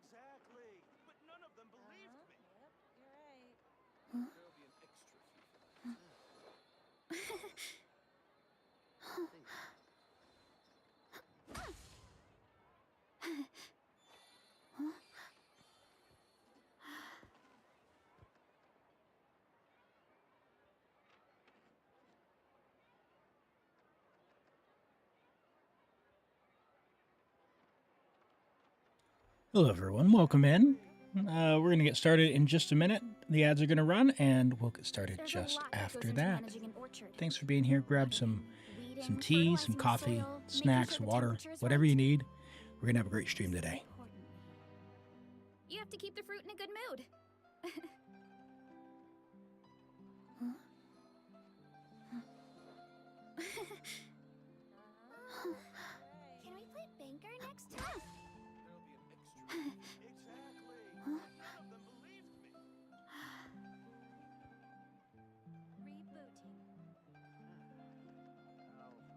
Exactly. But none of them believed me. Yep, you're right. There'll be an extra fee for that. Think about it. Hello everyone, welcome in. We're going to get started in just a minute. The ads are going to run and we'll get started just after that. Thanks for being here. Grab some tea, some coffee, snacks, water, whatever you need. We're going to have a great stream today. You have to keep the fruit in a good mood. Can we play banker next time? There'll be an extra fee. Exactly. None of them believed me. Rebooting. I'll think about it.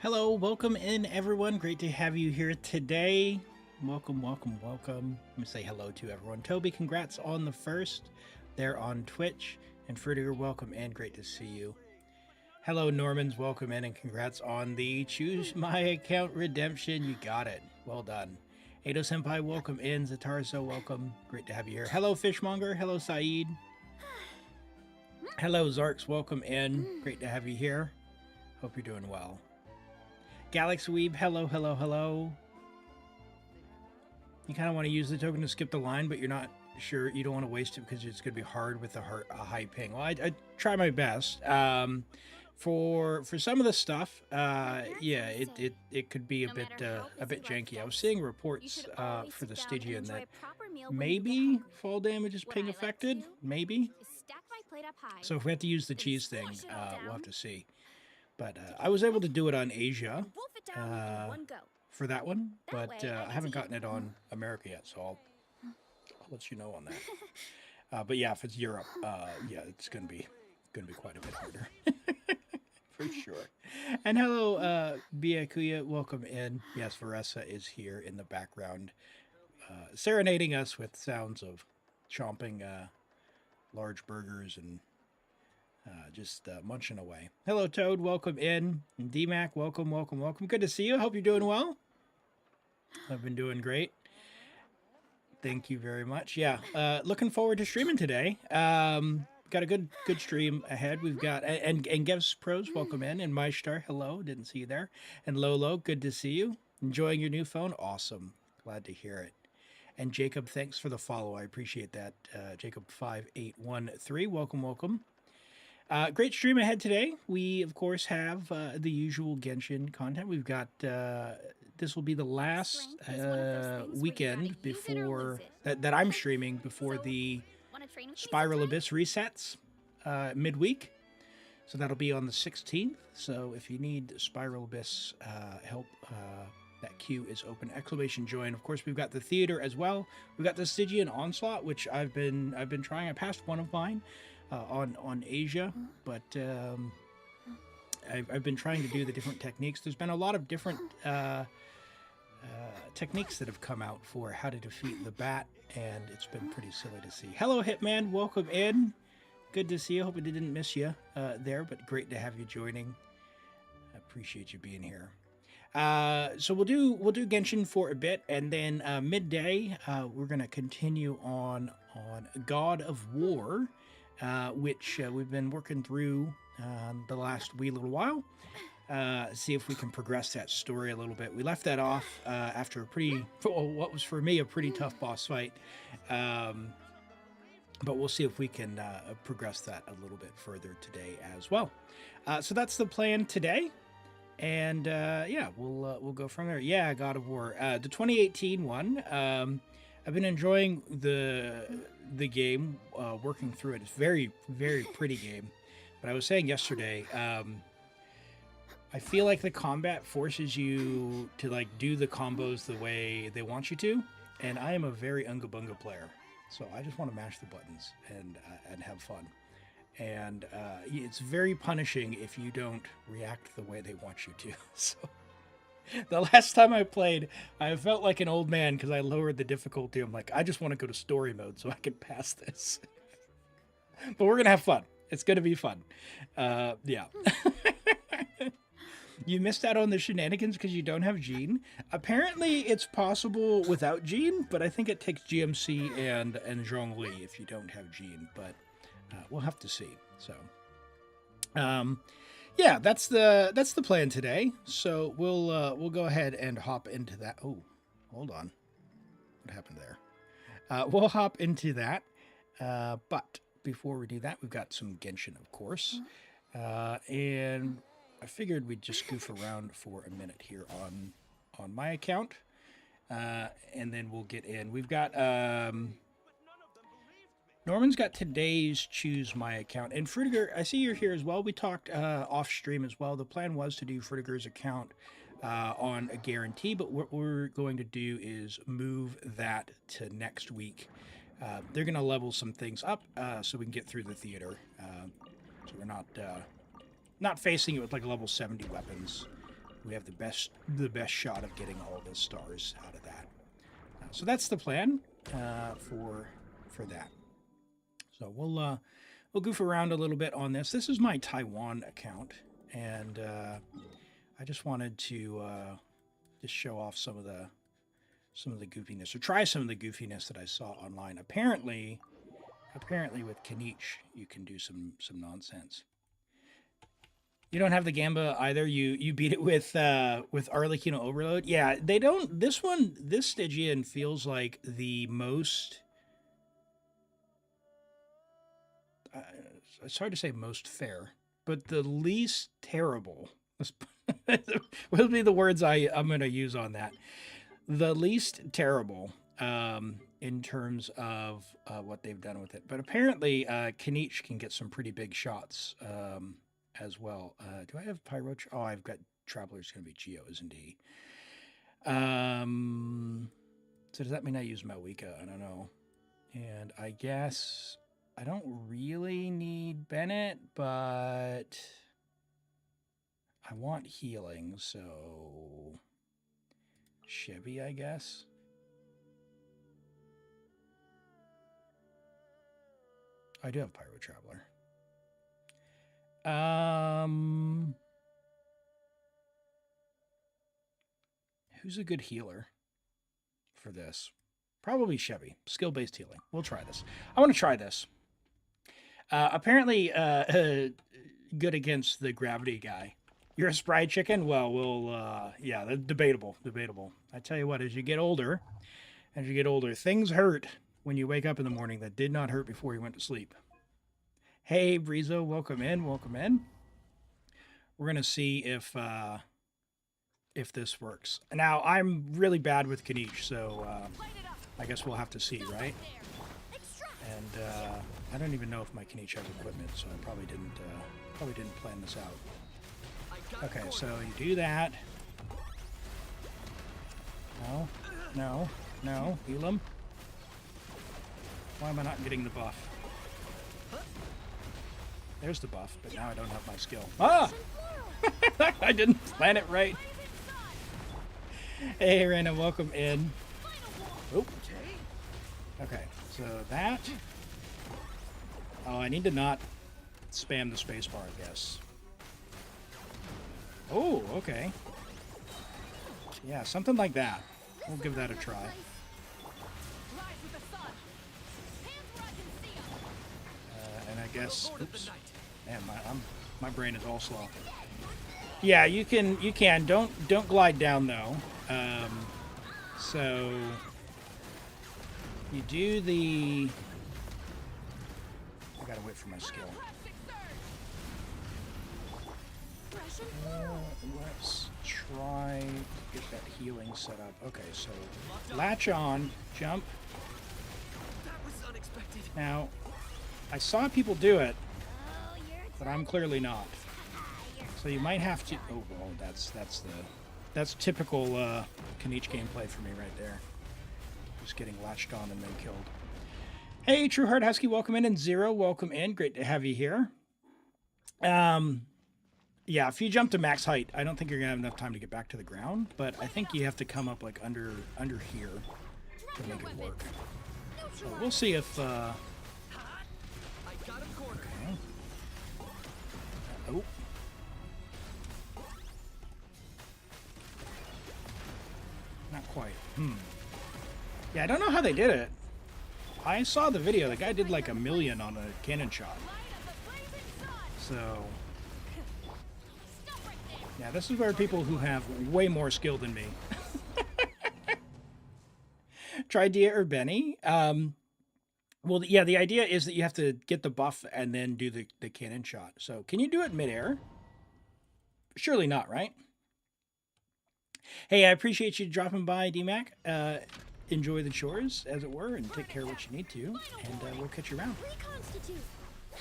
Hello, welcome in everyone. Great to have you here today. Welcome, welcome, welcome. Let me say hello to everyone. Toby, congrats on the first. They're on Twitch. And Fruitiger, welcome in. Great to see you. Hello, Normans, welcome in and congrats on the Choose My Account redemption. You got it. Well done. Ado Senpai, welcome in. Zatarso, welcome. Great to have you here. Hello, Fishmonger. Hello, Saeed. Hello, Zarks, welcome in. Great to have you here. Hope you're doing well. Galaxy Weeb, hello, hello, hello. You kind of want to use the token to skip the line, but you're not sure. You don't want to waste it because it's going to be hard with a high ping. Well, I try my best. For some of the stuff, yeah, it could be a bit janky. I was seeing reports for the Stygian that maybe fall damage is ping affected, maybe. So if we have to use the cheese thing, we'll have to see. But I was able to do it on Asia for that one, but I haven't gotten it on America yet, so I'll let you know on that. But yeah, if it's Europe, yeah, it's gonna be quite a bit harder. For sure. And hello, Biakuya, welcome in. Yes, Varessa is here in the background, serenading us with sounds of chomping large burgers and just munching away. Hello, Toad. Welcome in. And DMAC, welcome, welcome, welcome. Good to see you. Hope you're doing well. I've been doing great. Thank you very much. Yeah, looking forward to streaming today. Got a good stream ahead. We've got and Gevs Pros, welcome in, and Maishtar, hello. Didn't see you there. And Lolo, good to see you. Enjoying your new phone? Awesome. Glad to hear it. And Jacob, thanks for the follow. I appreciate that. Jacob5813, welcome, welcome. Great stream ahead today. We, of course, have the usual Genshin content. We've got, this will be the last weekend before, that I'm streaming before the Spiral Abyss resets midweek. So that'll be on the 16th. So if you need Spiral Abyss help, that queue is open. ! Join. Of course, we've got the theater as well. We've got the Stygian Onslaught, which I've been trying. I passed one of mine. On Asia, but I've been trying to do the different techniques. There's been a lot of different techniques that have come out for how to defeat the bat, and it's been pretty silly to see. Hello, Hitman. Welcome in. Good to see you. Hope I didn't miss you there, but great to have you joining. I appreciate you being here. So we'll do Genshin for a bit, and then midday we're gonna continue on God of War, which we've been working through the last wee little while. See if we can progress that story a little bit. We left that off after a pretty, what was for me a pretty tough boss fight, but we'll see if we can progress that a little bit further today as well. So that's the plan today. And yeah, we'll go from there. Yeah, God of War, the 2018 one. I've been enjoying the game, working through it. It's very, very pretty game. But I was saying yesterday, I feel like the combat forces you to like do the combos the way they want you to, and I am a very unga bunga player, so I just want to mash the buttons and have fun. And it's very punishing if you don't react the way they want you to. So the last time I played, I felt like an old man because I lowered the difficulty. I'm like, I just want to go to story mode so I can pass this. But we're gonna have fun. It's gonna be fun. Yeah. You missed out on the shenanigans because you don't have Jean. Apparently, it's possible without Jean, but I think it takes GMC and Zhongli if you don't have Jean. But we'll have to see. So, yeah, that's the plan today. So we'll go ahead and hop into that. Oh, hold on, what happened there? We'll hop into that. But before we do that, we've got some Genshin, of course, and I figured we'd just goof around for a minute here on my account, and then we'll get in. We've got Norman's got today's Choose My Account, and Fruitiger, I see you're here as well. We talked off stream as well. The plan was to do Fruitiger's account on a guarantee, but what we're going to do is move that to next week. They're going to level some things up so we can get through the theater, so we're not facing it with like level 70 weapons. We have the best shot of getting all the stars out of that. So that's the plan for that. So we'll goof around a little bit on this. This is my Taiwan account, and I just wanted to just show off some of the goofiness, or try some of the goofiness that I saw online. Apparently with Kinich you can do some nonsense. You don't have the Gamba either. You beat it with Arlecchino Overload. Yeah, they don't. This Stygian feels like the most. It's hard to say most fair, but the least terrible. Will be the words I'm going to use on that. The least terrible in terms of what they've done with it. But apparently, Kinich can get some pretty big shots. As well. Do I have Pyro? Oh, I've got Traveler's going to be Geo, isn't he? So does that mean I use Mavuika? I don't know. And I guess I don't really need Bennett, but I want healing, so Chevy, I guess. I do have Pyro Traveler. Who's a good healer for this? Probably Chevy. Skill-based healing. We'll try this. I want to try this. Apparently, good against the gravity guy. You're a spry chicken? Well, yeah, debatable. I tell you what, as you get older, things hurt when you wake up in the morning that did not hurt before you went to sleep. Hey, Brizo, welcome in. We're going to see if this works. Now, I'm really bad with Kinich, so I guess we'll have to see, right? And I don't even know if my Kinich has equipment, so I probably didn't plan this out. Okay, so you do that. No, Elim. Why am I not getting the buff? There's the buff, but now I don't have my skill. Ah! I didn't plan it right. Hey, Rena, welcome in. Oh. Okay, so that. Oh, I need to not spam the spacebar, I guess. Oh, okay. Yeah, something like that. We'll give that a try. Rise with the sun. Hands where I can see 'em. And I guess, Lord of the oops, night. man, my brain is all slow. Yeah, you can. Don't glide down though. So you do the. I gotta wait for my skill. Russian floral. Let's try to get that healing set up. Okay, so latch on, jump. That was unexpected. Now, I saw people do it, Oh, you're but I'm clearly not. So you might have to. Oh, well, that's typical Kinich gameplay for me right there. Just getting latched on and then killed. Hey, True Heart Husky, welcome in, and Zero, welcome in. Great to have you here. Yeah, if you jump to max height, I don't think you're gonna have enough time to get back to the ground. But I think you have to come up like under here to make it work. So we'll see if. I got him cornered. Okay. Oh. Not quite. Yeah, I don't know how they did it. I saw the video. The guy did like 1,000,000 on a cannon shot. So, yeah, this is where people who have way more skill than me. Try Dia or Benny. Well, yeah, the idea is that you have to get the buff and then do the cannon shot. So, can you do it midair? Surely not, right? Hey, I appreciate you dropping by, DMAC. Enjoy the chores, as it were, and take care of what you need to, and we'll catch you around. Reconstitute. All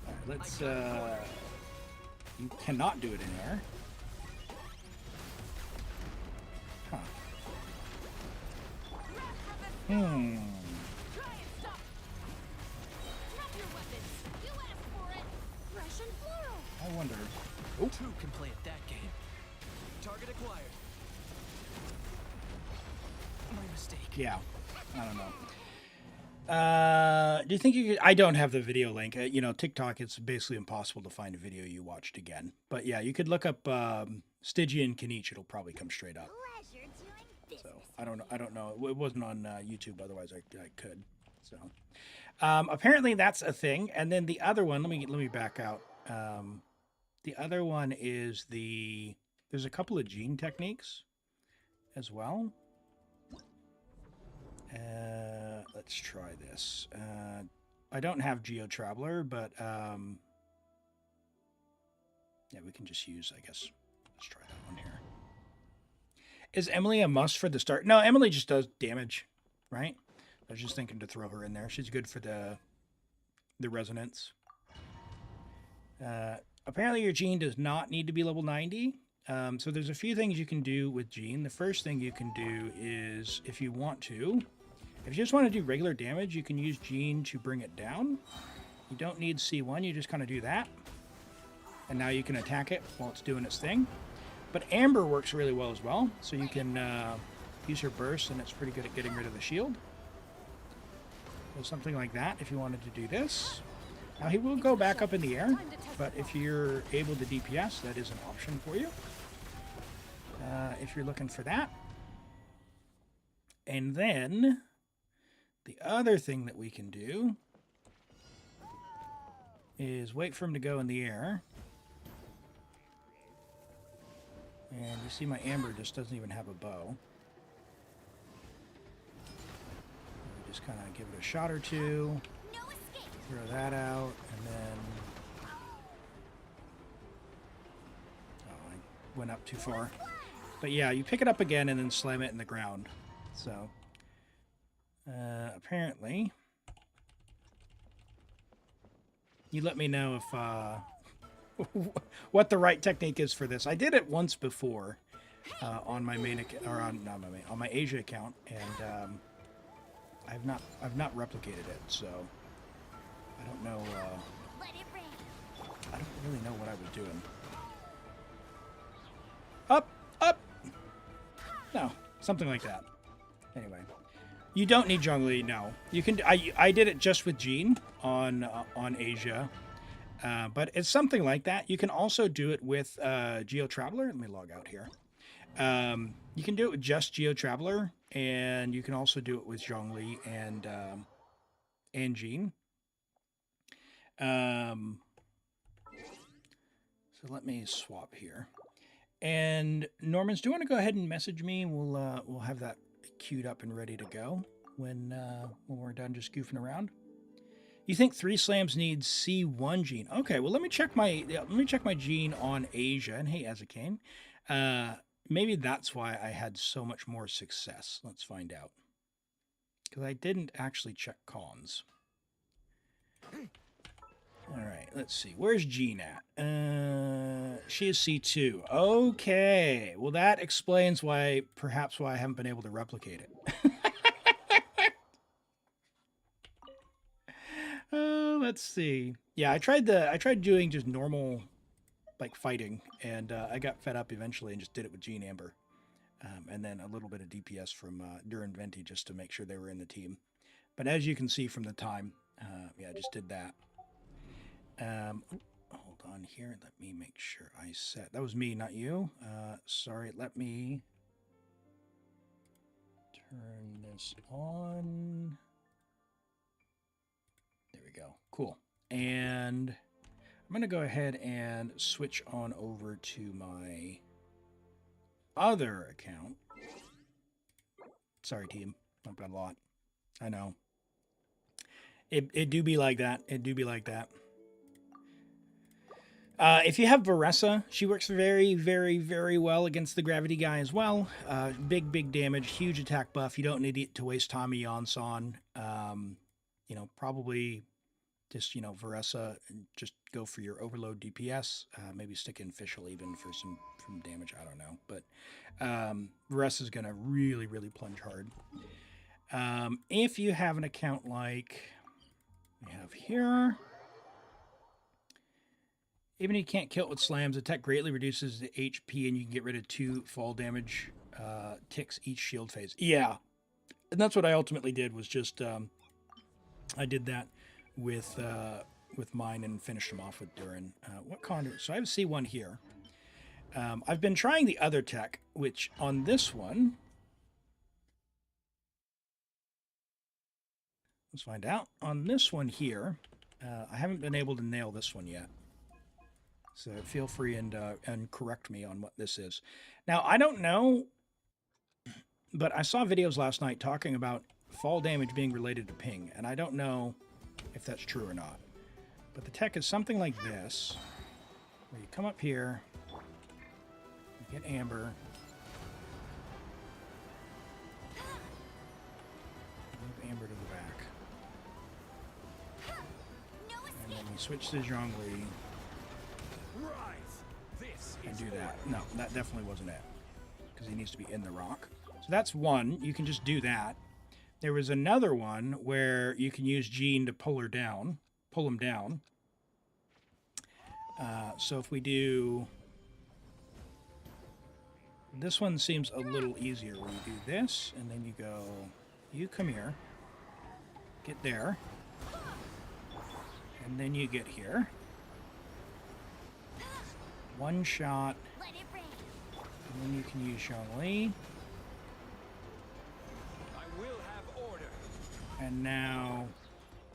right, let's, you cannot do it in air. Huh. Try and stop. Drop your weapons. You asked for it. Russian floral. I wonder. Oh, Two can play at that game. Target acquired. My mistake. yeah. I don't know. Do you think you could? I don't have the video link. You know, TikTok, it's basically impossible to find a video you watched again. But yeah, you could look up Stygian Kinich. It'll probably come straight up. Pleasure doing business. So I don't know. It wasn't on YouTube. Otherwise, I could. So apparently that's a thing. And then the other one. Let me back out. The other one is there's a couple of gene techniques as well. Let's try this. I don't have Geo Traveler, but yeah, we can just use, I guess. Let's try that one here. Is Emily a must for the start? No, Emily just does damage, right? I was just thinking to throw her in there. She's good for the resonance. Apparently your Gene does not need to be level 90. So there's a few things you can do with Gene. The first thing you can do is, if you want to, if you just want to do regular damage, you can use Gene to bring it down. You don't need C1, you just kind of do that. And now you can attack it while it's doing its thing. But Amber works really well as well. So you can use her burst, and it's pretty good at getting rid of the shield. So something like that if you wanted to do this. Now he will go back up in the air, but if you're able to DPS, that is an option for you. If you're looking for that. And then the other thing that we can do is wait for him to go in the air. And you see my Amber just doesn't even have a bow. Just kind of give it a shot or two. Throw that out, and then... Oh, I went up too far. But yeah, you pick it up again and then slam it in the ground. So, apparently... You let me know if, what the right technique is for this. I did it once before, on my main account, or on, not my main, on my Asia account, and, I've not replicated it, so... I don't know, I don't really know what I was doing. Up! Up! No, something like that. Anyway. You don't need Zhongli, no. You can, I did it just with Jean on Asia. But it's something like that. You can also do it with Geo Traveler. Let me log out here. You can do it with just Geo Traveler, and you can also do it with Zhongli and Jean. So let me swap here. And Normans, do you want to go ahead and message me? We'll have that queued up and ready to go when we're done just goofing around. You think 3 slams needs C1 gene? Okay, well let me check my gene on Asia. And hey, Ezekane, maybe that's why I had so much more success. Let's find out, because I didn't actually check cons. All right, let's see. Where's Jean at? She is C2. Okay, well that explains perhaps why I haven't been able to replicate it. Let's see. Yeah, I tried doing just normal, like, fighting, and I got fed up eventually and just did it with Jean Amber, and then a little bit of DPS from Durin and Venti just to make sure they were in the team. But as you can see from the time, yeah, I just did that. Hold on here. Let me make sure I set. That was me, not you. Sorry. Let me turn this on. There we go. Cool. And I'm going to go ahead and switch on over to my other account. Sorry, team. I've got a lot. I know. It do be like that. It do be like that. If you have Varessa, she works very, very, very well against the Gravity guy as well. Big damage, huge attack buff. You don't need to waste time on. You know, probably just, Varessa, just go for your overload DPS. Maybe stick in Fischl even for some damage. I don't know. But Varessa's going to really, really plunge hard. If you have an account like we have here, even if you can't kill it with slams, the tech greatly reduces the HP, and you can get rid of 2 fall damage ticks each shield phase. Yeah, and that's what I ultimately did. Was just I did that with mine and finished them off with Durin. What conduit? So I have C1 here. I've been trying the other tech, which on this one, let's find out. On this one here, I haven't been able to nail this one yet. So feel free and correct me on what this is. Now, I don't know, but I saw videos last night talking about fall damage being related to ping, and I don't know if that's true or not. But the tech is something like this, where you come up here, you get Amber, move Amber to the back, and then we switch to Zhongli. And do that. No, that definitely wasn't it, because he needs to be in the rock. So that's one. You can just do that. There was another one where you can use Jean to pull him down. So if we do, this one seems a little easier, where you do this, and then you go, you come here, get there, and then you get here. One shot, and then you can use Zhongli. I will have order. And now,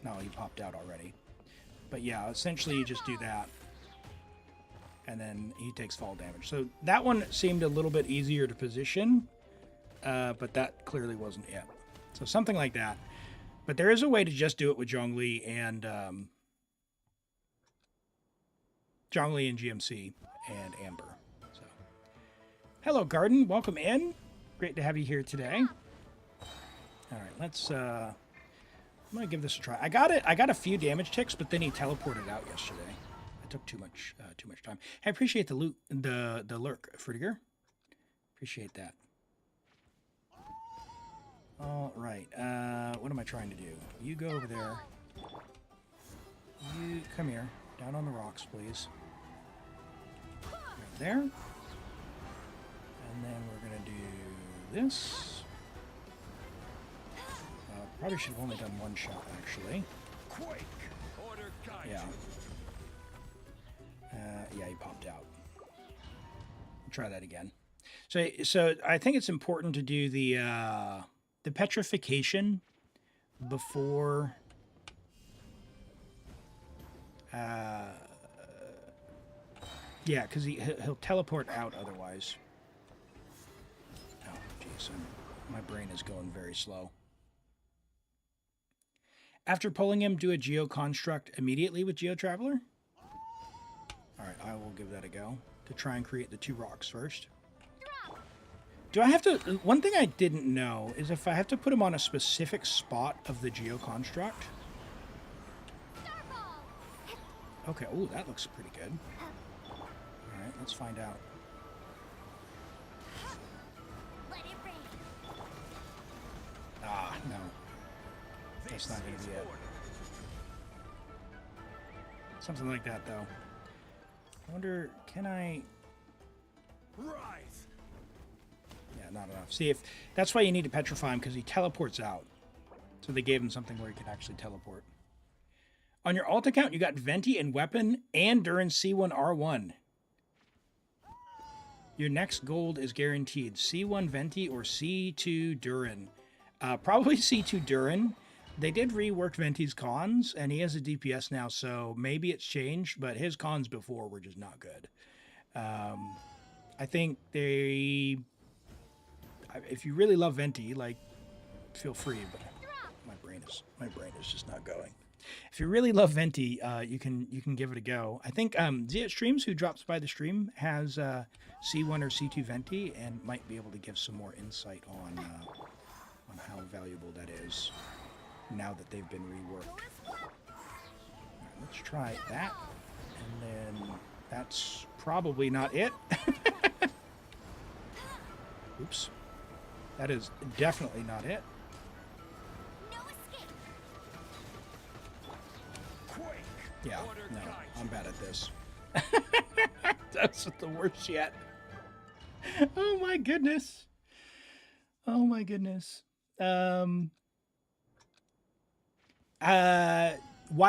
no, he popped out already. But yeah, essentially you just do that, and then he takes fall damage. So that one seemed a little bit easier to position, but that clearly wasn't it. So something like that. But there is a way to just do it with Zhongli and GMC and Amber. So, hello, Garden. Welcome in. Great to have you here today. All right, let's. I'm gonna give this a try. I got a few damage ticks, but then he teleported out yesterday. It took too much time. I appreciate the loot, the lurk, Fritiger. Appreciate that. All right. What am I trying to do? You go over there. You come here. Down on the rocks, please. Right there. And then we're going to do this. Probably should have only done one shot, actually. Quake. Order guide. Yeah. Yeah, he popped out. Try that again. So I think it's important to do the petrification before yeah, because he'll teleport out otherwise. Oh, jeez, my brain is going very slow. After pulling him, do a Geo-Construct immediately with Geo-Traveler? Alright, I will give that a go to try and create the 2 rocks first. Do I have to... One thing I didn't know is if I have to put him on a specific spot of the Geo-Construct. Okay, ooh, that looks pretty good. Alright, let's find out. Ah, no. That's not going to be it. Something like that, though. I wonder, can I... Rise. Yeah, not enough. See, if that's why you need to petrify him, because he teleports out. So they gave him something where he could actually teleport. On your alt account, you got Venti and Weapon and Durin C1R1. Your next gold is guaranteed. C1 Venti or C2 Durin. Probably C2 Durin. They did rework Venti's cons, and he has a DPS now, so maybe it's changed, but his cons before were just not good. I think they... If you really love Venti, like, feel free, but my brain is just not going. If you really love Venti, you can give it a go. I think Zia Streams, who drops by the stream, has C1 or C2 Venti, and might be able to give some more insight on how valuable that is now that they've been reworked. All right, let's try that, and then that's probably not it. Oops. That is definitely not it. Yeah, no, I'm bad at this. That's the worst yet. Oh my goodness. Oh my goodness. Why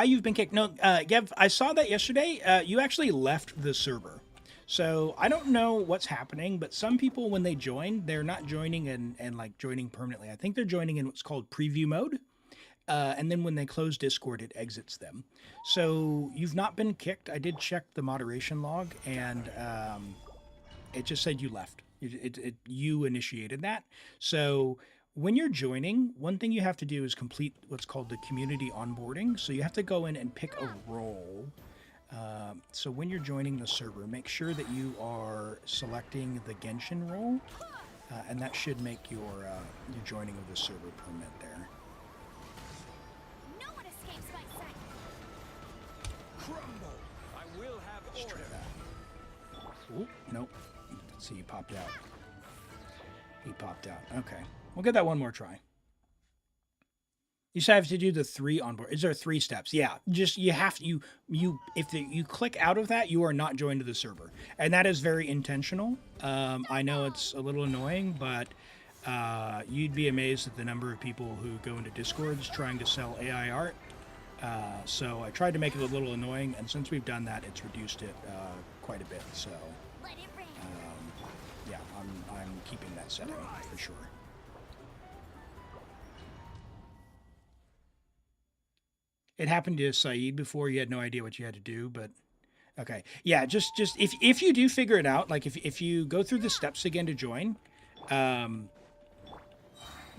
you've been kicked? No, Gev, I saw that yesterday. You actually left the server. So I don't know what's happening, but some people, when they join, they're not joining and like joining permanently. I think they're joining in what's called preview mode. And then when they close Discord, it exits them. So you've not been kicked. I did check the moderation log, and it just said you left. You initiated that. So when you're joining, one thing you have to do is complete what's called the community onboarding. So you have to go in and pick a role. So when you're joining the server, make sure that you are selecting the Genshin role, and that should make your joining of the server permanent there. No one escapes my sight. Crumble. I will have Let's try order. that. Ooh, nope. Let's see, he popped out. He popped out. Okay. We'll get that one more try. You said I have to do the 3 onboard. Is there 3 steps? Yeah. Just you have to if you click out of that, you are not joined to the server, and that is very intentional. I know it's a little annoying, but you'd be amazed at the number of people who go into Discords trying to sell AI art. So I tried to make it a little annoying, and since we've done that, it's reduced it quite a bit. So yeah, I'm keeping that setting for sure. It happened to Saeed before. You had no idea what you had to do, but okay. Yeah, just if you do figure it out, like if you go through the steps again to join,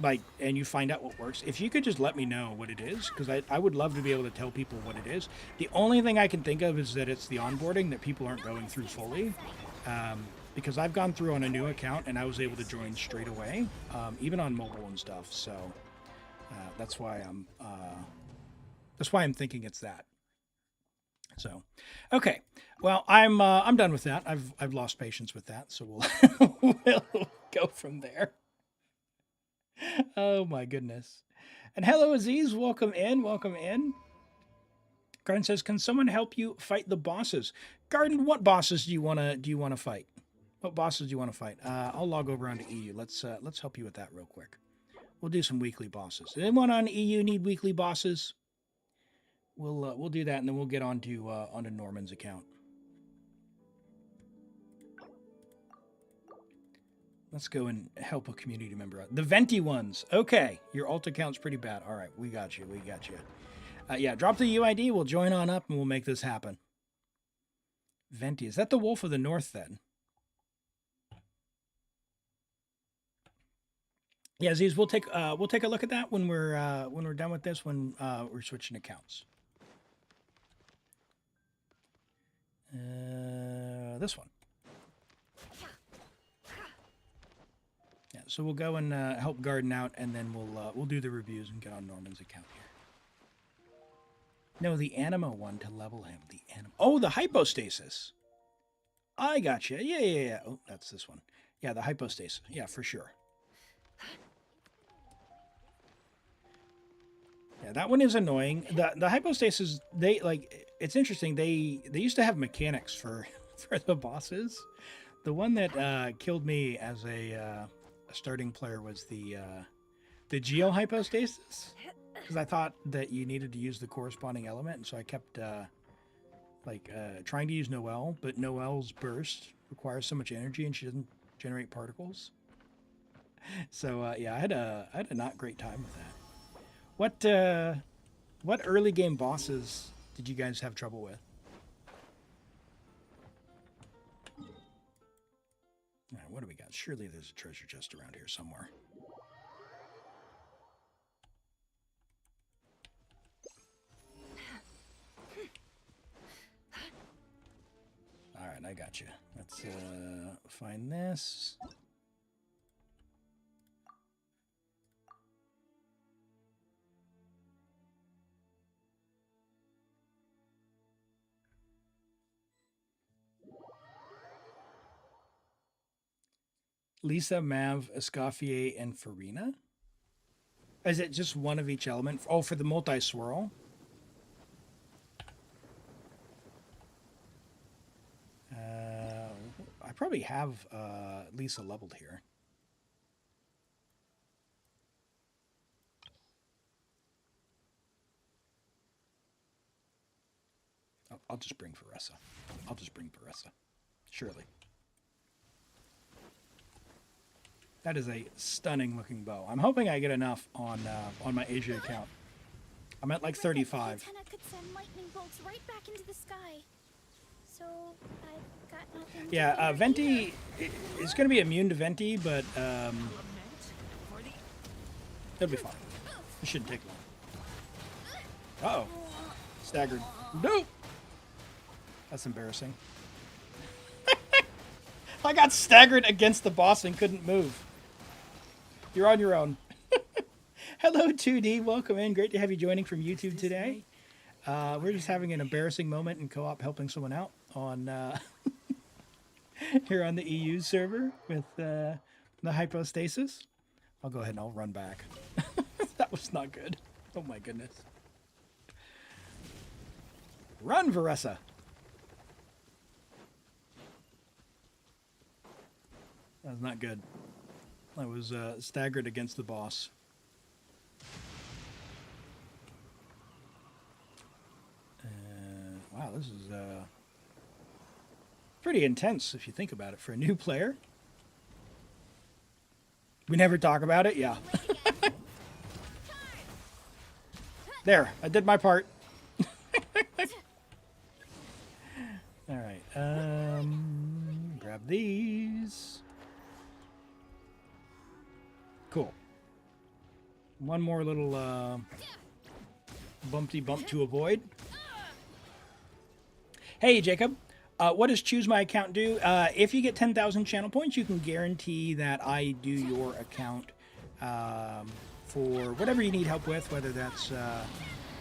like, and you find out what works, if you could just let me know what it is, because I would love to be able to tell people what it is. The only thing I can think of is that it's the onboarding that people aren't going through fully, because I've gone through on a new account and I was able to join straight away, even on mobile and stuff. So that's why I'm thinking it's that. So, okay. Well, I'm done with that. I've lost patience with that. So we'll go from there. Oh my goodness. And hello, Aziz. Welcome in. Welcome in. Garden says, "Can someone help you fight the bosses?" Garden, what bosses do you wanna fight? What bosses do you want to fight? I'll log over onto EU. Let's help you with that real quick. We'll do some weekly bosses. Anyone on EU need weekly bosses? We'll do that, and then we'll get onto Norman's account. Let's go and help a community member out. The Venti ones. Okay. Your alt account's pretty bad. All right. We got you. We got you. Yeah, drop the UID. We'll join on up and we'll make this happen. Venti. Is that the Wolf of the North then? Yeah, Aziz, we'll take a look at that when we're done with this, when we're switching accounts. This one. Yeah, so we'll go and help Garden out, and then we'll do the reviews and get on Norman's account here. No, the Anima one to level him. The Anima. Oh, the hypostasis. I gotcha. Yeah. Oh, that's this one. Yeah, the hypostasis. Yeah, for sure. Yeah, that one is annoying. The hypostasis, it's interesting. They used to have mechanics for the bosses. The one that killed me as a starting player was the geohypostasis, because I thought that you needed to use the corresponding element, and so I kept trying to use Noelle, but Noelle's burst requires so much energy, and she doesn't generate particles. So yeah, I had a not great time with that. What early game bosses did you guys have trouble with? All right, what do we got? Surely there's a treasure chest around here somewhere. All right, I got you. Let's find this. Lisa, Mav, Escoffier, and Farina? Is it just one of each element? Oh, for the multi-swirl? I probably have Lisa leveled here. I'll just bring Varessa. Surely. That is a stunning looking bow. I'm hoping I get enough on my Asia account. I'm at like 35. Antenna could send lightning bolts right back into the sky. So I've got nothing. Yeah, Venti is going to be immune to Venti, but it'll be fine. It shouldn't take long. Uh-oh. Staggered. Nope. That's embarrassing. I got staggered against the boss and couldn't move. You're on your own. Hello, 2D. Welcome in. Great to have you joining from YouTube today. We're just having an embarrassing moment in co-op helping someone out on here on the EU server with the hypostasis. I'll go ahead and I'll run back. That was not good. Oh my goodness. Run, Varessa. That was not good. I was staggered against the boss. Wow, this is pretty intense if you think about it for a new player. We never talk about it? Yeah. There, I did my part. All right, grab these. Cool. One more little bumpty bump to avoid. Hey, Jacob. What does choose my account do? If you get 10,000 channel points, you can guarantee that I do your account for whatever you need help with, whether that's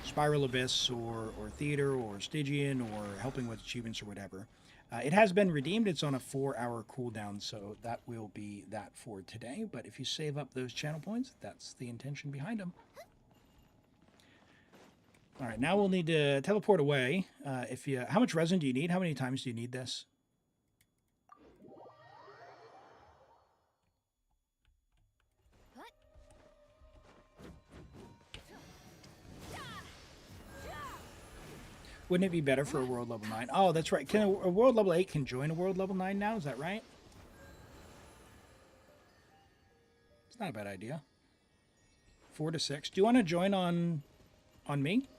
Spiral Abyss or Theater or Stygian or helping with achievements or whatever. It has been redeemed. It's on a 4-hour cooldown, so that will be that for today. But if you save up those channel points, that's the intention behind them. All right, now we'll need to teleport away. How much resin do you need? How many times do you need this? Wouldn't it be better for a world level 9? Oh, that's right. Can a world level 8 can join a world level 9 now? Is that right? Not a bad idea. 4 to 6. Do you want to join on me?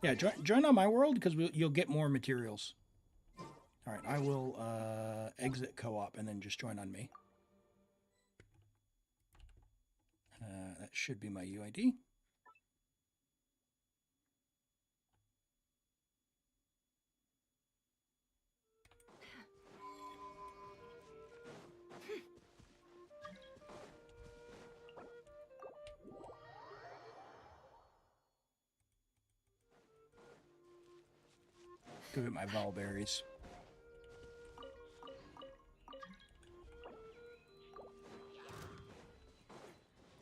Yeah, join on my world because you'll get more materials. All right, I will exit co-op and then just join on me. That should be my UID. Go get my vol berries.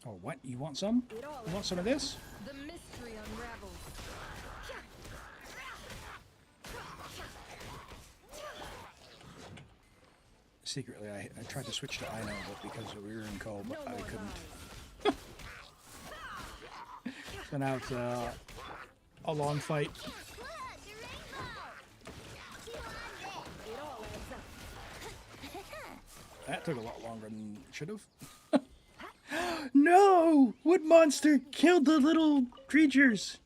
Oh, what? You want some? You want some of this? The mystery unravels. Secretly, I tried to switch to Ino, but because we were in co-op, No I more couldn't. So now it's a long fight. That took a lot longer than it should have. No! What monster killed the little creatures?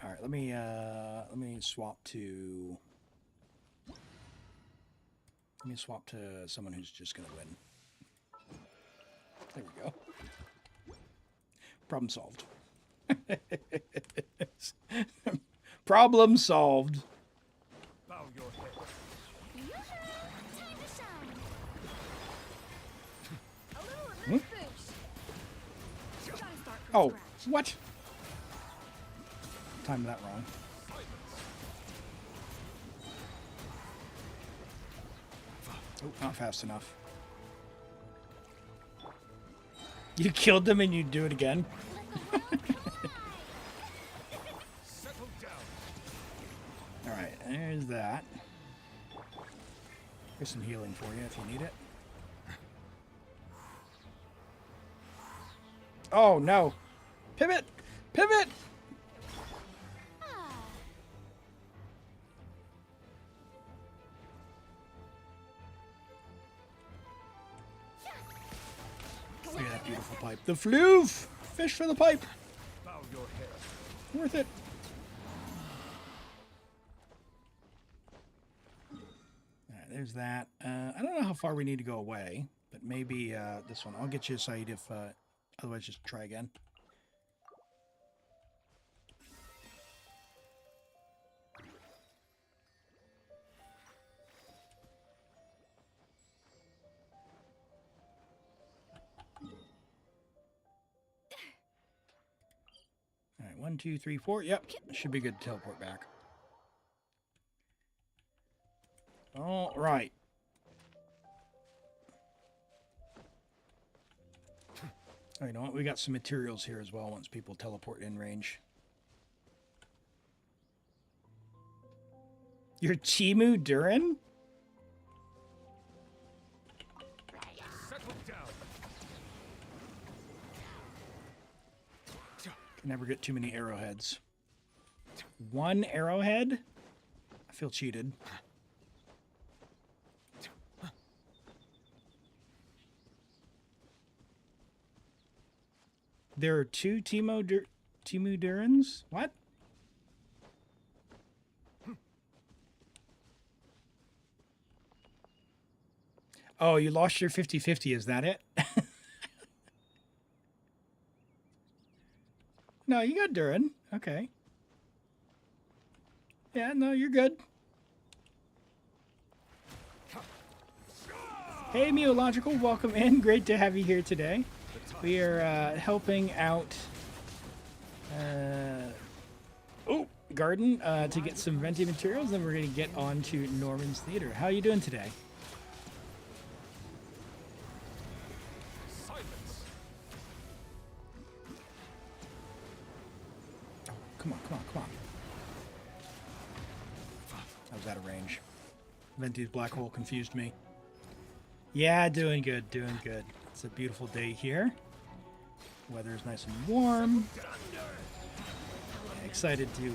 All right, let me swap to someone who's just gonna win. There we go. Problem solved. Problem solved. Bow your head. Time to shine. A little of this fish. Gotta start from Oh, scratch. what? Timed that wrong. Oh, not fast enough. You killed them and you do it again? Settle down. Alright, there's that. Here's some healing for you if you need it. Oh, no. Pivot! Pivot! Look at that beautiful pipe. The floof! Fish for the pipe! Bow your head. Worth it. Alright, there's that. I don't know how far we need to go away, but maybe this one. I'll get you a site if otherwise just try again. Alright, 1, 2, 3, 4. Yep, should be good to teleport back. All right. Oh, you know what? We got some materials here as well once people teleport in range. You're Timu Durin? Settle down. Can never get too many arrowheads. 1 arrowhead? I feel cheated. There are 2 Timu Durins? What? Oh, you lost your 50-50, is that it? No, you got Durin. Okay. Yeah, no, you're good. Hey, Meological, welcome in. Great to have you here today. We are helping out Garden to get some Venti materials, then we're going to get on to Norman's Theater. How are you doing today? Silence. Oh, come on, come on, come on. I was out of range. Venti's black hole confused me. Yeah, doing good, doing good. It's a beautiful day here. Weather is nice and warm. Yeah, excited to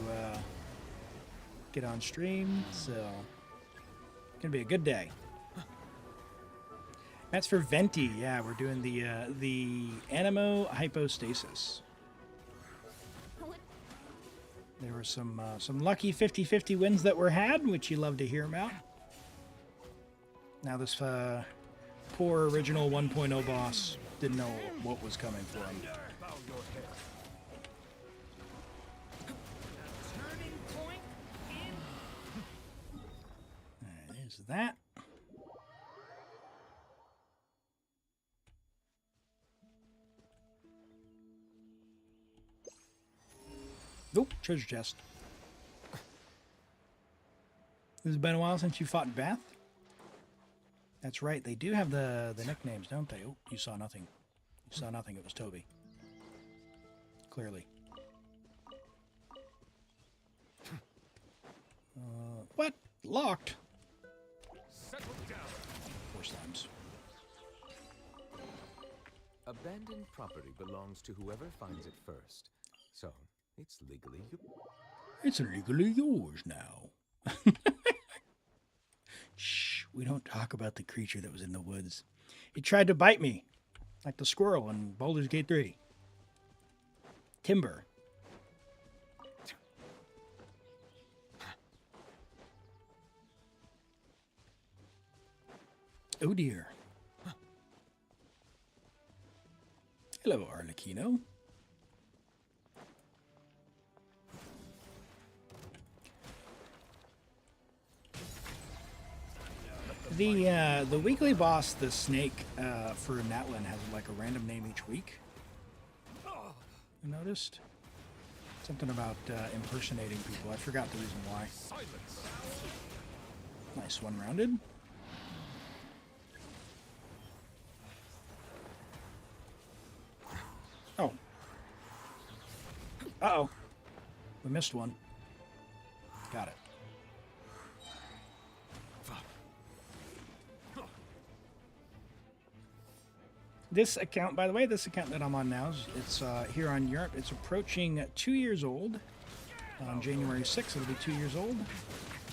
get on stream, so it's gonna be a good day. That's for Venti. Yeah, we're doing the Animo Hypostasis. What? There were some lucky 50-50 wins that were had, which you love to hear about. Now this poor original 1.0 boss didn't know what was coming for him. Bow your head. Turning point in. There's that. Nope, treasure chest. This has been a while since you fought Bath. That's right, they do have the nicknames, don't they? Oh, you saw nothing. You saw nothing, it was Toby. Clearly. What? Locked? Settle down. Poor slimes. Abandoned property belongs to whoever finds it first. So, it's legally It's legally yours now. Shh, we don't talk about the creature that was in the woods. It tried to bite me, like the squirrel in Baldur's Gate 3. Timber. Oh dear. Hello, Arlecchino. The weekly boss, the snake, for Natlan has like a random name each week. I noticed something about impersonating people. I forgot the reason why. Silence. Nice one rounded. Oh. Uh-oh. We missed one. Got it. This account, by the way, this account that I'm on now, it's here on Europe. It's approaching 2 years old. On January 6th, it'll be 2 years old.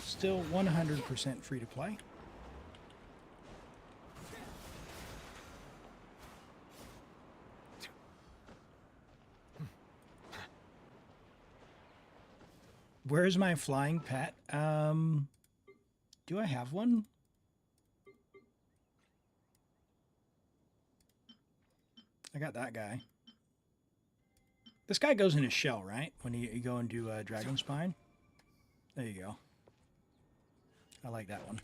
Still 100% free to play. Where's my flying pet? Do I have one? I got that guy. This guy goes in his shell, right? When you go and do Dragon Spine. There you go. I like that one.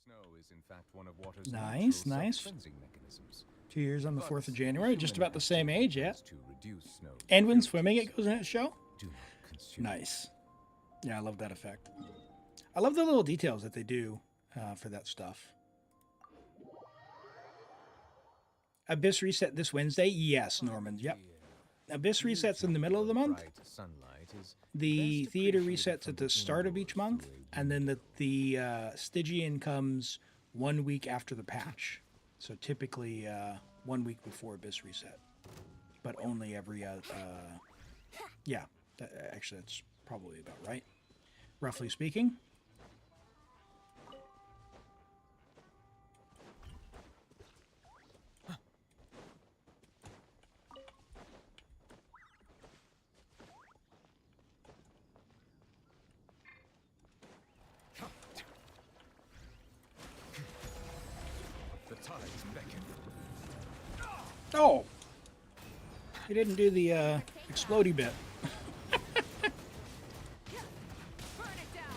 Snow is in fact one of water's Nice, natural nice. self-cleansing mechanisms. 2 years on the But 4th of January. Just about the same age, yeah. to reduce snow And when impurities swimming, it goes in its shell. do not consume. Nice. Yeah, I love that effect. I love the little details that they do for that stuff. Abyss reset this Wednesday? Yes, Norman. Yep. Abyss resets in the middle of the month. Bright sunlight is The best theater appreciated resets at from the start of each indoors month, to a and then the Stygian comes 1 week after the patch. So typically 1 week before Abyss reset, but only every yeah. Actually, that's probably about right, roughly speaking. The tides beckon. Oh, he didn't do the explodey bit. Burn it down.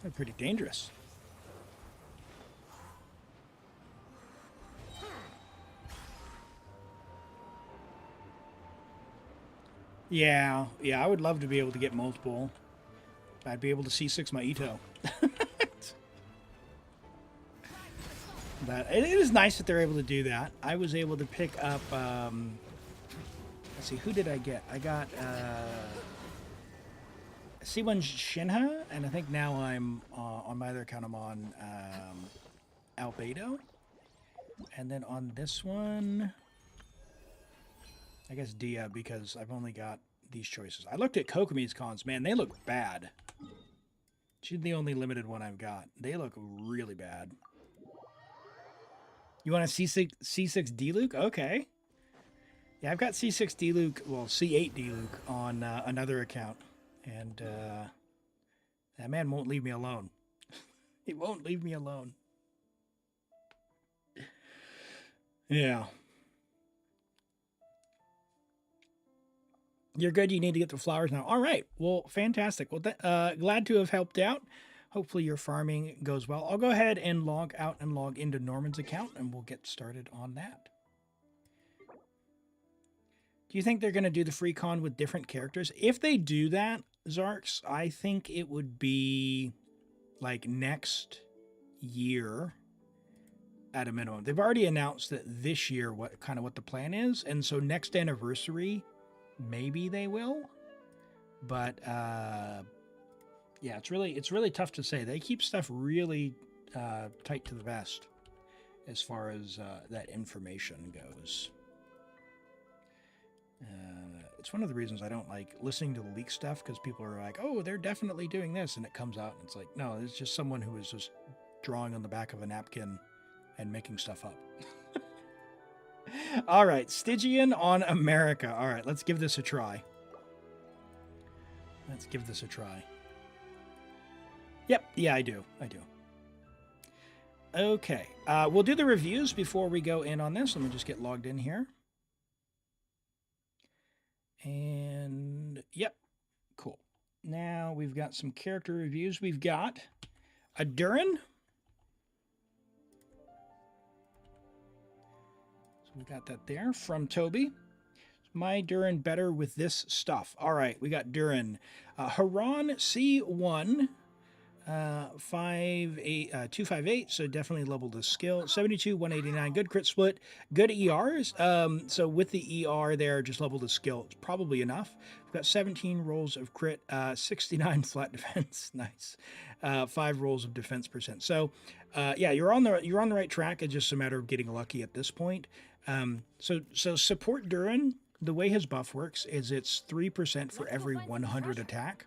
They're pretty dangerous. Yeah, I would love to be able to get multiple. I'd be able to C6 my Ito. But it is nice that they're able to do that. I was able to pick up, let's see, who did I get? I got C1 Shinha, and I think now I'm on my other account I'm on Albedo. And then on this one, I guess Dia, because I've only got these choices. I looked at Kokomi's cons. Man, they look bad. She's the only limited one I've got. They look really bad. You want a C6 D-Luke? Okay. Yeah, I've got C6 D-Luke, well, C8 D-Luke on another account. And that man won't leave me alone. He won't leave me alone. Yeah. You're good. You need to get the flowers now. All right. Well, fantastic. Well, glad to have helped out. Hopefully your farming goes well. I'll go ahead and log out and log into Norman's account, and we'll get started on that. Do you think they're going to do the free con with different characters? If they do that, Zarks, I think it would be like next year at a minimum. They've already announced that this year what the plan is, and so next anniversary maybe they will. But yeah, it's really tough to say. They keep stuff really tight to the vest as far as that information goes. It's one of the reasons I don't like listening to the leak stuff, because people are like, oh, they're definitely doing this, and it comes out and it's like, no, it's just someone who is just drawing on the back of a napkin and making stuff up. All right, Stygian on America. All right, let's give this a try. Let's give this a try. Yep, yeah, I do. Okay, we'll do the reviews before we go in on this. Let me just get logged in here. And, yep, cool. Now we've got some character reviews. We've got a Durin. So we got that there from Toby. My Durin better with this stuff. All right, we got Durin. Haran C1. 258, so definitely leveled the skill. 72, 189, good crit split, good ERs. So with the ER there, just leveled the skill. It's probably enough. We've got 17 rolls of crit, 69 flat defense, nice. 5 rolls of defense percent. So yeah, you're on the right track. It's just a matter of getting lucky at this point. So support Durin. The way his buff works is it's 3% for every 100 attack.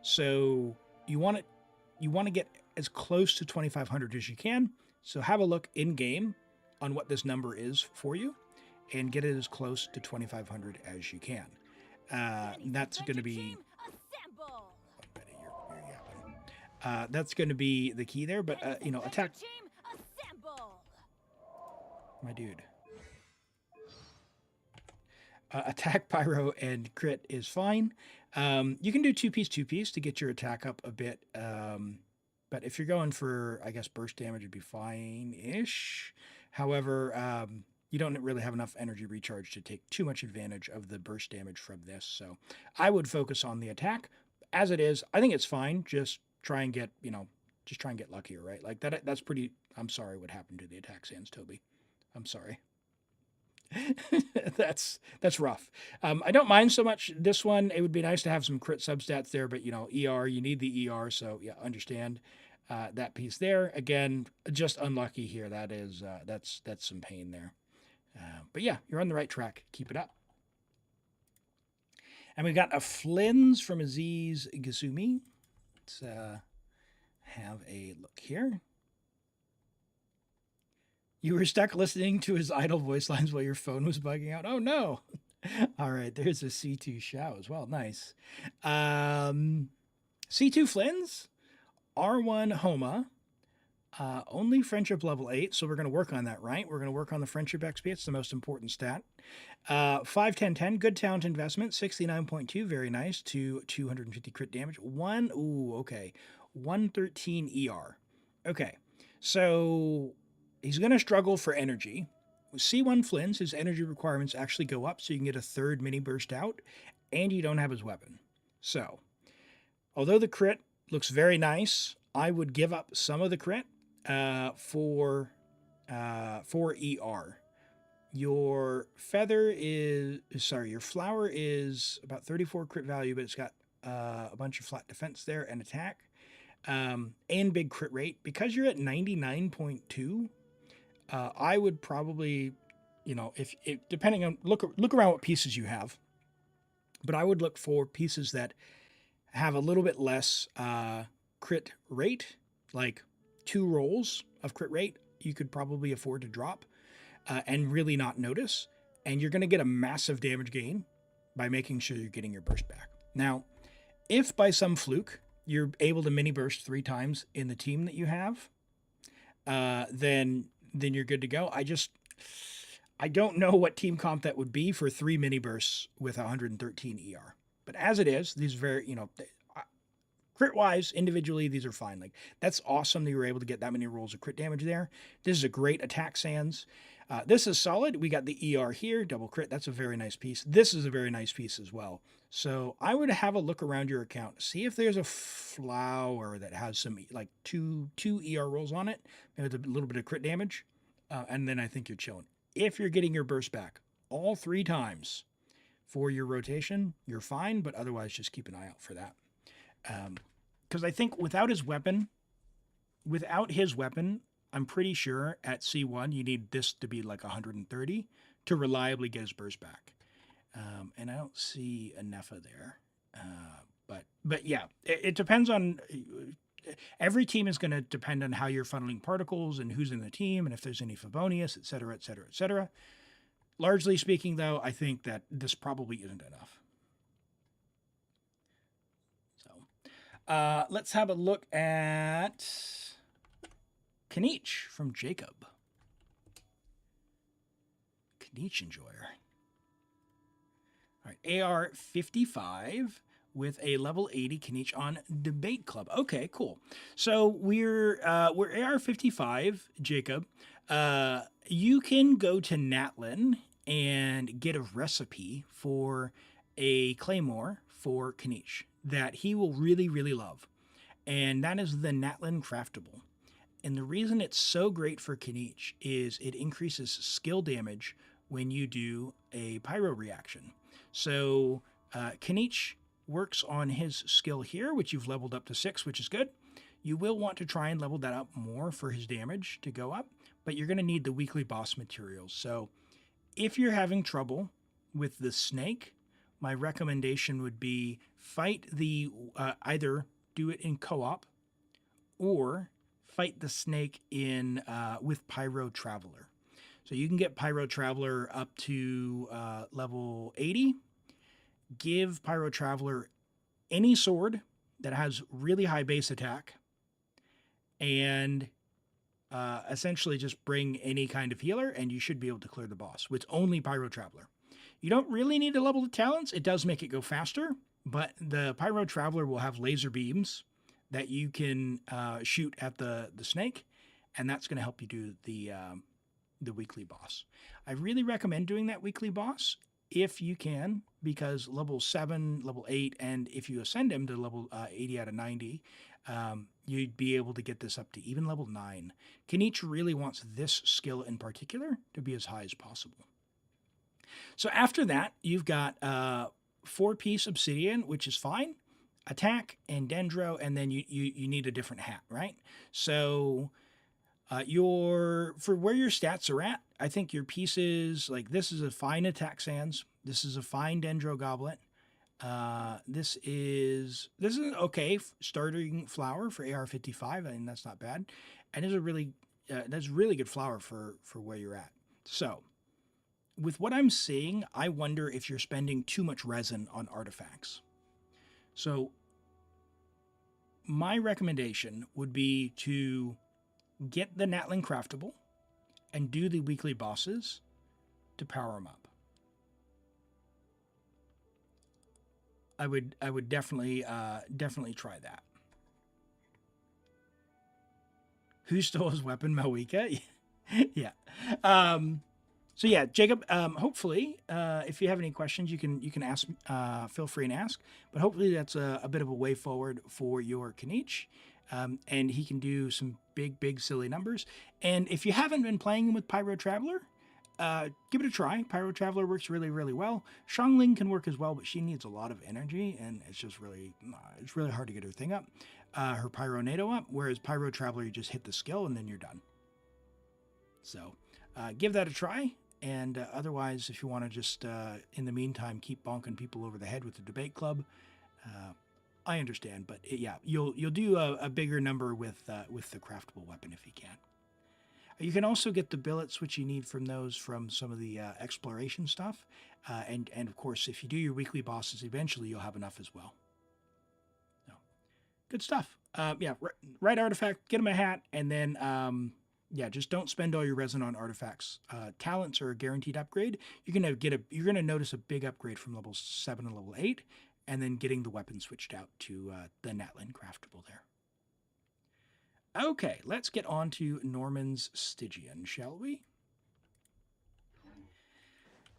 So you want to get as close to 2,500 as you can. So have a look in game on what this number is for you, and get it as close to 2,500 as you can. That's going to be. That's going to be the key there. But attack. My dude. Attack, pyro, and crit is fine. You can do two-piece to get your attack up a bit. But if you're going for, I guess, burst damage would be fine-ish. However, you don't really have enough energy recharge to take too much advantage of the burst damage from this. So I would focus on the attack. As it is, I think it's fine. Just try and get, luckier, right? Like that's pretty, I'm sorry what happened to the attack sans, Toby. I'm sorry. That's rough. I don't mind so much this one. It would be nice to have some crit substats there, but ER, you need the ER, so yeah, understand that piece there. Again, just unlucky here. That is that's some pain there. But yeah, you're on the right track. Keep it up. And we got a Flins from Aziz Gasumi. Let's have a look here. You were stuck listening to his idle voice lines while your phone was bugging out. Oh, no. All right. There's a C2 Shao as well. Nice. C2 Flins, R1 Homa, only friendship level 8. So we're going to work on that, right? We're going to work on the friendship XP. It's the most important stat. 5, 10, 10. Good talent investment. 69.2. Very nice. 250 crit damage. 113 ER. Okay. So he's going to struggle for energy. With C1 Flins, his energy requirements actually go up, so you can get a third mini burst out, and you don't have his weapon. So, although the crit looks very nice, I would give up some of the crit for ER. Your flower is about 34 crit value, but it's got a bunch of flat defense there and attack, and big crit rate. Because you're at 99.2, I would probably, if depending on look around what pieces you have, but I would look for pieces that have a little bit less crit rate, like 2 rolls of crit rate. You could probably afford to drop and really not notice, and you're going to get a massive damage gain by making sure you're getting your burst back. Now, if by some fluke you're able to mini burst 3 times in the team that you have, then you're good to go. I don't know what team comp that would be for 3 mini bursts with 113 ER. But as it is, these very, crit wise, individually, these are fine. Like, that's awesome that you were able to get that many rolls of crit damage there. This is a great attack sans. This is solid. We got the ER here, double crit. That's a very nice piece. This is a very nice piece as well. So I would have a look around your account, see if there's a flower that has some like two ER rolls on it, maybe with a little bit of crit damage, and then I think you're chilling. If you're getting your burst back all 3 times for your rotation, you're fine, but otherwise just keep an eye out for that. Because I think without his weapon, I'm pretty sure at C1 you need this to be like 130 to reliably get his burst back. And I don't see a Nefa there. But yeah, it depends on... Every team is going to depend on how you're funneling particles and who's in the team and if there's any Favonius, et cetera, et cetera, et cetera. Largely speaking, though, I think that this probably isn't enough. So let's have a look at Kinich from Jacob. Kinich Enjoyer. All right, AR 55 with a level 80 Kinich on Debate Club. Okay, cool. So we're AR 55, Jacob. You can go to Natlan and get a recipe for a Claymore for Kinich that he will really, really love. And that is the Natlan craftable. And the reason it's so great for Kinich is it increases skill damage when you do a pyro reaction. So Kinich works on his skill here, which you've leveled up to 6, which is good. You will want to try and level that up more for his damage to go up, but you're going to need the weekly boss materials. So if you're having trouble with the snake, my recommendation would be fight the, either do it in co-op or fight the snake in with Pyro Traveler. So you can get Pyro Traveler up to level 80. Give Pyro Traveler any sword that has really high base attack and essentially just bring any kind of healer and you should be able to clear the boss with only Pyro Traveler. You don't really need to level the talents. It does make it go faster, but the Pyro Traveler will have laser beams that you can shoot at the snake, and that's going to help you do the weekly boss. I really recommend doing that weekly boss if you can, because level 7, level 8, and if you ascend him to level 80 out of 90, you'd be able to get this up to even level 9. Kinich really wants this skill in particular to be as high as possible. So after that, you've got 4-piece obsidian, which is fine, attack, and Dendro, and then you need a different hat, right? So for where your stats are at, I think your pieces, like this is a fine attack sans, this is a fine Dendro goblet, this is an okay starting flower for AR 55. I mean, that's not bad, and is a really that's really good flower for where you're at. So with what I'm seeing, I wonder if you're spending too much resin on artifacts. So my recommendation would be to get the Natlan craftable and do the weekly bosses to power them up. I would definitely try that. Who stole his weapon, Mavuika? Yeah. So yeah, Jacob. Hopefully, if you have any questions, you can ask. Feel free and ask. But hopefully, that's a bit of a way forward for your Kinich. And he can do some big, silly numbers. And if you haven't been playing with Pyro Traveler, give it a try. Pyro Traveler works really, really well. Xiangling can work as well, but she needs a lot of energy, and it's just really, it's really hard to get her thing up. Her Pyro NATO up, whereas Pyro Traveler, you just hit the skill, and then you're done. So, give that a try. And otherwise, if you want to just, in the meantime, keep bonking people over the head with the debate club, I understand. But yeah, you'll do a bigger number with the craftable weapon if you can. You can also get the billets, which you need from those from some of the exploration stuff. And of course, if you do your weekly bosses, eventually you'll have enough as well. So, good stuff. Yeah, right artifact, get them a hat, and then... yeah, just don't spend all your resin on artifacts. Talents are a guaranteed upgrade. You're gonna notice a big upgrade from level 7 and level 8, and then getting the weapon switched out to the Natlan craftable there. Okay, let's get on to Norman's Stygian, shall we?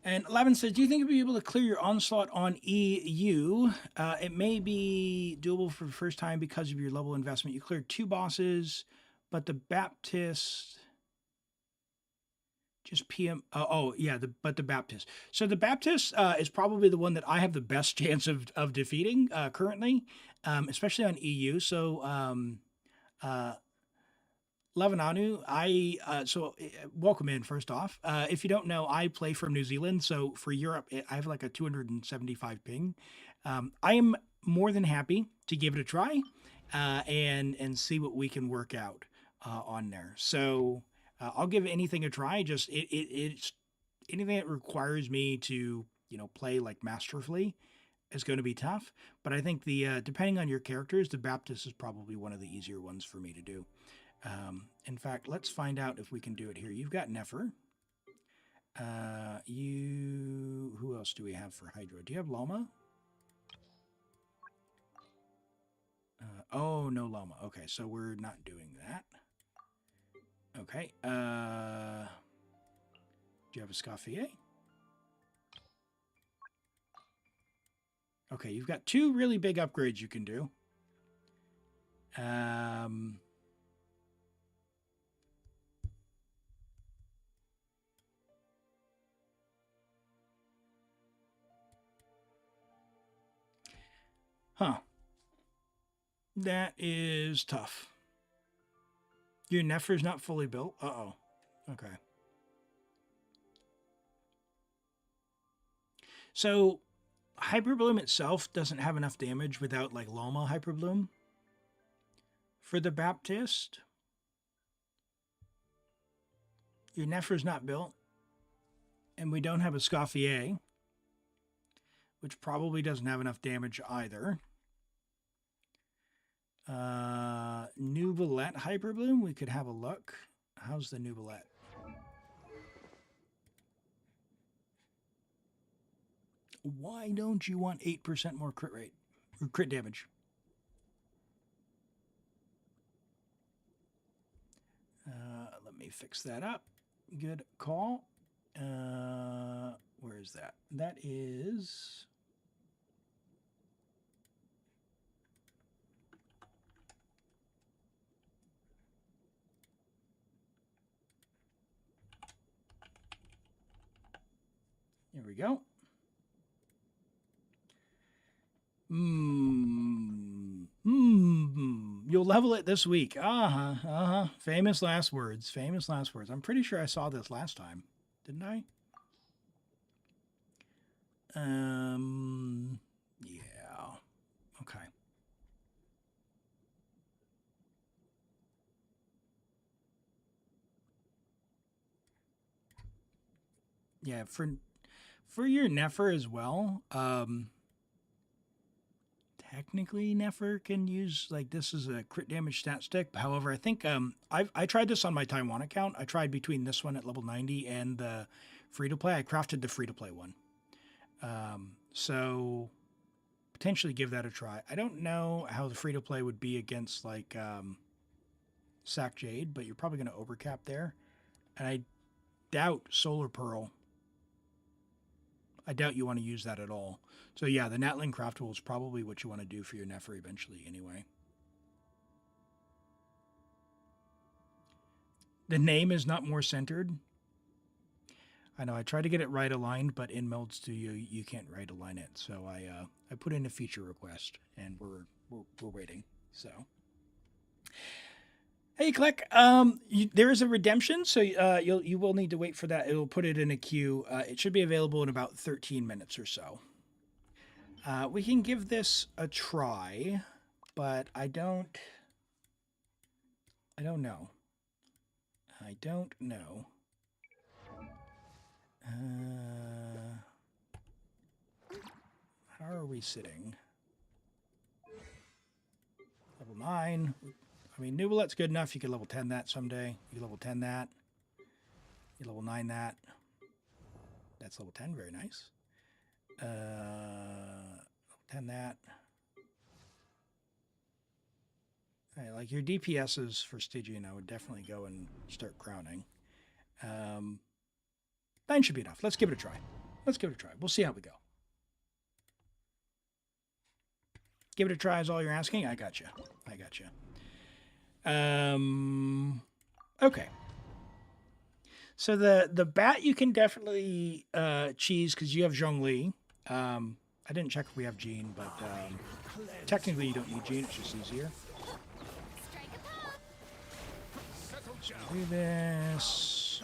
And 11 says, do you think you'll be able to clear your Onslaught on EU? It may be doable for the first time because of your level investment. You cleared 2 bosses. But the Baptist, just PM. But the Baptist. So the Baptist is probably the one that I have the best chance of defeating currently, especially on EU. So, Levananu, welcome in first off. If you don't know, I play from New Zealand. So for Europe, I have like a 275 ping. I am more than happy to give it a try and see what we can work out. On there. So I'll give anything a try. Just it's anything that requires me to, play like masterfully is going to be tough. But I think the depending on your characters, the Baptist is probably one of the easier ones for me to do. In fact, let's find out if we can do it here. You've got Nefer. Who else do we have for Hydra? Do you have Loma? Oh, no Loma. Okay, so we're not doing that. Okay. Do you have a Scaffier? Okay, you've got 2 really big upgrades you can do. Huh. That is tough. Your Nefer's not fully built? Uh-oh. Okay. So, Hyperbloom itself doesn't have enough damage without, like, Loma Hyperbloom. For the Baptist, your Nefer's not built. And we don't have a Scaffier, which probably doesn't have enough damage either. Nuvolette Hyperbloom, we could have a look. How's the Nuvolette? Why don't you want 8% more crit rate? Or crit damage? Let me fix that up. Good call. Where is that? That is... Here we go. You'll level it this week. Famous last words. Famous last words. I'm pretty sure I saw this last time. Didn't I? Yeah. Okay. Yeah, for your Nefer as well, technically Nefer can use, like, this is a crit damage stat stick. However, I think I tried this on my Taiwan account. I tried between this one at level 90 and the free-to-play. I crafted the free-to-play one. So potentially give that a try. I don't know how the free-to-play would be against, like, Sack Jade, but you're probably going to overcap there. And I doubt Solar Pearl. I doubt you want to use that at all. So yeah, the Natlan craftable is probably what you want to do for your Nefer eventually anyway. The name is not more centered. I know I tried to get it right aligned, but in Meld Studio you can't right align it. So I put in a feature request, and we're waiting. So. Hey, Click. There is a redemption, so you will need to wait for that. It'll put it in a queue. It should be available in about 13 minutes or so. We can give this a try, but I don't know. I don't know. How are we sitting? Level 9. I mean, Nubilet's good enough. You could level 10 that someday. You could level 10 that. You level 9 that. That's level 10. Very nice. Level 10 that. All right, like your DPSs for Stygian, I would definitely go and start crowning. 9 should be enough. Let's give it a try. Let's give it a try. We'll see how we go. Give it a try is all you're asking? I got you. I got you. Okay. So the bat you can definitely cheese because you have Zhongli. I didn't check if we have Jean, but technically you don't need Jean. It's just easier. So do this.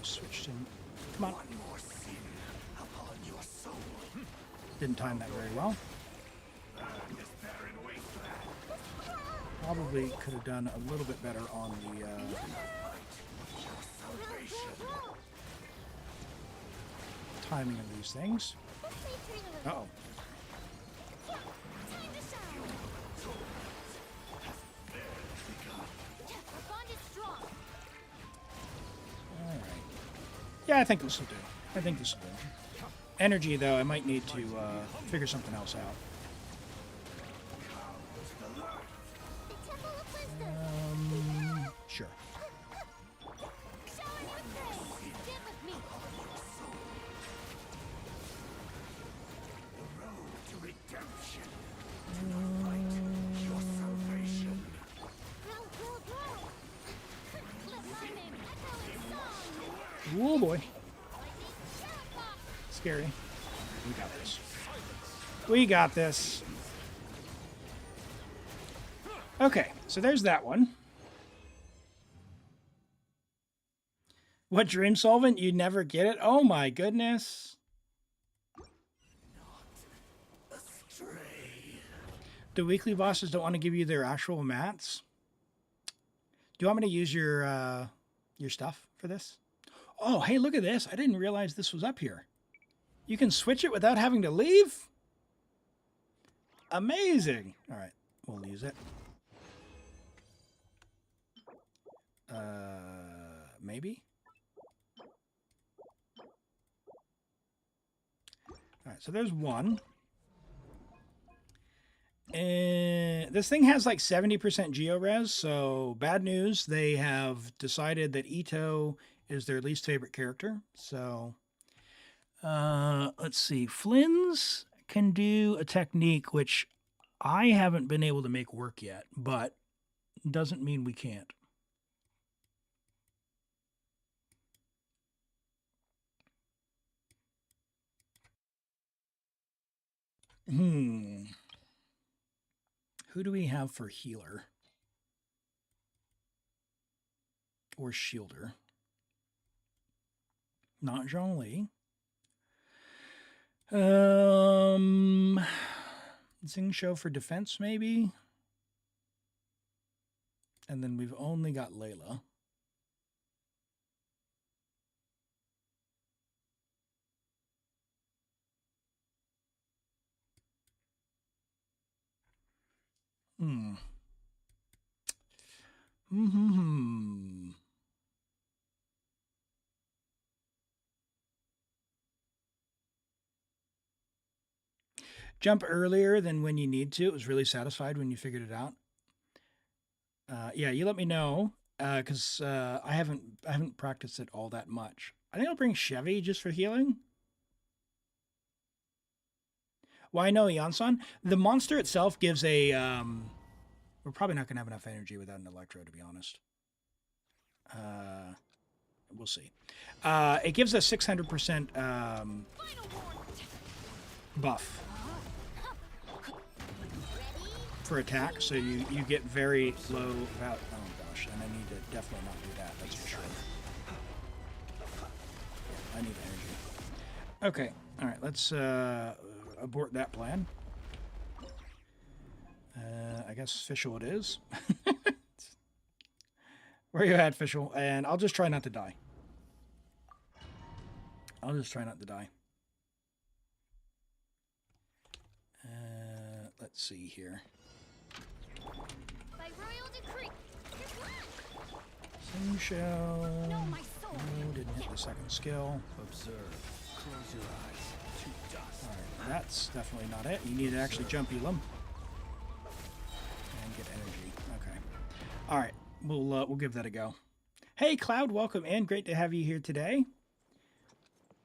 Switch to. Come on. Didn't time that very well. Probably could have done a little bit better on the timing of these things. Uh-oh. Alright. Yeah, I think this will do. I think this will do. Energy, though, I might need to figure something else out. Sure. Oh boy. Scary. We got this. We got this. Okay, so there's that one. What dream solvent? You never get it? Oh my goodness. The weekly bosses don't want to give you their actual mats? Do you want me to use your stuff for this? Oh, hey, look at this. I didn't realize this was up here. You can switch it without having to leave? Amazing. All right, we'll use it. Maybe? All right, so there's one. And this thing has like 70% geo-res, so bad news. They have decided that Ito is their least favorite character. So, let's see. Flins can do a technique which I haven't been able to make work yet, but doesn't mean we can't. Who do we have for healer? Or shielder? Not Zhongli. Xingqiu for defense, maybe? And then we've only got Layla. Jump earlier than when you need to. It was really satisfied when you figured it out. Yeah, you let me know because I haven't practiced it all that much. I think I'll bring Chevy just for healing. Why no, Yansan? The monster itself gives a... we're probably not going to have enough energy without an Electro, to be honest. We'll see. It gives us 600% buff for attack, so you get very low. Oh gosh, and I need to definitely not do that. That's for sure. Yeah, I need energy. Okay, all right. Let's abort that plan. I guess Fischl it is. Where you at, Fischl? And I'll just try not to die. I'll just try not to die. Let's see here. By royal decree. Sun shell. No, my soul. No, didn't hit the second skill. Observe. Close your eyes. To dust. Alright, that's definitely not it. You need to actually jump Elim. And get energy. Okay. Alright, we'll give that a go. Hey Cloud, welcome in. Great to have you here today.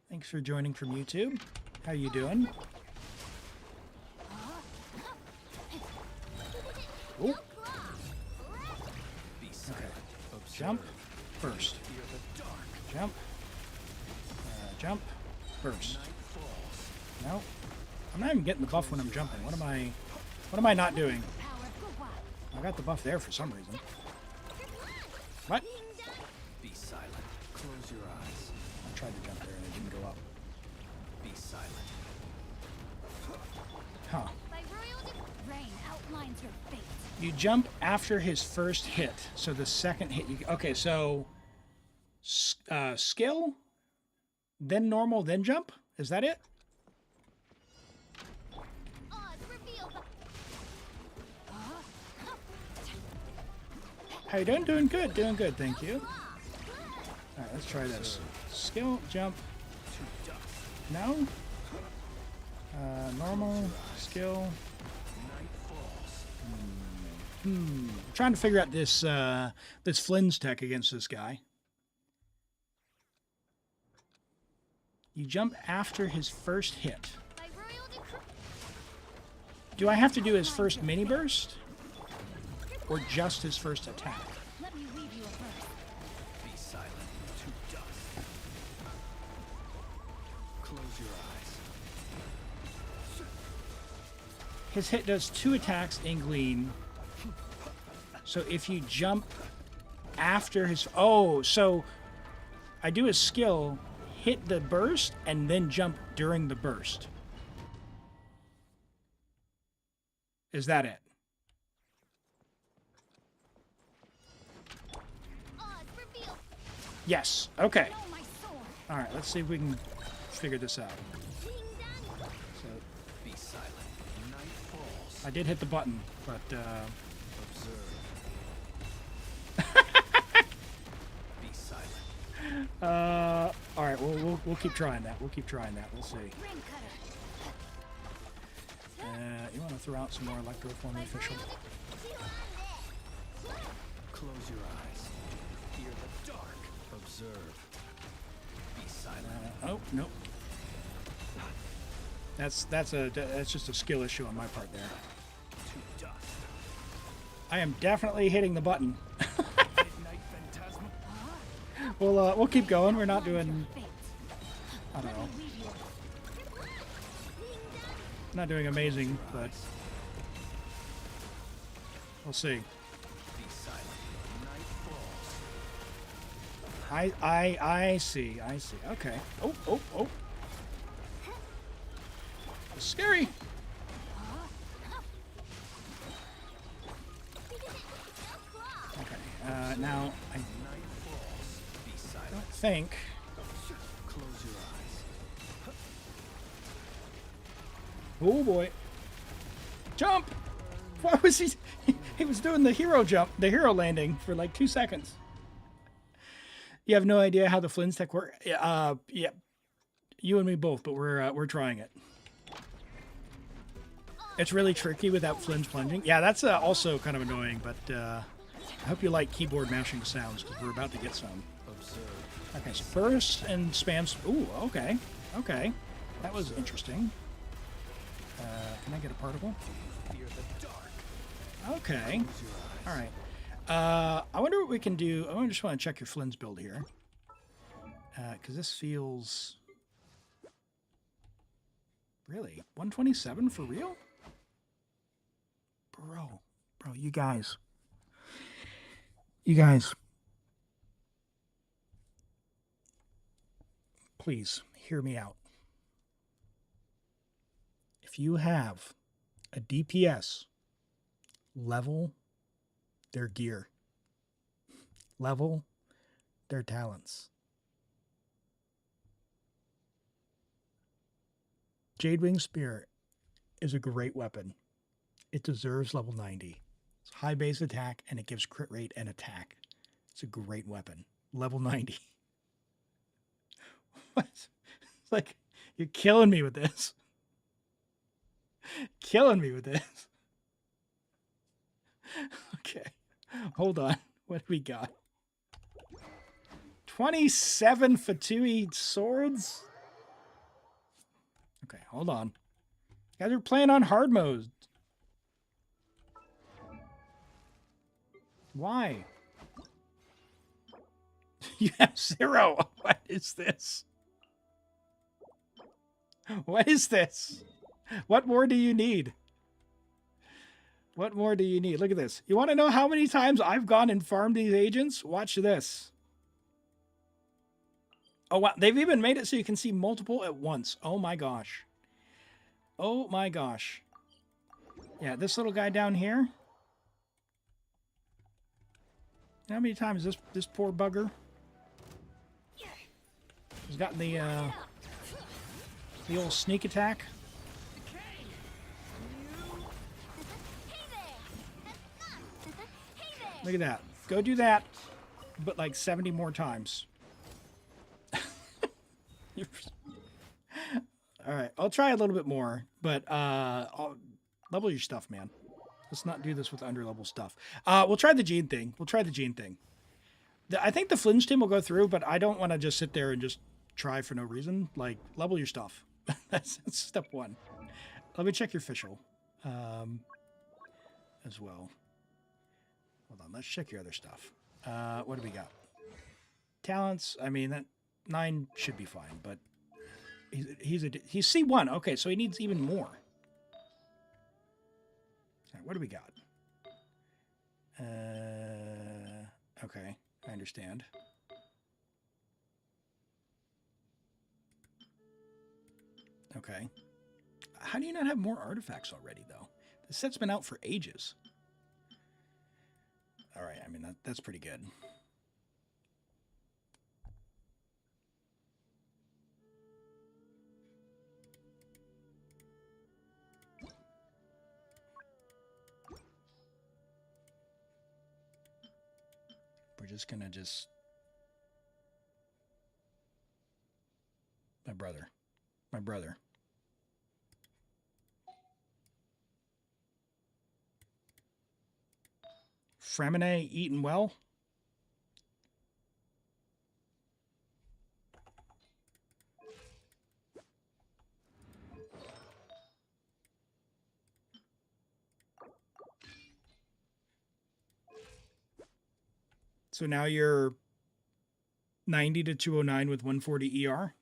Thanks for joining from YouTube. How you doing? Oh. Okay. Jump. Burst. Jump. Jump. Burst. No. I'm not even getting the buff when I'm jumping. What am I not doing? I got the buff there for some reason. What? Be silent. Close your eyes. I tried to jump there and it didn't go up. Be silent. Huh. Rain outlines your fate. You jump after his first hit. So the second hit you... Okay, so... skill? Then normal, then jump? Is that it? How you doing? Doing good. Doing good, thank you. Alright, let's try this. Skill, jump. No? Normal, skill. I'm trying to figure out this this Flins tech against this guy. You jump after his first hit. Do I have to do his first mini burst? Or just his first attack? Let me leave you a verse. Be silent. To dust. Close your eyes. His hit does 2 attacks in Glean. So if you jump after his... Oh, so I do his skill, hit the burst, and then jump during the burst. Is that it? Yes. Okay. All right. Let's see if we can figure this out. So, Be silent. Night falls. I did hit the button, but Be silent. all right. We'll keep trying that. We'll keep trying that. We'll see. You want to throw out some more electro for me, Official? Close your eyes. Hear the dark. Observe. Be silent. Oh nope. That's just a skill issue on my part there. To dust. I am definitely hitting the button. Midnight phantasma. We'll keep going. We're not doing. I don't know. Not doing amazing, but we'll see. Be silent. Night falls. I see. Okay. Oh. It's scary. Okay. Now I Night falls. Be silent. don't think. Close your eyes. Oh boy. Jump! What was he? He was doing the hero jump, the hero landing for like 2 seconds. You have no idea how the Flins tech work? Yeah. You and me both, but we're trying it. It's really tricky without Flins plunging. Yeah, that's also kind of annoying, but I hope you like keyboard mashing sounds because we're about to get some. Observe. Okay, so burst and spam. Ooh, okay. That was interesting. Can I get a particle? Fear the dark. Okay. All right. I wonder what we can do. I just want to check your Flins build here. Because this feels... Really? 127 for real? Bro, you guys. You guys. Please, hear me out. If you have a DPS, level their gear. Level their talents. Jadewing Spear is a great weapon. It deserves level 90. It's high base attack and it gives crit rate and attack. It's a great weapon. Level 90. What? It's like, you're killing me with this. Killing me with this. Okay. Hold on. What do we got? 27 Fatui swords? Okay, hold on. You guys are playing on hard mode. Why? You have 0. What is this? What is this? What more do you need? What more do you need? Look at this. You want to know how many times I've gone and farmed these agents? Watch this. Oh, wow. They've even made it so you can see multiple at once. Oh, my gosh. Oh, my gosh. Yeah, this little guy down here. How many times this poor bugger has gotten the old sneak attack? Look at that. Go do that, but like 70 more times. All right, I'll try a little bit more, but I'll level your stuff, man. Let's not do this with underlevel stuff. We'll try the gene thing. I think the Flins team will go through, but I don't want to just sit there and just try for no reason. Like, level your stuff. That's step one. Let me check your official as well. Hold on, let's check your other stuff. What do we got? Talents, I mean, that 9 should be fine, but he's C1. Okay, so he needs even more. All right, what do we got? Okay, I understand. Okay. How do you not have more artifacts already, though? The set's been out for ages. All right, I mean, that's pretty good. We're just going to just... My brother. Fremine eaten well? So now you're 90 to 209 with 140 ER?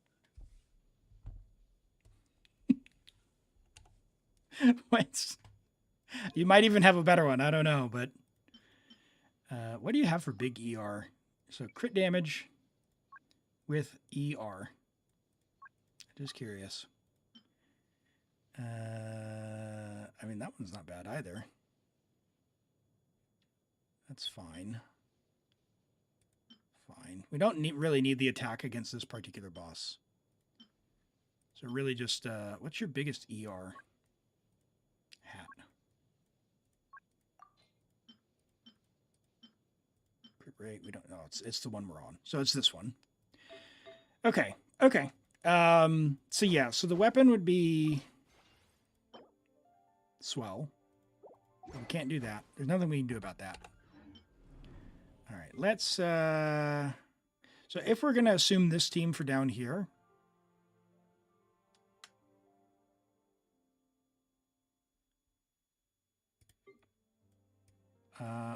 What? You might even have a better one. I don't know, but what do you have for big ER? So crit damage with ER. Just curious. I mean, that one's not bad either. That's fine. Fine. We don't really need the attack against this particular boss. So really just, what's your biggest ER? Hat. Crit rate, we don't know. It's the one we're on. So it's this one. Okay. Okay. So yeah, so the weapon would be swell. We can't do that. There's nothing we can do about that. All right, let's, so if we're going to assume this team for down here,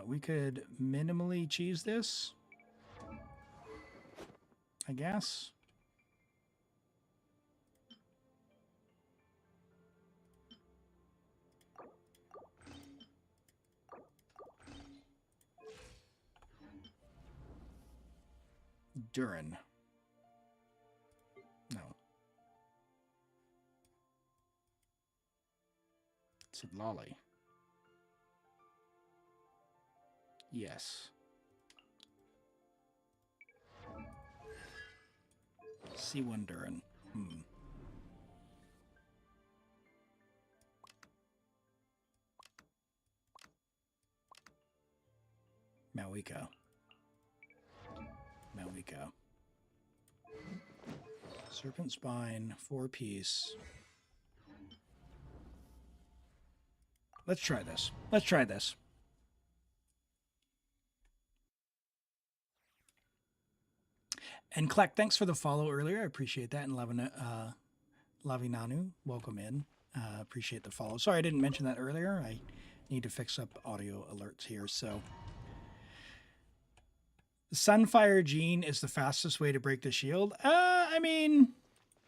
We could minimally cheese this, I guess. Durin. No. It's a lolly. Yes. C1 Durin. Mavuika. Mavuika. Serpent Spine, 4-piece. Let's try this. Let's try this. And Kleck, thanks for the follow earlier. I appreciate that. And Lavinanu, welcome in. Appreciate the follow. Sorry I didn't mention that earlier. I need to fix up audio alerts here. So, Sunfire Gene is the fastest way to break the shield. I mean,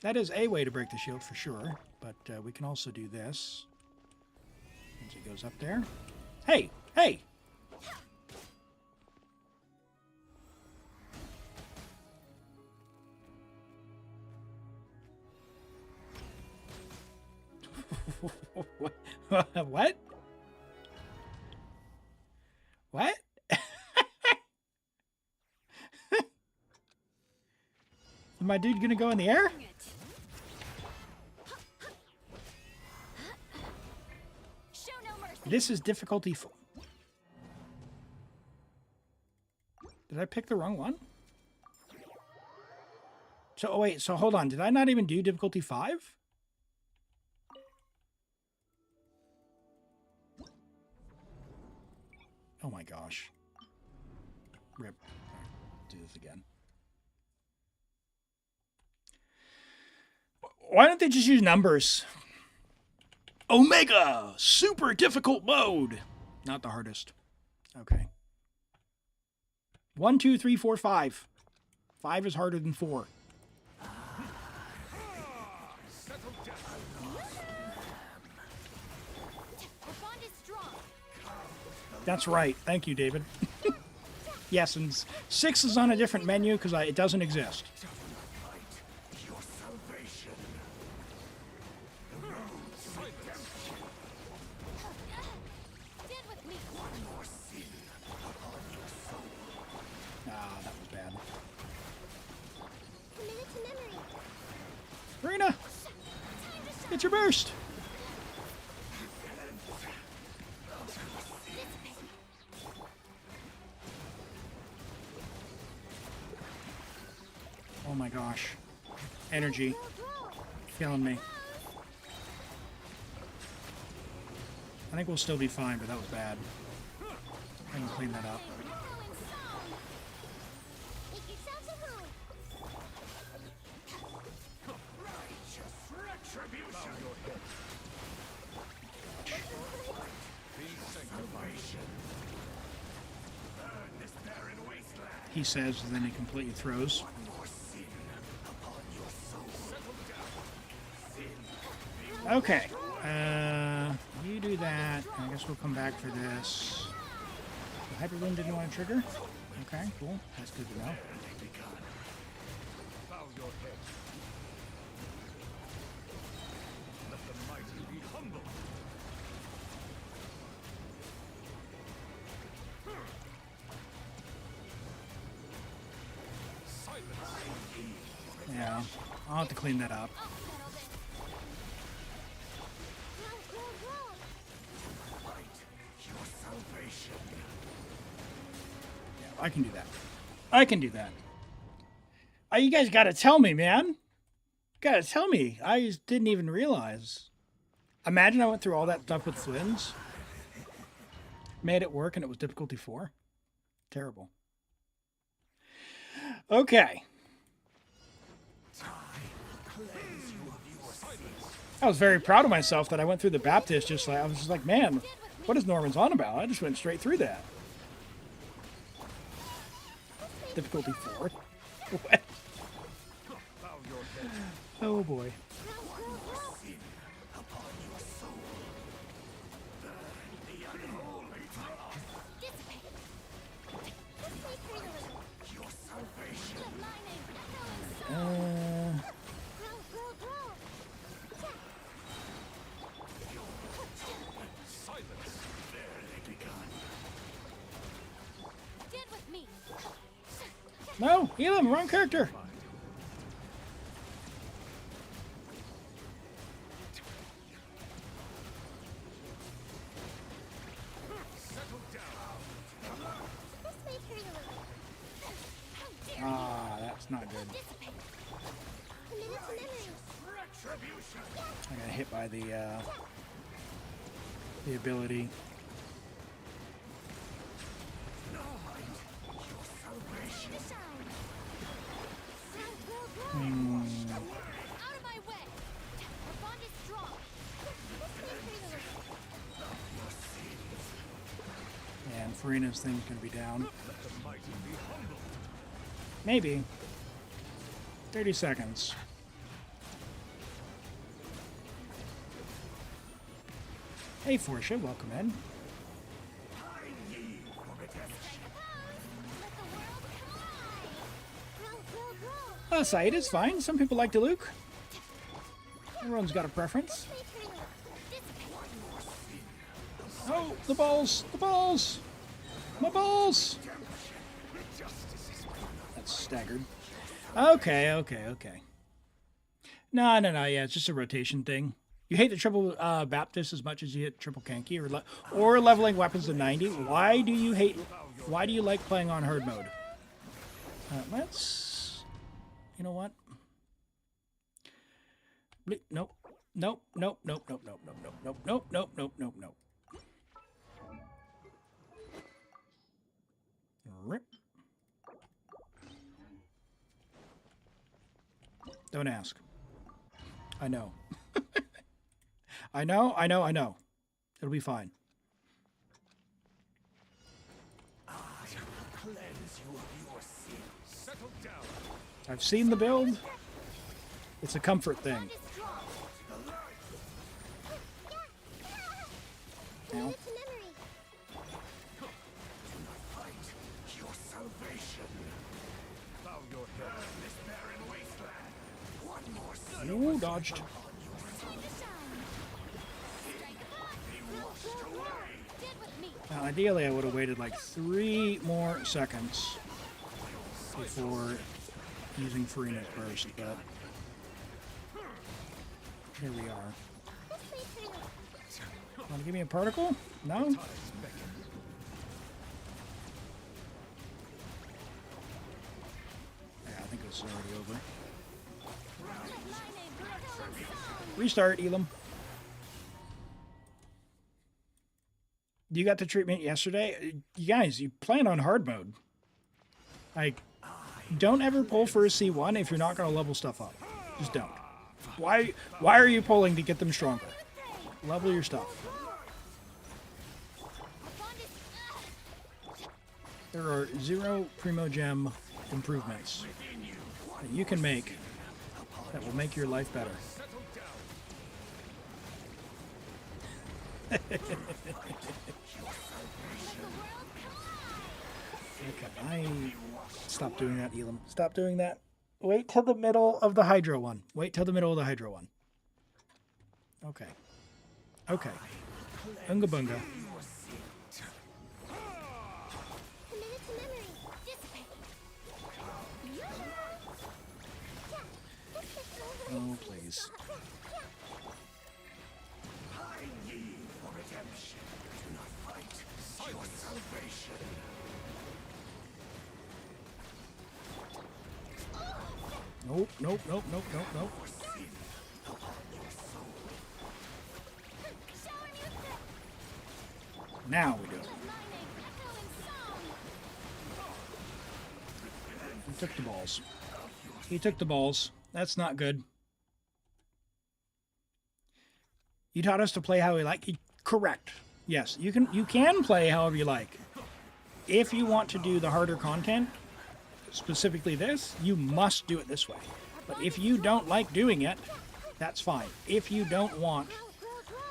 that is a way to break the shield for sure. But we can also do this. As it goes up there. Hey! Hey! What? What? Is my dude gonna go in the air? This is difficulty 4. Did I pick the wrong one? So, oh wait, so hold on. Did I not even do difficulty 5? Oh my gosh. Rip. Do this again. Why don't they just use numbers? Omega! Super difficult mode! Not the hardest. Okay. 1, 2, 3, 4, 5. 5 is harder than 4. That's right. Thank you, David. Yes, and 6 is on a different menu because it doesn't exist. Ah, that was bad. Rena! Get your burst! Oh my gosh. Energy. Killing me. I think we'll still be fine, but that was bad. I can clean that up. He says, and then he completely throws. Okay. You do that. I guess we'll come back for this. The Hyper Wind didn't want to trigger? Okay, cool. That's good to know. Yeah, I'll have to clean that up. Yeah, I can do that. I can do that. You guys gotta tell me, man. Gotta tell me. I just didn't even realize. Imagine I went through all that stuff with Flins. Made it work and it was difficulty 4. Terrible. Okay. I was very proud of myself that I went through the Baptist just like, I was just like, man, What is Norman's on about? I just went straight through that. Difficulty 4. What? Oh boy. No, Elim, wrong character. Ah, that's not good. I got hit by the ability. And Farina's thing's gonna be down. Maybe. 30 seconds. Hey, Forsha, welcome in. Said is fine. Some people like Diluc. Everyone's got a preference. Oh, the balls! The balls! My balls! That's staggered. Okay. No, yeah, it's just a rotation thing. You hate the triple Baptist as much as you hate triple Kanki or leveling weapons to 90. Why do you like playing on hard mode? Let's... You know what? Nope. Rip. Don't ask. I know. I know. It'll be fine. I've seen the build. It's a comfort thing. Ow. Oh, dodged. Now, ideally, I would have waited like 3 more seconds before using Farina's burst, but here we are. Want to give me a particle? No? Yeah, I think it's already over. Restart, Elim. You got the treatment yesterday? You guys, you plan on hard mode. Like, don't ever pull for a C1 if you're not going to level stuff up. Just don't. Why are you pulling to get them stronger? Level your stuff. There are 0 Primo Gem improvements that you can make that will make your life better. Okay, stop doing that, Elim. Stop doing that. Wait till the middle of the Hydro one. Okay. Unga bunga. Oh, please. Nope. Now we do it. He took the balls. That's not good. You taught us to play how we like. Correct. Yes, you can play however you like. If you want to do the harder content, specifically this, you must do it this way. But if you don't like doing it, that's fine. If you don't want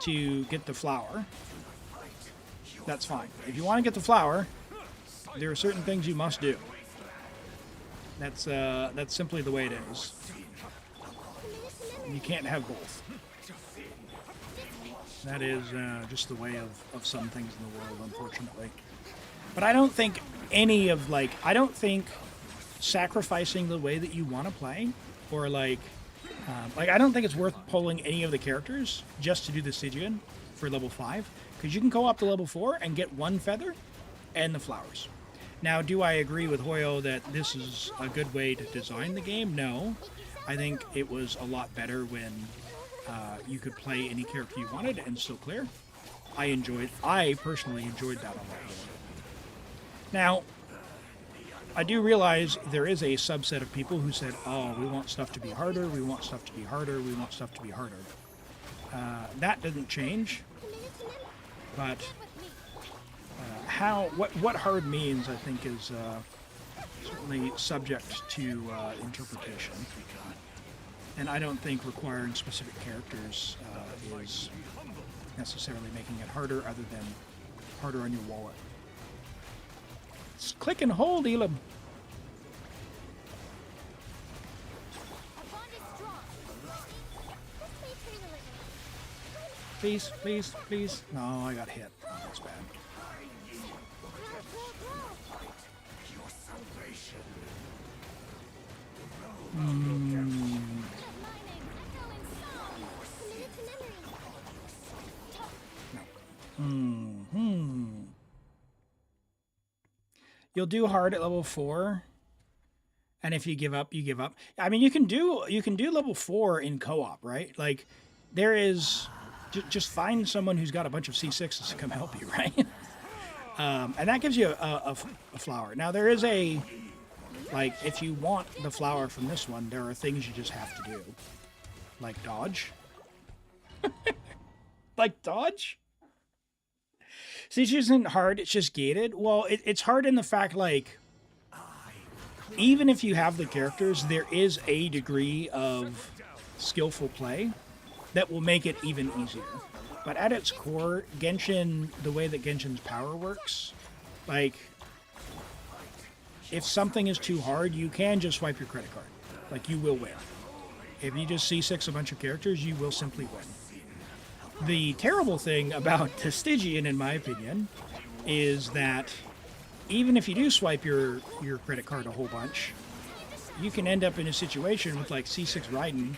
to get the flower, that's fine. If you want to get the flower, there are certain things you must do. That's simply the way it is. You can't have both. That is just the way of some things in the world, unfortunately. But I don't think I don't think sacrificing the way that you want to play, or I don't think it's worth pulling any of the characters just to do the Stygian for level 5, because you can go up to level 4 and get 1 feather and the flowers. Now, do I agree with Hoyo that this is a good way to design the game? No. I think it was a lot better when you could play any character you wanted and still clear. I personally enjoyed that a lot more. Now, I do realize there is a subset of people who said, oh, we want stuff to be harder, we want stuff to be harder, we want stuff to be harder. That didn't change, but what hard means, I think, is certainly subject to interpretation. And I don't think requiring specific characters is necessarily making it harder, other than harder on your wallet. Just click and hold, Elim. Please, please, please. No, I got hit. Oh, that's bad. You'll do hard at level 4, and if you give up, you give up. I mean, you can do level 4 in co-op, right? Like, there is just find someone who's got a bunch of C6s to come help you, right? And that gives you a flower. Now, there is if you want the flower from this one, there are things you just have to do, like dodge. Like dodge? Siege isn't hard, it's just gated. Well, it's hard in the fact, even if you have the characters, there is a degree of skillful play that will make it even easier. But at its core, Genshin, the way that Genshin's power works, if something is too hard, you can just swipe your credit card. You will win. If you just C6 a bunch of characters, you will simply win. The terrible thing about the Stygian, in my opinion, is that even if you do swipe your credit card a whole bunch, you can end up in a situation with C6 Raiden,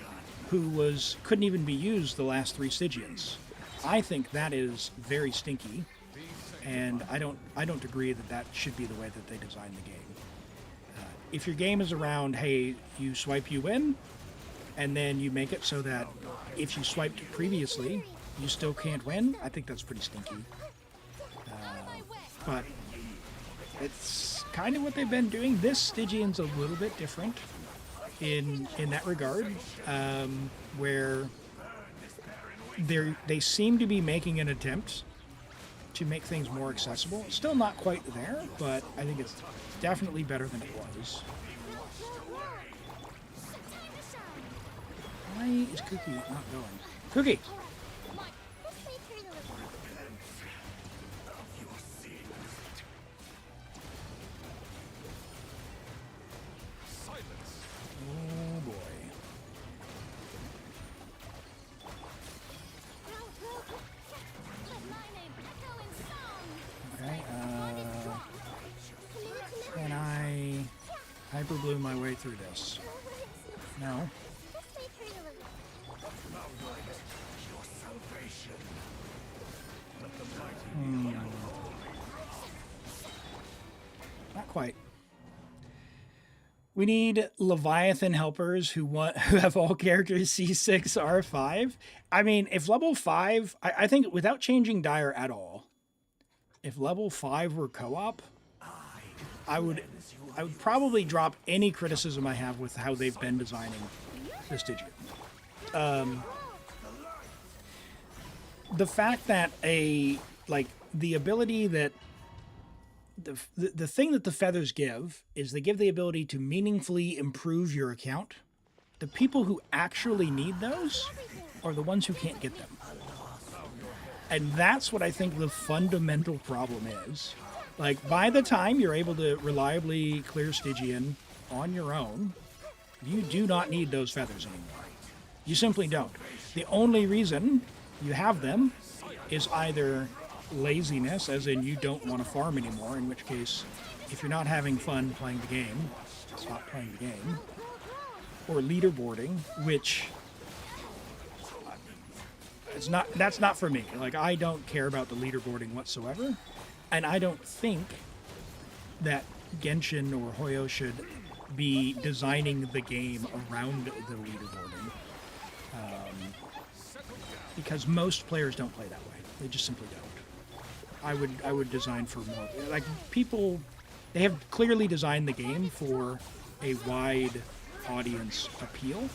who couldn't even be used the last 3 Stygians. I think that is very stinky, and I don't agree that should be the way that they design the game. If your game is around, hey, you swipe, you win, and then you make it so that if you swiped previously, you still can't win, I think that's pretty stinky. But it's kind of what they've been doing. This Stygian's a little bit different in that regard, where they seem to be making an attempt to make things more accessible. Still not quite there, but I think it's definitely better than it was. Why is Cookie not going? Cookie! Oh boy. Okay, can I hyper blue my way through this? No. Not quite. We need Leviathan helpers who have all characters C6 R5. I mean, if level 5, I think without changing Dire at all, if level 5 were co-op, I would probably drop any criticism I have with how they've been designing the Stygian. The fact that a like the ability that the thing that the feathers give is they give the ability to meaningfully improve your account. The people who actually need those are the ones who can't get them. And that's what I think the fundamental problem is. Like, by the time you're able to reliably clear Stygian on your own, you do not need those feathers anymore. You simply don't. The only reason you have them is either laziness, as in you don't want to farm anymore, in which case, if you're not having fun playing the game, stop playing the game, or leaderboarding, which that's not for me. Like, I don't care about the leaderboarding whatsoever, and I don't think that Genshin or Hoyo should be designing the game around the leaderboarding, because most players don't play that way. They just simply don't. I would design for more, like, people, they have clearly designed the game for a wide audience appeal,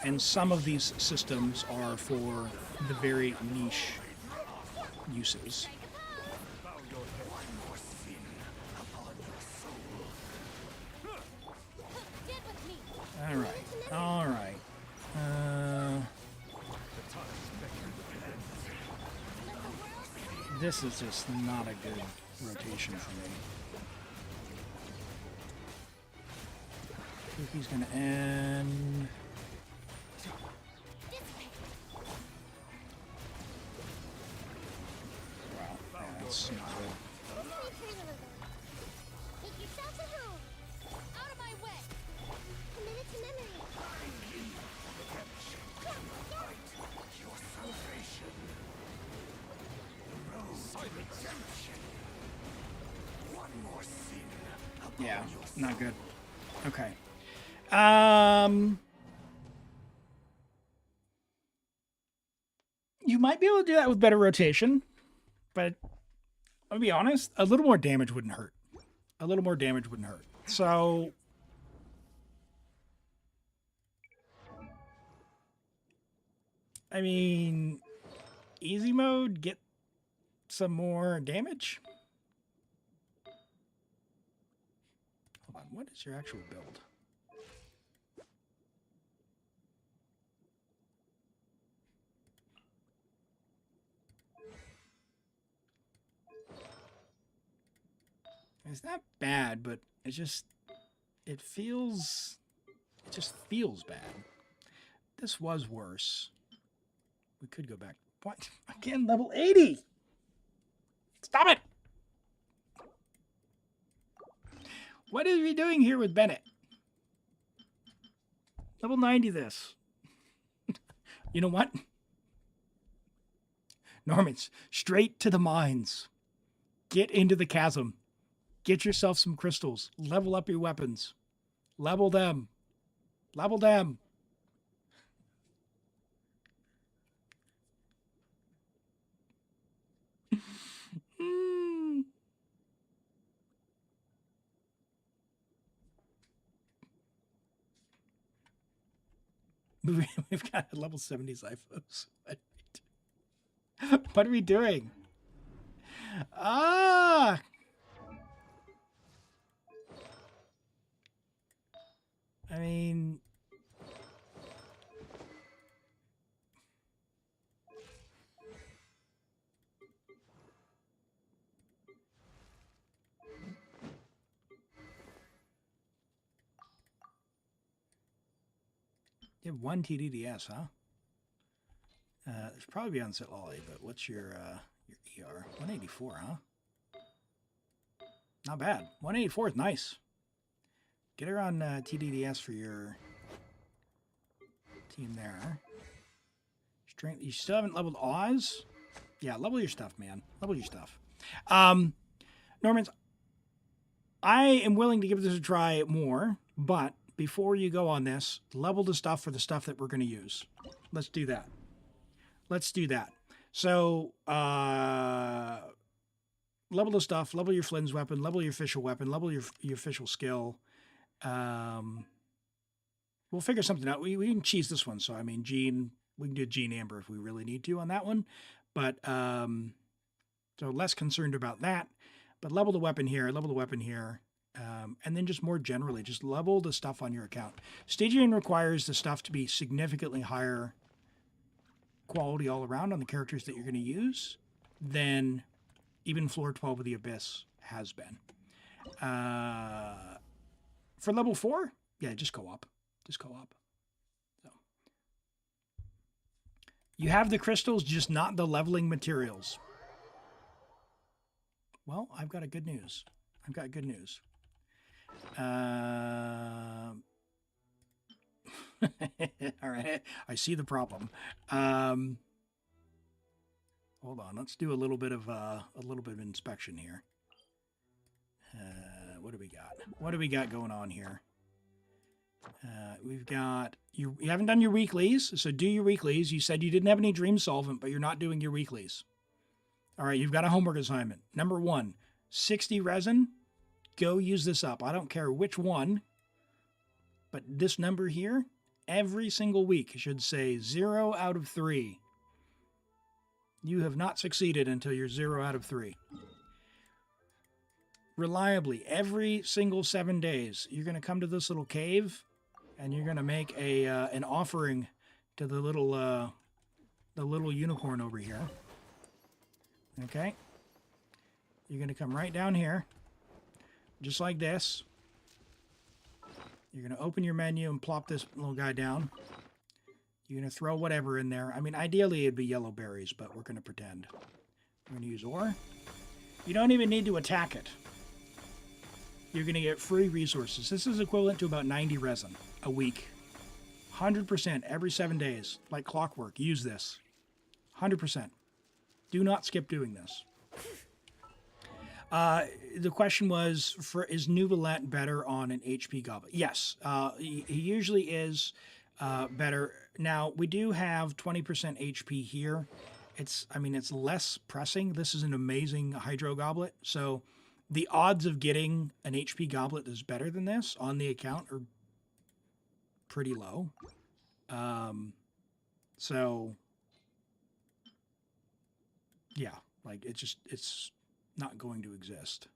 and some of these systems are for the very niche uses. All right. This is just not a good rotation for me. Kuki's gonna end. Wow, yeah, that's not good. Take yourself to home. Out of my way. Committed to memory. Your salvation. The road to redemption. One more sin. Yeah, not good. Okay. You might be able to do that with better rotation, but I'll be honest, a little more damage wouldn't hurt. A little more damage wouldn't hurt. So I mean, easy mode, get some more damage. Hold on, what is your actual build? It's not bad, but it just feels bad. This was worse. We could go back. What? Again, level 80! Stop it! What is he doing here with Bennett? Level 90 this. You know what? Normans, straight to the mines. Get into the chasm. Get yourself some crystals. Level up your weapons. Level them. Level them. We've got a level 70 Zyphos. What are we doing? Ah! I mean... You have one TDDS, huh? It's probably on Sit Lolly, but what's your ER? 184, huh? Not bad. 184 is nice. Get her on TDDS for your team there. Strength. You still haven't leveled Oz? Yeah, level your stuff, man. Level your stuff. Normans, I am willing to give this a try more, but before you go on this, level the stuff for the stuff that we're going to use. Let's do that. Let's do that. So, level the stuff, level your Flins weapon, level your official weapon, level your official skill. We'll figure something out. We can cheese this one. So, I mean, Gene, we can do Gene Amber if we really need to on that one. But so less concerned about that. But level the weapon here, level the weapon here. And then just more generally, just level the stuff on your account. Stygian requires the stuff to be significantly higher quality all around on the characters that you're going to use than even floor 12 of the Abyss has been. For level 4, yeah, just go up. Just go up. So. You have the crystals, just not the leveling materials. Well, I've got good news. I've got good news. All right, I see the problem. Hold on, let's do a little bit of inspection here. What do we got? What do we got going on here? We've got you haven't done your weeklies, so do your weeklies. You said you didn't have any dream solvent, but you're not doing your weeklies. All right, you've got a homework assignment. Number 1, 60 resin. Go use this up. I don't care which one, but this number here, every single week should say 0 out of 3. You have not succeeded until you're 0 out of 3. Reliably, every single 7 days, you're going to come to this little cave, and you're going to make an offering to the little unicorn over here. Okay? You're going to come right down here. Just like this. You're going to open your menu and plop this little guy down. You're going to throw whatever in there. I mean, ideally it'd be yellow berries, but we're going to pretend. We're going to use ore. You don't even need to attack it. You're going to get free resources. This is equivalent to about 90 resin a week. 100% every 7 days. Like clockwork. Use this. 100%. Do not skip doing this. The question was, is Nuvolette better on an HP goblet? Yes, he usually is better. Now, we do have 20% HP here. It's less pressing. This is an amazing hydro goblet. So the odds of getting an HP goblet that's better than this on the account are pretty low. So, yeah, like it's not going to exist.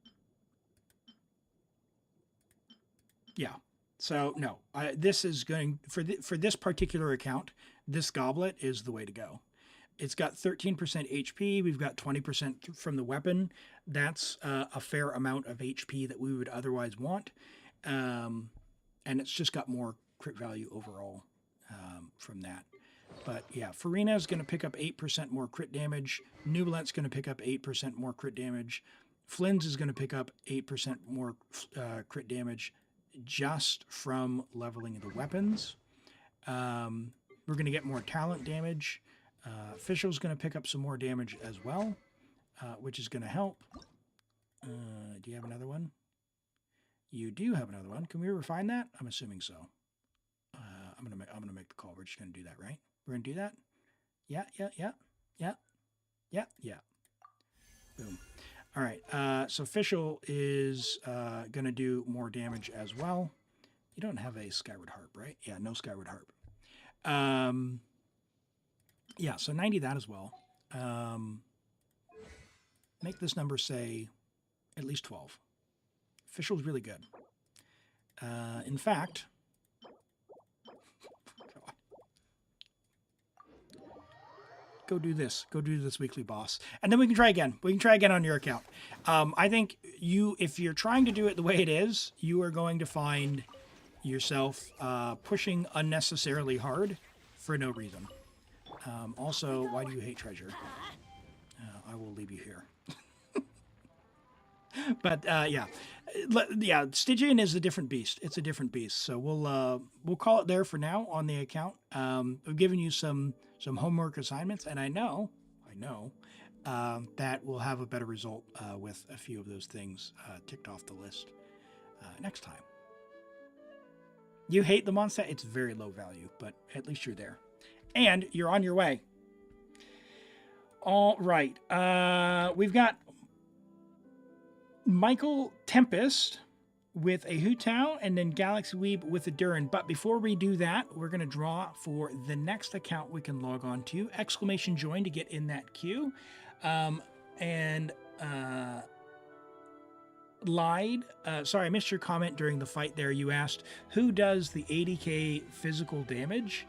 Yeah. So no, this is going for this particular account. This goblet is the way to go. It's got 13% HP. We've got 20% from the weapon. That's a fair amount of HP that we would otherwise want, and it's just got more crit value overall from that. But yeah, Farina is going to pick up 8% more crit damage. Nuvolette's going to pick up 8% more crit damage. Flins is going to pick up 8% more crit damage just from leveling the weapons. We're going to get more talent damage. Official's going to pick up some more damage as well, which is going to help. Do you have another one? You do have another one. Can we refine that? I'm assuming so. I'm gonna make the call. We're just gonna do that, right? We're gonna do that. Yeah. Boom. All right. So official is gonna do more damage as well. You don't have a Skyward Harp, right? Yeah, no Skyward Harp. Yeah, so 90 that as well. Make this number say at least 12. Official's really good. In fact, go do this. Go do this weekly boss. And then we can try again. We can try again on your account. I think if you're trying to do it the way it is, you are going to find yourself pushing unnecessarily hard for no reason. Also, why do you hate treasure? I will leave you here. But yeah, Stygian is a different beast. It's a different beast. So we'll call it there for now on the account. I've given you some homework assignments, and I know that we'll have a better result with a few of those things ticked off the list next time. You hate the monster? It's very low value, but at least you're there. And you're on your way. All right. We've got Michael Tempest with a Hu Tao and then Galaxy Weeb with a Durin. But before we do that, we're going to draw for the next account we can log on to. Exclamation join to get in that queue. Lied. Sorry, I missed your comment during the fight there. You asked, who does the 80k physical damage?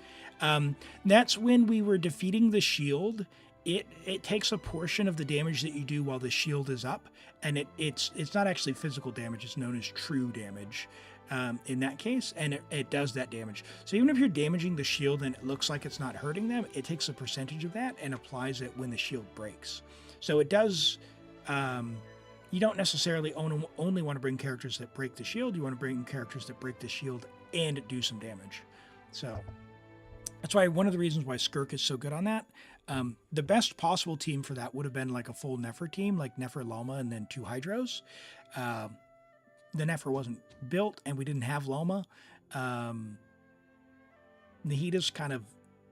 That's when we were defeating the shield. It takes a portion of the damage that you do while the shield is up, and it's not actually physical damage. It's known as true damage in that case, and it does that damage. So even if you're damaging the shield and it looks like it's not hurting them, it takes a percentage of that and applies it when the shield breaks. So it does... you don't necessarily only want to bring characters that break the shield. You want to bring characters that break the shield and do some damage. So that's why one of the reasons why Skirk is so good on that. The best possible team for that would have been like a full Nefer team, like Nefer Loma and then 2 Hydros. The Nefer wasn't built and we didn't have Loma. Nahita's kind of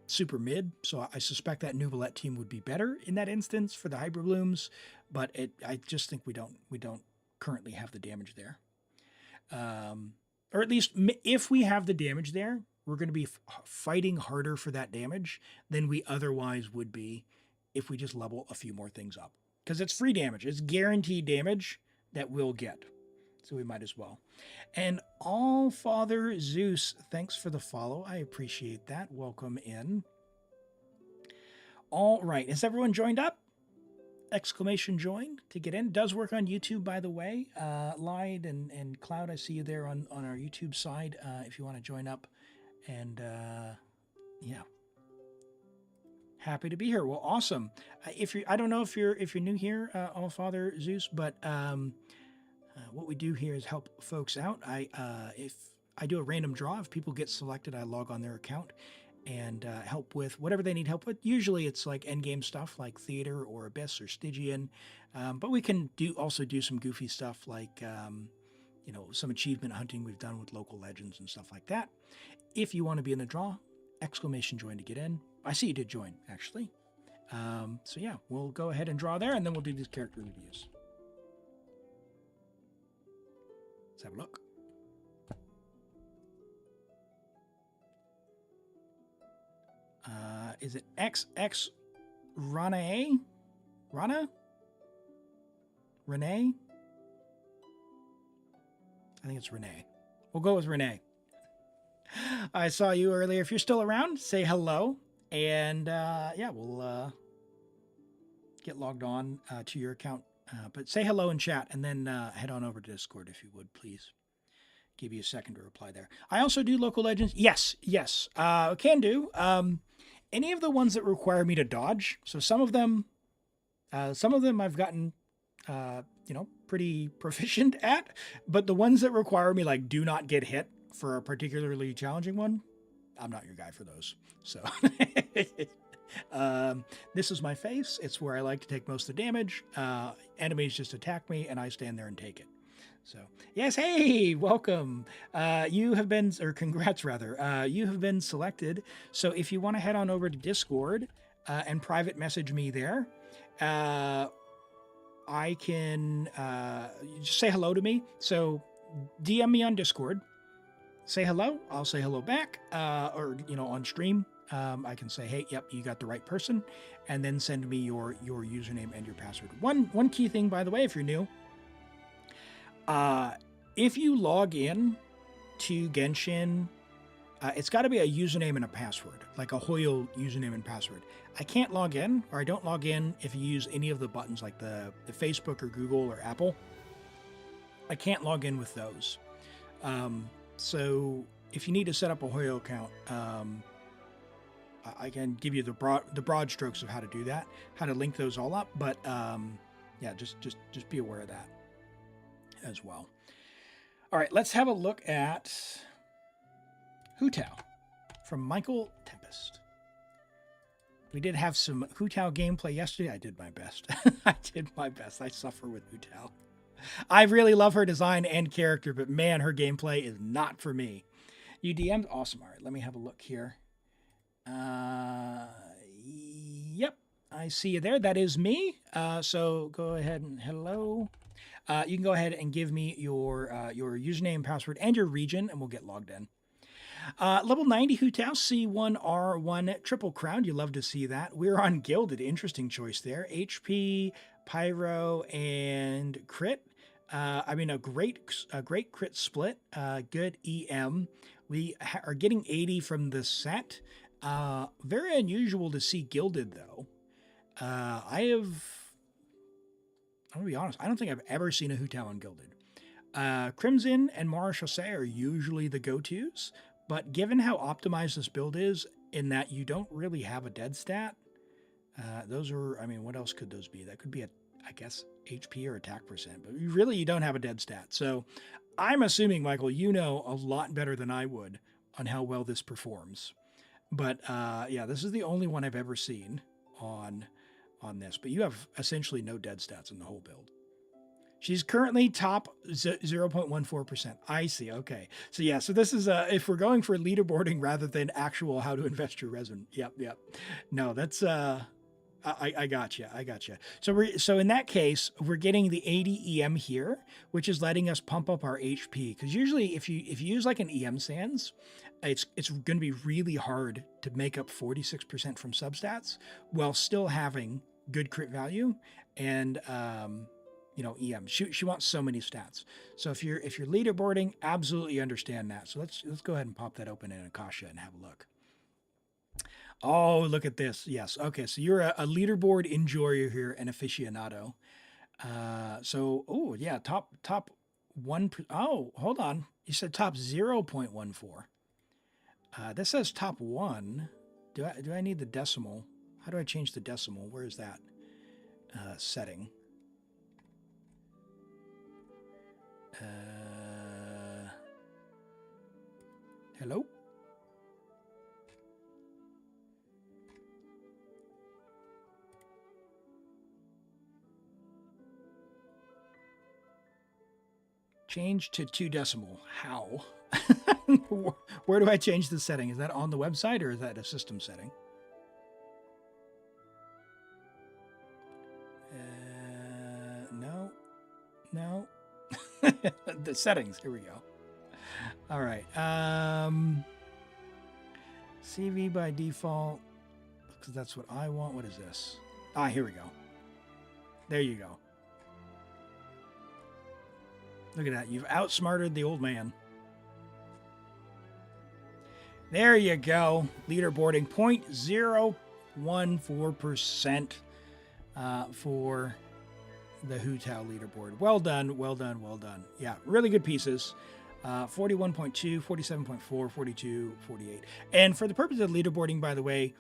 super mid, so I suspect that Nuvolette team would be better in that instance for the Hybrid Blooms, but I just think we don't currently have the damage there. Or at least if we have the damage there, we're going to be fighting harder for that damage than we otherwise would be if we just level a few more things up. Because it's free damage. It's guaranteed damage that we'll get. So we might as well. And Allfather Zeus, thanks for the follow. I appreciate that. Welcome in. All right. Has everyone joined up? Exclamation join to get in. Does work on YouTube, by the way. Lied and Cloud, I see you there on our YouTube side if you want to join up. And yeah. Happy to be here. Well, awesome. I don't know if you're new here, Allfather Zeus, but what we do here is help folks out. If I do a random draw, if people get selected, I log on their account and help with whatever they need help with. Usually it's like endgame stuff like Theater or Abyss or Stygian, but we can also do some goofy stuff like some achievement hunting we've done with local legends and stuff like that. If you want to be in the draw, exclamation join to get in. I see you did join, actually. So yeah, we'll go ahead and draw there, and then we'll do these character reviews. Let's have a look. Is it XX Rana? Rana? Renee? I think it's Renee. We'll go with Renee. I saw you earlier. If you're still around, say hello. And yeah, we'll get logged on to your account. But say hello in chat and then head on over to Discord if you would, please. Give you a second to reply there. I also do local legends. Yes. Can do. Any of the ones that require me to dodge. So some of them I've gotten, pretty proficient at. But the ones that require me, like, do not get hit for a particularly challenging one, I'm not your guy for those. So this is my face. It's where I like to take most of the damage. Enemies just attack me and I stand there and take it. So yes, hey, welcome. You have been, or congrats rather, you have been selected. So if you want to head on over to Discord and private message me there, I can just say hello to me. So DM me on Discord. Say hello. I'll say hello back. Or on stream, I can say, hey, yep, you got the right person, and then send me your username and your password. One key thing, by the way, if you're new, if you log in to Genshin, it's got to be a username and a password, like a Hoyo username and password. I can't log in, or I don't log in if you use any of the buttons like the Facebook or Google or Apple. I can't log in with those. So if you need to set up a Hoyo account, I can give you the broad strokes of how to do that, how to link those all up. But yeah, just be aware of that as well. All right, let's have a look at Hu Tao from Michael Tempest. We did have some Hu Tao gameplay yesterday. I did my best. I suffer with Hu Tao. I really love her design and character, but man, her gameplay is not for me. You DM'd? Awesome. All right, let me have a look here. Yep, I see you there. That is me. So go ahead and hello. you can go ahead and give me your username, password, and your region, and we'll get logged in. Level 90 Hu Tao, C1R1 triple crown. You love to see that. We're on Gilded. Interesting choice there. HP, Pyro, and crit. I mean, a great crit split. Good EM. We are getting 80 from the set. Very unusual to see Gilded, though. I'm going to be honest, I don't think I've ever seen a Hu Tao on Gilded. Crimson and Mara Chaussee are usually the go-tos, but given how optimized this build is, in that you don't really have a dead stat, those are, I mean, what else could those be? That could be I guess, HP or attack percent, but you don't have a dead stat. So I'm assuming, Michael, you know a lot better than I would on how well this performs. But yeah, this is the only one I've ever seen on this, but you have essentially no dead stats in the whole build. She's currently top 0.14%. I see. Okay. So yeah, so this is if we're going for leaderboarding rather than actual how to invest your resin. Yep. No, that's I gotcha. So in that case, we're getting the 80 EM here, which is letting us pump up our HP. Because usually if you use like an EM Sands, it's going to be really hard to make up 46% from substats while still having good crit value and EM. She wants so many stats. So if you're leaderboarding, absolutely understand that. So let's go ahead and pop that open in Akasha and have a look. Oh, look at this. Yes. Okay. So you're a leaderboard enjoyer here, an aficionado. Oh yeah, top 1. Oh, hold on. You said top 0.14. This says top 1. Do I need the decimal? How do I change the decimal? Where is that setting? Hello? Change to 2 decimal. How? Where do I change the setting? Is that on the website or is that a system setting? No. The settings. Here we go. All right. CV by default, because that's what I want. What is this? Here we go. There you go. Look at that. You've outsmarted the old man. There you go. Leaderboarding 0.014% for the Hu Tao leaderboard. Well done. Yeah, really good pieces. 41.2, 47.4, 42, 48. And for the purpose of leaderboarding, by the way,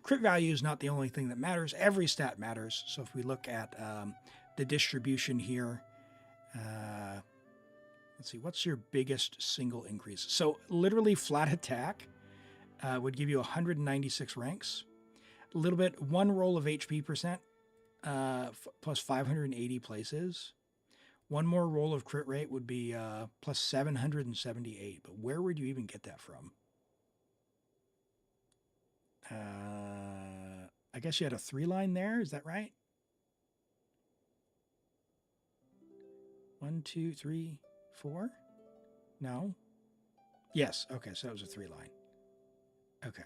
crit value is not the only thing that matters. Every stat matters. So if we look at the distribution here, let's see, what's your biggest single increase? So literally flat attack would give you 196 ranks. A little bit, 1 roll of HP percent plus 580 places. 1 more roll of crit rate would be plus 778. But where would you even get that from? I guess you had a 3 line there. Is that right? 1, 2, 3, 4? No? Yes. Okay, so that was a 3 line. Okay.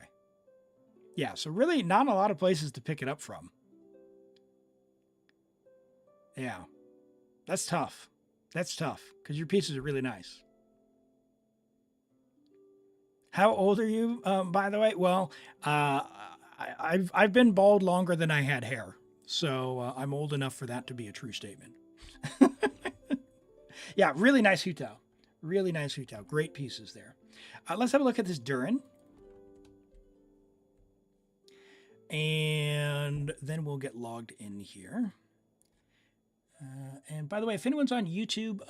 Yeah, so really not a lot of places to pick it up from. Yeah. That's tough. Because your pieces are really nice. How old are you, by the way? Well, I've been bald longer than I had hair. So I'm old enough for that to be a true statement. Yeah, really nice Hu Tao. Great pieces there. Let's have a look at this Durin. And then we'll get logged in here. And by the way, if anyone's on YouTube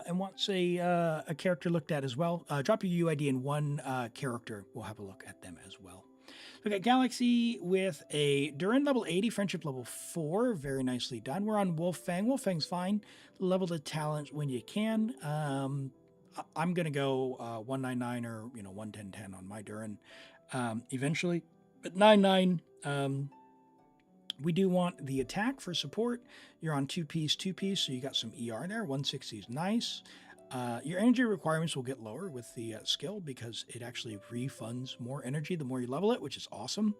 and wants a character looked at as well, drop your UID in one character. We'll have a look at them as well. Look at Galaxy with a Durin level 80, Friendship level 4. Very nicely done. We're on Wolffang. Wolffang's fine. Level the talent when you can. I'm going to go 199 or 11010 on my Durin eventually. But 99, We do want the attack for support. You're on 2-piece, 2-piece, so you got some ER there. 160 is nice. Your energy requirements will get lower with the skill because it actually refunds more energy the more you level it, which is awesome.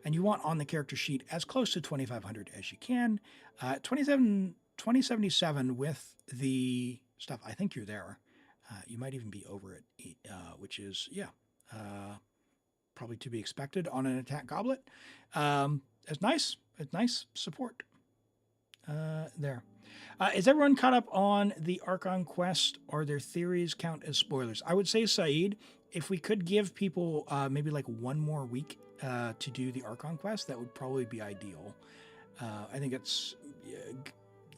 And you want on the character sheet as close to 2,500 as you can. 2077 with the stuff, I think you're there. You might even be over it, which is, probably to be expected on an attack goblet. It's nice. It's nice support there. Is everyone caught up on the Archon quest? Are their theories count as spoilers? I would say, Saeed, if we could give people maybe like one more week to do the Archon quest, that would probably be ideal. I think it's,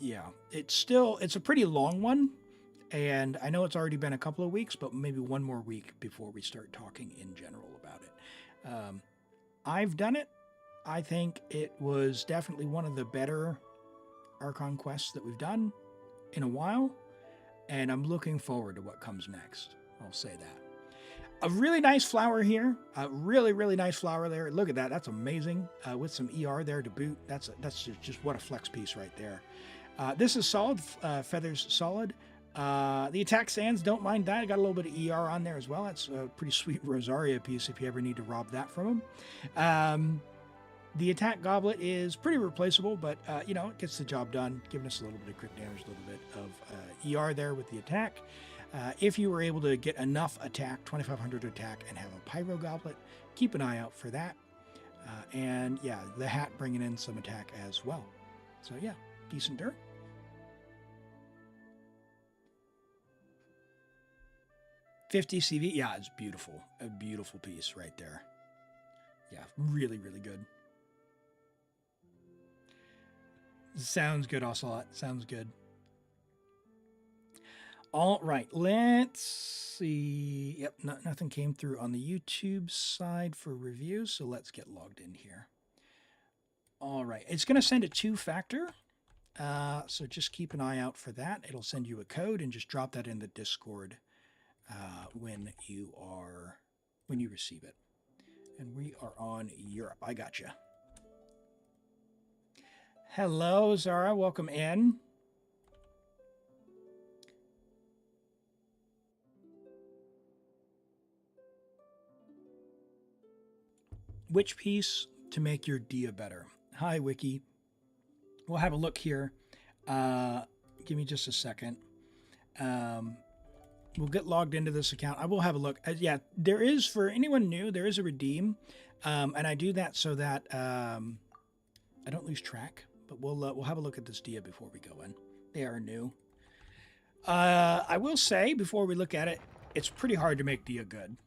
it's a pretty long one. And I know it's already been a couple of weeks, but maybe one more week before we start talking in general about it. I've done it. I think it was definitely one of the better Archon quests that we've done in a while, and I'm looking forward to what comes next. I'll say that. A really nice flower here. A really, really nice flower there. Look at that. That's amazing. With some ER there to boot. That's just what a flex piece right there. This is solid. Feathers solid. The attack sands, don't mind that. I got a little bit of ER on there as well. That's a pretty sweet Rosaria piece if you ever need to rob that from him. The attack goblet is pretty replaceable, but, it gets the job done, giving us a little bit of crit damage, a little bit of ER there with the attack. If you were able to get enough attack, 2,500 attack, and have a pyro goblet, keep an eye out for that. The hat bringing in some attack as well. So, decent dirt. $50 CV, it's beautiful. A beautiful piece right there. Yeah, really, really good. Sounds good, Onslaught. Sounds good. All right, let's see. Yep, nothing came through on the YouTube side for review, so let's get logged in here. All right, it's going to send a 2-factor, so just keep an eye out for that. It'll send you a code and just drop that in the Discord when you receive it. And we are on Europe. I gotcha. Hello, Zara. Welcome in. Which piece to make your Dia better? Hi, Wiki. We'll have a look here. Give me just a second. We'll get logged into this account. I will have a look. There is, for anyone new, there is a redeem. And I do that so that I don't lose track. But we'll have a look at this Dia before we go in. They are new. I will say, before we look at it, it's pretty hard to make Dia good.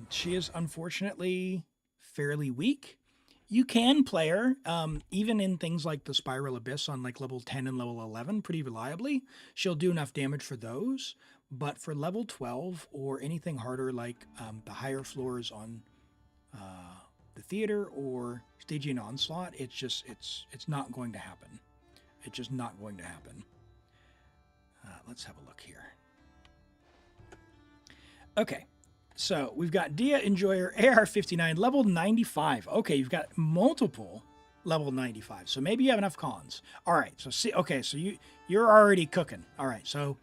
She is unfortunately fairly weak. You can play her, even in things like the Spiral Abyss on like level 10 and level 11 pretty reliably. She'll do enough damage for those. But for level 12 or anything harder like the higher floors on the theater or Stygian Onslaught, it's not going to happen. It's just not going to happen. Let's have a look here. Okay, so we've got Dia Enjoyer AR-59, level 95. Okay, you've got multiple level 95, so maybe you have enough cons. All right, so you're already cooking. All right, so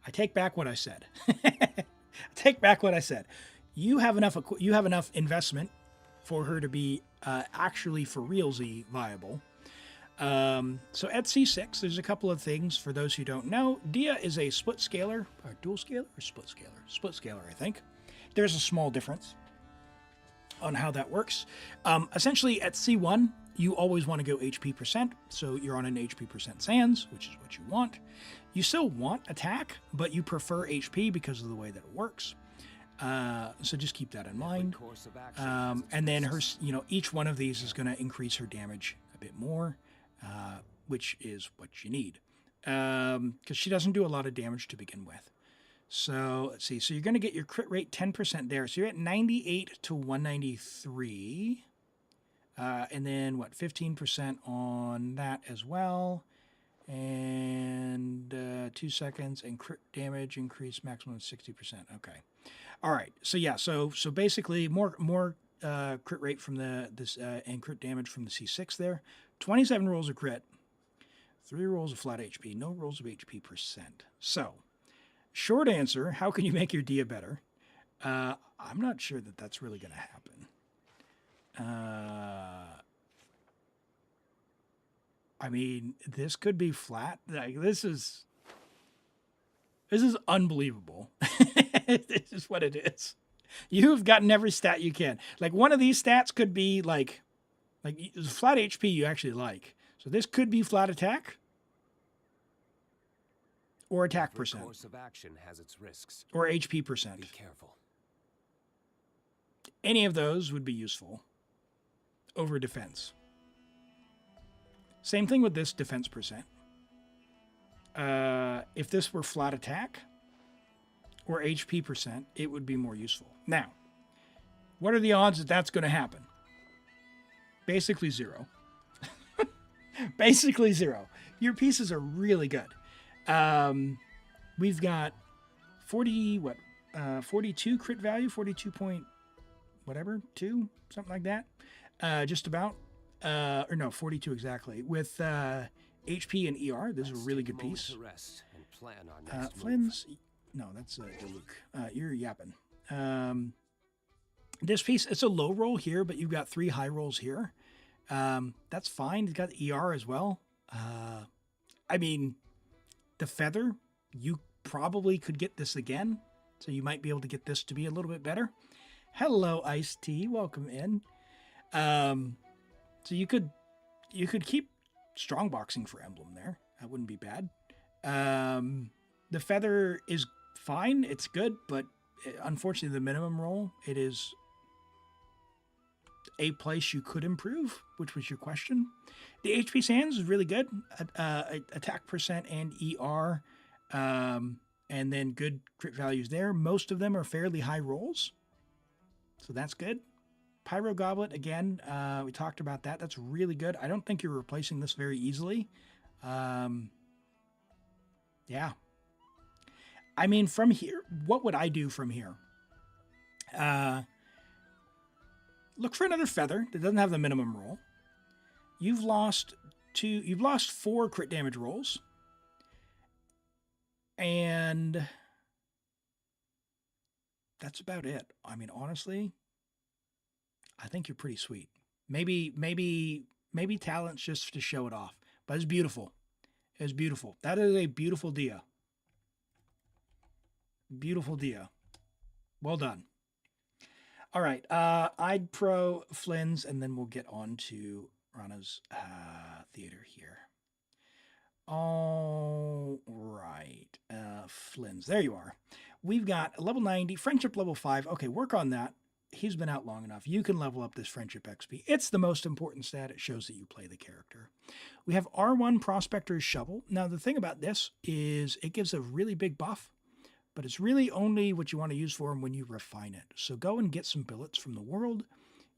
I take back what I said. You have enough investment for her to be actually for realsy viable. So at C6, there's a couple of things for those who don't know. Dia is a split scaler, or dual scaler, or split scaler? Split scaler, I think. There's a small difference on how that works. Essentially, at C1, you always want to go HP percent, so you're on an HP percent sans, which is what you want. You still want attack, but you prefer HP because of the way that it works. So just keep that in mind. And then her, each one of these is going to increase her damage a bit more, which is what you need. Because she doesn't do a lot of damage to begin with. So let's see. So you're going to get your crit rate 10% there. So you're at 98 to 193. And then 15% on that as well. And 2 seconds and crit damage increase maximum of 60%. Okay. All right. So yeah. So basically more crit rate from this and crit damage from the C6 there. 27 rolls of crit, 3 rolls of flat HP, no rolls of HP percent. So, short answer, how can you make your Dia better? I'm not sure that that's really going to happen. I mean, this could be flat. Like, this is unbelievable. This is what it is. You've gotten every stat you can. Like, one of these stats could be like flat HP you actually like. So this could be flat attack or attack Every percent course of action has its risks. or HP percent. Be careful. Any of those would be useful over defense. Same thing with this defense percent. If this were flat attack or HP percent, it would be more useful. Now, what are the odds that that's going to happen? Basically 0. Basically 0. Your pieces are really good. We've got 42 crit value, 42 point whatever, 2, something like that. Just about. Or no, 42 exactly. With HP and ER, this is a really good piece. Flins, no, that's Luke. You're yapping. This piece, it's a low roll here, but you've got 3 high rolls here. That's fine. It's got ER as well. I mean, the feather, you probably could get this again, so you might be able to get this to be a little bit better. Hello, Ice Tea. Welcome in. So you could keep strong boxing for emblem there. That wouldn't be bad. The feather is fine. It's good, but unfortunately, the minimum roll, it is a place you could improve, which was your question. The HP Sands is really good. Attack percent and ER, and then good crit values there. Most of them are fairly high rolls, so that's good. Pyro Goblet, again, we talked about that. That's really good. I don't think you're replacing this very easily. Yeah. I mean, from here, what would I do from here? Look for another feather that doesn't have the minimum roll. You've lost 4 crit damage rolls. And that's about it. I mean, honestly, I think you're pretty sweet. Maybe talents just to show it off. But it's beautiful. It's beautiful. That is a beautiful Dia. Beautiful Dia. Well done. All right. I'd pro Flins, and then we'll get on to Rana's theater here. All right. Flins. There you are. We've got level 90, friendship level 5. Okay, work on that. He's been out long enough. You can level up this friendship XP. It's the most important stat. It shows that you play the character. We have R1 Prospector's Shovel. Now, the thing about this is it gives a really big buff, but it's really only what you want to use for him when you refine it. So go and get some billets from the world.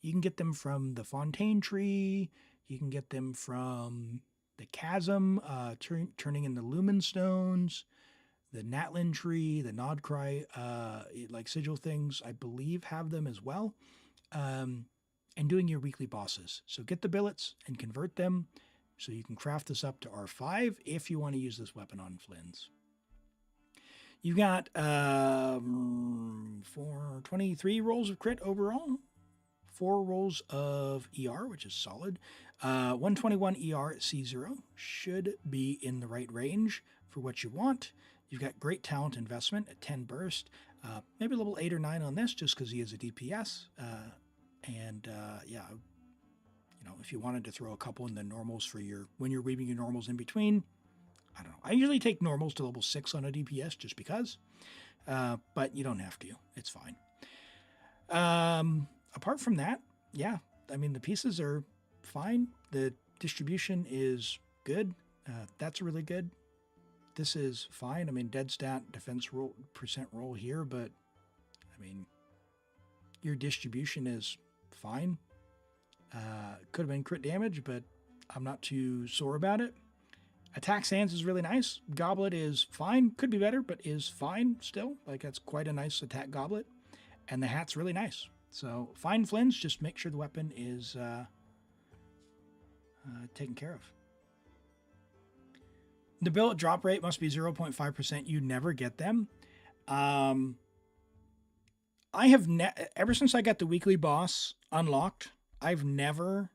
You can get them from the Fontaine Tree. You can get them from the Chasm, turning into Lumen Stones. The Natlan tree, the Nodcry, like sigil things, I believe have them as well. And doing your weekly bosses. So get the billets and convert them so you can craft this up to R5 if you want to use this weapon on Flins. You've got 23 rolls of crit overall. 4 rolls of ER, which is solid. 121 ER at C0 should be in the right range for what you want. You've got great talent investment at 10 burst, maybe level 8 or 9 on this just because he is a DPS. Yeah, you know, if you wanted to throw a couple in the normals for when you're weaving your normals in between, I don't know. I usually take normals to level 6 on a DPS just because, but you don't have to. It's fine. Apart from that, yeah, I mean, the pieces are fine. The distribution is good. That's really good. This is fine. I mean, dead stat, defense roll, percent roll here, but I mean, your distribution is fine. Could have been crit damage, but I'm not too sore about it. Attack Sands is really nice. Goblet is fine. Could be better, but is fine still. Like, that's quite a nice attack goblet. And the hat's really nice. So, fine Flins. Just make sure the weapon is taken care of. The billet drop rate must be 0.5%. You never get them. I have ever since I got the weekly boss unlocked, I've never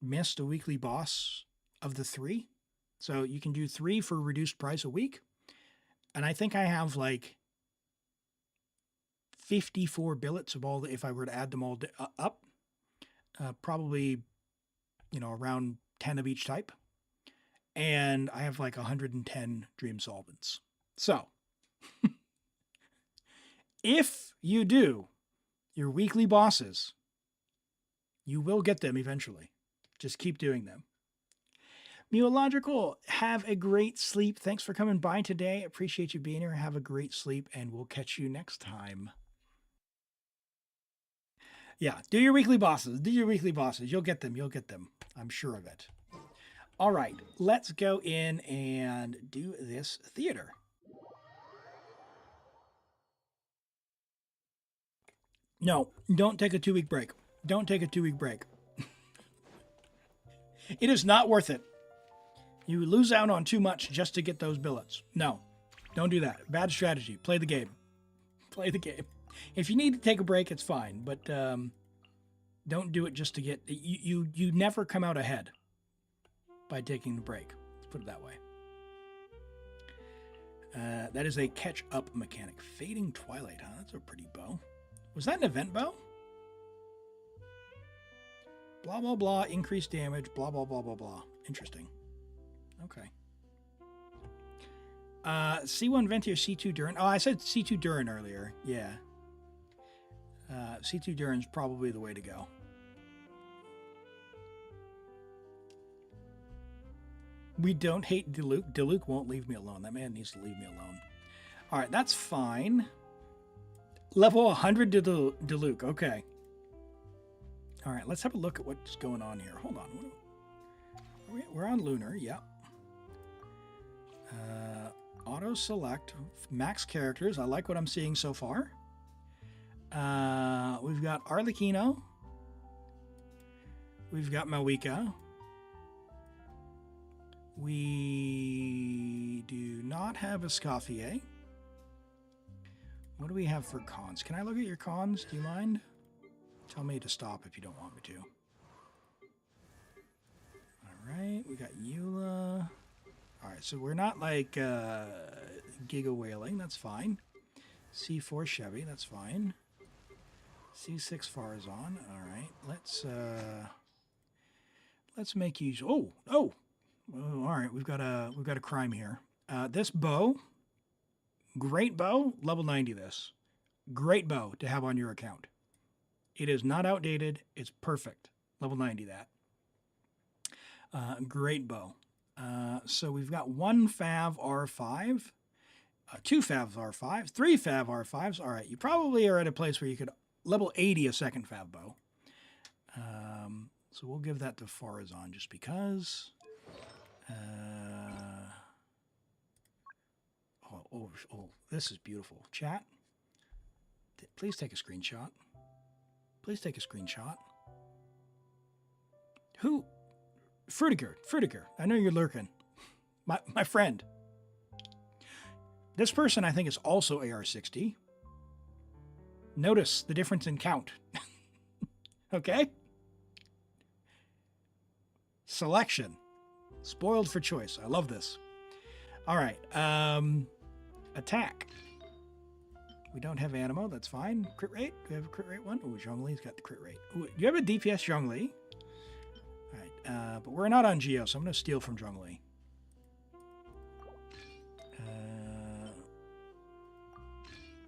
missed a weekly boss of the 3. So you can do 3 for reduced price a week. And I think I have like 54 billets of all if I were to add them all up, probably, around 10 of each type. And I have like 110 dream solvents. So if you do your weekly bosses, you will get them eventually. Just keep doing them. Meological, have a great sleep. Thanks for coming by today. Appreciate you being here. Have a great sleep, and we'll catch you next time. Yeah, do your weekly bosses. Do your weekly bosses. You'll get them. You'll get them. I'm sure of it. All right, let's go in and do this theater. No, don't take a 2-week break. Don't take a 2-week break. It is not worth it. You lose out on too much just to get those billets. No, don't do that. Bad strategy. Play the game. Play the game. If you need to take a break, it's fine, but don't do it just to get... You never come out ahead by taking the break. Let's put it that way. That is a catch-up mechanic. Fading Twilight, huh? That's a pretty bow. Was that an event bow? Blah, blah, blah. Increased damage. Blah, blah, blah, blah, blah. Interesting. Okay. C1 Venti or C2 Durin? Oh, I said C2 Durin earlier. Yeah. C2 Durin's probably the way to go. We don't hate Diluc. Diluc won't leave me alone. That man needs to leave me alone. All right, that's fine. Level 100 to Diluc. Okay. All right, let's have a look at what's going on here. Hold on. We're on Lunar. Yep. Auto select. Max characters. I like what I'm seeing so far. We've got Arlecchino. We've got Mavuika. We do not have Escoffier. What do we have for cons? Can I look at your cons? Do you mind? Tell me to stop if you don't want me to. Alright, we got Eula. Alright, so we're not like Giga Whaling, that's fine. C4 Chevy, that's fine. C6 Farazan, alright. Let's make use. Oh! Alright, we've got a crime here. This bow, great bow, level 90 this. Great bow to have on your account. It is not outdated, it's perfect. Level 90 that. Great bow. So we've got 1 Fav R5, 2 Fav R5s, 3 Fav R5s. All right, you probably are at a place where you could level 80 a second Fav bow. So we'll give that to Farazan just because. Oh, this is beautiful. Chat, please take a screenshot. Please take a screenshot. Who? Frutiger. I know you're lurking. My friend. This person, I think, is also AR60. Notice the difference in count. Okay? Selection. Spoiled for choice. I love this. All right. Attack. We don't have Animo. That's fine. Crit rate. Do we have a crit rate one? Oh, Zhongli's got the crit rate. Ooh, do you have a DPS Zhongli? All right. But we're not on Geo, so I'm going to steal from Zhongli.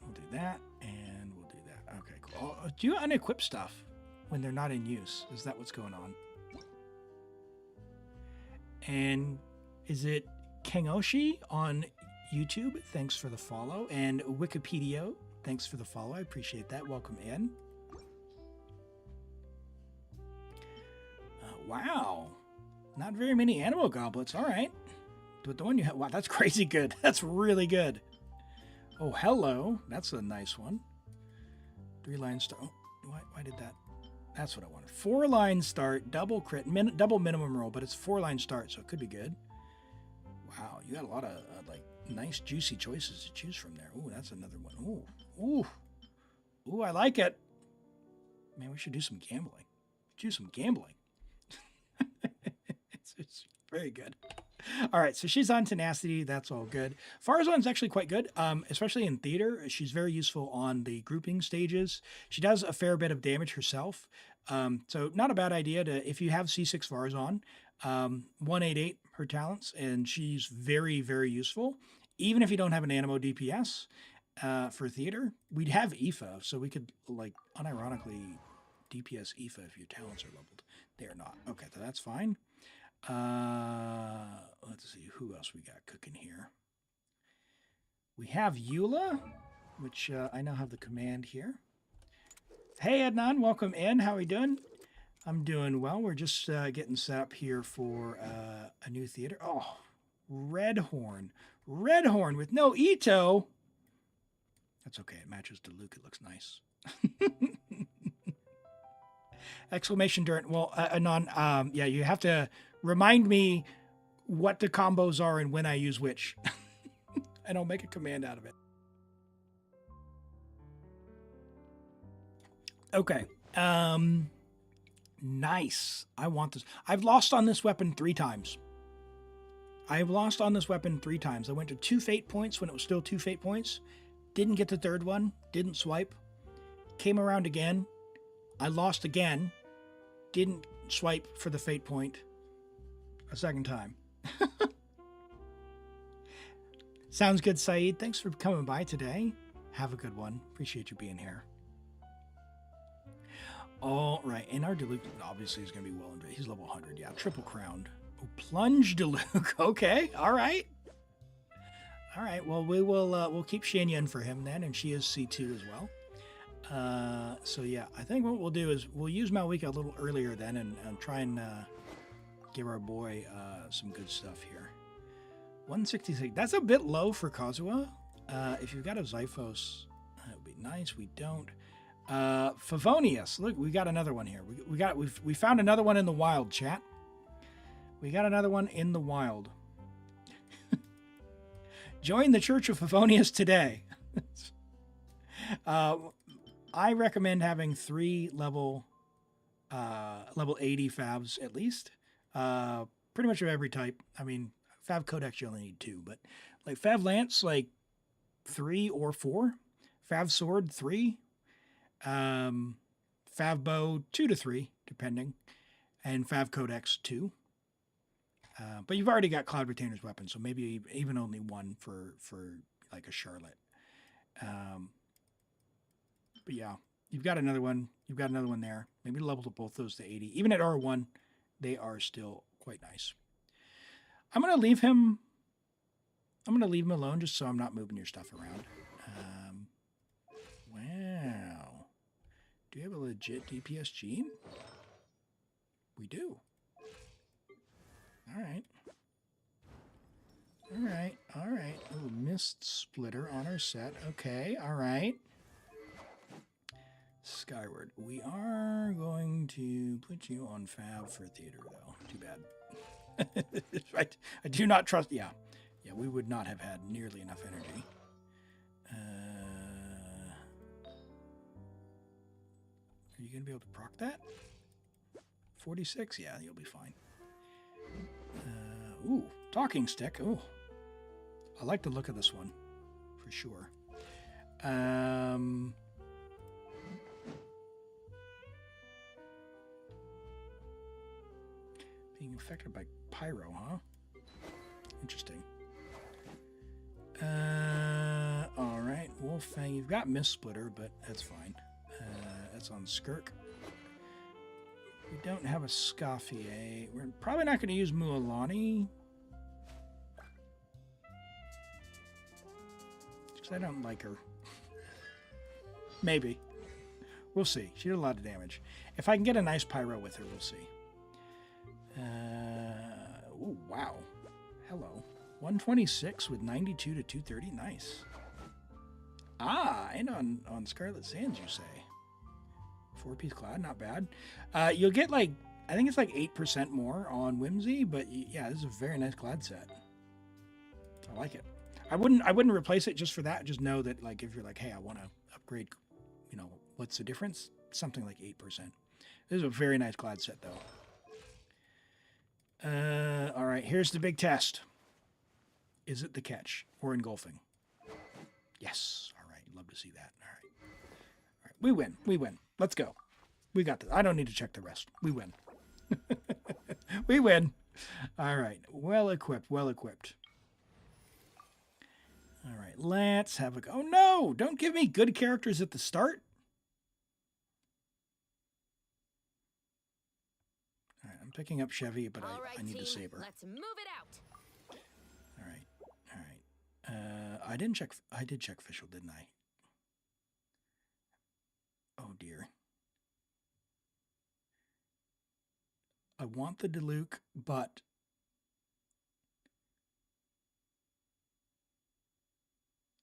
We'll do that, and we'll do that. Okay, cool. Oh, do you unequip stuff when they're not in use? Is that what's going on? And is it Kengoshi on YouTube? Thanks for the follow. And Wikipedia, thanks for the follow. I appreciate that. Welcome in. Wow. Not very many animal goblets. All right. But the one you have, wow, that's crazy good. That's really good. Oh, hello. That's a nice one. 3 line star. Oh, why did that? That's what I wanted. 4-line start, double crit, double minimum roll, but it's 4-line start, so it could be good. Wow, you got a lot of like nice juicy choices to choose from there. Ooh, that's another one. Ooh, I like it. Man, we should do some gambling. Do some gambling. it's very good. All right, so she's on tenacity. That's all good. Farazan's actually quite good, especially in theater. She's very useful on the grouping stages. She does a fair bit of damage herself. So not a bad idea to, if you have C6 Farazan, 188 her talents, and she's very, very useful. Even if you don't have an Animo DPS for theater, we'd have Aoife, so we could like unironically DPS Aoife if your talents are leveled. They are not. Okay, so that's fine. Let's see who else we got cooking here. We have Eula, which I now have the command here. Hey Adnan, welcome in. How are you doing? I'm doing well. We're just getting set up here for a new theater. Oh, Redhorn with no Ito. That's okay. It matches to Luke. It looks nice. Exclamation Durin. Well, Anon, yeah, you have to remind me what the combos are and when I use which. And I'll make a command out of it. Okay. Nice. I want this. I've lost on this weapon 3 times. I went to 2 fate points when it was still 2 fate points. Didn't get the 3rd one. Didn't swipe. Came around again. I lost again. Didn't swipe for the fate point a 2nd time. Sounds good, Saeed. Thanks for coming by today. Have a good one. Appreciate you being here. All right. And our Diluc obviously is going to be well into it. He's level 100. Yeah. Triple crowned. Oh, plunge Diluc. Okay. All right. All right. Well, we'll keep Shanyan for him then. And she is C2 as well. So yeah, I think what we'll do is we'll use Mavuika a little earlier then and try and give our boy some good stuff here. 166. That's a bit low for Kazuha. If you've got a Zyphos, that would be nice. We don't. Favonius. Look, we got another one here. We found another one in the wild, chat. We got another one in the wild. Join the Church of Favonius today. I recommend having 3 level 80 favs at least. Pretty much of every type. I mean, Fav Codex you only need 2, but like Fav Lance, like 3 or 4. Fav Sword 3. Fav Bow 2 to 3, depending, and Fav Codex 2. But you've already got Cloud Retainer's weapon, so maybe even only 1 for like a Charlotte. But yeah, you've got another one. You've got another one there. Maybe level to both those to 80. Even at R1, they are still quite nice. I'm gonna leave him alone just so I'm not moving your stuff around. Wow. Do you have a legit DPS gene? We do. All right. Oh, Mist Splitter on our set. Okay, all right. Skyward. We are going to put you on Fab for theater, though. Too bad. Right. I do not trust... Yeah, we would not have had nearly enough energy. Are you going to be able to proc that? 46? Yeah, you'll be fine. Ooh, talking stick. Ooh. I like the look of this one, for sure. Being affected by pyro, huh? Interesting. All right, Wolffang. You've got Mist Splitter, but that's fine. That's on Skirk. We don't have a Scoffier. We're probably not going to use Mualani. Because I don't like her. Maybe. We'll see. She did a lot of damage. If I can get a nice pyro with her, we'll see. Ooh, wow. Hello. 126 with 92 to 230. Nice. Ah, and on Scarlet Sands, you say. 4-piece cloud, not bad. You'll get like, I think it's like 8% more on Whimsy, but yeah, this is a very nice cloud set. I like it. I wouldn't replace it just for that. Just know that, like, if you're like, hey, I want to upgrade, you know, what's the difference? Something like 8%. This is a very nice cloud set, though. All right, here's the big test. Is it the catch or engulfing? Yes. All right, love to see that. All right. All right, we win. We win. Let's go. We got this. I don't need to check the rest. We win. We win. All right, well equipped. Well equipped. All right, let's have a go. Oh, no, don't give me good characters at the start. All right, I'm picking up Chevy, but I need team, a saber. Let's move it out. All right, all right. I did check Fischl, didn't I? Oh, dear. I want the Diluc, but...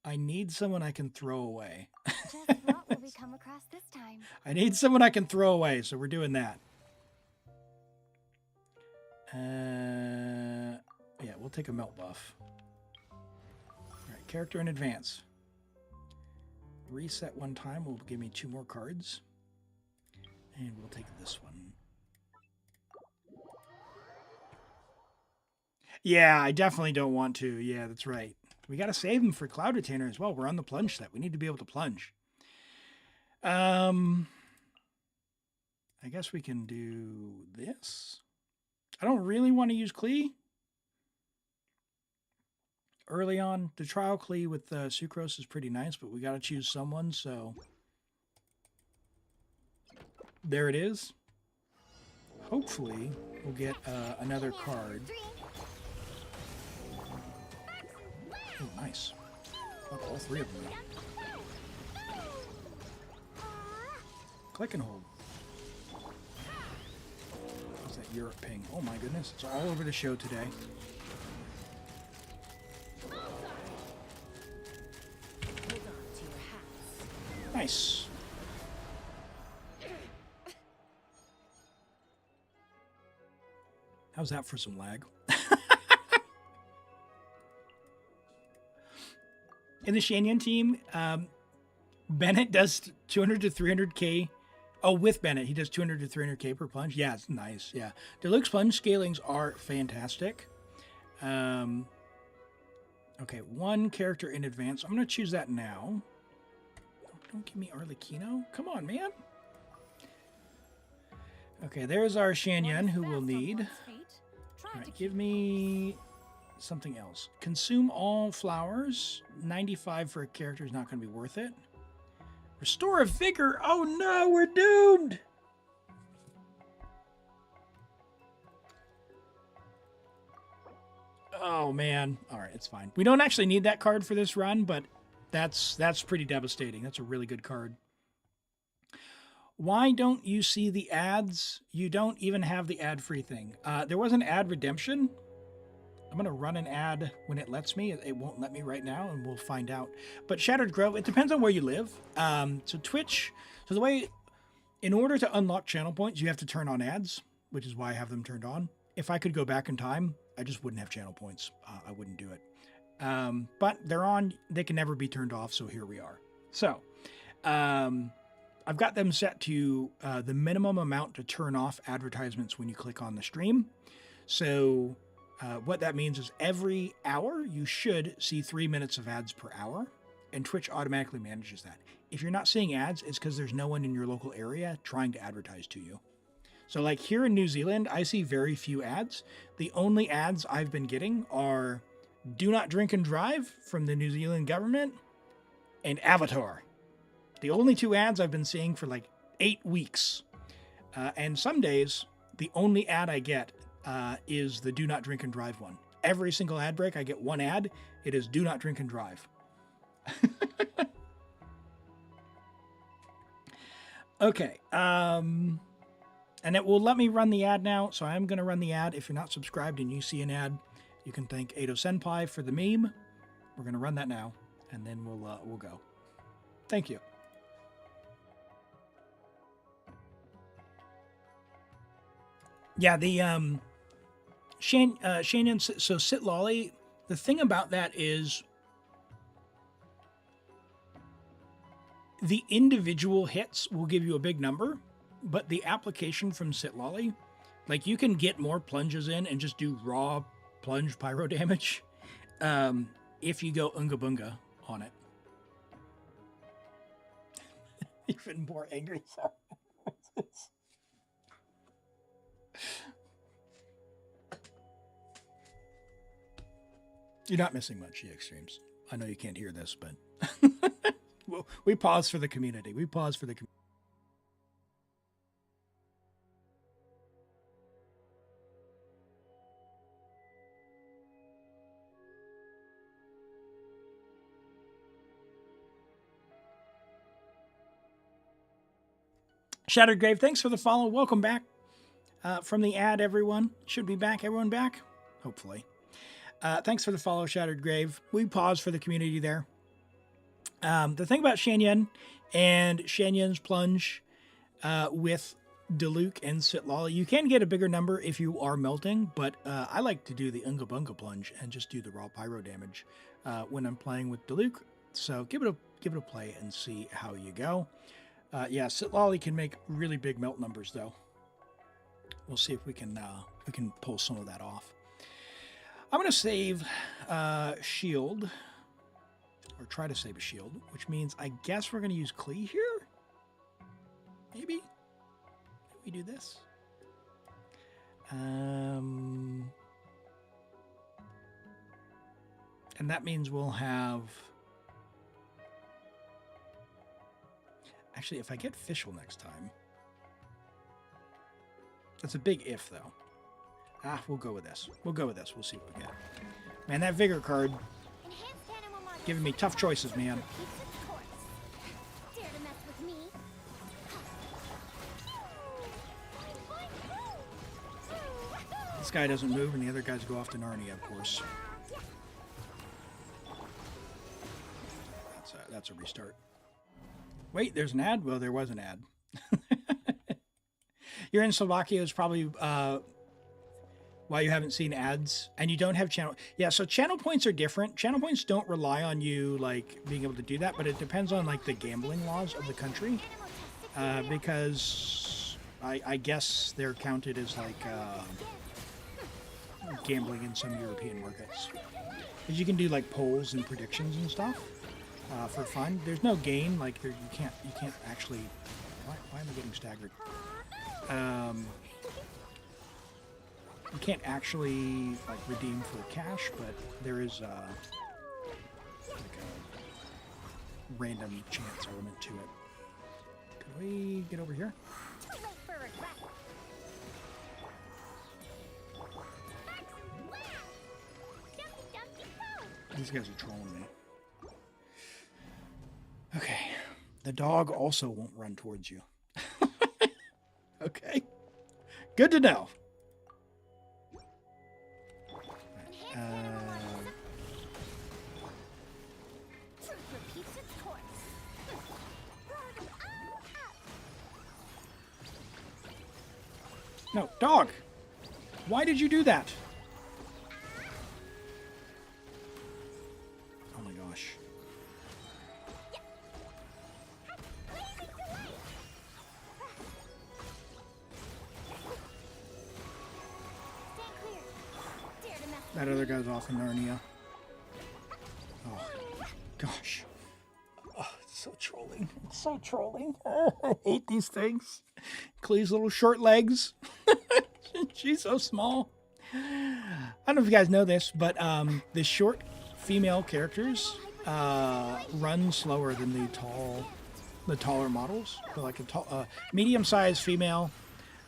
I need someone I can throw away. Just what will we come across this time? I need someone I can throw away, so we're doing that. Yeah, we'll take a melt buff. All right, character in advance. Reset one time will give me 2 more cards. And we'll take this one. Yeah, I definitely don't want to. Yeah, that's right. We got to save them for Cloud Retainer as well. We're on the plunge set. We need to be able to plunge. I guess we can do this. I don't really want to use Klee. Early on, the trial Klee with Sucrose is pretty nice, but we got to choose someone, so... There it is. Hopefully, we'll get another card. Oh, nice. Got all 3 of them now. Click and hold. What's that Europe ping? Oh my goodness, it's all over the show today. Nice. How's that for some lag? In the Shanyan team, Bennett does 200 to 300k. Oh, with Bennett, he does 200 to 300k per plunge. Yeah, it's nice. Yeah, Deluxe plunge scalings are fantastic. Okay, 1 character in advance. I'm going to choose that now. Don't give me Arlecchino. Come on, man. Okay, there's our Shanyan, who we'll need. All right, give me... something else. Consume all flowers. 95 for a character is not going to be worth it. Restore a vigor. Oh no, we're doomed. Oh man. All right, it's fine. We don't actually need that card for this run, but that's pretty devastating. That's a really good card. Why don't you see the ads? You don't even have the ad-free thing. There was an ad redemption. I'm going to run an ad when it lets me. It won't let me right now, and we'll find out. But Shattered Grove, it depends on where you live. So Twitch, so the way, in order to unlock channel points, you have to turn on ads, which is why I have them turned on. If I could go back in time, I just wouldn't have channel points. I wouldn't do it. But they're on. They can never be turned off, so here we are. So I've got them set to the minimum amount to turn off advertisements when you click on the stream. So... what that means is every hour you should see 3 minutes of ads per hour, and Twitch automatically manages that. If you're not seeing ads, it's because there's no one in your local area trying to advertise to you. So like here in New Zealand, I see very few ads. The only ads I've been getting are Do Not Drink and Drive from the New Zealand government and Avatar. The only 2 ads I've been seeing for like 8 weeks. And some days, the only ad I get is the Do Not Drink and Drive one. Every single ad break, I get 1 ad. It is Do Not Drink and Drive. Okay. And it will let me run the ad now, so I'm going to run the ad. If you're not subscribed and you see an ad, you can thank Ado Senpai for the meme. We're going to run that now, and then we'll go. Thank you. Yeah, the Shanyan, so Sit Lolly, the thing about that is the individual hits will give you a big number, but the application from Sit Lolly, like you can get more plunges in and just do raw plunge pyro damage if you go Unga Bunga on it. Even more angry. You're not missing much, the extremes. I know you can't hear this, but well, we pause for the community. We pause for the community. Shattered Grave, thanks for the follow. Welcome back from the ad, everyone. Should be back. Everyone back? Hopefully. Thanks for the follow, Shattered Grave. We pause for the community there. The thing about Shanyan and Shanyan's plunge with Diluc and Sit Lolly, you can get a bigger number if you are melting, but I like to do the Unga Bunga plunge and just do the raw pyro damage when I'm playing with Diluc. So give it a play and see how you go. Yeah, Sit Lolly can make really big melt numbers though. We'll see if we can pull some of that off. I'm going to save shield, or try to save a shield, which means I guess we're going to use Klee here? Maybe? We do this? And that means we'll have... Actually, if I get Fischl next time... That's a big if, though. We'll go with this. We'll go with this. We'll see what we get. Man, that Vigor card giving me tough choices, man. This guy doesn't move, and the other guys go off to Narnia, of course. That's a restart. Wait, there's an ad? Well, there was an ad. You're in Slovakia is probably... why you haven't seen ads and you don't have channel. Yeah, so channel points are different. Channel points don't rely on you like being able to do that, but it depends on like the gambling laws of the country. Because I guess they're counted as like gambling in some European markets. Because you can do like polls and predictions and stuff for fun. There's no gain, like you can't actually. Why am I getting staggered? You can't actually like redeem for cash, but there is like a random chance element to it. Can we get over here? These guys are trolling me. Okay. The dog also won't run towards you. Okay. Good to know. No, dog! Why did you do that? Oh my gosh. That other guy's off in Narnia. Oh, gosh. Oh, it's so trolling. It's so trolling. I hate these things. Klee's little short legs. She's so small. I don't know if you guys know this, but the short female characters run slower than the taller models. So like a medium-sized female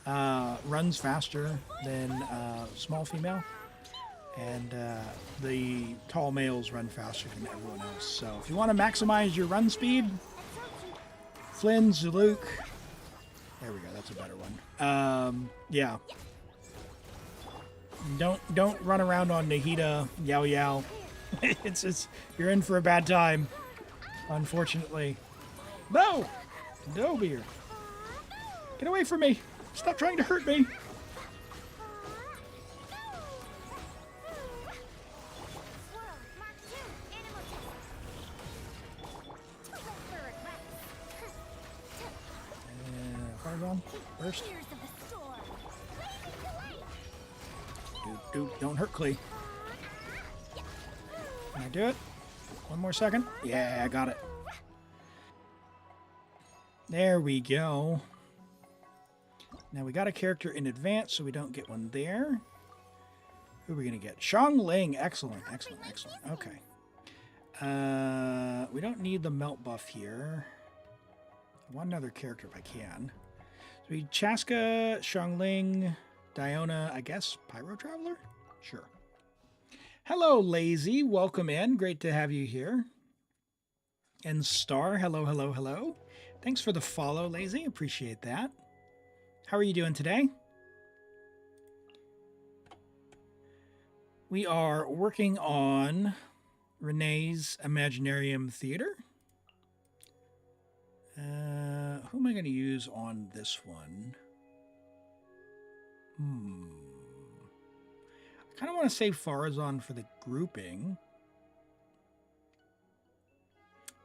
runs faster than small female. And the tall males run faster than everyone else. So if you want to maximize your run speed, Flins, Diluc. There we go. That's a better one. Yeah. Don't run around on Nahida, Yaoyao. It's you're in for a bad time, unfortunately. No, no beer. Get away from me! Stop trying to hurt me. on. Burst. Tears of the storm. Don't hurt Klee. Can I do it? One more second. Yeah, I got it. There we go. Now we got a character in advance, so we don't get one there. Who are we going to get? Xiangling. Excellent, excellent, excellent. Okay. We don't need the melt buff here. One other character if I can. So we Chaska, Xiangling, Diona, I guess Pyro Traveler? Sure. Hello, Lazy. Welcome in. Great to have you here. And Star, hello, hello, hello. Thanks for the follow, Lazy. Appreciate that. How are you doing today? We are working on Renee's Imaginarium Theater. Who am I going to use on this one? I kind of want to save Farazan for the grouping.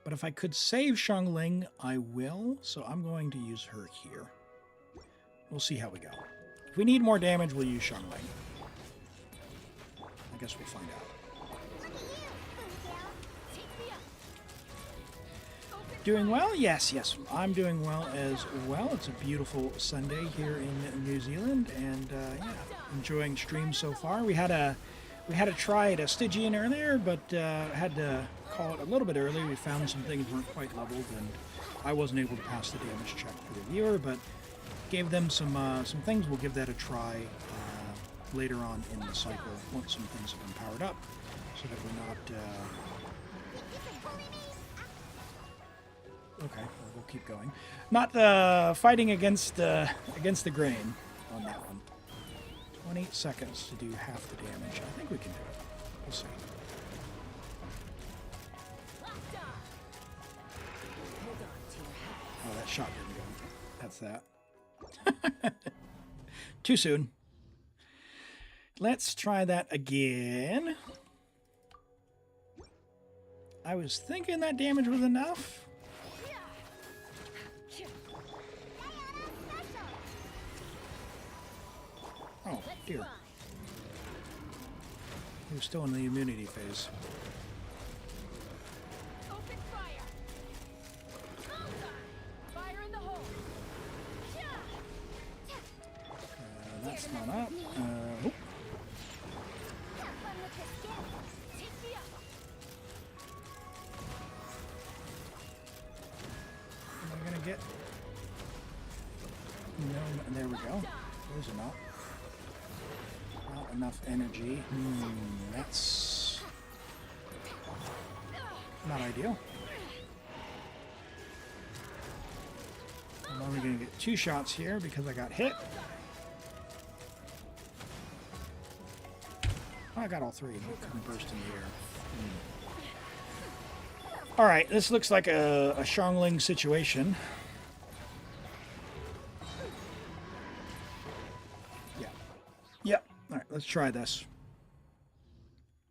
But if I could save Xiangling, I will. So I'm going to use her here. We'll see how we go. If we need more damage, we'll use Xiangling. I guess we'll find out. Doing well? Yes, yes. I'm doing well as well. It's a beautiful Sunday here in New Zealand, and yeah, enjoying streams so far. We had a try at a Stygian earlier, but had to call it a little bit early. We found some things weren't quite leveled, and I wasn't able to pass the damage check for the viewer, but gave them some things. We'll give that a try later on in the cycle once some things have been powered up, so that we're not. Okay, well, we'll keep going. Not fighting against the grain on that one. 20 seconds to do half the damage. I think we can do it. We'll see. Oh, that shot didn't go. That's that. Too soon. Let's try that again. I was thinking that damage was enough. Oh, dear. He was still in the immunity phase. Open fire. Fire in the hole. That's not up. Oh. Am I gonna get? No, there we go. There's enough. Not enough energy. That's not ideal. I'm only going to get 2 shots here because I got hit. Oh, I got all 3. It couldn't burst in the air. All right, this looks like a Xiangling situation. Yep. All right, let's try this.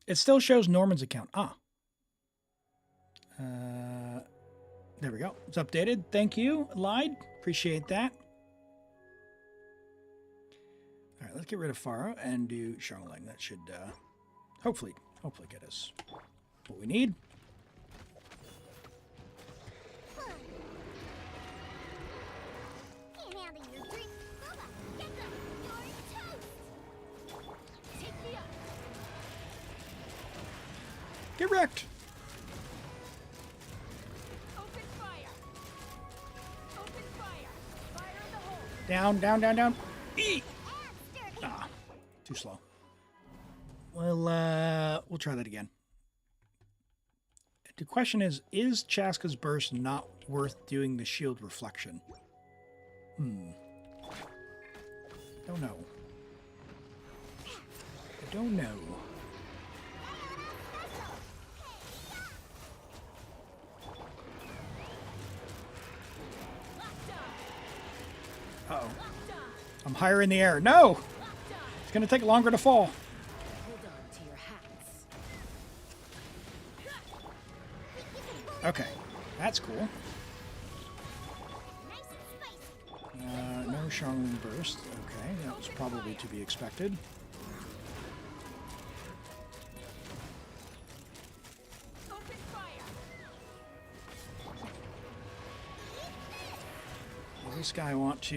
It still shows Norman's account. There we go. It's updated. Thank you, Lied. Appreciate that. All right, let's get rid of Faro and do Xiangling. That should hopefully get us what we need. Get wrecked. Open fire. Open fire. Fire in the hole. Down, down, down, down. Eat. Ah, too slow. Well, we'll try that again. The question is Chaska's burst not worth doing the shield reflection? Don't know. I don't know. Uh-oh. I'm higher in the air. No! It's going to take longer to fall. Hold on to your hats. Okay. That's cool. No Shangling Burst. Okay, that was probably to be expected. Open fire. Does this guy want to...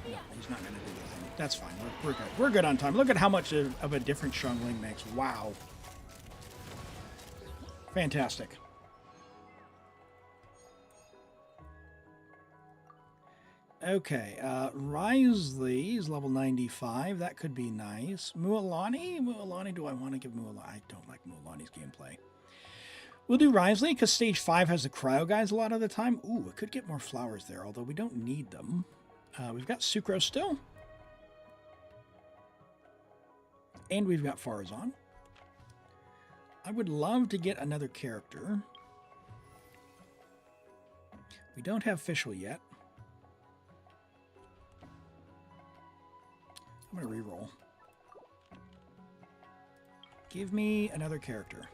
he's not going to do anything. That's fine. We're good. We're good on time. Look at how much of a difference Shangling makes. Wow. Fantastic. Okay, Risley is level 95. That could be nice. Mualani? Mualani, do I want to give Mualani? I don't like Mualani's gameplay. We'll do Risley, because stage 5 has the cryo guys a lot of the time. Ooh, it could get more flowers there, although we don't need them. We've got Sucrose still. And we've got Farazan. I would love to get another character. We don't have Fischl yet. I'm going to reroll. Give me another character.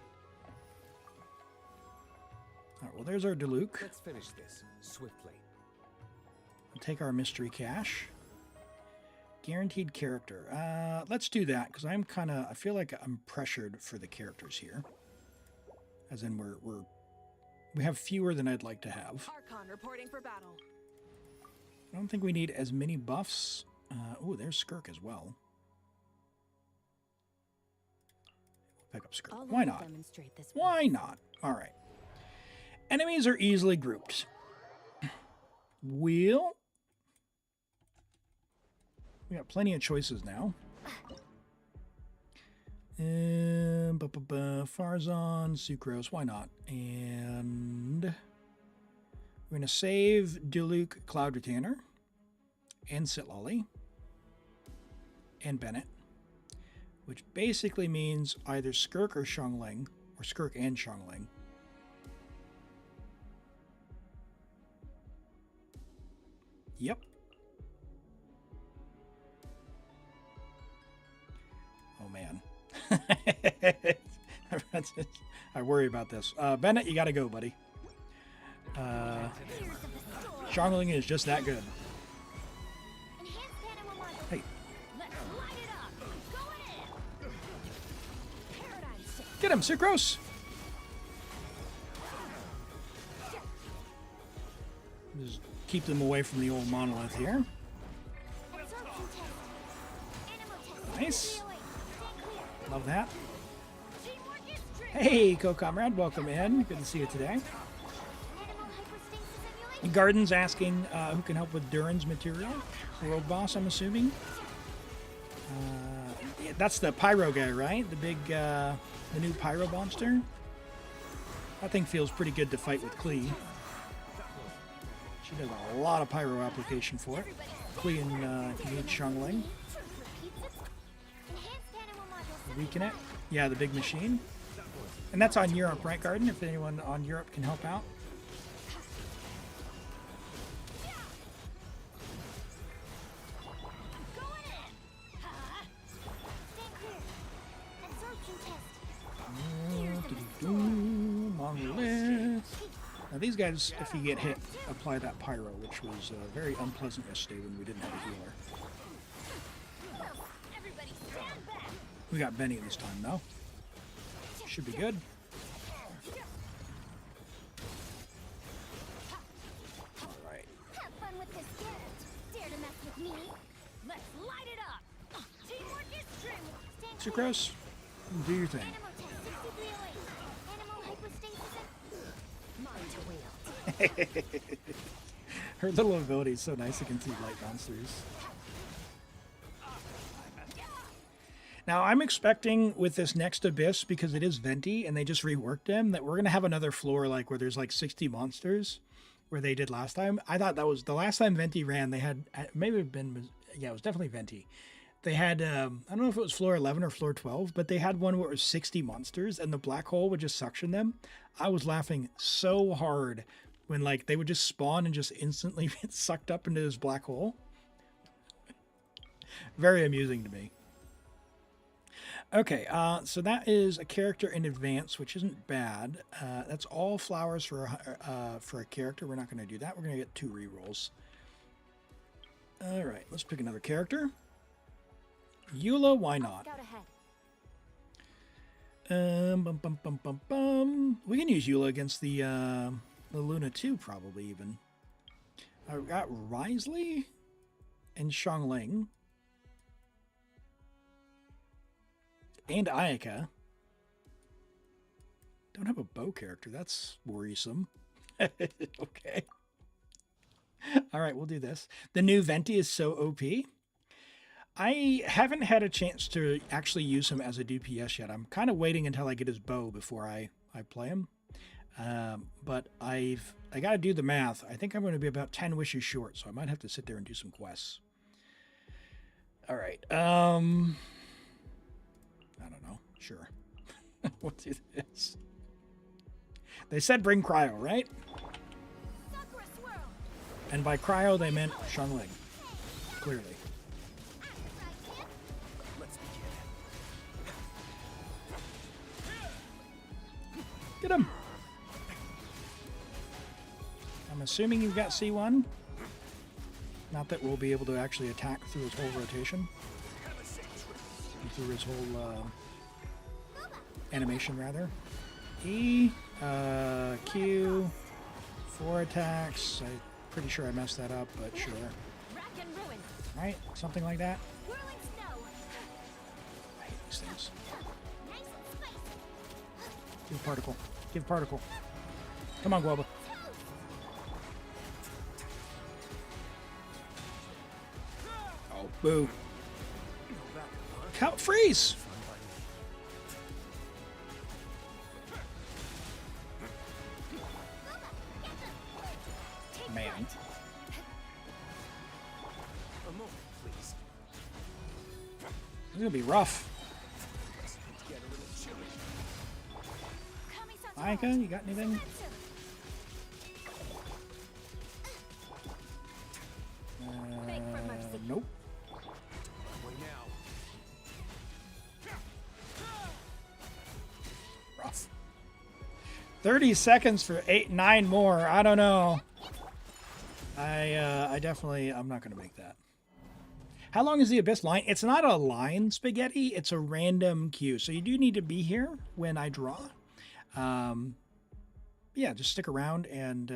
All right, well, there's our Diluc. Let's finish this swiftly. We'll take our mystery cache. Guaranteed character. Let's do that, because I feel like I'm pressured for the characters here. As in, we have fewer than I'd like to have. Archon reporting for battle. I don't think we need as many buffs. Oh, there's Skirk as well. Pick up Skirk. Why not? Why not? All right. Enemies are easily grouped. We got plenty of choices now. Farazan, Sucrose, why not? And we're going to save Diluc, Cloud Retainer, and Sitlolly, and Bennett, which basically means either Skirk or Shangling, or Skirk and Shangling. Yep. Oh, man. I worry about this. Bennett, you got to go, buddy. Shangling is just that good. Hey. Get him, Sucrose! Just keep them away from the old monolith here. Nice. Love that. Hey, co-comrade, welcome in. Good to see you today. Garden's asking who can help with Durin's material. World boss, I'm assuming. Yeah, that's the pyro guy, right? The big, the new pyro monster. That thing feels pretty good to fight with Klee. She does a lot of pyro application for it. Klee and Kinich Shangling. Weaken it. Yeah, the big machine. And that's on Europe, right, Garden? If anyone on Europe can help out. Now these guys, if you get hit, apply that pyro, which was very unpleasant yesterday when we didn't have a healer. We got Benny this time, though. Should be good. Alright. Have fun with this gift. Dare to mess with me? Let's light it up. Teamwork is true. Sucrose, do your thing. Animal test 6308. Animal hypostasis. Mind to wield. Her little ability is so nice, it can see light monsters. Now, I'm expecting with this next Abyss, because it is Venti, and they just reworked them, that we're going to have another floor like where there's like 60 monsters, where they did last time. I thought that was the last time Venti ran, they had, maybe it been, yeah, it was definitely Venti. They had, I don't know if it was floor 11 or floor 12, but they had one where it was 60 monsters, and the black hole would just suction them. I was laughing so hard when like they would just spawn and just instantly get sucked up into this black hole. Very amusing to me. Okay, so that is a character in advance, which isn't bad. That's all flowers for a character. We're not going to do that. We're going to get 2 rerolls. All right, let's pick another character. Eula, why not? Scout ahead. We can use Eula against the Luna too, probably even. I've got Risley and Xiangling. And Ayaka. Don't have a bow character. That's worrisome. Okay. All right, we'll do this. The new Venti is so OP. I haven't had a chance to actually use him as a DPS yet. I'm kind of waiting until I get his bow before I play him. But I got to do the math. I think I'm going to be about 10 wishes short, so I might have to sit there and do some quests. All right. I don't know. Sure. We'll do this. They said bring cryo, right? Sakura swirl. And by cryo, they meant Xiangling. Clearly. Let's begin. Get him! I'm assuming you've got C1. Not that we'll be able to actually attack through his whole rotation. Through his whole animation, rather. E, Q, 4 attacks. I'm pretty sure I messed that up, but sure. Rack and ruin. Right? Something like that. Whirling snow. I hate these things. Nice and spicy. Give particle. Give particle. Come on, Guoba. Oh, boo. Count freeze! Man. A moment, please. It's gonna be rough. It's get a little chilly. Aika, you got anything? Beg for mercy. Nope. Way now. Rough. 30 seconds for 9 more. I don't know. I definitely, I'm not going to make that. How long is the Abyss line? It's not a line, Spaghetti. It's a random queue. So you do need to be here when I draw. Yeah, just stick around and,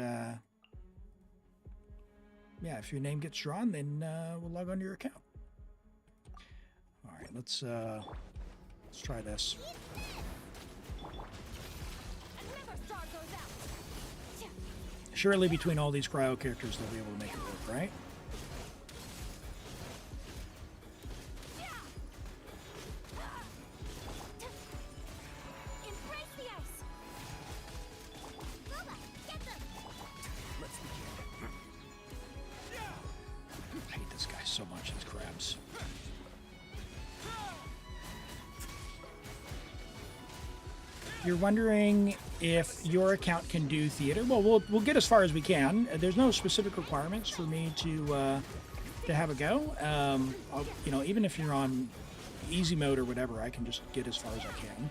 yeah, if your name gets drawn, then we'll log on to your account. All right, let's try this. Another star goes out. Surely between all these cryo characters, they'll be able to make it work, right? Embrace the ice. Lola, get them. Let's begin. I hate this guy so much, these crabs. You're wondering if your account can do theater. Well, we'll get as far as we can. There's no specific requirements for me to have a go. You know, even if you're on easy mode or whatever, I can just get as far as I can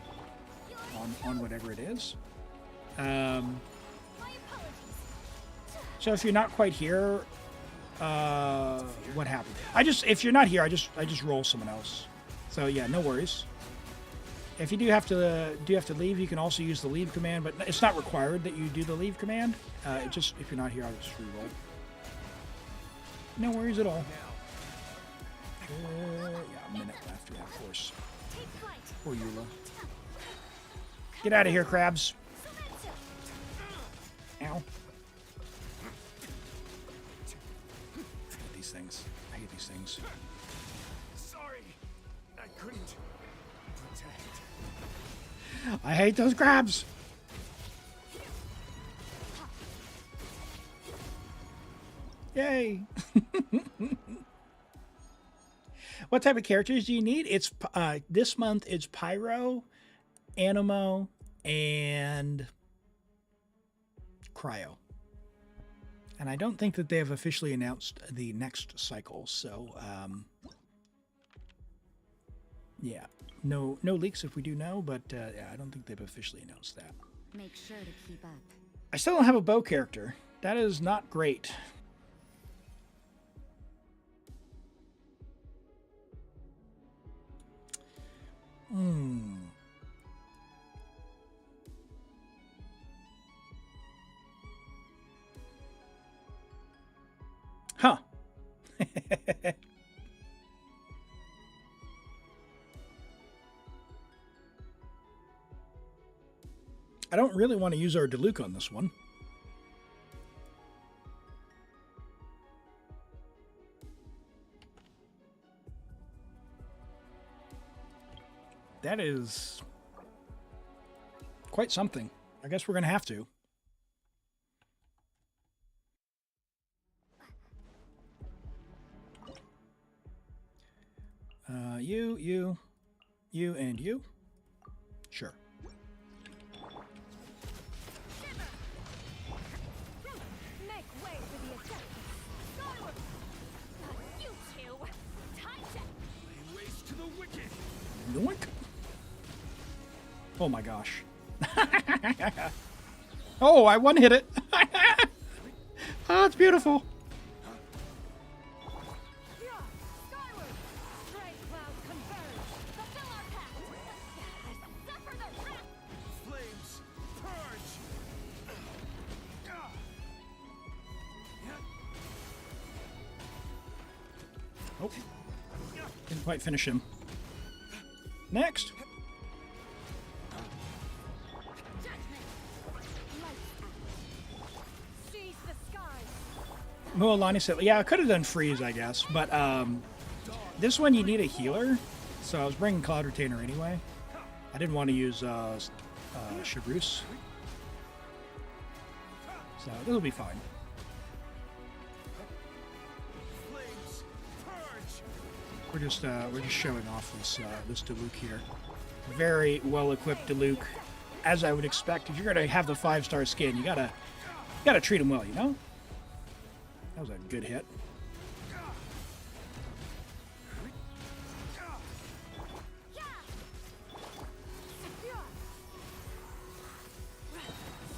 on whatever it is. My apologies. So if you're not quite here, what happened? If you're not here, I just roll someone else. So yeah, no worries. If you do have to leave, you can also use the leave command, but it's not required that you do the leave command. Just if you're not here, I'll just re-roll. No worries at all. Yeah, a minute left. Yeah, of course. Take flight. Poor Eula. Get out of here, crabs. Ow. I hate these things. I hate these things. Sorry, I couldn't protect. I hate those crabs. Yay. What type of characters do you need? It's this month it's Pyro, Animo, and Cryo. And I don't think that they have officially announced the next cycle, so yeah. No leaks if we do know, but yeah, I don't think they've officially announced that. Make sure to keep up. I still don't have a bow character. That is not great. Huh. I don't really want to use our Diluc on this one. That is quite something. I guess we're going to have to. You, and you. Sure. Make way for the attack. Skyward. You two. Titan. Lay waste to the wicked. Yoink. Oh my gosh. Oh, I one hit it. Oh, it's beautiful. Skyward. Stray clouds converge. Fulfill our pact. Suffer the wrath. Flames, purge. Oh, didn't quite finish him. Next. Seize the skies. Mualani said, yeah, I could have done freeze, I guess, but this one you need a healer, so I was bringing Cloud Retainer anyway. I didn't want to use Shabruse, so this will be fine. Flames, purge. We're just showing off this Diluc here. Very well equipped Diluc, as I would expect. If you're gonna have the 5-star skin, you gotta treat him well, you know. That was a good hit.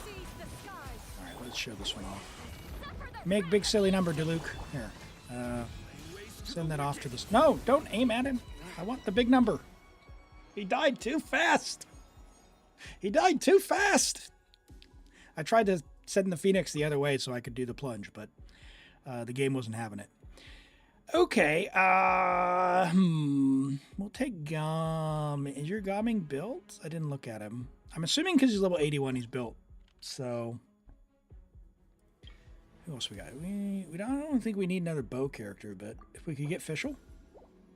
Seize the skies. All right, let's show this one off. Make big silly number, Diluc. Here, send that off to this. No, don't aim at him. I want the big number. He died too fast. He died too fast. I tried to send the Phoenix the other way so I could do the plunge, but the game wasn't having it. Okay, we'll take Gom. Is your Gomming built? I didn't look at him. I'm assuming because he's level 81, he's built. So, who else we got? I don't think we need another bow character, but if we could get Fischl,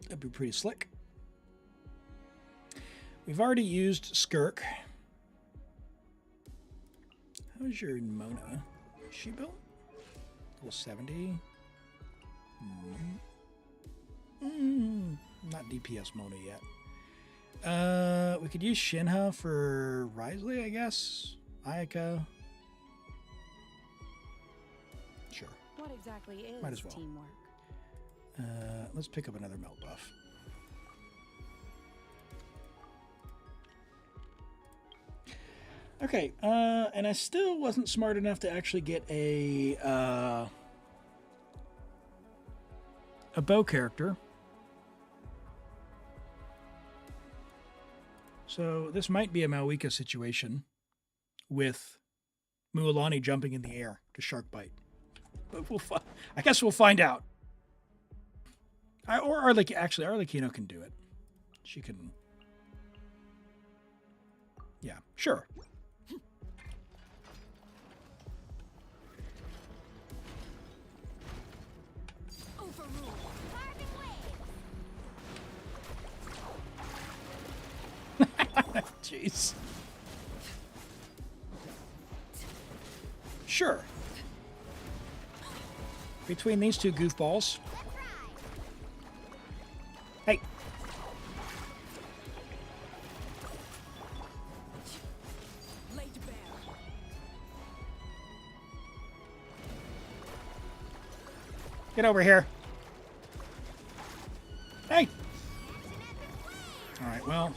that'd be pretty slick. We've already used Skirk. How's your Mona? Is she built? Level 70. Not DPS Mona yet. We could use Shinha for Risley, I guess. Ayaka. Sure. What exactly is Might as well. teamwork? Let's pick up another melt buff. Okay, and I still wasn't smart enough to actually get a bow character. So this might be a Mavuika situation with Mualani jumping in the air to shark bite. But I guess we'll find out. Or Arlecchino can do it. She can. Yeah, sure. Overrule. Jeez. Sure. Between these two goofballs. Hey. Laid bare. Get over here. Hey. All right, well.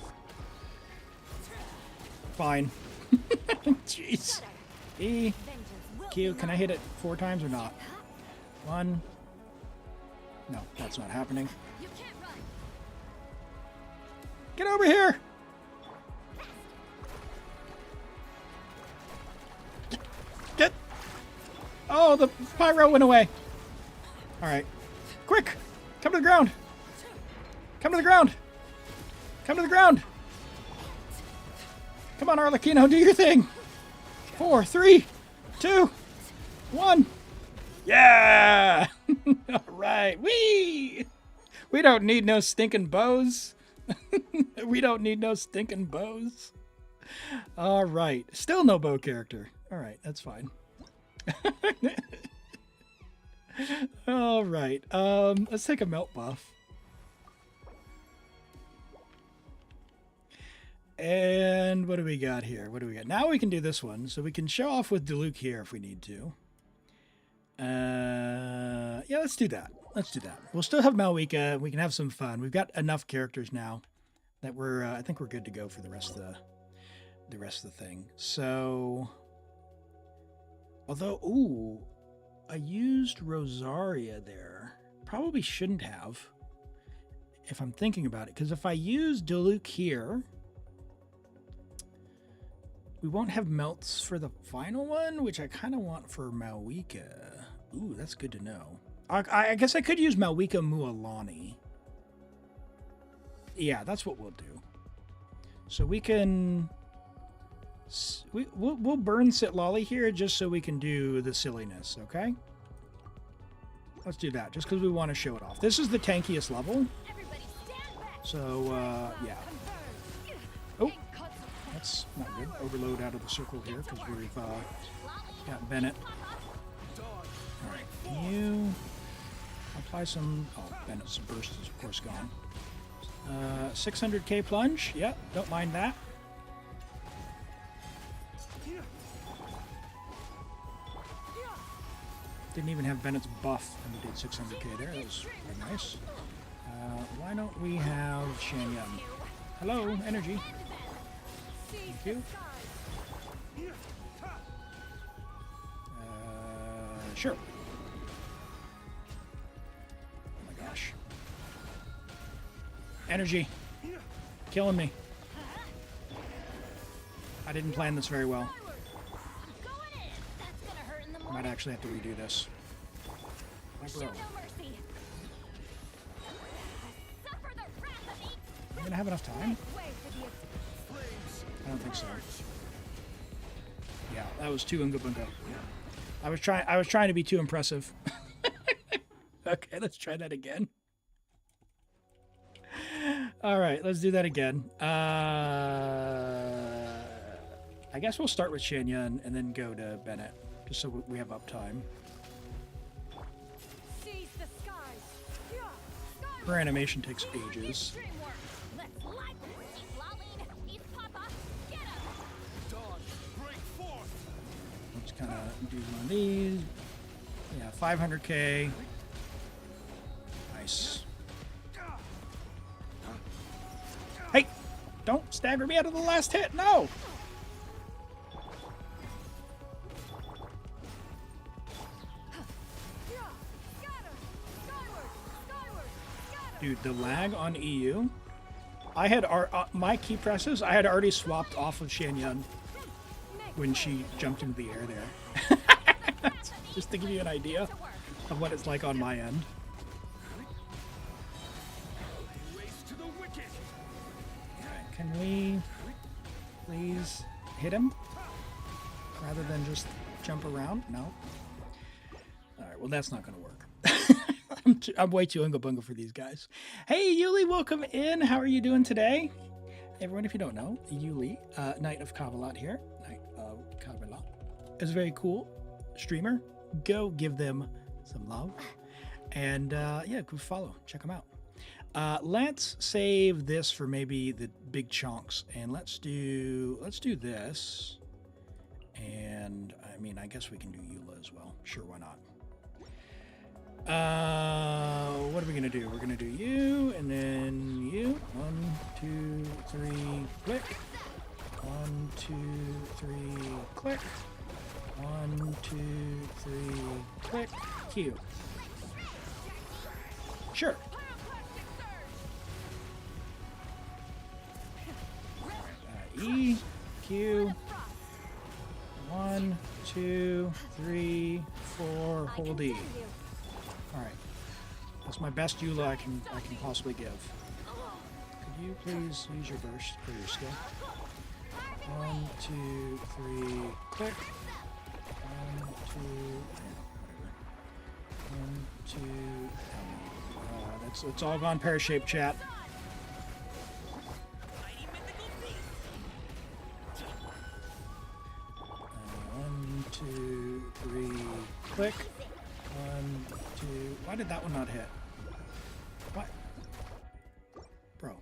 Fine. Jeez. E. Q, can I hit it 4 times or not? 1. No, that's not happening. You can't run. Get over here! Get! Oh, the pyro went away. Alright. Quick! Come to the ground! Come to the ground! Come to the ground! Come on, Arlecchino, do your thing! 4, 3, 2, 1. Yeah! Alright. Whee! We don't need no stinking bows. We don't need no stinking bows. Alright. Still no bow character. Alright, that's fine. Alright. Let's take a melt buff. And what do we got here? What do we got? Now we can do this one. So we can show off with Diluc here if we need to. Yeah, let's do that. Let's do that. We'll still have Mavuika. We can have some fun. We've got enough characters now that we're, I think we're good to go for the rest of the thing. So, although, ooh, I used Rosaria there. Probably shouldn't have, if I'm thinking about it. Because if I use Diluc here, we won't have melts for the final one, which I kind of want for Mavuika. Ooh, that's good to know. I guess I could use Mavuika Mualani. Yeah, that's what we'll do. So we can... We'll burn Sitlali here just so we can do the silliness, okay? Let's do that, just because we want to show it off. This is the tankiest level. So, yeah. Oh, that's not good. Overload out of the circle here because we've got Bennett. Alright, you apply some... Oh, Bennett's burst is of course gone. 600k plunge. Yep, don't mind that. Didn't even have Bennett's buff and we did 600k there. That was very nice. Why don't we have Shanyan? Hello, energy. Thank you. Sure. Oh my gosh. Energy. Killing me. I didn't plan this very well. I might actually have to redo this. My bro. Am I gonna have enough time? I don't think so. Yeah, that was too unga bunga. I was trying to be too impressive. Okay, let's try that again. All right, let's do that again. I guess we'll start with Shanyan and then go to Bennett, just so we have uptime. Her animation takes ages. Let's kind of do one of these. Yeah, 500k. Nice. Hey! Don't stagger me out of the last hit! No! Dude, the lag on EU. I had my key presses. I had already swapped off of Shanyan when she jumped into the air there. Just to give you an idea of what it's like on my end. Right, can we please hit him rather than just jump around? No. All right. Well, that's not going to work. I'm way too unga bunga for these guys. Hey, Yuli, welcome in. How are you doing today? Everyone, if you don't know, Yuli, Knight of Kavalot here. Knight of Kavalot is a very cool streamer. Go give them some love. And yeah, go follow. Check them out. Let's save this for maybe the big chunks. And let's do this. And I mean, I guess we can do Eula as well. Sure, why not? What are we gonna do? We're gonna do you, and then you. 1, 2, 3, click. 1, 2, 3, click. 1, 2, 3, click. Q. Sure. E, Q. 1, 2, 3, 4. Hold E. All right. That's my best EULA I can possibly give. Could you please use your burst for your skill? 1, 2, 3, click. 1, 2, whatever. 1, 2. It's all gone pear-shaped, chat. 1, 2, 3, click. 1, 2. Why did that one not hit? What? Bro.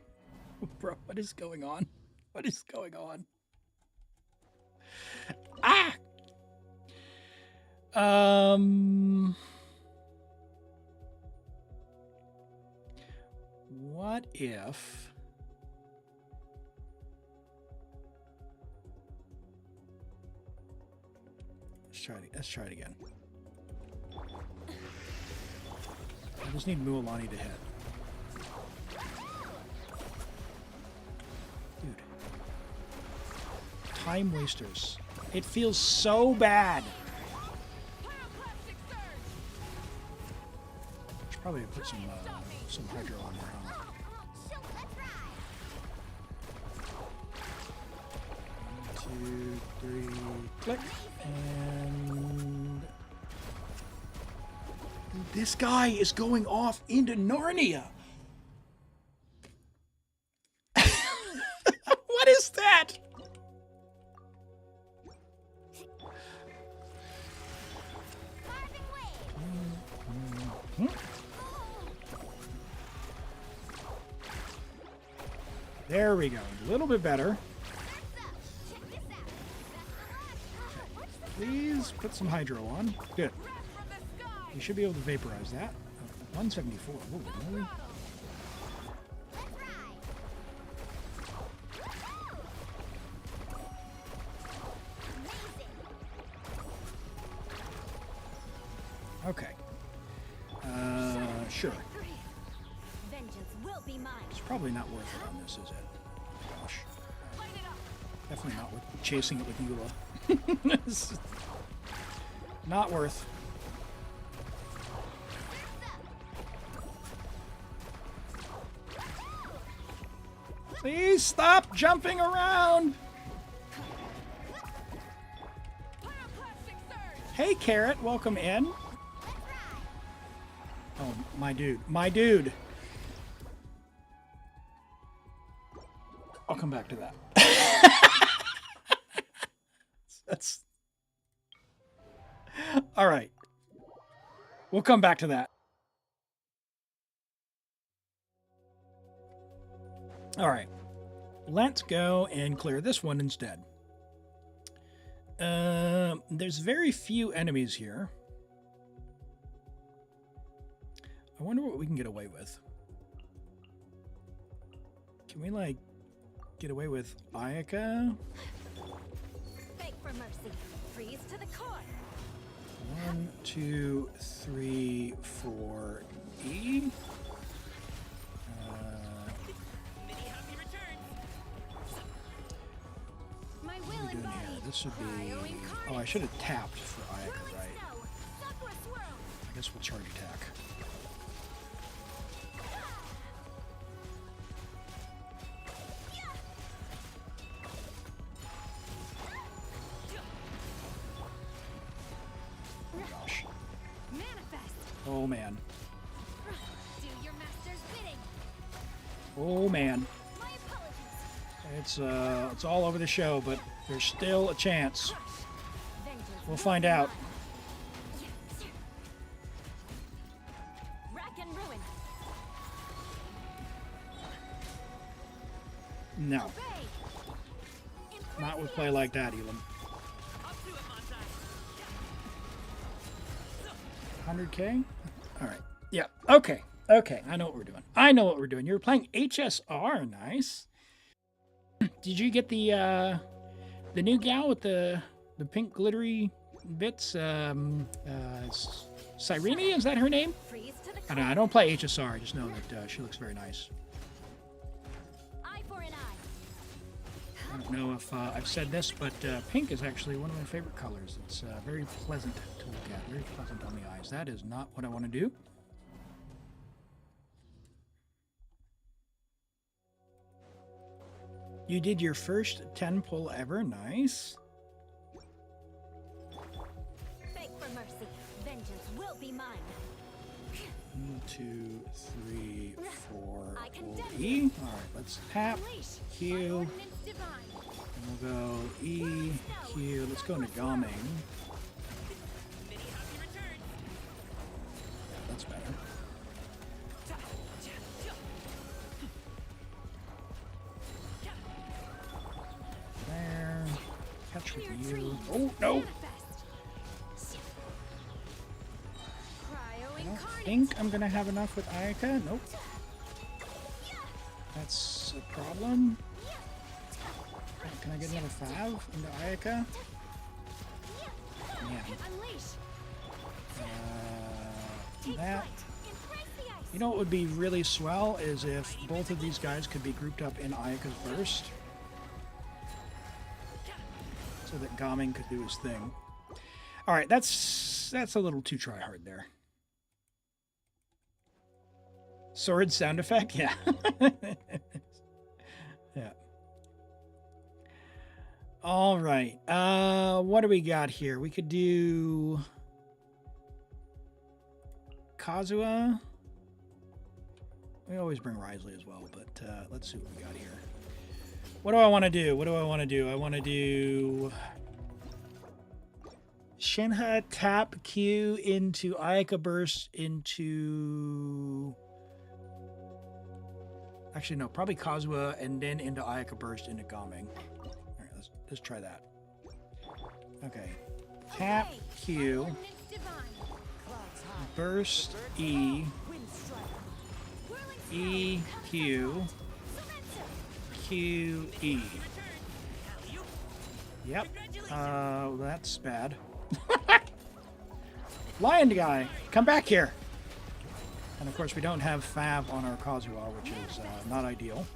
Bro, what is going on? What is going on? Ah! What if... Let's try it again. I just need Mualani to hit. Dude. Time wasters. It feels so bad. Should probably put some hydro on there, huh? 1, 2, 3, click, and this guy is going off into Narnia. What is that? There we go. A little bit better. Please put some hydro on. Good. You should be able to vaporize that. 174. Ooh, really? Okay. Sure. It's probably not worth it on this, is it? Gosh. Definitely not worth chasing it with EULA. It's not worth. Please stop jumping around. Hey, Carrot, welcome in. Oh, my dude. My dude. I'll come back to that. That's... All right. We'll come back to that. All right. Let's go and clear this one instead. There's very few enemies here. I wonder what we can get away with. Can we, like, get away with Ayaka? Beg for mercy. Freeze to the core. 1, 2, 3, 4, E. My What are will we doing here? embodied. This should be... Oh, I should have tapped for Ayaka, right? I guess we'll charge attack. Oh man. Do your master's bidding. Oh man. My apologies. It's all over the show, but there's still a chance. Vengeance We'll find out. Rack and ruin. No, Obey. not with play like that, Elim. 100K? All right. Yeah. Okay. Okay. I know what we're doing. I know what we're doing. You're playing HSR. Nice. Did you get the new gal with the pink glittery bits? Cyrene, is that her name? Freeze to the I don't know. I don't play HSR. I just know that she looks very nice. eye for an eye. I don't know if I've said this, but pink is actually one of my favorite colors. It's very pleasant to look at, very pleasant on the eyes. That is not what I want to do. You did your first 10 pull ever. Nice. Beg for mercy. Vengeance will be mine. 1, 2, 3, 4. I Hold condemn E. All right, let's tap. Unleash my Q. ordinance divine. And we'll go E, Q. Let's go into Gaming. Yeah, that's better. There. Catch with you. Oh, no! Manifest. Cryo I don't incarnate. think I'm going to have enough with Ayaka. Nope. That's a problem. Can I get another 5 into Ayaka? Yeah. Unleash. That. Take flight. Embrace the ice. You know what would be really swell is if both of these guys could be grouped up in Ayaka's burst. So that Gaming could do his thing. Alright, that's a little too try hard there. Sword sound effect? Yeah. Yeah. Alright. What do we got here? We could do Kazuha. We always bring Risley as well, but let's see what we got here. What do I want to do? What do I want to do? I want to do Shenhe tap Q into Ayaka burst into... Actually, no, probably Kazuha and then into Ayaka burst into Gaming. All right, let's try that. Okay. Tap Obey. Q, Ordinance divine. Clouds high. burst E, Wind strike. Whirling E, Q, Surrender. Q, E. Yep. That's bad. Lion guy, come back here. And of course, we don't have Fab on our Kazuha, which is not ideal.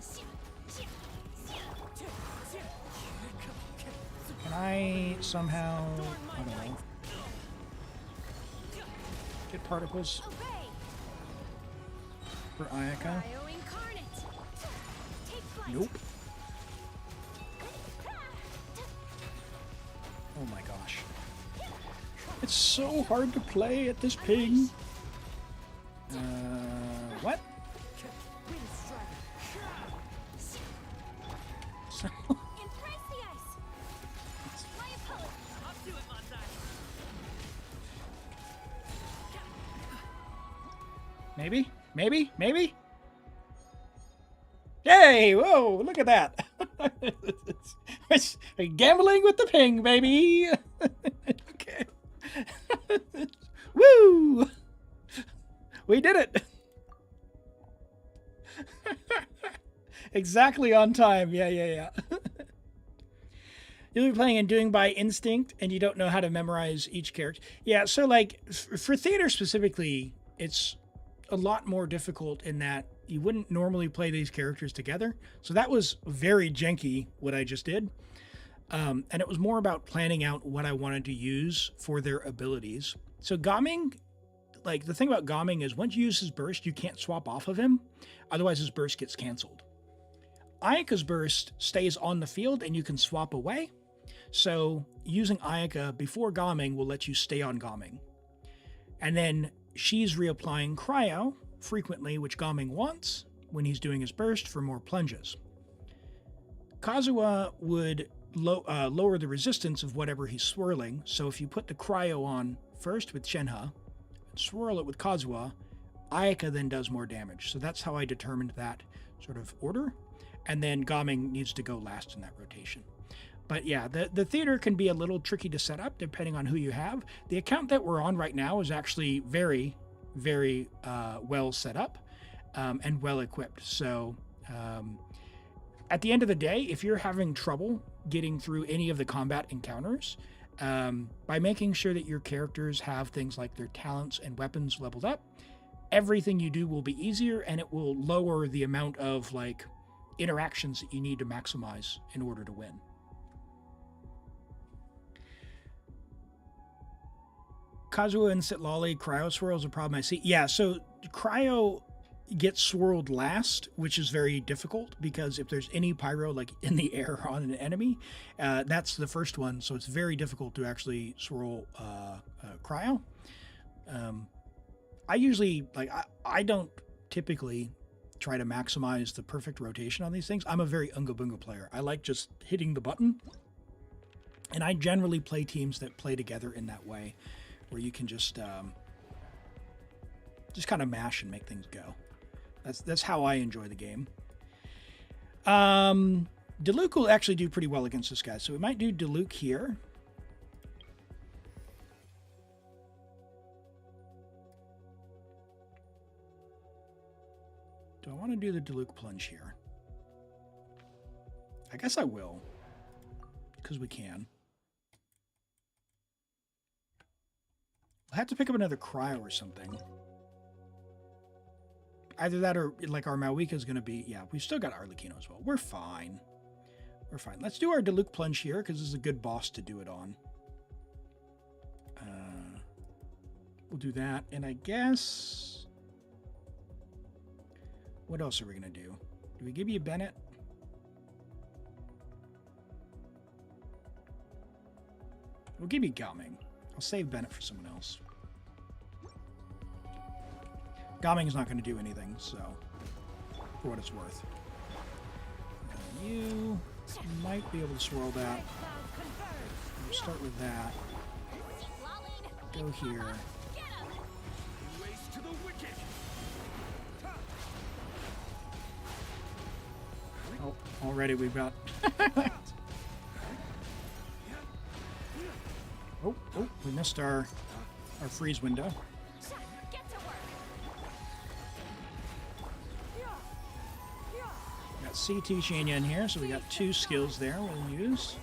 Can I somehow, I don't know, get particles Obey. for Ayaka? Cryo incarnate. Take flight. Nope. Oh my gosh. It's so hard to play at this ping. What? Wind strike. So, Embrace the ice. My opponent. maybe? Maybe? Maybe? Yay! Whoa, look at that. It's gambling with the ping, baby. Okay. Woo! We did it. Exactly on time. Yeah. You'll be playing and doing by instinct, and you don't know how to memorize each character. Yeah, so like for theater specifically, it's a lot more difficult in that you wouldn't normally play these characters together. So that was very janky, what I just did. And it was more about planning out what I wanted to use for their abilities. So Gaming, like the thing about Gaming is once you use his burst, you can't swap off of him. Otherwise his burst gets canceled. Ayaka's burst stays on the field and you can swap away. So using Ayaka before Gaming will let you stay on Gaming. And then she's reapplying Cryo frequently, which Gaming wants when he's doing his burst for more plunges. Kazuha would lower the resistance of whatever he's swirling. So if you put the Cryo on first with Shenhe, swirl it with Kazuha, Ayaka then does more damage. So that's how I determined that sort of order. And then Gaming needs to go last in that rotation. But yeah, the theater can be a little tricky to set up depending on who you have. The account that we're on right now is actually very, very well set up and well equipped. So at the end of the day, if you're having trouble getting through any of the combat encounters, by making sure that your characters have things like their talents and weapons leveled up, everything you do will be easier, and it will lower the amount of like interactions that you need to maximize in order to win. Kazuha and Sitlali, cryo swirl is a problem I see. Yeah, so cryo gets swirled last, which is very difficult because if there's any pyro like in the air on an enemy, that's the first one. So it's very difficult to actually swirl cryo. I usually I don't typically try to maximize the perfect rotation on these things. I'm a very unga bunga player. I like just hitting the button, and I generally play teams that play together in that way, where you can just kind of mash and make things go. That's how I enjoy the game. Diluc will actually do pretty well against this guy, so we might do Diluc here. Do I want to do the Diluc plunge here? I guess I will, because we can. We'll have to pick up another cryo or something. Either that or like our Mavuika is going to be... Yeah, we've still got Arlecchino as well. We're fine. We're fine. Let's do our Diluc plunge here because this is a good boss to do it on. We'll do that. And I guess... What else are we going to do? Do we give you Bennett? We'll give you Gaming. I'll save Bennett for someone else. Gaming's not going to do anything, so for what it's worth. You might be able to swirl that. We'll start with that. Go here. Oh, already we've got... Oh, we missed our freeze window. Got CT Shania in here, so we got 2 skills there we'll use.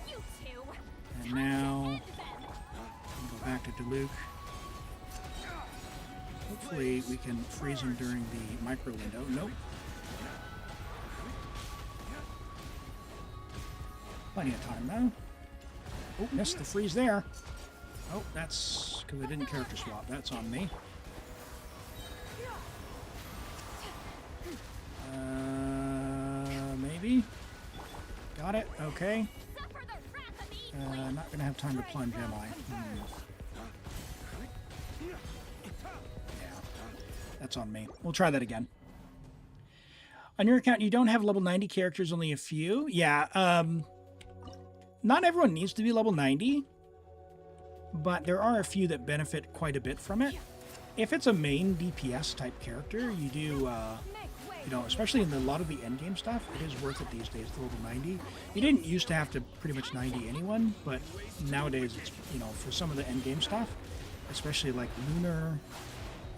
And now we'll go back to Diluc. Hopefully we can freeze him during the micro window. Nope. Plenty of time now. Oh, missed the freeze there. Oh, that's because I didn't character swap. That's on me. Maybe. Got it. Okay. Not going to have time to plunge, am I? Yeah. That's on me. We'll try that again. On your account, you don't have level 90 characters, only a few. Yeah. Not everyone needs to be level 90. But there are a few that benefit quite a bit from it. If it's a main DPS type character, you do, you know, especially in a lot of the endgame stuff, it is worth it these days to level 90. You didn't used to have to pretty much 90 anyone, but nowadays it's, you know, for some of the endgame stuff, especially like Lunar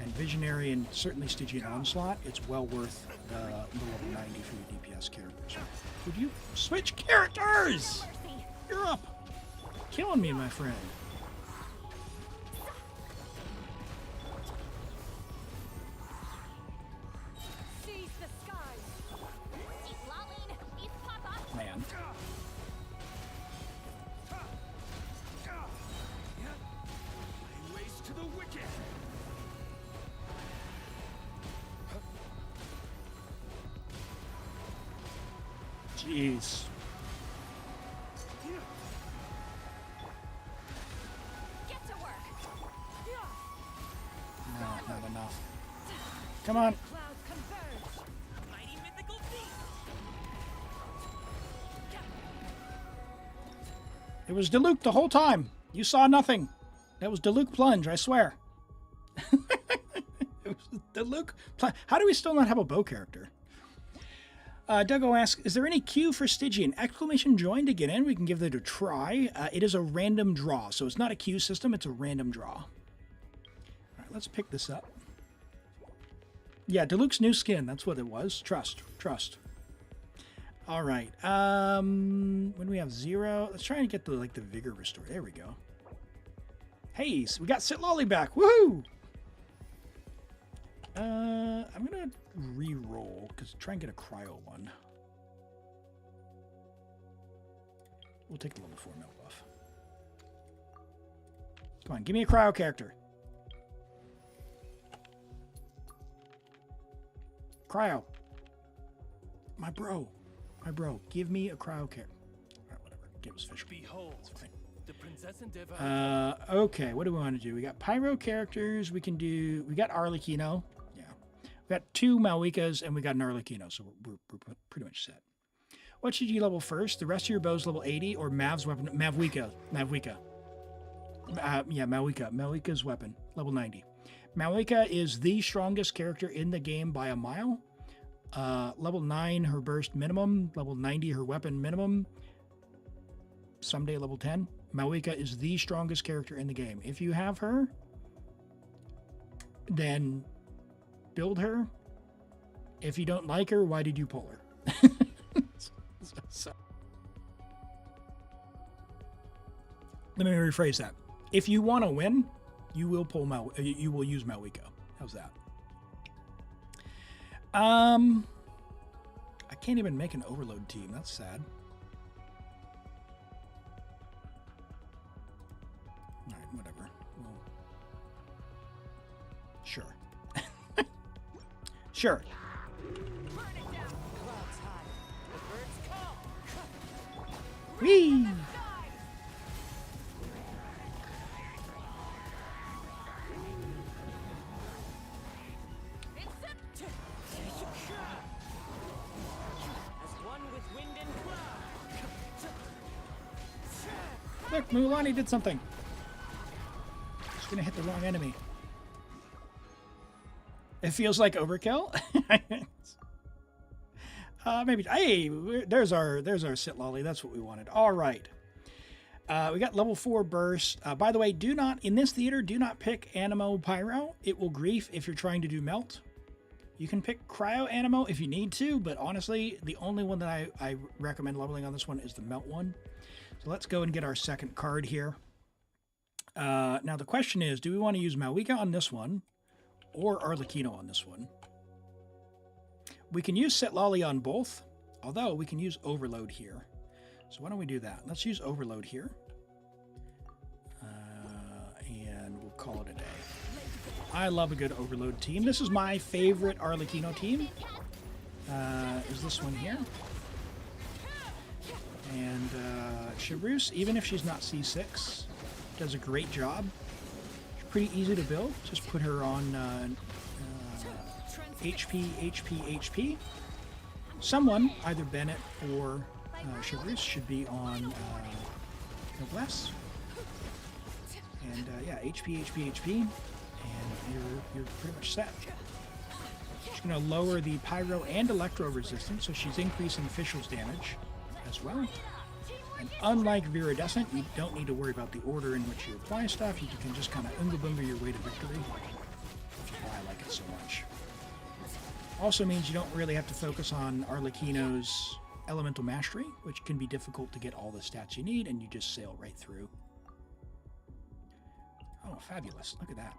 and Visionary and certainly Stygian Onslaught, it's well worth the level 90 for your DPS characters. Would you switch characters? You're up. Killing me, my friend. Man. Jeez. Get to work. No, not enough. Come on. Clouds converge. Mighty mythical beast. It was Diluc the whole time. You saw nothing. That was Diluc plunge, I swear. It was Diluc plunge. How do we still not have a bow character? Duggo asks, is there any queue for Stygian? Exclamation join to get in. We can give that a try. It is a random draw, so it's not a queue system. It's a random draw. All right, let's pick this up. Yeah, Diluc's new skin. That's what it was. Trust. Trust. All right. When do we have 0? Let's try and get the vigor restored. There we go. Hey, so we got Sit Lolly back. Woohoo! I'm gonna re-roll because try and get a cryo one. We'll take the level 4 melt buff. Come on, give me a cryo character. Cryo. My bro, give me a cryo character. All right, whatever. Give us fish. Behold, That's fine. the princess Endeavor. Okay, what do we want to do? We got pyro characters. We got Arlecchino. Yeah. We got 2 Mavuikas and we got an Arlecchino, so we're pretty much set. What should you level first? The rest of your bow's level 80 or Mav's weapon? Mavuika. Yeah, Mavuika. Mavuika's weapon, level 90. Mavuika is the strongest character in the game by a mile. Level 9, her burst minimum. Level 90, her weapon minimum. Someday level 10. Mavuika is the strongest character in the game. If you have her, then build her. If you don't like her, why did you pull her? So, let me rephrase that. If you want to win, you will you will use Mavuika. How's that? I can't even make an overload team. That's sad. All right, whatever. Well, sure. Sure. Whee! Look, Mulan did something. She's gonna hit the wrong enemy. It feels like overkill. Maybe. Hey, there's our Sit Lolly. That's what we wanted. All right. We got level 4 burst. By the way, in this theater, do not pick Animo Pyro. It will grief if you're trying to do melt. You can pick Cryo Animo if you need to, but honestly, the only one that I recommend leveling on this one is the melt one. So let's go and get our second card here. Now the question is, do we want to use Mavuika on this one or Arlecchino on this one? We can use Sit Lolly on both, although we can use Overload here. So why don't we do that? Let's use Overload here. And we'll call it a day. I love a good Overload team. This is my favorite Arlecchino team. Is this one here. And Chevreuse, even if she's not C6, does a great job. She's pretty easy to build. Just put her on HP. Someone, either Bennett or Chevreuse, should be on Noblesse. And yeah, HP, and you're pretty much set. She's going to lower the Pyro and Electro resistance, so she's increasing Fischl's damage as well. And unlike Viridescent, you don't need to worry about the order in which you apply stuff. You can just kind of unga-bunga your way to victory, which is why I like it so much. Also means you don't really have to focus on Arlecchino's Elemental Mastery, which can be difficult to get all the stats you need, and you just sail right through. Oh, fabulous. Look at that.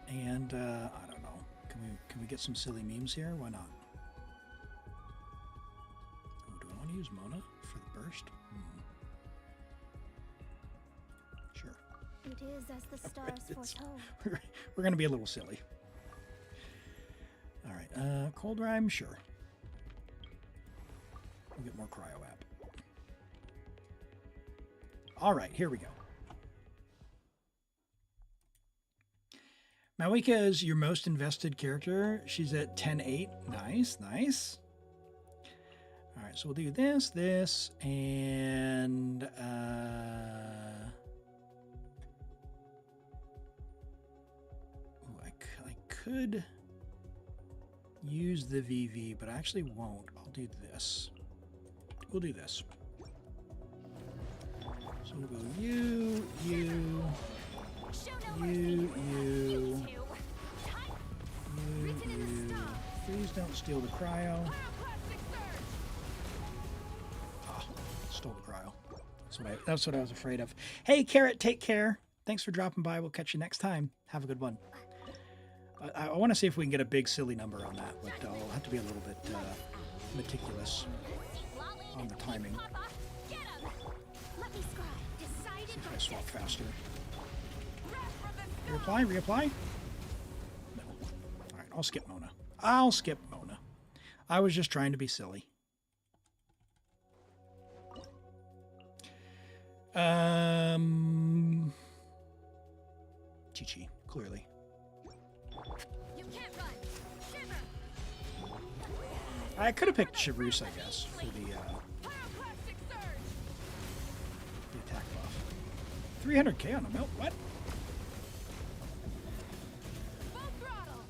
And, I don't know. Can we get some silly memes here? Why not? Oh, do I want to use Mona for the burst? Sure. It is as the stars foretold. We're going to be a little silly. All right. Cold Rhyme? Sure. We'll get more Cryo app. All right. Here we go. Mavuika is your most invested character. She's at 10-8. Nice, nice. All right, so we'll do this, and ooh, I could use the VV, but I actually won't. I'll do this. We'll do this. So we'll go you. Don't steal the cryo. Oh, stole the cryo. That's what I was afraid of. Hey, Carrot, take care. Thanks for dropping by. We'll catch you next time. Have a good one. I want to see if we can get a big silly number on that, but I'll have to be a little bit meticulous on the timing. Let me scribe. See if I swap faster. Reapply? Reapply? No. Alright, I'll skip Mona. I'll skip Mona. I was just trying to be silly. Chi-Chi, clearly. You can't run. Shiver. I could have picked Chivrus, I guess, for the attack buff. 300k on a melt? What? Full throttle.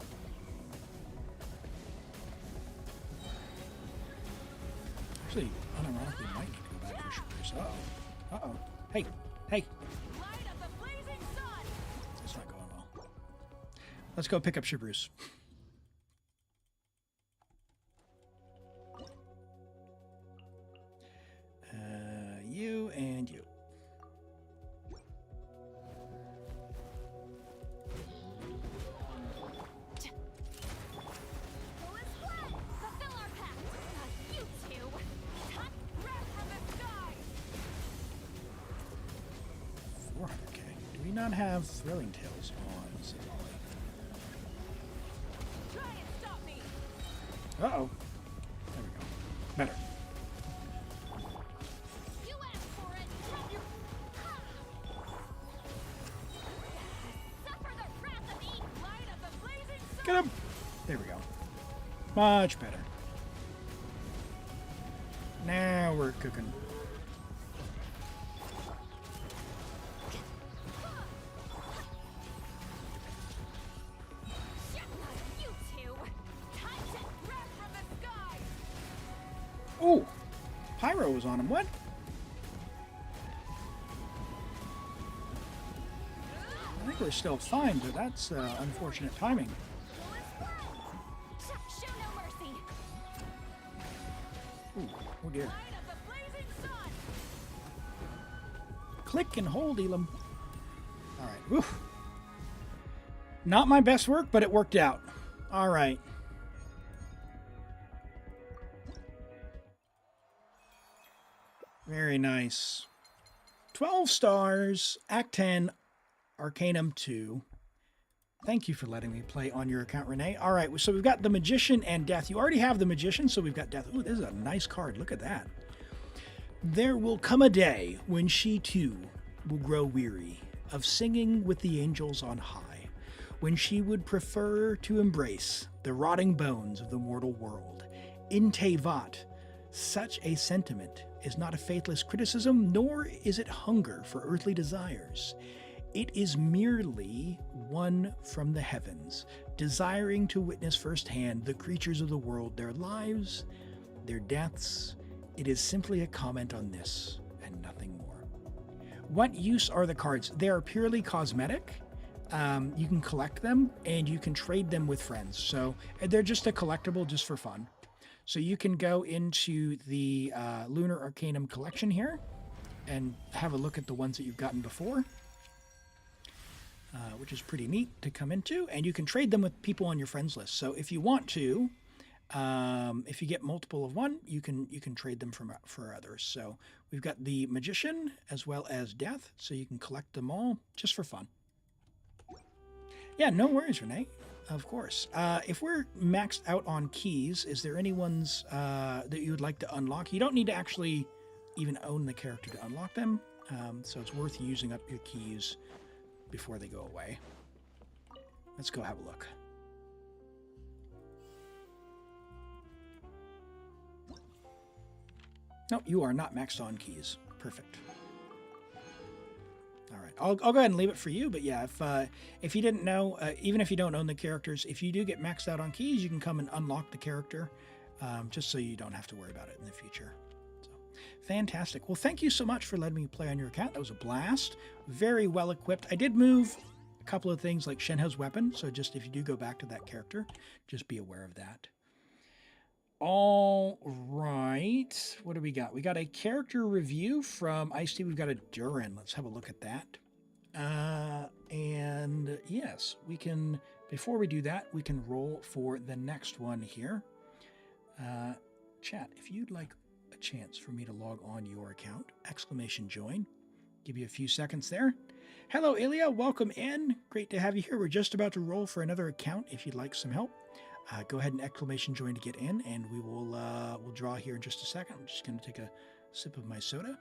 Actually, unironically, might need to go back for Chivrus. Uh-oh. Uh-oh. Hey. Hey. Light of the blazing sun. It's not going well. Let's go pick up Chivrus. You and you. Fulfill our pact. You two. Cut. Breath from the sky. 400k. Do we not have Throwing Tails on Savali? Try and stop me. Uh-oh. There we go. Better. You asked for it. You. Suffer the wrath of me. Light of the blazing sun. Get him! There we go. Much better. Now we're cooking. You two. Time to breath from the sky. Oh! Pyro was on him. What? I think we're still fine, but that's unfortunate timing. Show no mercy. Ooh, oh dear. Light of the blazing sun. Click and hold, Elim. Alright, whew. Not my best work, but it worked out. Alright. Very nice. 12 stars, Act 10, Arcanum 2. Thank you for letting me play on your account, Renee. All right, so we've got the Magician and Death. You already have the Magician, so we've got Death. Ooh, this is a nice card. Look at that. There will come a day when she, too, will grow weary of singing with the angels on high, when she would prefer to embrace the rotting bones of the mortal world. In Tevat, such a sentiment is not a faithless criticism, nor is it hunger for earthly desires. It is merely one from the heavens, desiring to witness firsthand the creatures of the world, their lives, their deaths. It is simply a comment on this and nothing more. What use are the cards? They are purely cosmetic. You can collect them and you can trade them with friends. So they're just a collectible just for fun. So you can go into the Lunar Arcanum collection here and have a look at the ones that you've gotten before. Which is pretty neat to come into, and you can trade them with people on your friends list. So if you want to, if you get multiple of one, you can trade them for others. So we've got the Magician as well as Death, so you can collect them all just for fun. Yeah, no worries, Renee. Of course. If we're maxed out on keys, is there any ones that you would like to unlock? You don't need to actually even own the character to unlock them, so it's worth using up your keys before they go away. Let's go have a look. No, you are not maxed on keys. Perfect. All right, I'll go ahead and leave it for you. But yeah, if you didn't know, even if you don't own the characters, if you do get maxed out on keys, you can come and unlock the character, just so you don't have to worry about it in the future. Fantastic. Well, thank you so much for letting me play on your account. That was a blast. Very well equipped. I did move a couple of things like Shenhe's weapon, so just if you do go back to that character, just be aware of that. All right. What do we got? We got a character review from Ice-T. We've got a Durin. Let's have a look at that. And yes, we can, before we do that, we can roll for the next one here. Chat, if you'd like a chance for me to log on your account, !join. Give you a few seconds there. Hello, Ilia. Welcome in. Great to have you here. We're just about to roll for another account. If you'd like some help, go ahead and !join to get in, and we will we'll draw here in just a second. I'm just going to take a sip of my soda.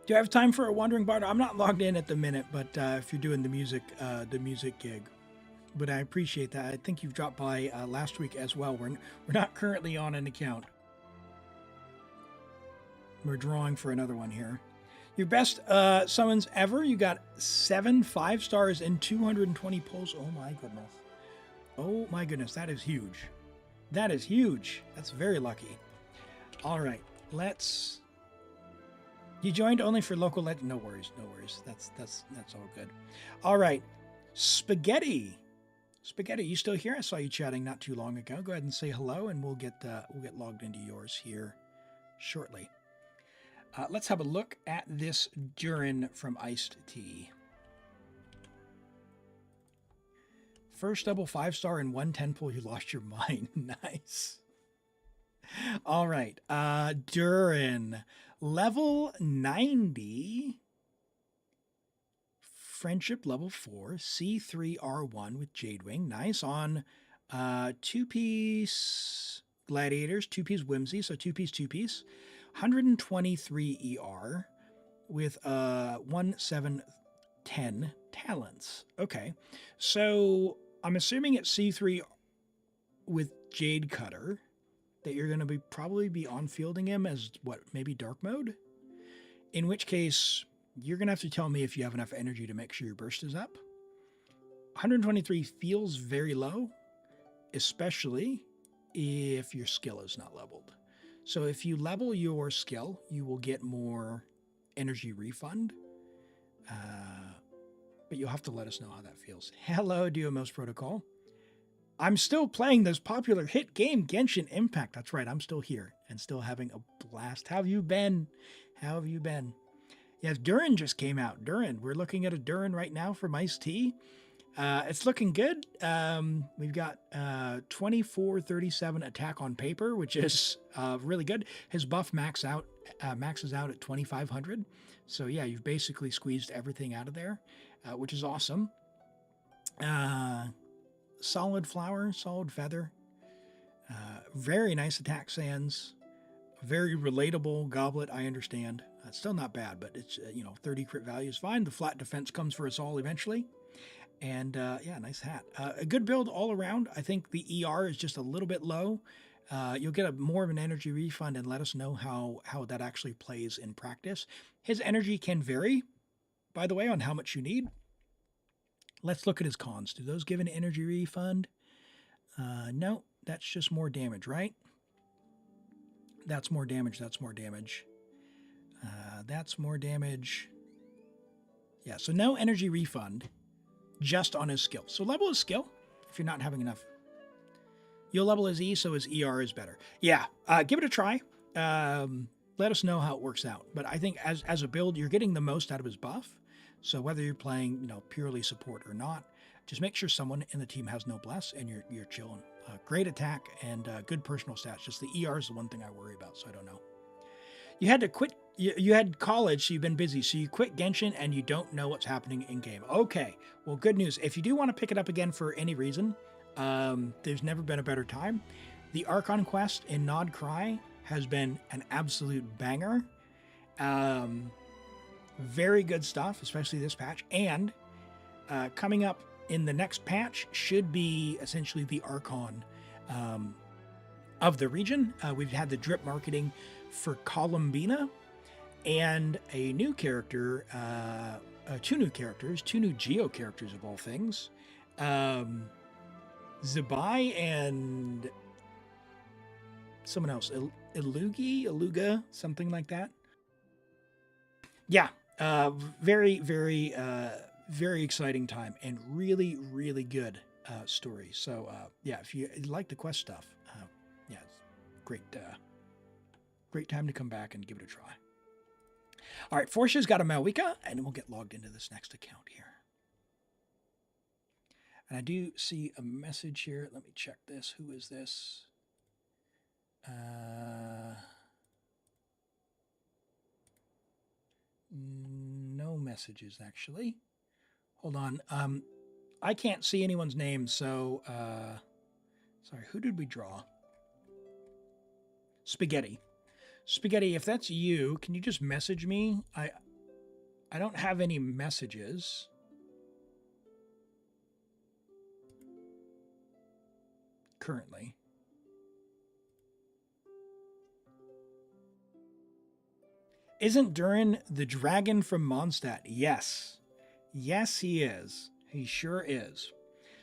Do you have time for a wandering bard? I'm not logged in at the minute, but if you're doing the music gig, but I appreciate that. I think you've dropped by last week as well. We're not currently on an account. We're drawing for another one here. Your best summons ever. You got 7 5-stars and 220 pulls. Oh my goodness. Oh my goodness. That is huge. That is huge. That's very lucky. All right. Let's. You joined only for local legend. No worries. No worries. That's all good. All right. Spaghetti. Spaghetti, you still here? I saw you chatting not too long ago. Go ahead and say hello, and we'll get logged into yours here shortly. Let's have a look at this Durin from Ice-T. First double 5-star and 110 pull, you lost your mind. Nice. All right. Durin, level 90. Friendship level 4, C3R1 with Jadewing. Nice on 2-piece Gladiators, 2-piece Whimsy, so 2-piece. 123 ER with 1710 talents. Okay, so I'm assuming it's C3 with Jade Cutter that you're going to probably be on fielding him as what, maybe dark mode? In which case, you're going to have to tell me if you have enough energy to make sure your burst is up. 123 feels very low, especially if your skill is not leveled. So if you level your skill, you will get more energy refund. But you'll have to let us know how that feels. Hello, Duomos Protocol. I'm still playing this popular hit game, Genshin Impact. That's right, I'm still here and still having a blast. How have you been? How have you been? Yes, Durin just came out. Durin. We're looking at a Durin right now from Ice-T. It's looking good. We've got 2437 attack on paper, which is really good. His buff maxes out at 2500. So yeah, you've basically squeezed everything out of there, which is awesome. Solid flower, solid feather. Very nice attack sands. Very relatable goblet, I understand. It's still not bad, but it's 30 crit value is fine. The flat defense comes for us all eventually. And yeah, nice hat. A good build all around. I think the ER is just a little bit low. You'll get more of an energy refund and let us know how that actually plays in practice. His energy can vary, by the way, on how much you need. Let's look at his cons. Do those give an energy refund? No, that's just more damage, right? That's more damage. That's more damage. That's more damage. Yeah, so no energy refund, just on his skill. So level his skill if you're not having enough. You'll level his E so his ER is better. Yeah, give it a try. Let us know how it works out. But I think as a build, you're getting the most out of his buff. So whether you're playing purely support or not, just make sure someone in the team has noblesse and you're chilling. Great attack and good personal stats. Just the ER is the one thing I worry about, so I don't know. You had to quit. You had college, so you've been busy. So you quit Genshin and you don't know what's happening in game. Okay, well, good news. If you do want to pick it up again for any reason, there's never been a better time. The Archon quest in Nod Cry has been an absolute banger. Very good stuff, especially this patch. And coming up in the next patch should be essentially the Archon of the region. We've had the drip marketing for Columbina and a new character, two new Geo characters of all things. Zabai and someone else, Iluga, something like that. Yeah, very, very, very exciting time and really, really good story. So yeah, if you like the quest stuff, yeah, it's great, great time to come back and give it a try. All right, Forsha's got a Mavuika, and we'll get logged into this next account here. And I do see a message here. Let me check this. Who is this? No messages, actually. Hold on. I can't see anyone's name, so... sorry, who did we draw? Spaghetti. Spaghetti, if that's you, can you just message me? I don't have any messages. Currently. Isn't Durin the dragon from Mondstadt? Yes. Yes, he is. He sure is.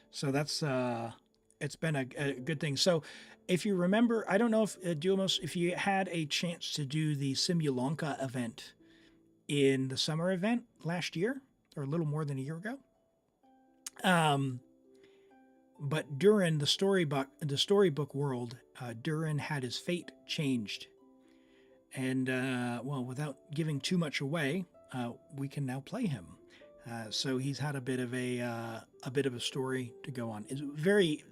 So that's, it's been a good thing. So if you remember, I don't know if, Duomos, if you had a chance to do the Simulanka event in the summer event last year, or a little more than a year ago. But Durin, the storybook world, Durin had his fate changed. And, well, without giving too much away, we can now play him. So he's had a bit of a story to go on. It's a very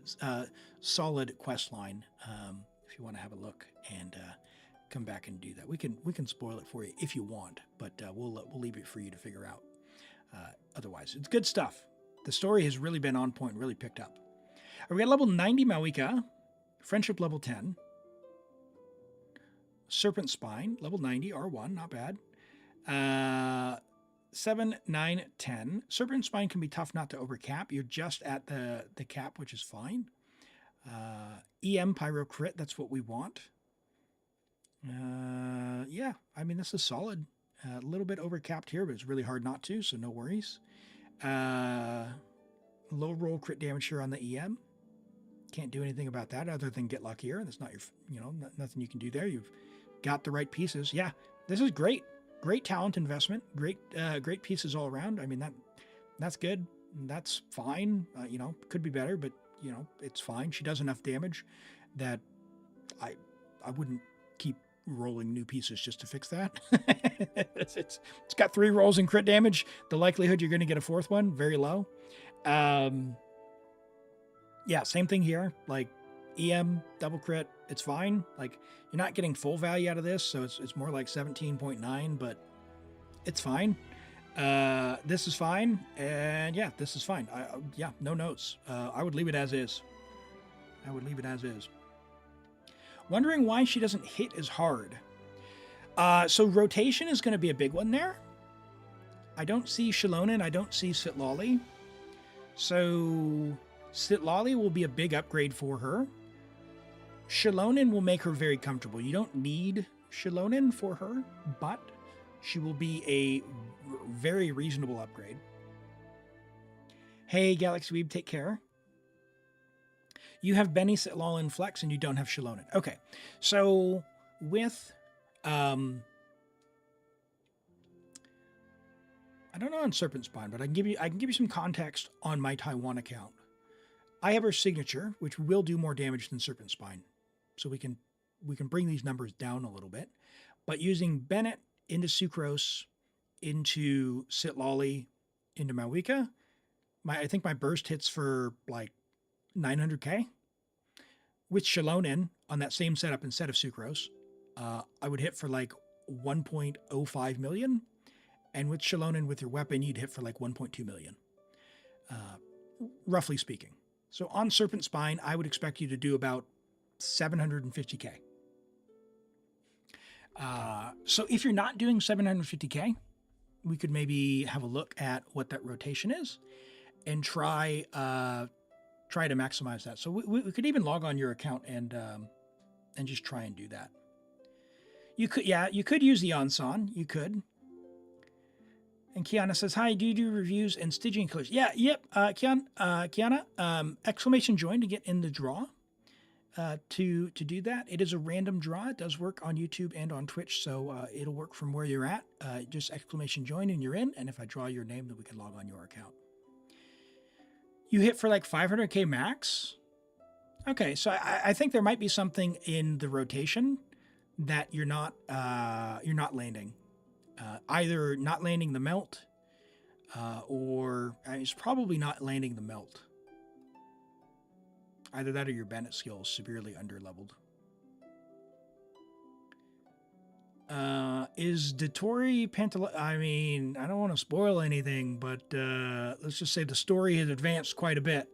solid quest line. If you want to have a look and come back and do that, we can spoil it for you if you want, but we'll leave it for you to figure out. Otherwise, it's good stuff. The story has really been on point, really picked up. We got level 90 Mavuika, friendship level 10, Serpent Spine level 90 R1, not bad. 7, 9, 10. Serpent Spine can be tough not to overcap. You're just at the cap, which is fine. EM Pyro Crit, that's what we want. Yeah, I mean, this is solid. A little bit overcapped here, but it's really hard not to, so no worries. Low roll crit damage here on the EM. Can't do anything about that other than get luckier. That's not your, nothing you can do there. You've got the right pieces. Yeah, this is great. Great talent investment. Great pieces all around. I mean, that's good. That's fine. Could be better, but it's fine. She does enough damage that I wouldn't keep rolling new pieces just to fix that. it's got 3 rolls in crit damage. The likelihood you're going to get a 4th one, very low. Yeah, same thing here. Like EM, double crit, it's fine. Like you're not getting full value out of this, so it's more like 17.9, but it's fine. This is fine, and yeah, this is fine. Yeah, no notes. I would leave it as is. Wondering why she doesn't hit as hard. So rotation is going to be a big one there. I don't see Shilonin. I don't see Sitlali. So Sitlali will be a big upgrade for her. Shilonin will make her very comfortable. You don't need Shilonin for her, but she will be a very reasonable upgrade. Hey, Galaxy Weeb, take care. You have Benny, Sitlal, Flex, and you don't have Shilonin. Okay, so with... I don't know on Serpent Spine, but I can give you some context on my Taiwan account. I have her signature, which will do more damage than Serpent Spine. So we can bring these numbers down a little bit. But using Bennett into Sucrose, into Sitlali, into Mavuika, I think my burst hits for like 900k. With Shilonin on that same setup instead of Sucrose, I would hit for like 1.05 million. And with Shilonin with your weapon, you'd hit for like 1.2 million. Roughly speaking. So on Serpent Spine, I would expect you to do about 750k. So if you're not doing 750k, we could maybe have a look at what that rotation is and try to maximize that. So we could even log on your account and just try and do that. You could use the Onslaught. You could. And Kiana says, hi, do you do reviews and Stygian killers? Yeah, yep. Kiana, exclamation join to get in the draw. to do that. It is a random draw. It does work on YouTube and on Twitch, so it'll work from where you're at. Just exclamation join and you're in, and if I draw your name, then we can log on your account. You hit for like 500k max? Okay, so I think there might be something in the rotation that you're not landing. Either not landing the melt, or it's probably not landing the melt. Either that or your Bennett skill is severely underleveled. Is Dotori Pantala... I mean, I don't want to spoil anything, but let's just say the story has advanced quite a bit.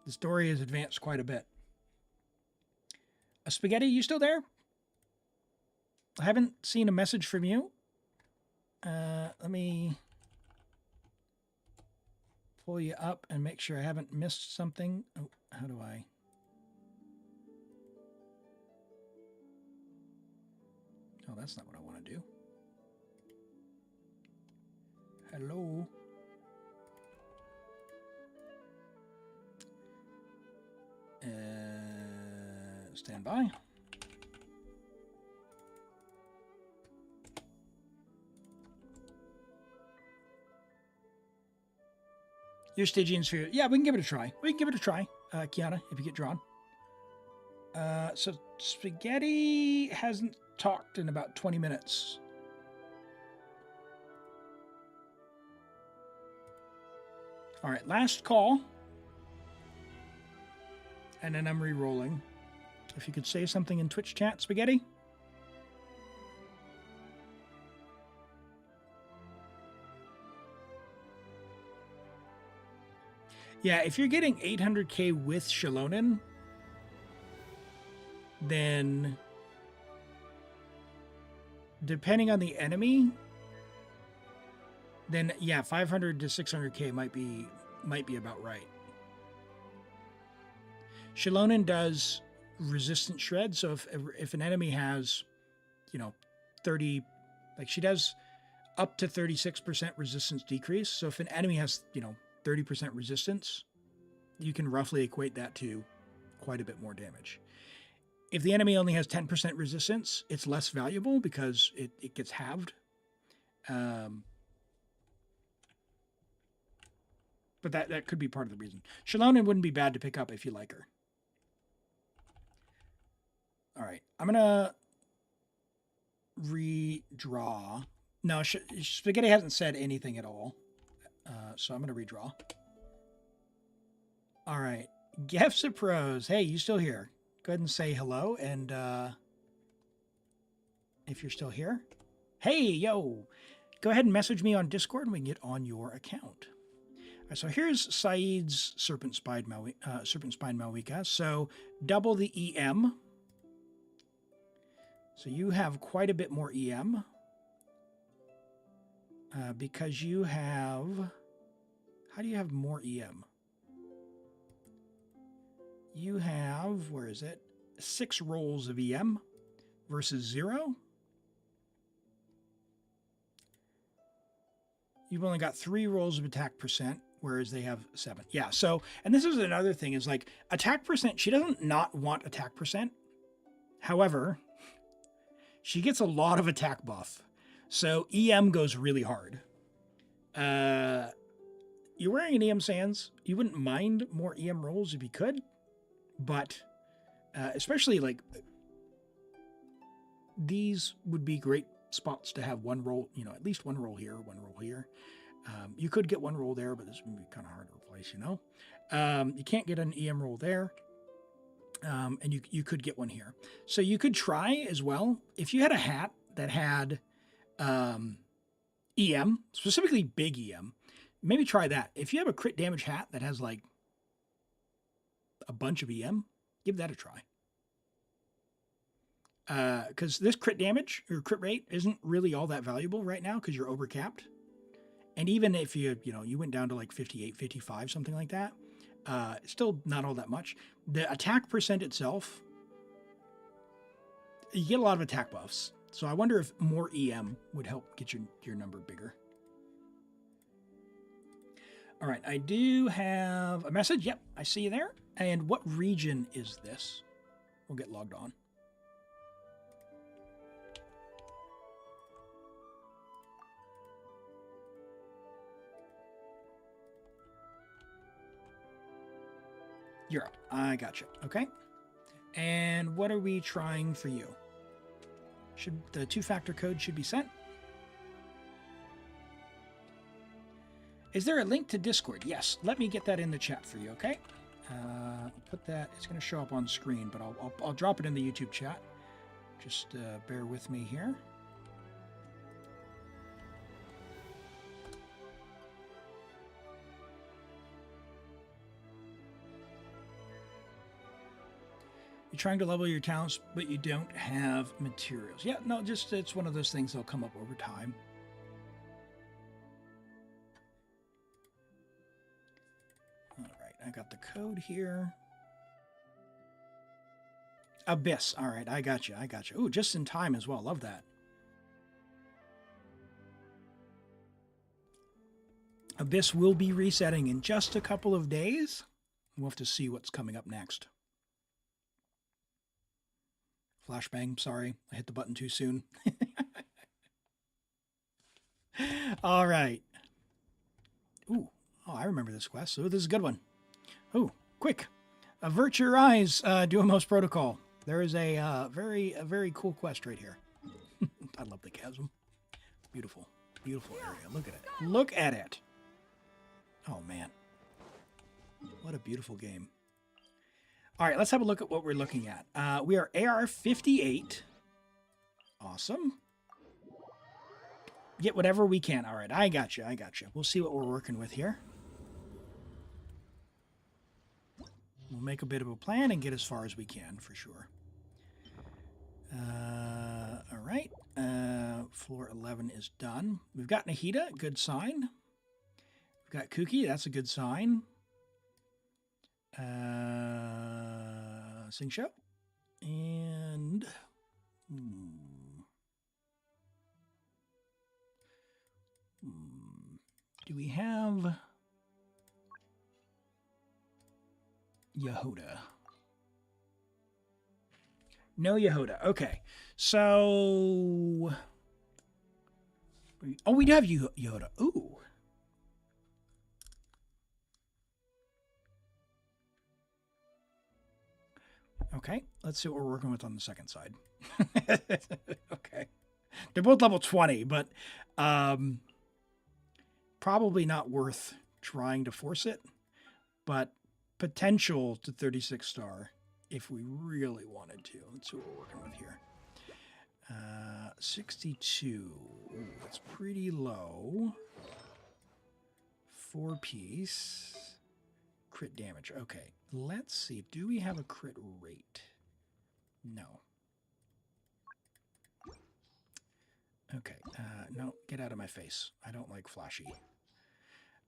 The story has advanced quite a bit. Spaghetti, you still there? I haven't seen a message from you. Let me pull you up and make sure I haven't missed something. Oh, how do I? Oh, that's not what I want to do. Hello. Stand by. Your Stygian sphere. Yeah, we can give it a try. We can give it a try, Kiana, if you get drawn. So Spaghetti hasn't talked in about 20 minutes. All right, last call. And then I'm re-rolling. If you could say something in Twitch chat, Spaghetti. Yeah, if you're getting 800k with Shalonen, then depending on the enemy, then yeah, 500 to 600k might be about right. Shalonen does resistant shred, so if an enemy has, 30, like she does up to 36% resistance decrease. So if an enemy has, 30% resistance, you can roughly equate that to quite a bit more damage. If the enemy only has 10% resistance, it's less valuable because it gets halved. But that could be part of the reason. Shalonen wouldn't be bad to pick up if you like her. All right, I'm going to redraw. No, Spaghetti hasn't said anything at all. So I'm going to redraw. All right. Gefs of Pros. Hey, you still here? Go ahead and say hello. And if you're still here, hey, yo, go ahead and message me on Discord and we can get on your account. All right, so here's Saeed's Serpent Spine Mavuika. So double the EM. So you have quite a bit more EM. Because you have... How do you have more EM? You have, where is it? 6 rolls of EM versus 0. You've only got 3 rolls of attack percent, whereas they have 7. Yeah, so, and this is another thing, is like attack percent, she doesn't not want attack percent. However, she gets a lot of attack buff. So EM goes really hard. You're wearing an EM Sans. You wouldn't mind more EM rolls if you could, but especially like these would be great spots to have one roll, at least one roll here, one roll here. You could get one roll there, but this would be kind of hard to replace, You can't get an EM roll there. And you could get one here. So you could try as well. If you had a hat that had EM, specifically big EM, maybe try that. If you have a crit damage hat that has like a bunch of EM, give that a try. Because this crit damage or crit rate isn't really all that valuable right now because you're overcapped. And even if you went down to like 58, 55, something like that, still not all that much. The attack percent itself, you get a lot of attack buffs. So I wonder if more EM would help get your number bigger. All right, I do have a message. Yep, I see you there. And what region is this? We'll get logged on. Europe. I gotcha. Okay. And what are we trying for you? Should the two-factor code should be sent? Is there a link to Discord? Yes. Let me get that in the chat for you, okay? I'll put that. It's going to show up on screen, but I'll drop it in the YouTube chat. Just bear with me here. You're trying to level your talents, but you don't have materials. Yeah, no, just it's one of those things that'll come up over time. All right, I got the code here. Abyss. All right, I got you. I got you. Ooh, just in time as well. Love that. Abyss will be resetting in just a couple of days. We'll have to see what's coming up next. Flashbang, sorry. I hit the button too soon. All right. Ooh. Oh, I remember this quest. Oh, this is a good one. Ooh, quick. Avert your eyes, Duamos Protocol. There is a very cool quest right here. I love the chasm. Beautiful. Beautiful area. Look at it. Look at it. Oh, man. What a beautiful game. All right, let's have a look at what we're looking at. We are AR-58. Awesome. Get whatever we can. All right, I got you. I got you. We'll see what we're working with here. We'll make a bit of a plan and get as far as we can, for sure. All right. Floor 11 is done. We've got Nahida, good sign. We've got Kuki, that's a good sign. Sing Show. And... do we have... Yehuda? No Yehuda. Okay. So... oh, we do have Yehuda. Ooh. Okay, let's see what we're working with on the second side. Okay. They're both level 20, but probably not worth trying to force it, but potential to 36 star if we really wanted to. Let's see what we're working with here. 62. Ooh, that's pretty low. 4-piece. Crit damage. Okay, let's see. Do we have a crit rate? No. Okay, no, get out of my face. I don't like flashy.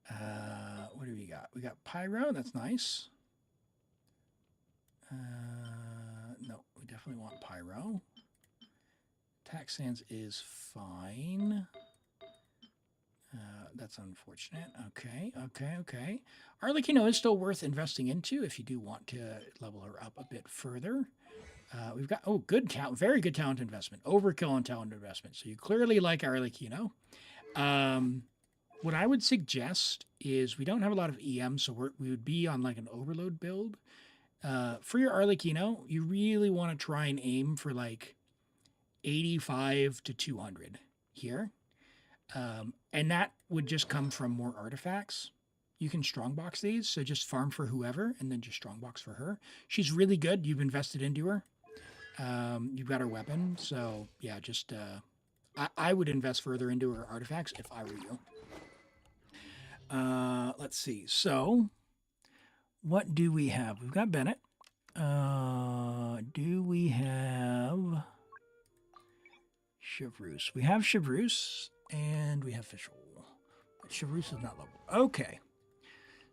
What do we got? We got Pyro, that's nice. No, we definitely want Pyro. Attack Sands is fine. That's unfortunate. Okay. Arlecchino is still worth investing into if you do want to level her up a bit further. We've got, oh, good talent, very good talent investment. Overkill on talent investment. So you clearly like Arlecchino. What I would suggest is we don't have a lot of EM, so we would be on like an overload build. For your Arlecchino, you really want to try and aim for like 85 to 200 here. And that would just come from more artifacts. You can strongbox these, so just farm for whoever, and then just strongbox for her. She's really good. You've invested into her. You've got her weapon, so yeah, just I would invest further into her artifacts if I were you. Let's see. So, what do we have? We've got Bennett. Do we have Chevreuse? We have Chevreuse. And we have Fischl. But Chevreuse is not leveled. Okay.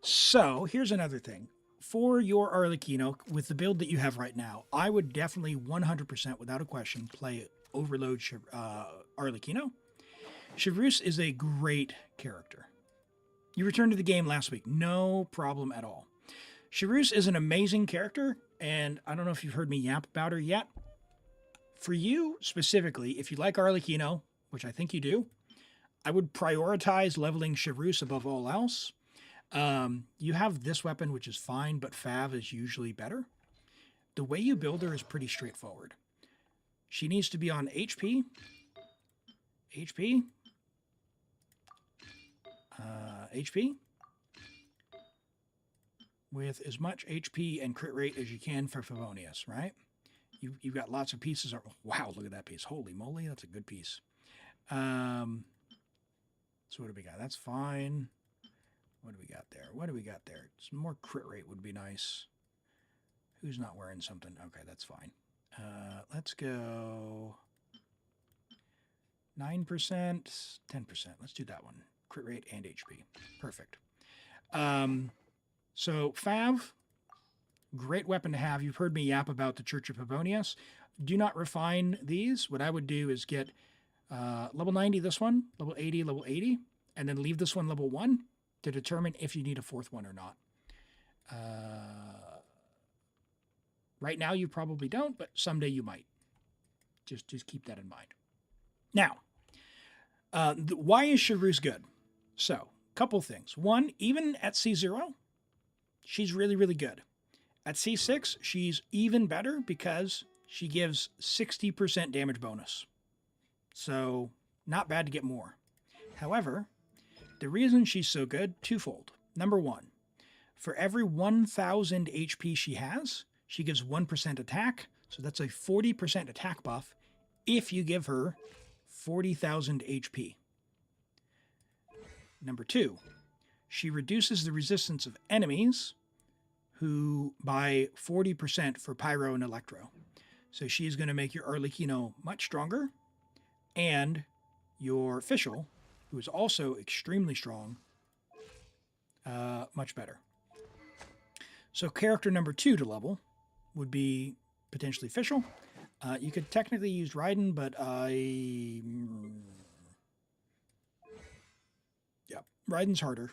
So, here's another thing. For your Arlecchino, with the build that you have right now, I would definitely 100%, without a question, play Overload Arlecchino. Chevreuse is a great character. You returned to the game last week. No problem at all. Charus is an amazing character, and I don't know if you've heard me yap about her yet. For you specifically, if you like Arlecchino, which I think you do, I would prioritize leveling Charus above all else. You have this weapon, which is fine, but Fav is usually better. The way you build her is pretty straightforward. She needs to be on HP, HP, HP, with as much HP and crit rate as you can for Favonius, right? You've got lots of pieces. Wow, look at that piece. Holy moly, that's a good piece. So what do we got? That's fine. What do we got there? What do we got there? Some more crit rate would be nice. Who's not wearing something? Okay, that's fine. Let's go 9%, 10%. Let's do that one. Crit rate and HP. Perfect. So Fav, great weapon to have. You've heard me yap about the Church of Favonius. Do not refine these. What I would do is get level 90 this one, level 80, level 80, and then leave this one level 1 to determine if you need a fourth one or not. Right now you probably don't, but someday you might. Just keep that in mind. Now, why is Charus good? So, couple things. One, even at C0, she's really, really good. At C6, she's even better because she gives 60% damage bonus. So, not bad to get more. However, the reason she's so good, twofold. Number one, for every 1,000 HP she has, she gives 1% attack. So that's a 40% attack buff if you give her 40,000 HP. Number two, she reduces the resistance of enemies who by 40% for Pyro and Electro. So she's going to make your Arlecchino much stronger, and your Fischl, who is also extremely strong, much better. So character number 2 to level would be potentially Fischl. You could technically use Raiden, but yeah, Raiden's harder.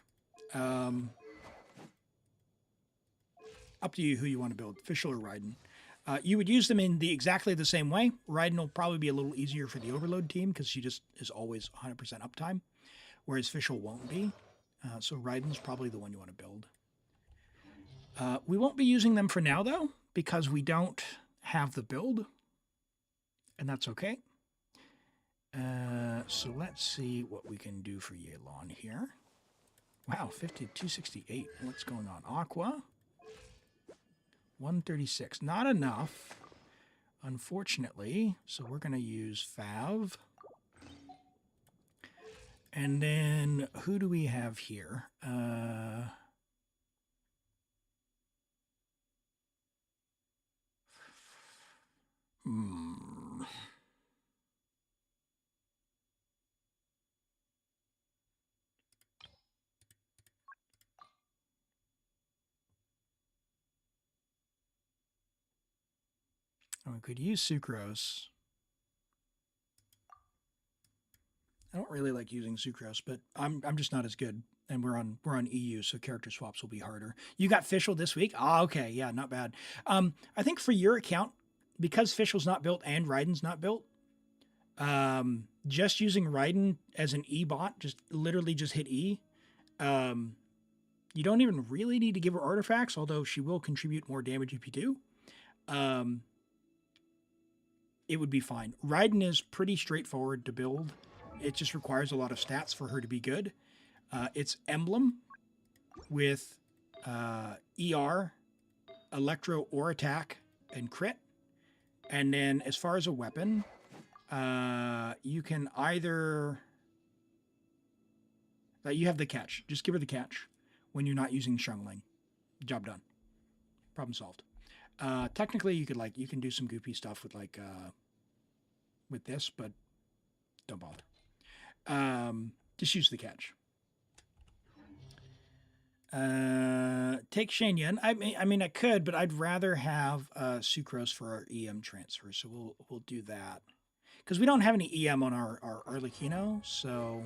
Up to you who you want to build, Fischl or Raiden. You would use them in exactly the same way. Raiden will probably be a little easier for the Overload team because she just is always 100% uptime, whereas Fischl won't be. So Raiden's probably the one you want to build. We won't be using them for now, though, because we don't have the build, and that's okay. So let's see what we can do for Yelan here. Wow, 268. What's going on? Aqua. 136. Not enough, unfortunately. So we're going to use Fav. And then who do we have here? We could use Sucrose. I don't really like using Sucrose, but I'm just not as good. And we're on EU, so character swaps will be harder. You got Fischl this week? Ah, okay, yeah, not bad. I think for your account, because Fischl's not built and Raiden's not built, just using Raiden as an E bot, just literally just hit E. You don't even really need to give her artifacts, although she will contribute more damage if you do. It would be fine. Raiden is pretty straightforward to build. It just requires a lot of stats for her to be good. It's Emblem with ER, Electro or Attack, and Crit. And then as far as a weapon, you can either... you have the catch. Just give her the catch when you're not using Shungling. Job done. Problem solved. Technically, you can do some goopy stuff with with this, but don't bother. Just use the catch. Take Shanyan. I mean, I could, but I'd rather have Sucrose for our EM transfer, so we'll do that because we don't have any EM on our Arlecchino. So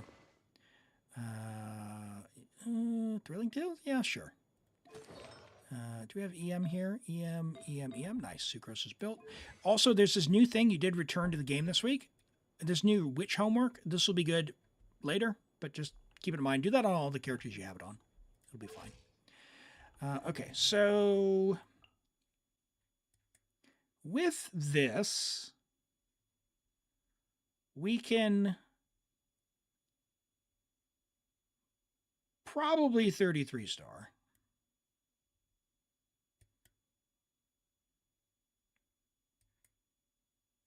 Drilling tools? Yeah, sure. Do we have EM here? EM, EM, EM. Nice. Sucrose is built. Also, there's this new thing you did return to the game this week. This new witch homework. This will be good later, but just keep it in mind. Do that on all the characters you have it on. It'll be fine. Okay, so with this, we can probably 33 star.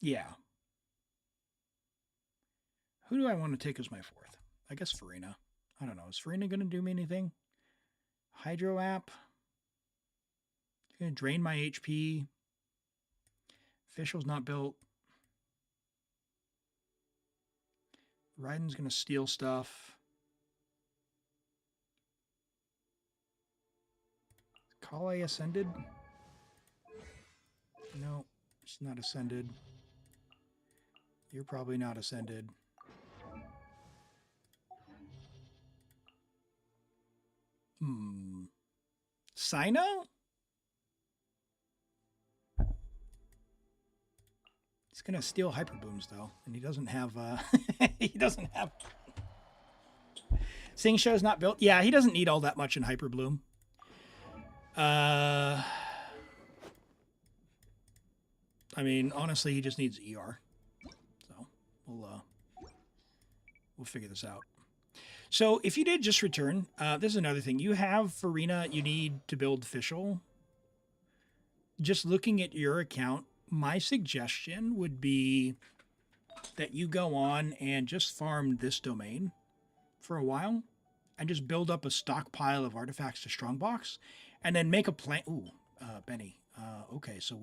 Yeah. Who do I want to take as my fourth? I guess Farina. I don't know. Is Farina going to do me anything? Hydro app. It's going to drain my HP. Official's not built. Raiden's going to steal stuff. Kale ascended? No, it's not ascended. You're probably not ascended. Sino? He's gonna steal hyper booms though, and he doesn't have he doesn't have Sing Show's not built. Yeah, he doesn't need all that much in hyper bloom. I mean, honestly, he just needs ER. So we'll figure this out. So if you did just return, this is another thing. You have Farina you need to build official. Just looking at your account, my suggestion would be that you go on and just farm this domain for a while and just build up a stockpile of artifacts to Strongbox and then make a plan. Ooh, Benny. Okay, so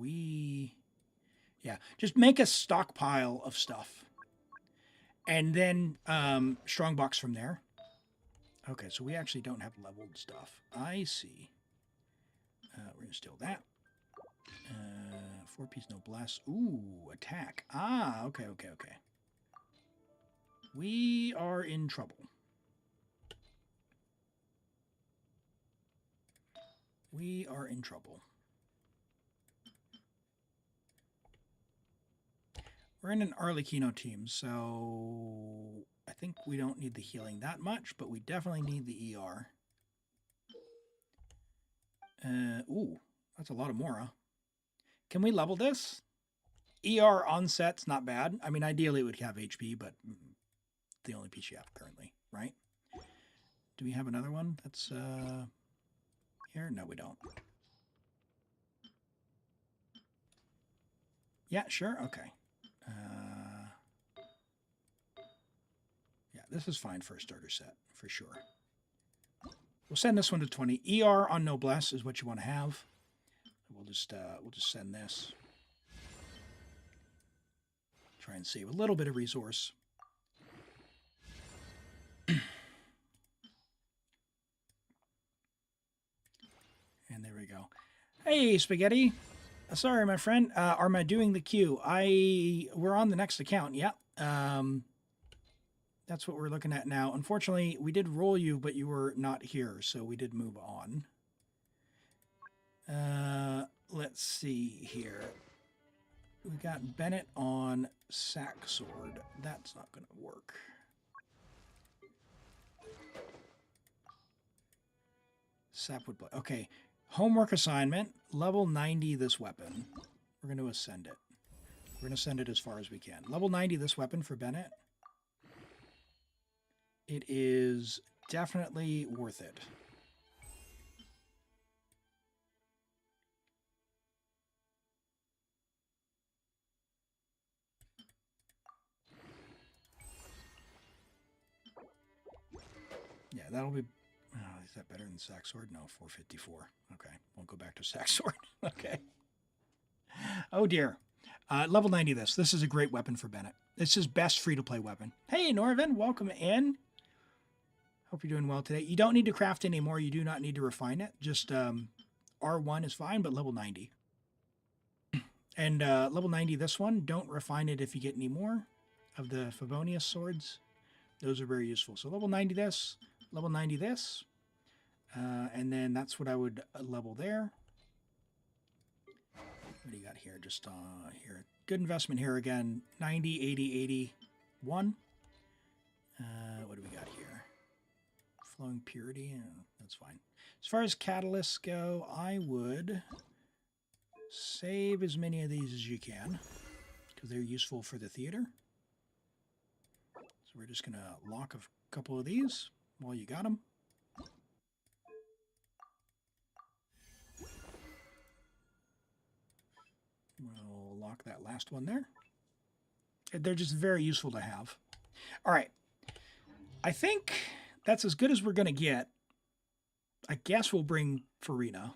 yeah, just make a stockpile of stuff and then Strongbox from there. Okay, so we actually don't have leveled stuff. I see. We're going to steal that. 4-piece noblesse. Ooh, attack. Ah, okay. We are in trouble. We are in trouble. We're in an Arlecchino team, so I think we don't need the healing that much, but we definitely need the ER. Ooh, that's a lot of Mora. Can we level this? ER onset's not bad. I mean, ideally it would have HP, but the only piece you have currently, right? Do we have another one that's here? No, we don't. Yeah, sure. Okay. Yeah, this is fine for a starter set, for sure. We'll send this one to 20. ER on Noblesse is what you want to have. We'll just send this. Try and save a little bit of resource. And there we go. Hey, Spaghetti. Sorry, my friend. Am I doing the queue? We're on the next account. Yeah. That's what we're looking at now. Unfortunately, we did roll you, but you were not here, so we did move on. Let's see here. We got Bennett on Sack Sword. That's not going to work. Sapwood Blade. Okay. Homework assignment. Level 90 this weapon. We're going to ascend it. We're going to send it as far as we can. Level 90 this weapon for Bennett. It is definitely worth it. Yeah, that'll be... Oh, is that better than Sack Sword? No, 454. Okay, we'll go back to Sack Sword. Okay. Oh, dear. Level 90 this. This is a great weapon for Bennett. It's his best free-to-play weapon. Hey, Norvin, welcome in. Hope you're doing well today. You don't need to craft anymore. You do not need to refine it. Just R1 is fine, but level 90. And level 90 this one. Don't refine it if you get any more of the Favonius swords. Those are very useful. So level 90 this. Level 90 this. And then that's what I would level there. What do you got here? Just here. Good investment here again. 90, 80, 81. What do we got here? Flowing purity. That's fine. As far as catalysts go, I would save as many of these as you can because they're useful for the theater. So we're just going to lock a couple of these while you got them. We'll lock that last one there. They're just very useful to have. All right. I think that's as good as we're going to get. I guess we'll bring Farina.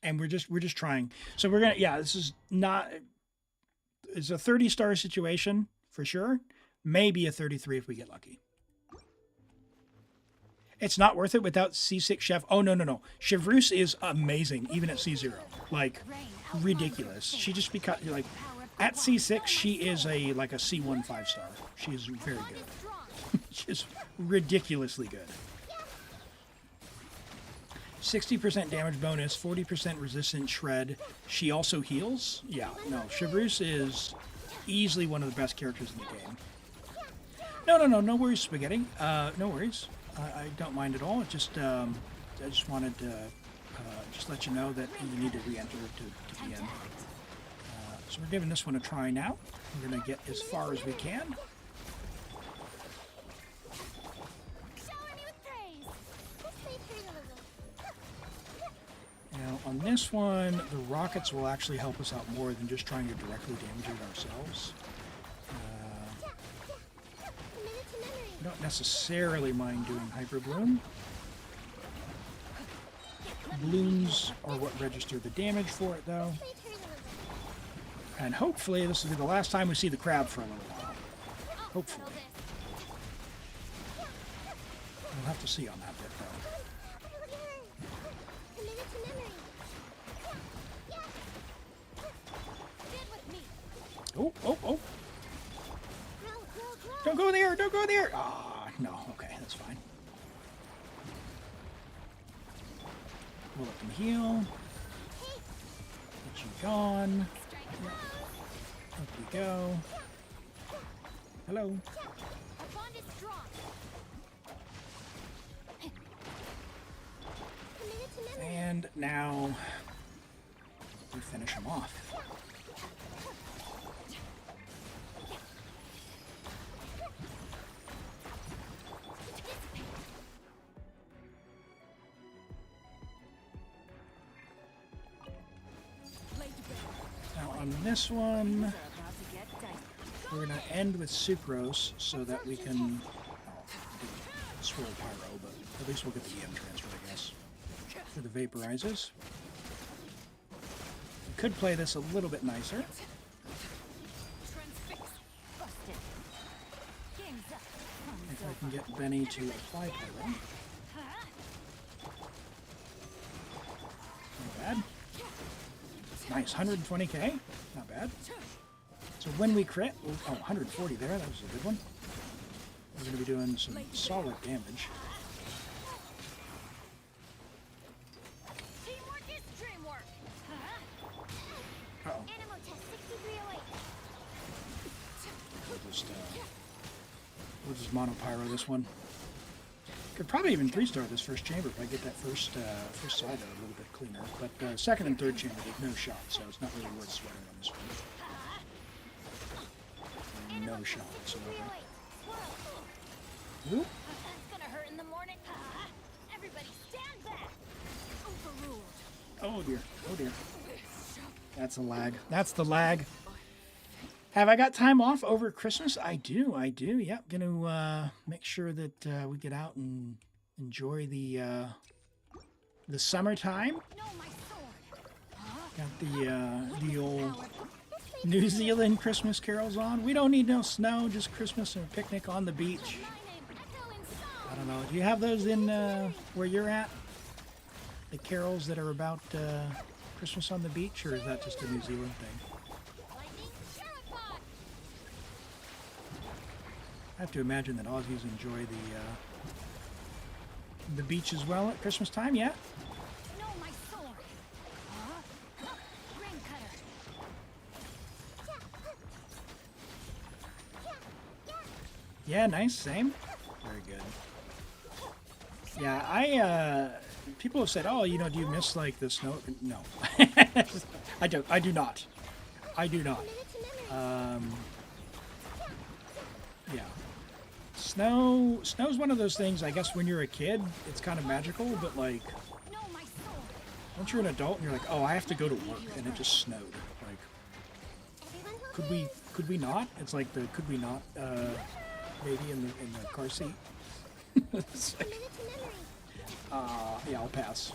And we're just trying. So we're going to, yeah, this is not, it's a 30-star situation for sure. Maybe a 33 if we get lucky. It's not worth it without C6 Chef. Oh, no. Chevreuse is amazing, even at C0. Like, ridiculous. She just becomes, like, at C6, she is like a C1 5-star. She is very good. She's ridiculously good. 60% damage bonus, 40% resistant shred. She also heals. Yeah, no, Chevreuse is easily one of the best characters in the game. No worries, Spaghetti. No worries. I don't mind at all. It just, I just wanted to just let you know that you need to re-enter to the end. So we're giving this one a try now. We're going to get as far as we can. Now, on this one, the rockets will actually help us out more than just trying to directly damage it ourselves. I don't necessarily mind doing Hyper Bloom. Blooms are what register the damage for it, though. And hopefully this will be the last time we see the crab for a little while. Hopefully. We'll have to see on that bit, though. Oh. Don't go there! Don't go there! Ah, no. Okay, that's fine. We'll let them heal. Get you gone. Up we go. Hello. And now we finish him off. On this one, we're going to end with Sucrose so that we can swirl Pyro, but at least we'll get the EM transfer, I guess, for the Vaporizes. We could play this a little bit nicer. If I can get Benny to apply Pyro. Not bad. Nice, 120k, not bad. So when we crit, oh, 140 there, that was a good one. We're going to be doing some solid damage. Uh-oh. We'll just mono pyro this one. Could probably even 3-star this first chamber if I get that first side out a little bit cleaner. But second and third chamber, there's no shot, so it's not really worth sweating on this one. No shot whatsoever. Oop. That's gonna hurt in the morning. Everybody stand back. Overruled. Oh dear. Oh dear. That's a lag. That's the lag. Have I got time off over Christmas? I do. Yep. Gonna make sure that we get out and enjoy the summertime. Got the old New Zealand Christmas carols on. We don't need no snow, just Christmas and a picnic on the beach. I don't know. Do you have those in where you're at? The carols that are about Christmas on the beach, or is that just a New Zealand thing? I have to imagine that Aussies enjoy the beach as well at Christmas time. Yeah. No, my sword. Ring cutter. Yeah, nice. Same. Very good. Yeah, people have said, "Oh, you know, do you miss like the snow?" No, I don't. I do not. I do not. Yeah, snow's one of those things. I guess when you're a kid, it's kind of magical, but like No, my sword. once you're an adult, and you're like, "Oh, I have to go to work," and it just snowed. Like, could we not? It's like the could we not baby in the car seat. It's like, yeah, I'll pass.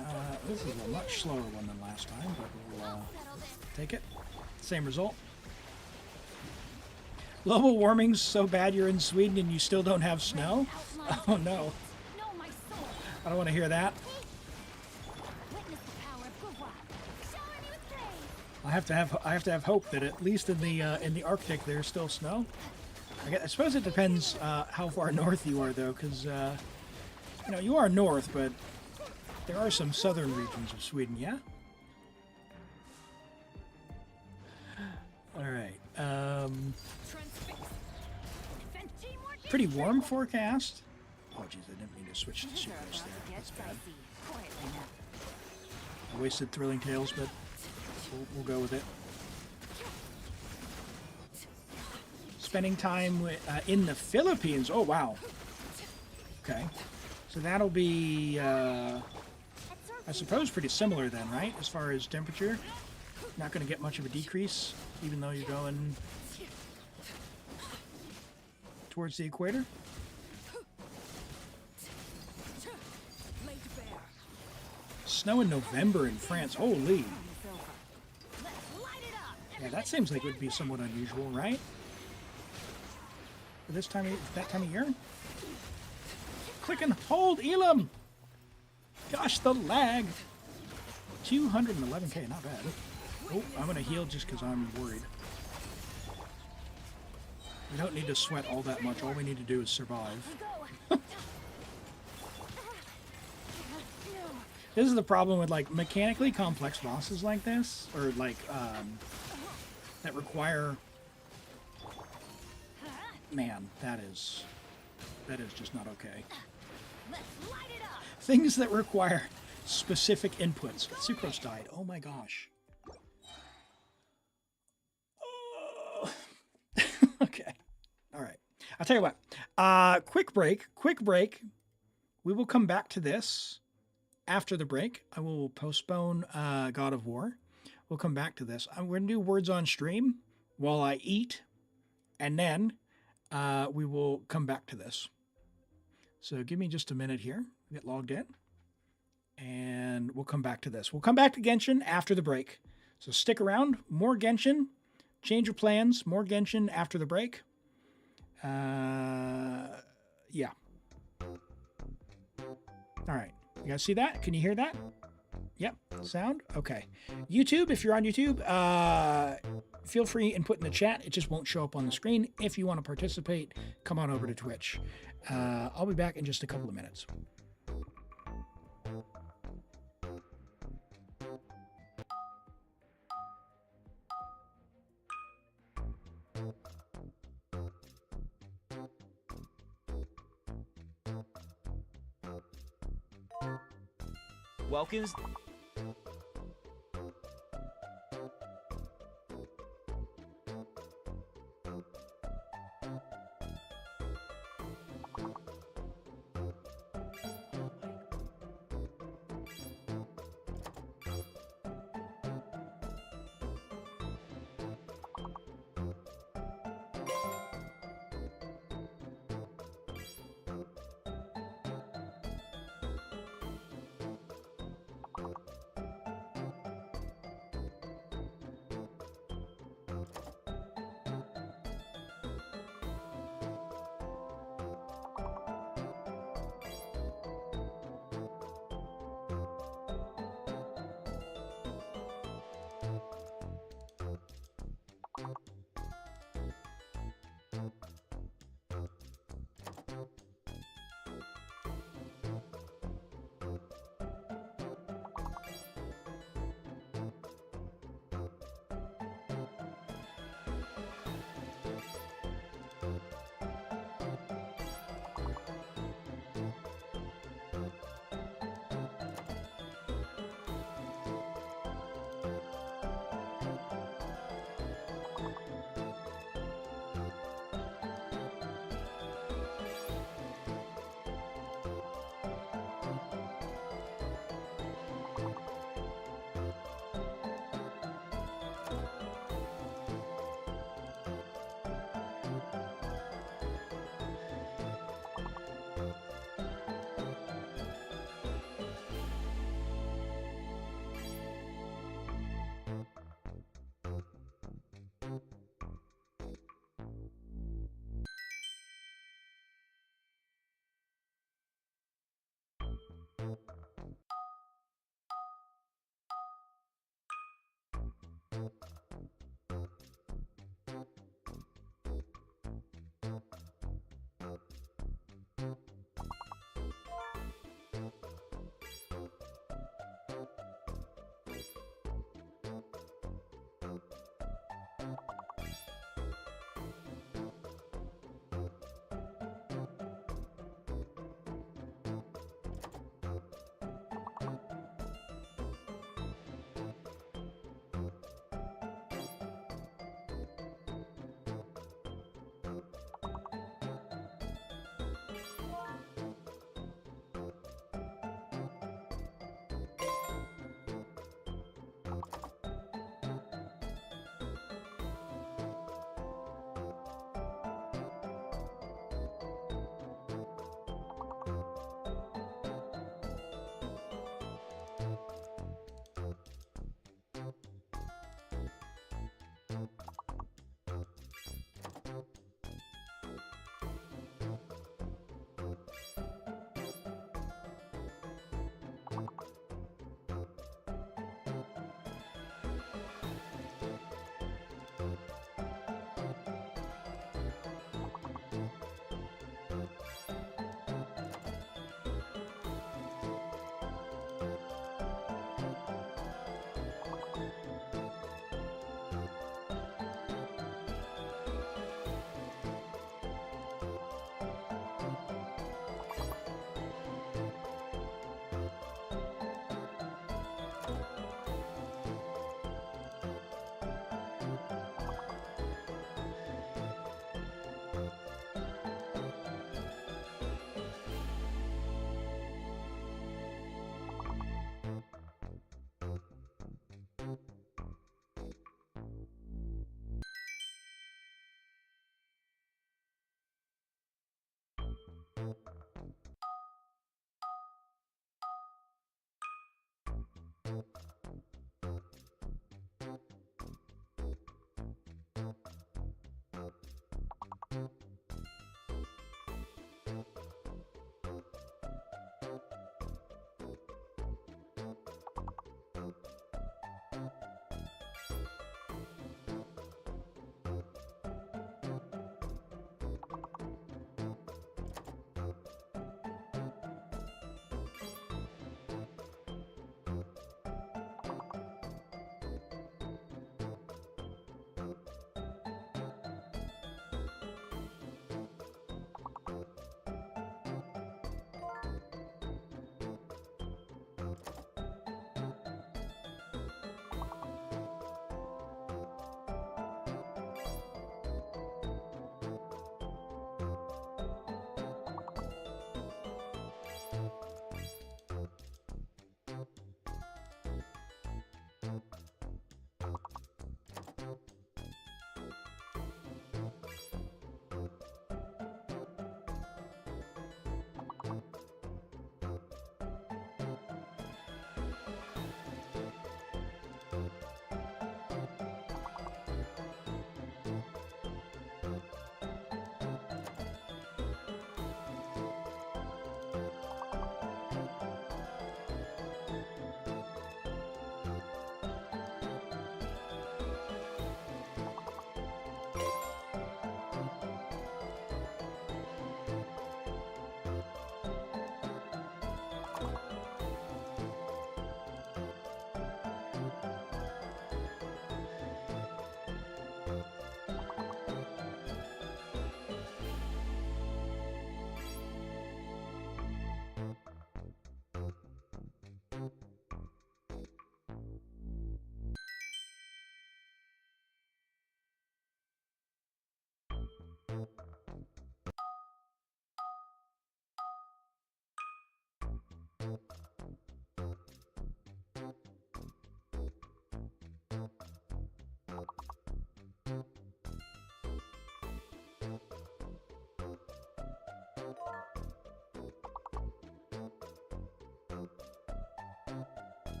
Alright, this is a much slower one than last time, but we'll take it. Same result. Global warming's so bad you're in Sweden and you still don't have snow? Oh no. No, my sword. I don't want to hear that. Witness the power of Gugwa. Shower me with praise. I have to have hope that at least in the Arctic there's still snow. I suppose it depends how far north you are though, because you know, you are north, but there are some southern regions of Sweden. Yeah. All right. Pretty warm forecast. Oh jeez, I didn't mean to switch to Sucrose there. That's bad. I wasted Thrilling Tales, but we'll go with it. Spending time in the Philippines. Oh wow. Okay, so that'll be, I suppose, pretty similar then, right? As far as temperature, not going to get much of a decrease, even though you're going towards the equator. Snow in November in France. Holy. Yeah, that seems like it would be somewhat unusual, right? For that time of year? Click and hold, Elim! Gosh, the lag! 211k, not bad. Oh, I'm gonna heal just because I'm worried. We don't need to sweat all that much. All we need to do is survive. This is the problem with like mechanically complex bosses like this, or like that require. Man, that is just not okay. Things that require specific inputs. Sucrose died. Oh my gosh. Oh. Okay. All right. I'll tell you what. Quick break. We will come back to this after the break. I will postpone God of War. We'll come back to this. I'm going to do words on stream while I eat, and then we will come back to this. So give me just a minute here. Get logged in. And we'll come back to this. We'll come back to Genshin after the break. So stick around. More Genshin. Change your plans. More Genshin after the break. Yeah. All right. You guys see that? Can you hear that? Yep. Sound? Okay. YouTube, if you're on YouTube, feel free and put in the chat. It just won't show up on the screen. If you want to participate, come on over to Twitch. I'll be back in just a couple of minutes. Welcome.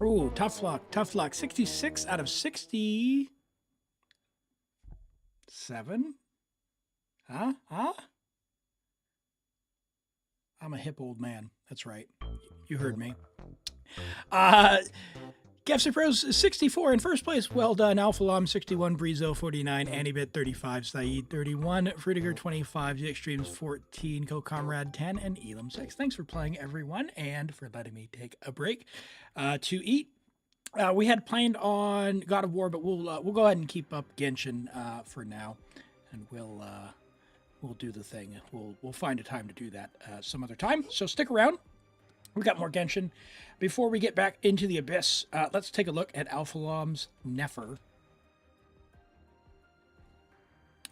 Ooh, tough luck, tough luck. 66 out of 67? Huh? Huh? I'm a hip old man. That's right. You heard me. Gefsy Pros 64 in first place. Well done. Alphalom 61, Breezo 49, Anibit 35, Saeed 31, Fruitiger 25, The Extremes 14, Co-Comrade 10, and Elim 6. Thanks for playing, everyone, and for letting me take a break to eat. We had planned on God of War, but we'll go ahead and keep up Genshin for now, and we'll do the thing. We'll find a time to do that some other time. So stick around. We got more Genshin. Before we get back into the Abyss, let's take a look at Alphalom's Nefer.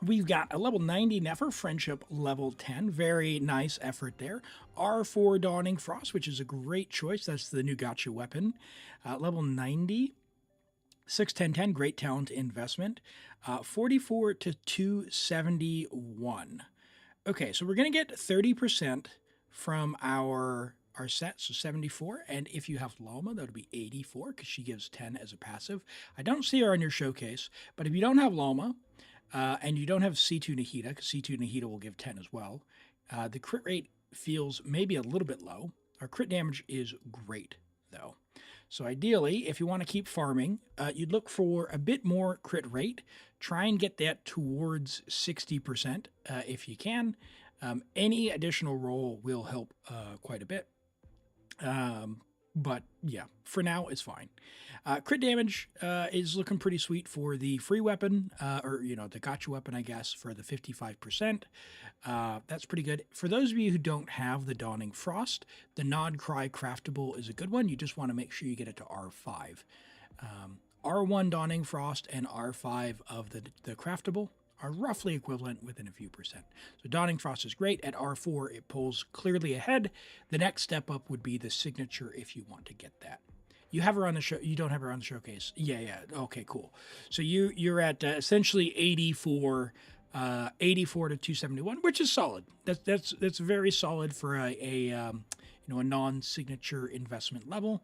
We've got a level 90 Nefer, Friendship level 10. Very nice effort there. R4 Dawning Frost, which is a great choice. That's the new gotcha weapon. Level 90. 61010, great talent investment. 44 to 271. Okay, so we're going to get 30% from our set, so 74. And if you have Llama, that'll be 84 because she gives 10 as a passive. I don't see her on your showcase, but if you don't have Llama and you don't have C2 Nahida, because C2 Nahida will give 10 as well, the crit rate feels maybe a little bit low. Our crit damage is great, though. So ideally, if you want to keep farming, you'd look for a bit more crit rate. Try and get that towards 60% if you can. Any additional roll will help quite a bit. But yeah, for now, it's fine. Crit damage is looking pretty sweet for the free weapon, or, the gotcha weapon, I guess, for the 55%. That's pretty good. For those of you who don't have the Dawning Frost, the Nod Cry Craftable is a good one. You just want to make sure you get it to R5. R1 Dawning Frost and R5 of the Craftable are roughly equivalent within a few percent. So Dawning Frost is great. At R4, it pulls clearly ahead. The next step up would be the signature if you want to get that. You have her on the show. You don't have her on the showcase. Yeah. Okay, cool. So you're at essentially 84 to 271, which is solid. That's very solid for a non-signature investment level.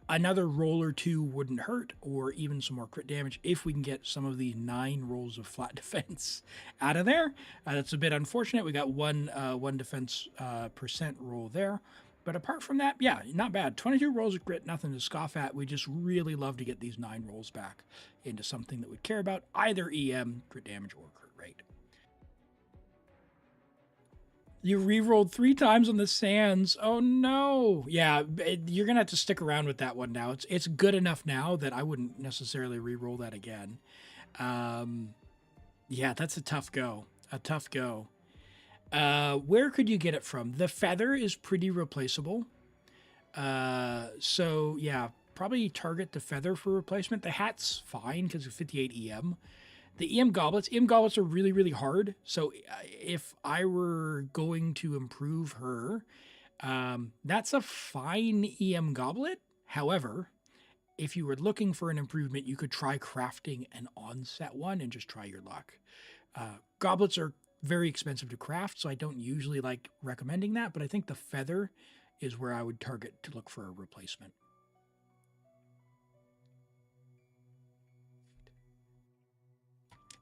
Another roll or two wouldn't hurt, or even some more crit damage if we can get some of the 9 rolls of flat defense out of there. That's a bit unfortunate. We got one defense percent roll there. But apart from that, yeah, not bad. 22 rolls of crit, nothing to scoff at. We just really love to get these 9 rolls back into something that we care about, either EM, crit damage, or crit rate. You re-rolled 3 times on the sands. Oh no. Yeah, you're going to have to stick around with that one now. It's good enough now that I wouldn't necessarily re-roll that again. Yeah, that's a tough go. Where could you get it from? The feather is pretty replaceable. So yeah, probably target the feather for replacement. The hat's fine because of 58 EM. The EM goblets are really, really hard. So if I were going to improve her, that's a fine EM goblet. However, if you were looking for an improvement, you could try crafting an onset one and just try your luck. Goblets are very expensive to craft, so I don't usually like recommending that, but I think the feather is where I would target to look for a replacement.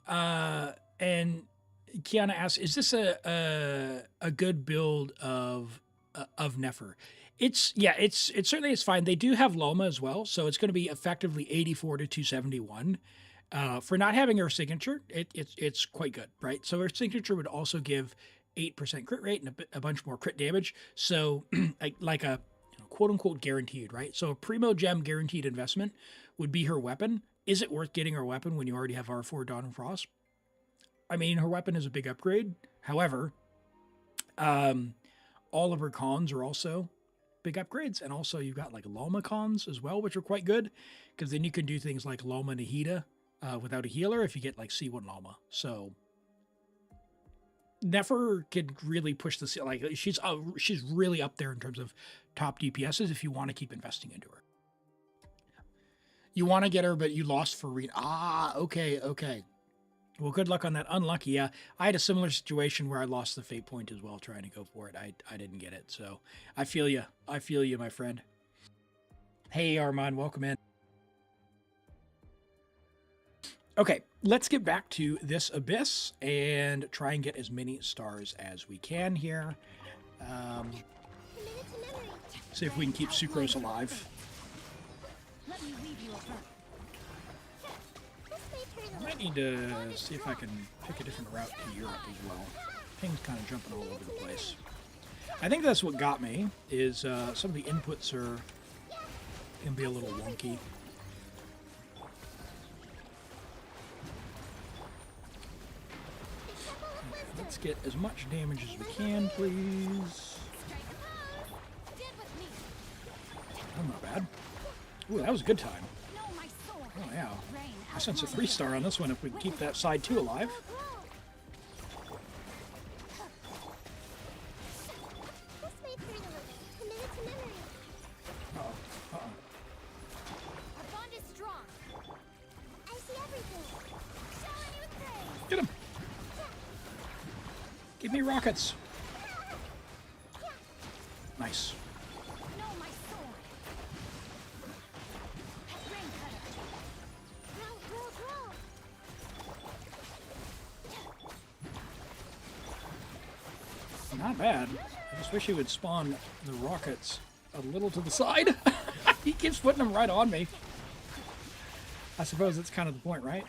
And Kiana asks, is this a good build of Nefer? It's certainly it's fine. They do have Loma as well, so it's going to be effectively 84 to 271. For not having her signature, it's quite good, right? So her signature would also give 8% crit rate and a bunch more crit damage. So like a quote unquote guaranteed, right? So a Primo Gem guaranteed investment would be her weapon. Is it worth getting her weapon when you already have R4 Dawn and Frost? I mean, her weapon is a big upgrade. However, all of her cons are also big upgrades. And also you've got like Loma cons as well, which are quite good because then you can do things like Loma Nahida without a healer if you get like C1 Lama. So Nefer could really push the like she's really up there in terms of top DPSs if you want to keep investing into her. You want to get her, but you lost for Rena. Okay. Well, good luck on that. Unlucky. Yeah, I had a similar situation where I lost the fate point as well trying to go for it. I didn't get it, so I feel you. My friend. Hey, Armand, welcome in. Okay, let's get back to this abyss and try and get as many stars as we can here. See if we can keep Sucrose alive. Let me leave you alone. I might need to see if I can pick a different route to Europe as well. Things kind of jumping all over the place. I think that's what got me, is some of the inputs can be a little wonky. Let's get as much damage as we can, please. Oh, not bad. Ooh, that was a good time. Oh, yeah. I sense a 3-star on this one if we can keep that side 2 alive. Uh-oh. Our bond is strong. I see everything. Showing you things. Get him! Give me rockets! Nice. No, my sword. Rain cutter. Roll. Not bad. I just wish he would spawn the rockets a little to the side. He keeps putting them right on me. I suppose that's kind of the point, right?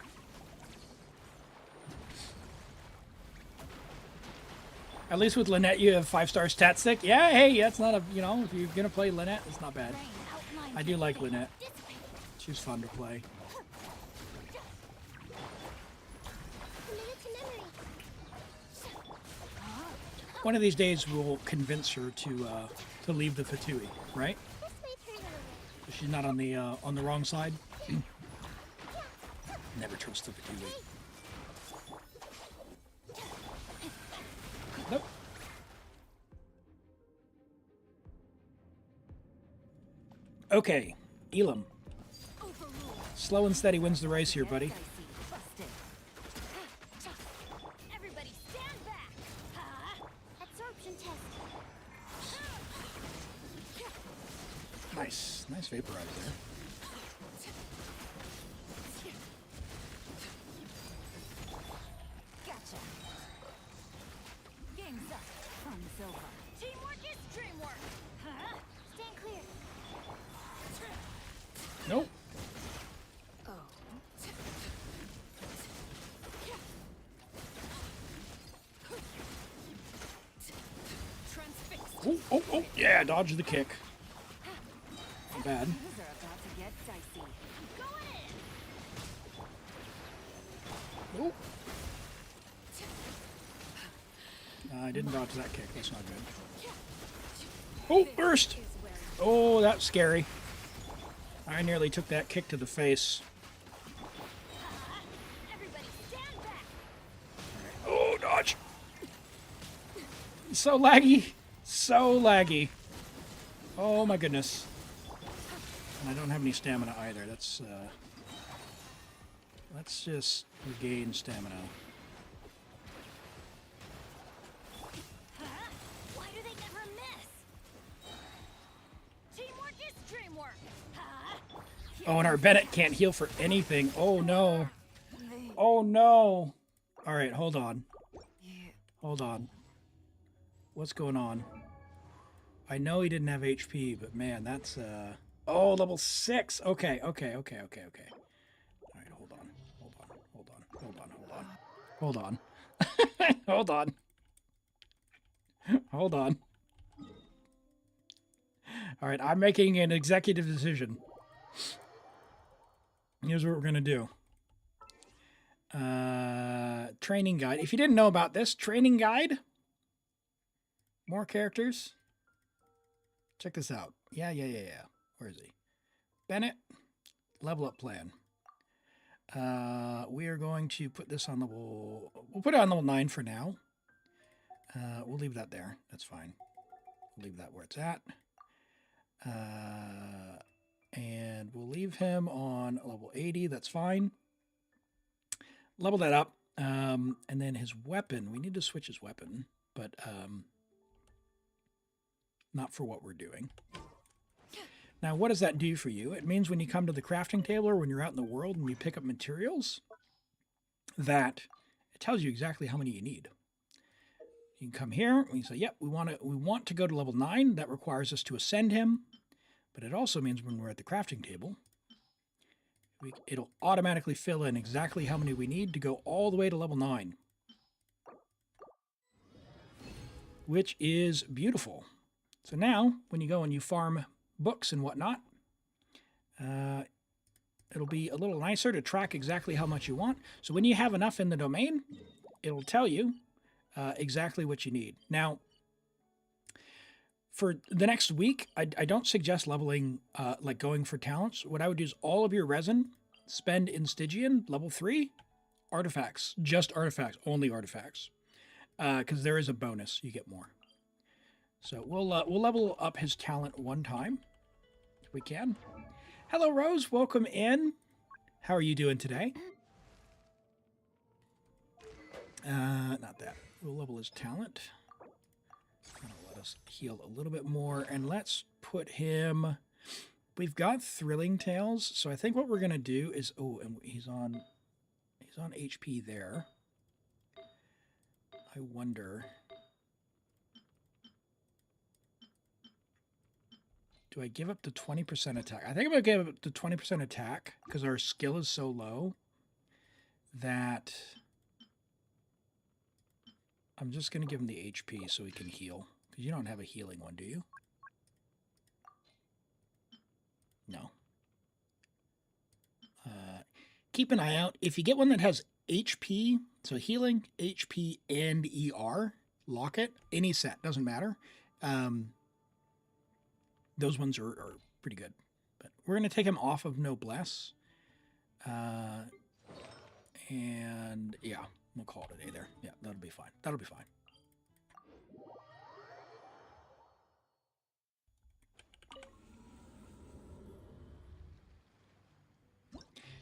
At least with Lynette, you have 5-star stat stick. Yeah, hey, that's not a, you know, if you're going to play Lynette, it's not bad. I do like Lynette. She's fun to play. One of these days, we'll convince her to leave the Fatui, right? She's not on the wrong side. Never trust the Fatui. Nope. Okay, Elim. Slow and steady wins the race here, buddy. Everybody stand back. Absorption test. Nice vaporize there. Gotcha. Game's up. Fun's over. Teamwork is dreamwork. Stand clear. Nope. Oh. Transfixed. Oh, yeah, dodge the kick. Not bad. Things are about to get dicey. Going in. Oh. I didn't dodge that kick. That's not good. Oh, burst! Oh, that's scary. I nearly took that kick to the face. Everybody stand back. Oh, dodge! So laggy. So laggy. Oh my goodness. And I don't have any stamina either. Let's just regain stamina. Why do they never miss? Teamwork is dreamwork. Oh, and our Bennett can't heal for anything. Oh no. Oh no. All right, hold on. Hold on. What's going on? I know he didn't have HP, but man, that's oh, level 6. Okay. All right, hold on. Hold on. All right, I'm making an executive decision. Here's what we're going to do. Training guide. If you didn't know about this, training guide. More characters. Check this out. Yeah. Where is he? Bennett. Level up plan. We are going to put this on level... We'll put it on level 9 for now. We'll leave that there. That's fine. We'll leave that where it's at. And we'll leave him on level 80. That's fine. Level that up. And then his weapon. We need to switch his weapon. But not for what we're doing. Now, what does that do for you? It means when you come to the crafting table or when you're out in the world and you pick up materials, that it tells you exactly how many you need. You can come here and you say, yep, we want to go to level 9. That requires us to ascend him. But it also means when we're at the crafting table, it'll automatically fill in exactly how many we need to go all the way to level 9. Which is beautiful. So now, when you go and you farm books and whatnot, it'll be a little nicer to track exactly how much you want. So when you have enough in the domain, it'll tell you exactly what you need. Now, for the next week, I don't suggest leveling, like going for talents. What I would do is all of your resin, spend in Stygian, level 3, artifacts. Just artifacts, only artifacts. Because there is a bonus, you get more. So we'll level up his talent one time, if we can. Hello, Rose. Welcome in. How are you doing today? Not that. We'll level his talent. That'll let us heal a little bit more. And let's put him... We've got Thrilling Tales, so I think what we're going to do is... Oh, and he's on HP there. I wonder... Do I give up the 20% attack? I think I'm going to give up the 20% attack because our skill is so low that I'm just going to give him the HP so he can heal. Because you don't have a healing one, do you? No. Keep an eye out. If you get one that has HP, so healing, HP, and ER, lock it. Any set, doesn't matter. Those ones are pretty good. But we're going to take him off of Noblesse. And yeah, we'll call it a day there. Yeah, that'll be fine. That'll be fine.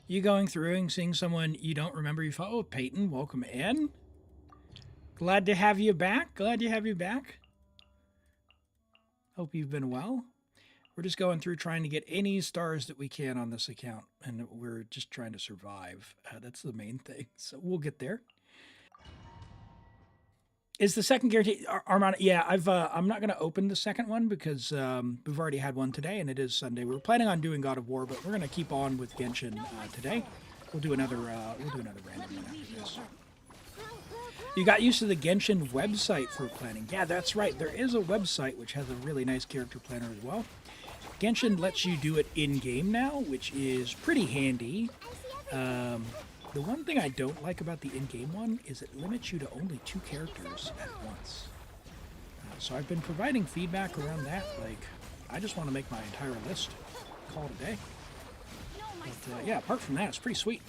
You going through and seeing someone you don't remember you follow? Oh, Peyton, welcome in. Glad to have you back. Glad to have you back. Hope you've been well. We're just going through trying to get any stars that we can on this account, and we're just trying to survive. That's the main thing, so we'll get there. Is the second guarantee Armand? Yeah, I'm not going to open the second one because we've already had one today, and it is Sunday. We were planning on doing God of War, but we're going to keep on with Genshin today. We'll do another random one after this. You got used to the Genshin website for planning. Yeah, that's right. There is a website which has a really nice character planner as well. Genshin lets you do it in-game now, which is pretty handy. The one thing I don't like about the in-game one is it limits you to only 2 characters at once. So I've been providing feedback around that. Like, I just want to make my entire list. Call it a day. But yeah, apart from that, it's pretty sweet.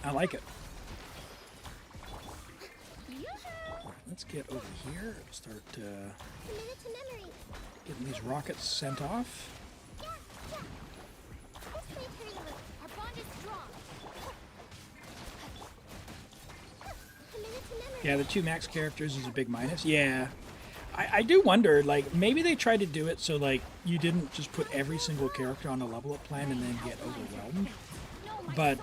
I like it. Let's get over here and start getting these rockets sent off. Yeah, the 2 max characters is a big minus. Yeah. I do wonder, like, maybe they tried to do it so, like, you didn't just put every single character on a level up plan and then get overwhelmed. But,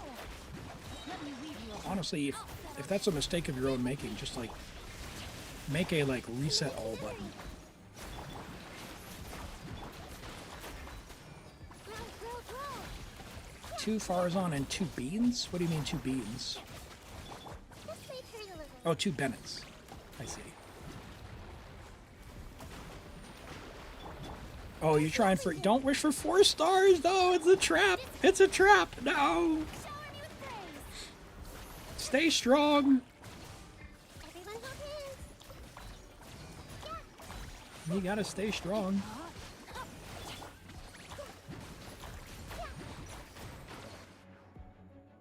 honestly, if that's a mistake of your own making, just, like, make a, like, reset all button. Two Farazan and 2 beans? What do you mean 2 beans? Oh, 2 Bennetts. I see. Oh, you're trying for... Don't wish for 4 stars! No, it's a trap! It's a trap! No! Stay strong! You gotta stay strong.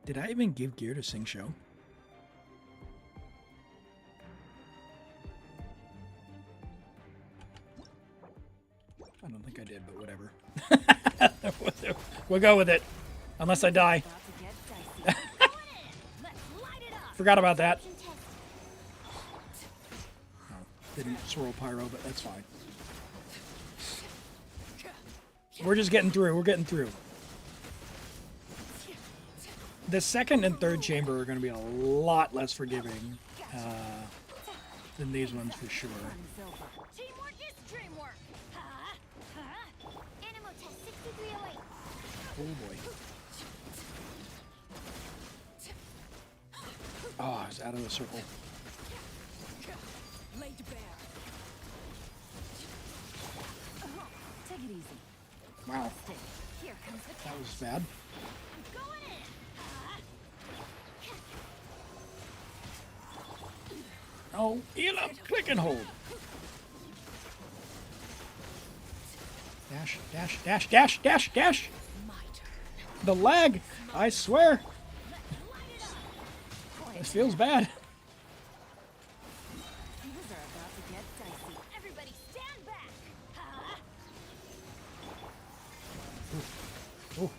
Did I even give gear to Sing Show? I don't think I did, but whatever. We'll go with it. Unless I die. Forgot about that. Oh, didn't swirl pyro, but that's fine. We're just getting through. We're getting through. The second and third chamber are going to be a lot less forgiving than these ones for sure. Teamwork is dreamwork. Animal test 6308. Oh boy. Oh, it's out of the circle. Laid bare. Take it easy. Wow, Here comes the that was bad. Going in. Oh, Elim, click and hold. Dash, dash, dash, dash, dash, dash. my turn. The lag, I swear. This feels bad. Things are about to get dicey. Everybody stand back. Oh,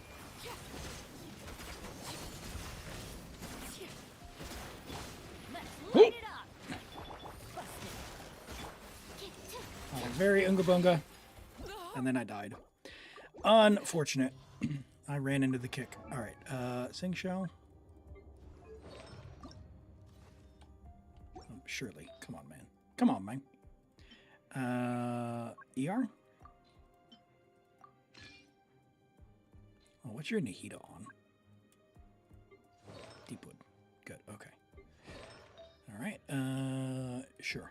Let's light it up. very Unga Bunga. And then I died. Unfortunate. I ran into the kick. All right, Sing Show. Surely. Come on, man. Come on, man. ER? Oh, what's your Nahida on? Deepwood. Good. Okay. All right. Sure.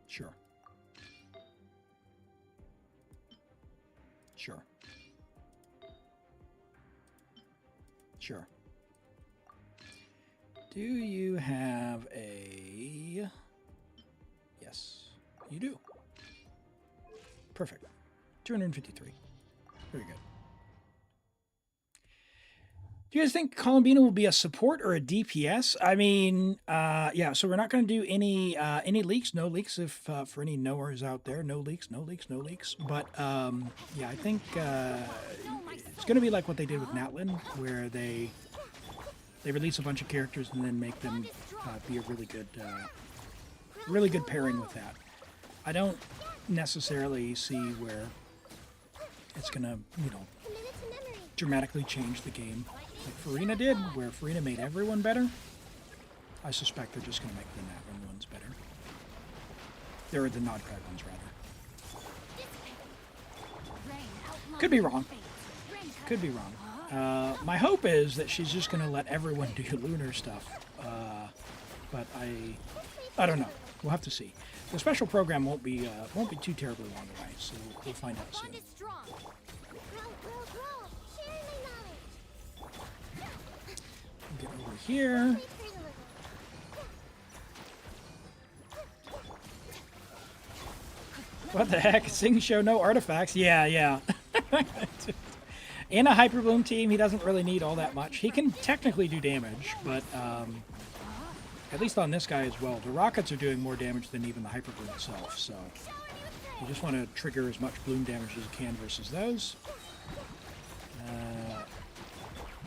Sure. Sure. Sure. Do you have a... Yes, you do. Perfect. 253. Very good. Do you guys think Columbina will be a support or a DPS? I mean, yeah, so we're not going to do any leaks, no leaks if for any knowers out there. No leaks, no leaks, no leaks. But, yeah, I think it's going to be like what they did with Natlan, where they release a bunch of characters and then make them be a really good pairing with that. I don't necessarily see where it's going to, you know, dramatically change the game like Farina did, where Farina made everyone better. I suspect they're just going to make the Natlan ones better. They're the Nodcrag ones, rather. Could be wrong. Could be wrong. My hope is that she's just going to let everyone do lunar stuff. But I don't know. We'll have to see. The special program won't be too terribly long away, so we'll find out soon. Get over here. What the heck? Sing show, no artifacts? Yeah, yeah. In a Hyperbloom team, he doesn't really need all that much. He can technically do damage, but at least on this guy as well. The rockets are doing more damage than even the Hyperbloom itself, so you just want to trigger as much bloom damage as you can versus those.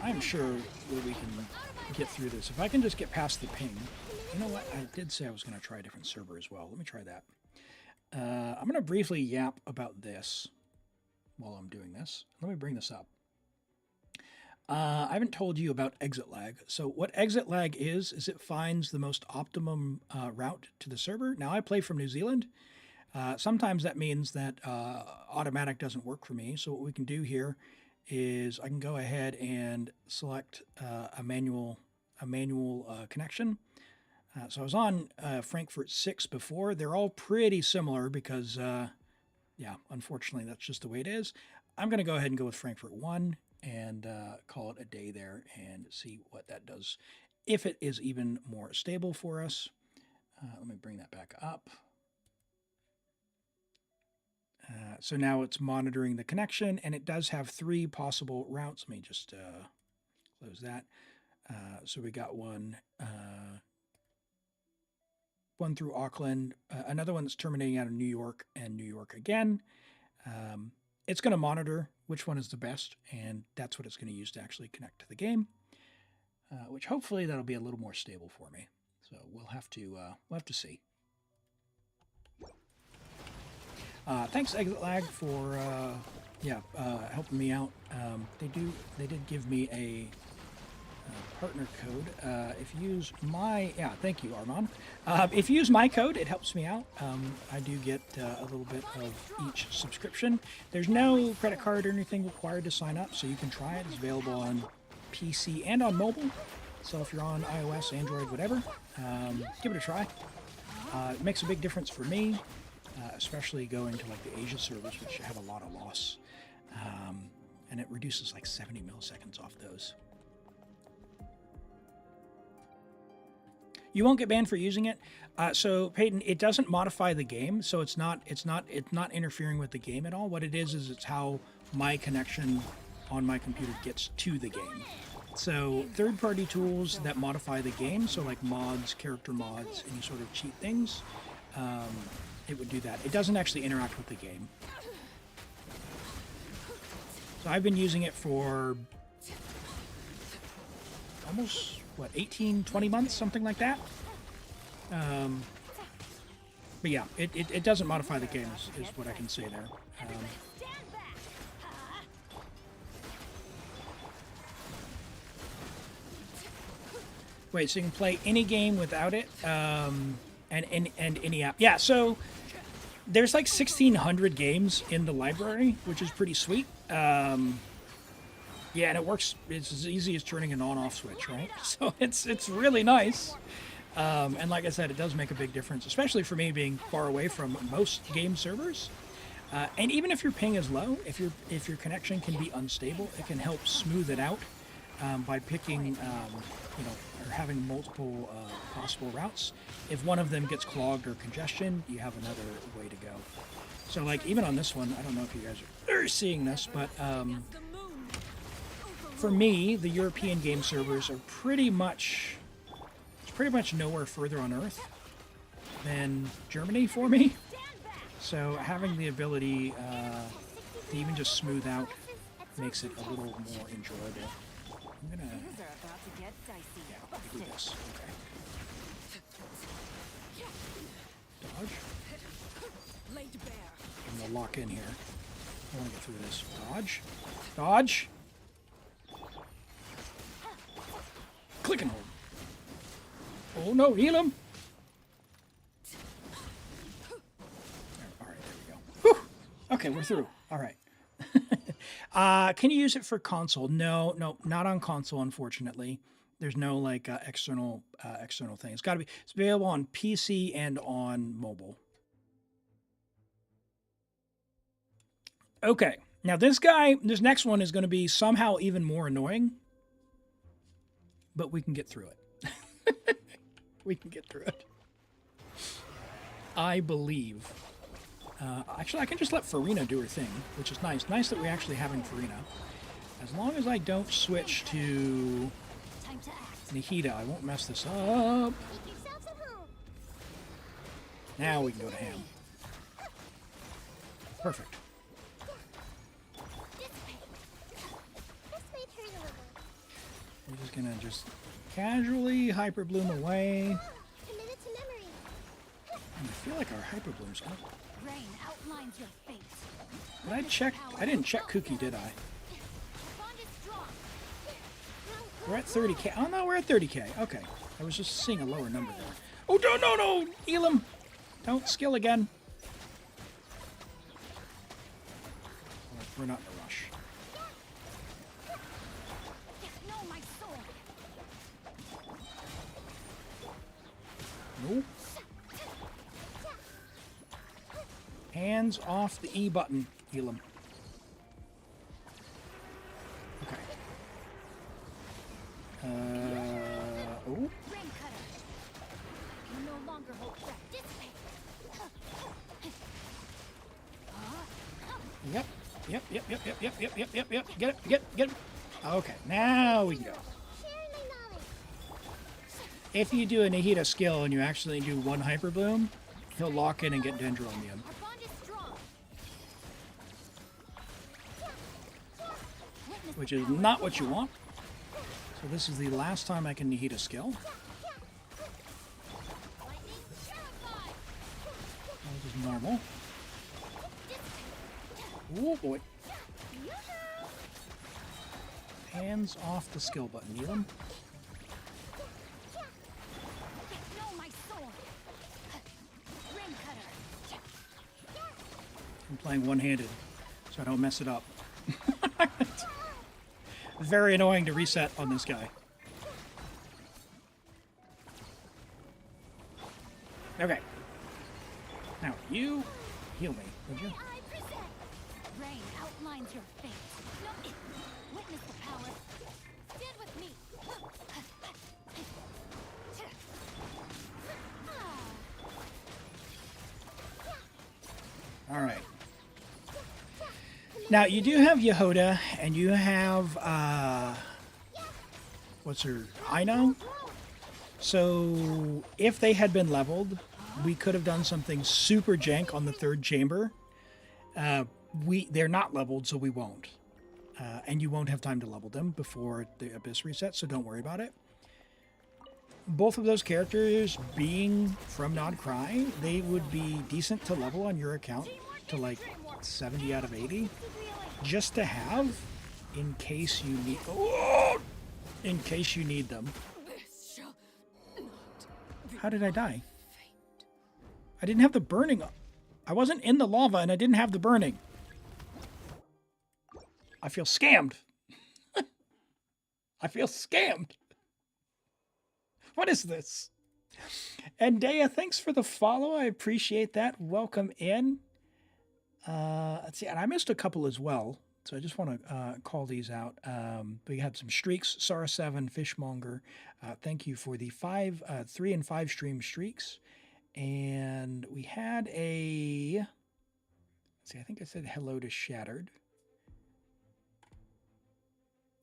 I'm sure that we can get through this. If I can just get past the ping. You know what? I did say I was going to try a different server as well. Let me try that. I'm going to briefly yap about this while I'm doing this. Let me bring this up. I haven't told you about exit lag. So what exit lag is it finds the most optimum route to the server. Now I play from New Zealand. Sometimes that means that automatic doesn't work for me. So what we can do here is I can go ahead and select a manual connection. So I was on Frankfurt 6 before. They're all pretty similar because, yeah, unfortunately, that's just the way it is. I'm going to go ahead and go with Frankfurt 1 and call it a day there and see what that does. If it is even more stable for us. Let me bring that back up. So now it's monitoring the connection, and it does have 3 possible routes. Let me just close that. So we got one through Auckland, another one that's terminating out of New York and New York again. It's going to monitor which one is the best, and that's what it's going to use to actually connect to the game, which hopefully that'll be a little more stable for me. So we'll have to see. Thanks, Exit Lag, for helping me out. They did give me a partner code. If you use my thank you, Armand. If you use my code, it helps me out. I do get a little bit of each subscription. There's no credit card or anything required to sign up, so you can try it. It's available on PC and on mobile. So if you're on iOS, Android, whatever, give it a try. It makes a big difference for me, especially going to like the Asia servers, which have a lot of loss, and it reduces like 70 milliseconds off those. You won't get banned for using it. So Peyton, it doesn't modify the game, so it's not interfering with the game at all. What it is it's how my connection on my computer gets to the game. So third-party tools that modify the game, so like mods, character mods, any sort of cheat things, it would do that. It doesn't actually interact with the game. So I've been using it for almost, 18, 20 months, something like that. But yeah, it doesn't modify the game, is what I can say there. Wait, so you can play any game without it, and any app. Yeah, so there's like 1,600 games in the library, which is pretty sweet. Yeah, and it works. It's as easy as turning an on-off switch, right? So it's really nice. And like I said, it does make a big difference, especially for me being far away from most game servers. And even if your ping is low, if your connection can be unstable, it can help smooth it out by picking, or having multiple possible routes. If one of them gets clogged or congestion, you have another way to go. So like even on this one, I don't know if you guys are seeing this, but for me, the European game servers are pretty much nowhere further on Earth than Germany for me. So having the ability to even just smooth out makes it a little more enjoyable. I'm gonna do this. Okay. Dodge. I'm gonna lock in here. I want to get through this. Dodge. Dodge. Click and hold. Oh no, Elim! All right, there we go. Whew. Okay, we're through. All right. Can you use it for console? No, not on console, unfortunately. There's no like external thing. It's available on PC and on mobile. Okay, now this next one is going to be somehow even more annoying, but we can get through it. We can get through it. I believe. Actually, I can just let Farina do her thing, which is nice. Nice that we're actually having Farina. As long as I don't switch to Nihida, I won't mess this up. Now we can go to Ham. Perfect. We're just gonna casually Hyper Bloom away. And I feel like our Hyper Bloom's up. I didn't check Cookie, did I? We're at 30k. Oh no, we're at 30k. Okay. I was just seeing a lower number there. Oh no, Elim! Don't skill again. We're not in a rush. Nope. Hands off the E button, Elim. Okay. Oh. Yep. Get it. Okay, now we can go. If you do a Nihida skill and you actually do one Hyper Bloom, he'll lock in and get Dendro immune. Which is not what you want. So this is the last time I can Nihida skill. That is normal. Oh boy. Hands off the skill button, Elim. No, my sword. Ring cutter. I'm playing one-handed, so I don't mess it up. Very annoying to reset on this guy. Okay. Now, you heal me, would you? I present. Rain outlines your fate. No, witness the power. Stand with me. All right. Now, you do have Yehoda, and you have, what's her, Ino? So, if they had been leveled, we could have done something super jank on the third chamber. They're not leveled, so we won't. And you won't have time to level them before the Abyss resets, so don't worry about it. Both of those characters being from Nod Cry, they would be decent to level on your account to like 70 out of 80. Just to have, in case you need... Oh! In case you need them. How did I die? I didn't have the burning. I wasn't in the lava and I didn't have the burning. I feel scammed. I feel scammed. What is this? And Dea, thanks for the follow. I appreciate that. Welcome in. Let's see, and I missed a couple as well, so I just want to call these out. We had some streaks. Sara7, Fishmonger. Thank you for the 3 and 5 stream streaks. And we had a... Let's see, I think I said hello to Shattered.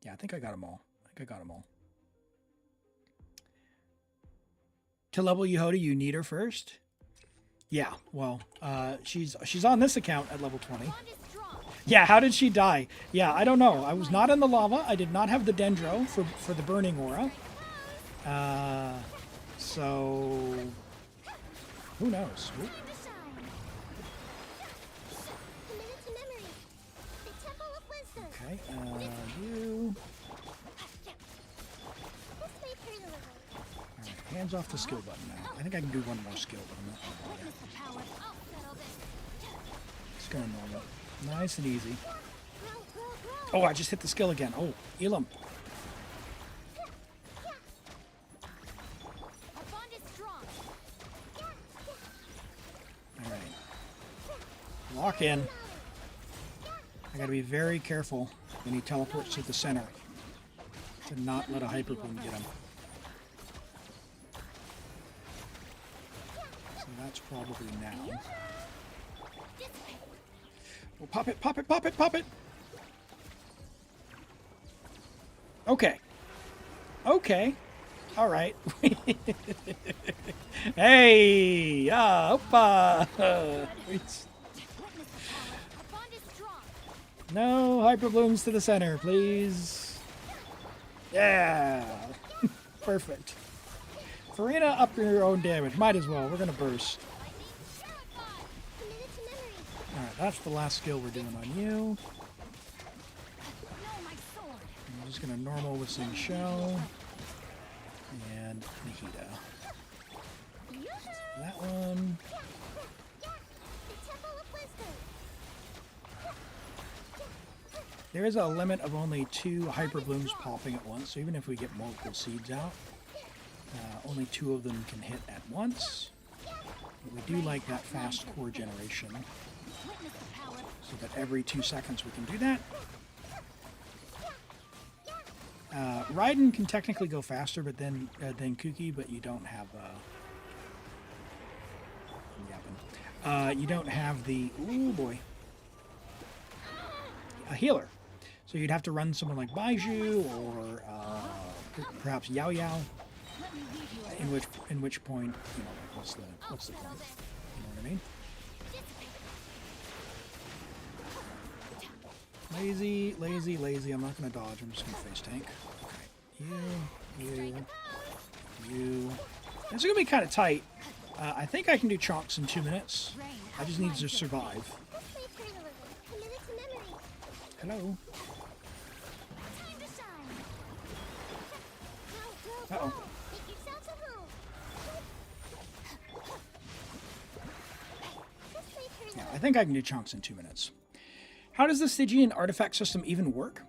Yeah, I think I got them all. To level Yehoda, you need her first. Yeah, well, she's on this account at level 20. Yeah, how did she die? Yeah, I don't know. I was not in the lava. I did not have the Dendro for the burning aura. So who knows? Ooh. Okay, you. Alright, hands off the skill button now. I think I can do one more skill, but I'm not going to do that. Just going normal. Nice and easy. Oh, I just hit the skill again. Oh, Elim. Alright. Lock in. I gotta be very careful when he teleports to the center to not let a hyper bloom get him. So that's probably now. Well, pop it, pop it, pop it, pop it! Okay. Okay. Alright. Hey! Hoppa! No hyper blooms to the center, please. Yeah! Perfect. Farina, up your own damage. Might as well. We're gonna burst. Alright, that's the last skill we're doing on you. I'm just gonna normal with Sing Show. And Nahida. That one. There is a limit of only 2 hyper blooms popping at once, so even if we get multiple seeds out, only 2 of them can hit at once. But we do like that fast core generation, so that every 2 seconds we can do that. Raiden can technically go faster, but then than Kuki, but you don't have you don't have the a healer. So you'd have to run someone like Baiju or perhaps Yaoyao. In which point, you know, what's the point? You know what I mean? Lazy, lazy, lazy. I'm not going to dodge. I'm just going to face tank. Okay. You. This is going to be kind of tight. I think I can do chonks in 2 minutes. I just need to survive. Hello. Time to shine. Go, go, Uh-oh. go. Make yourselves a home. This way through Yeah, the I think I can do chunks in 2 minutes. How does the Stygian artifact system even work?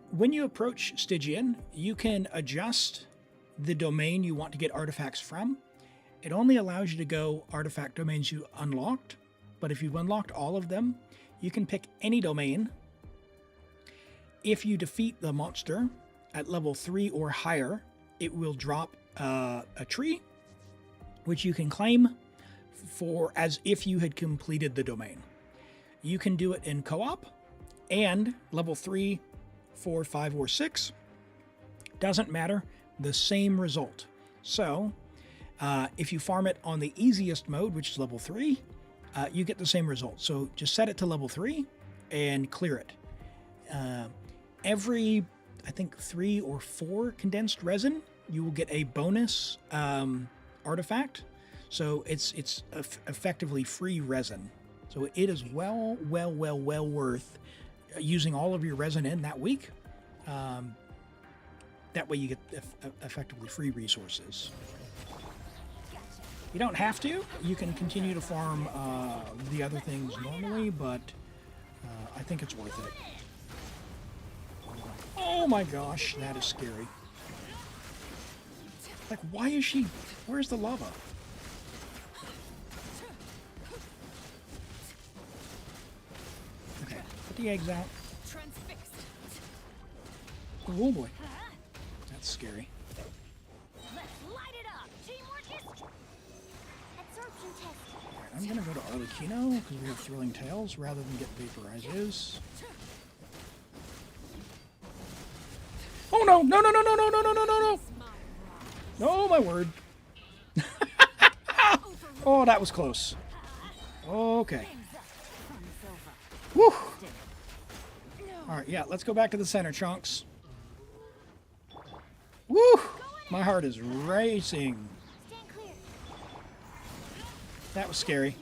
When you approach Stygian, you can adjust the domain you want to get artifacts from. It only allows you to go artifact domains you unlocked, but if you've unlocked all of them, you can pick any domain. If you defeat the monster at level 3 or higher, it will drop a tree, which you can claim for as if you had completed the domain. You can do it in co-op, and level 3, 4, 5, or 6, doesn't matter, the same result. So, if you farm it on the easiest mode, which is level 3, you get the same result. So just set it to level 3 and clear it. Every, I think, 3 or 4 condensed resin, you will get a bonus artifact. So it's effectively free resin. So it is well worth using all of your resin in that week. That way you get effectively free resources. You don't have to. You can continue to farm the other things normally, but I think it's worth it. Oh my gosh, that is scary. Like, why is she... Where's the lava? Okay, put the eggs out. Transfixed. Oh boy. That's scary. Let's light it up. Teamwork is absorption test. Alright, I'm gonna go to Arlecchino because we have Thrilling Tales rather than get Vaporizes. Oh no! No, no, no, no, no, no, no, no, no, no! Oh my word. Oh, that was close. Okay. Woo! Alright, yeah, let's go back to the center, chunks. Woo! My heart is racing. Stand clear. That was scary.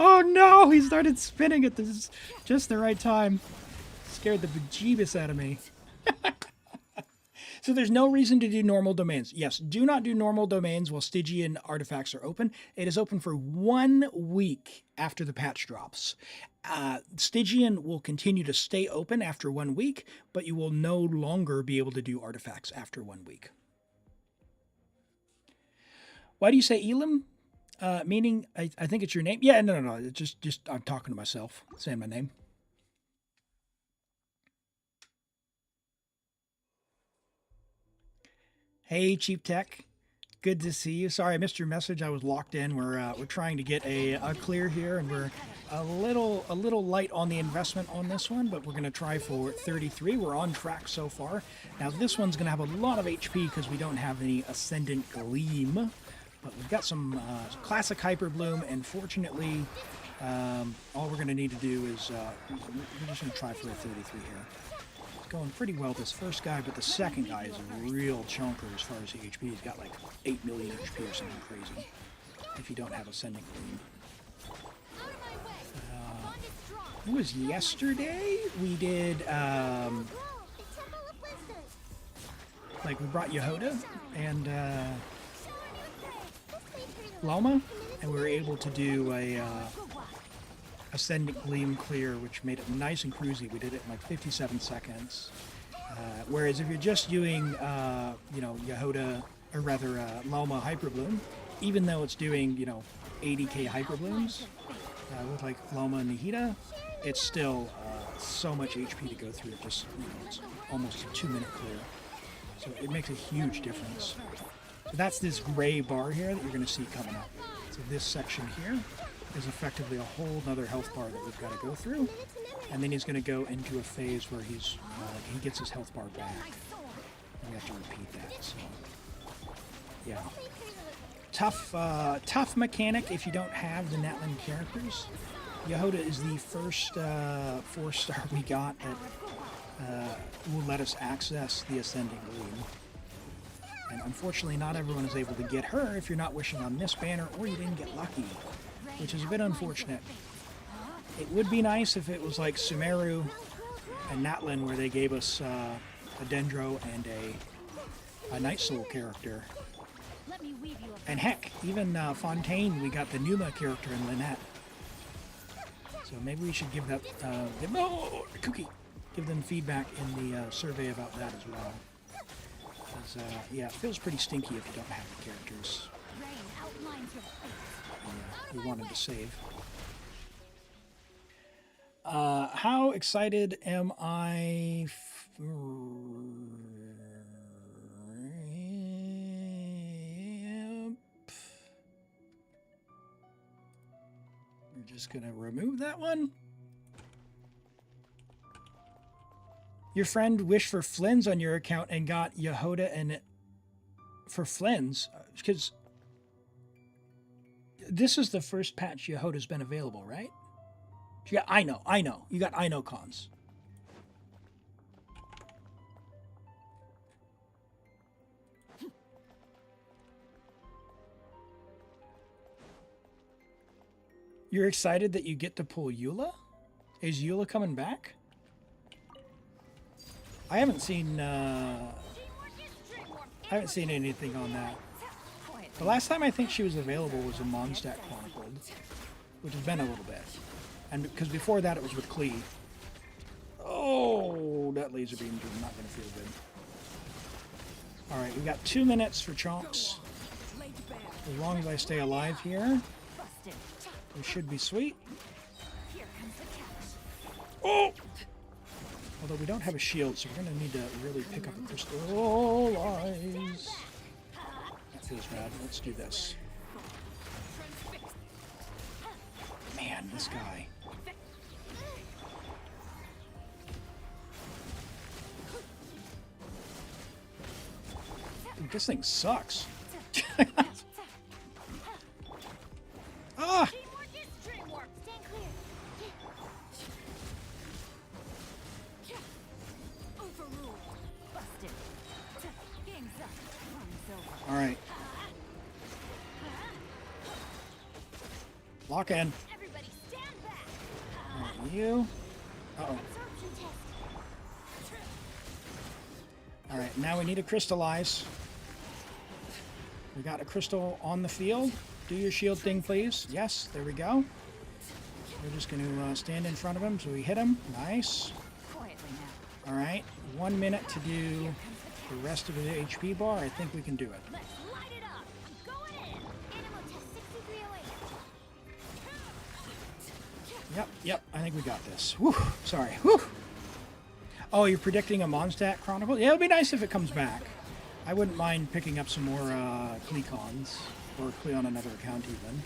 Oh no! He started spinning at this just the right time. Scared the bejeebus out of me. So there's no reason to do normal domains. Yes, do not do normal domains while Stygian artifacts are open. It is open for 1 week after the patch drops. Stygian will continue to stay open after 1 week, but you will no longer be able to do artifacts after 1 week. Why do you say Elim? Meaning, I think it's your name. Yeah, no. It's just I'm talking to myself, saying my name. Hey, Cheap Tech. Good to see you. Sorry, I missed your message. I was locked in. We're trying to get a clear here, and we're a little light on the investment on this one, but we're going to try for 33. We're on track so far. Now, this one's going to have a lot of HP because we don't have any Ascendant Gleam. But we've got some classic Hyper Bloom, and fortunately, all we're going to need to do is we're just going to try for a 33 here. It's going pretty well this first guy, but the second guy is a real chunker as far as the HP. He's got like 8 million HP or something crazy if you don't have Ascending Gleam. It was yesterday. We did like we brought Yehoda and Loma, and we were able to do a Ascendant Gleam clear, which made it nice and cruisy. We did it in like 57 seconds. Whereas if you're just doing, Yehoda, or rather Loma Hyper Bloom, even though it's doing, 80k Hyper Blooms with like Loma and Nihida, it's still so much HP to go through. Just, it's almost a 2-minute clear. So it makes a huge difference. So that's this gray bar here that you're going to see coming up. So this section here is effectively a whole other health bar that we've got to go through. And then he's going to go into a phase where he gets his health bar back. And we have to repeat that. So, yeah. Tough mechanic if you don't have the Natlan characters. Yehoda is the first 4-star we got that will let us access the Ascending Gleam. And unfortunately, not everyone is able to get her if you're not wishing on this banner or you didn't get lucky, which is a bit unfortunate. It would be nice if it was like Sumeru and Natlan, where they gave us a Dendro and a Night Soul character. Let me weave you a And heck, even Fontaine, we got the Numa character in Lynette. So maybe we should give that, Cookie, give them feedback in the survey about that as well. Because, yeah, it feels pretty stinky if you don't have the characters rain outlines your fate. you wanted to save. How excited am I? We're just gonna remove that one. Your friend wished for Flins on your account and got Yehoda and for Flins because this is the first patch Yehoda's been available, right? Yeah, I know. You got Inocons. You're excited that you get to pull Eula? Is Eula coming back? I haven't seen anything on that. The last time I think she was available was in Mondstadt Chronicled, which has been a little bit. And because before that it was with Klee. Oh, that laser beam is not going to feel good. Alright, we got 2 minutes for Chomps. As long as I stay alive here, we should be sweet. Oh! Although we don't have a shield, so we're going to need to really pick up a crystallize. That feels bad. Let's do this. Man, this guy. Dude, this thing sucks. Ah! All right. Lock in. All right, you. Uh-oh. All right, now we need to crystallize. We got a crystal on the field. Do your shield thing, please. Yes, there we go. We're just going to stand in front of him so we hit him. Nice. All right, 1 minute to do the rest of the HP bar. I think we can do it. Yep, I think we got this. Whew, sorry. Whew. Oh, you're predicting a Mondstadt Chronicle? Yeah, it would be nice if it comes back. I wouldn't mind picking up some more Cleacons, or Clee on another account even.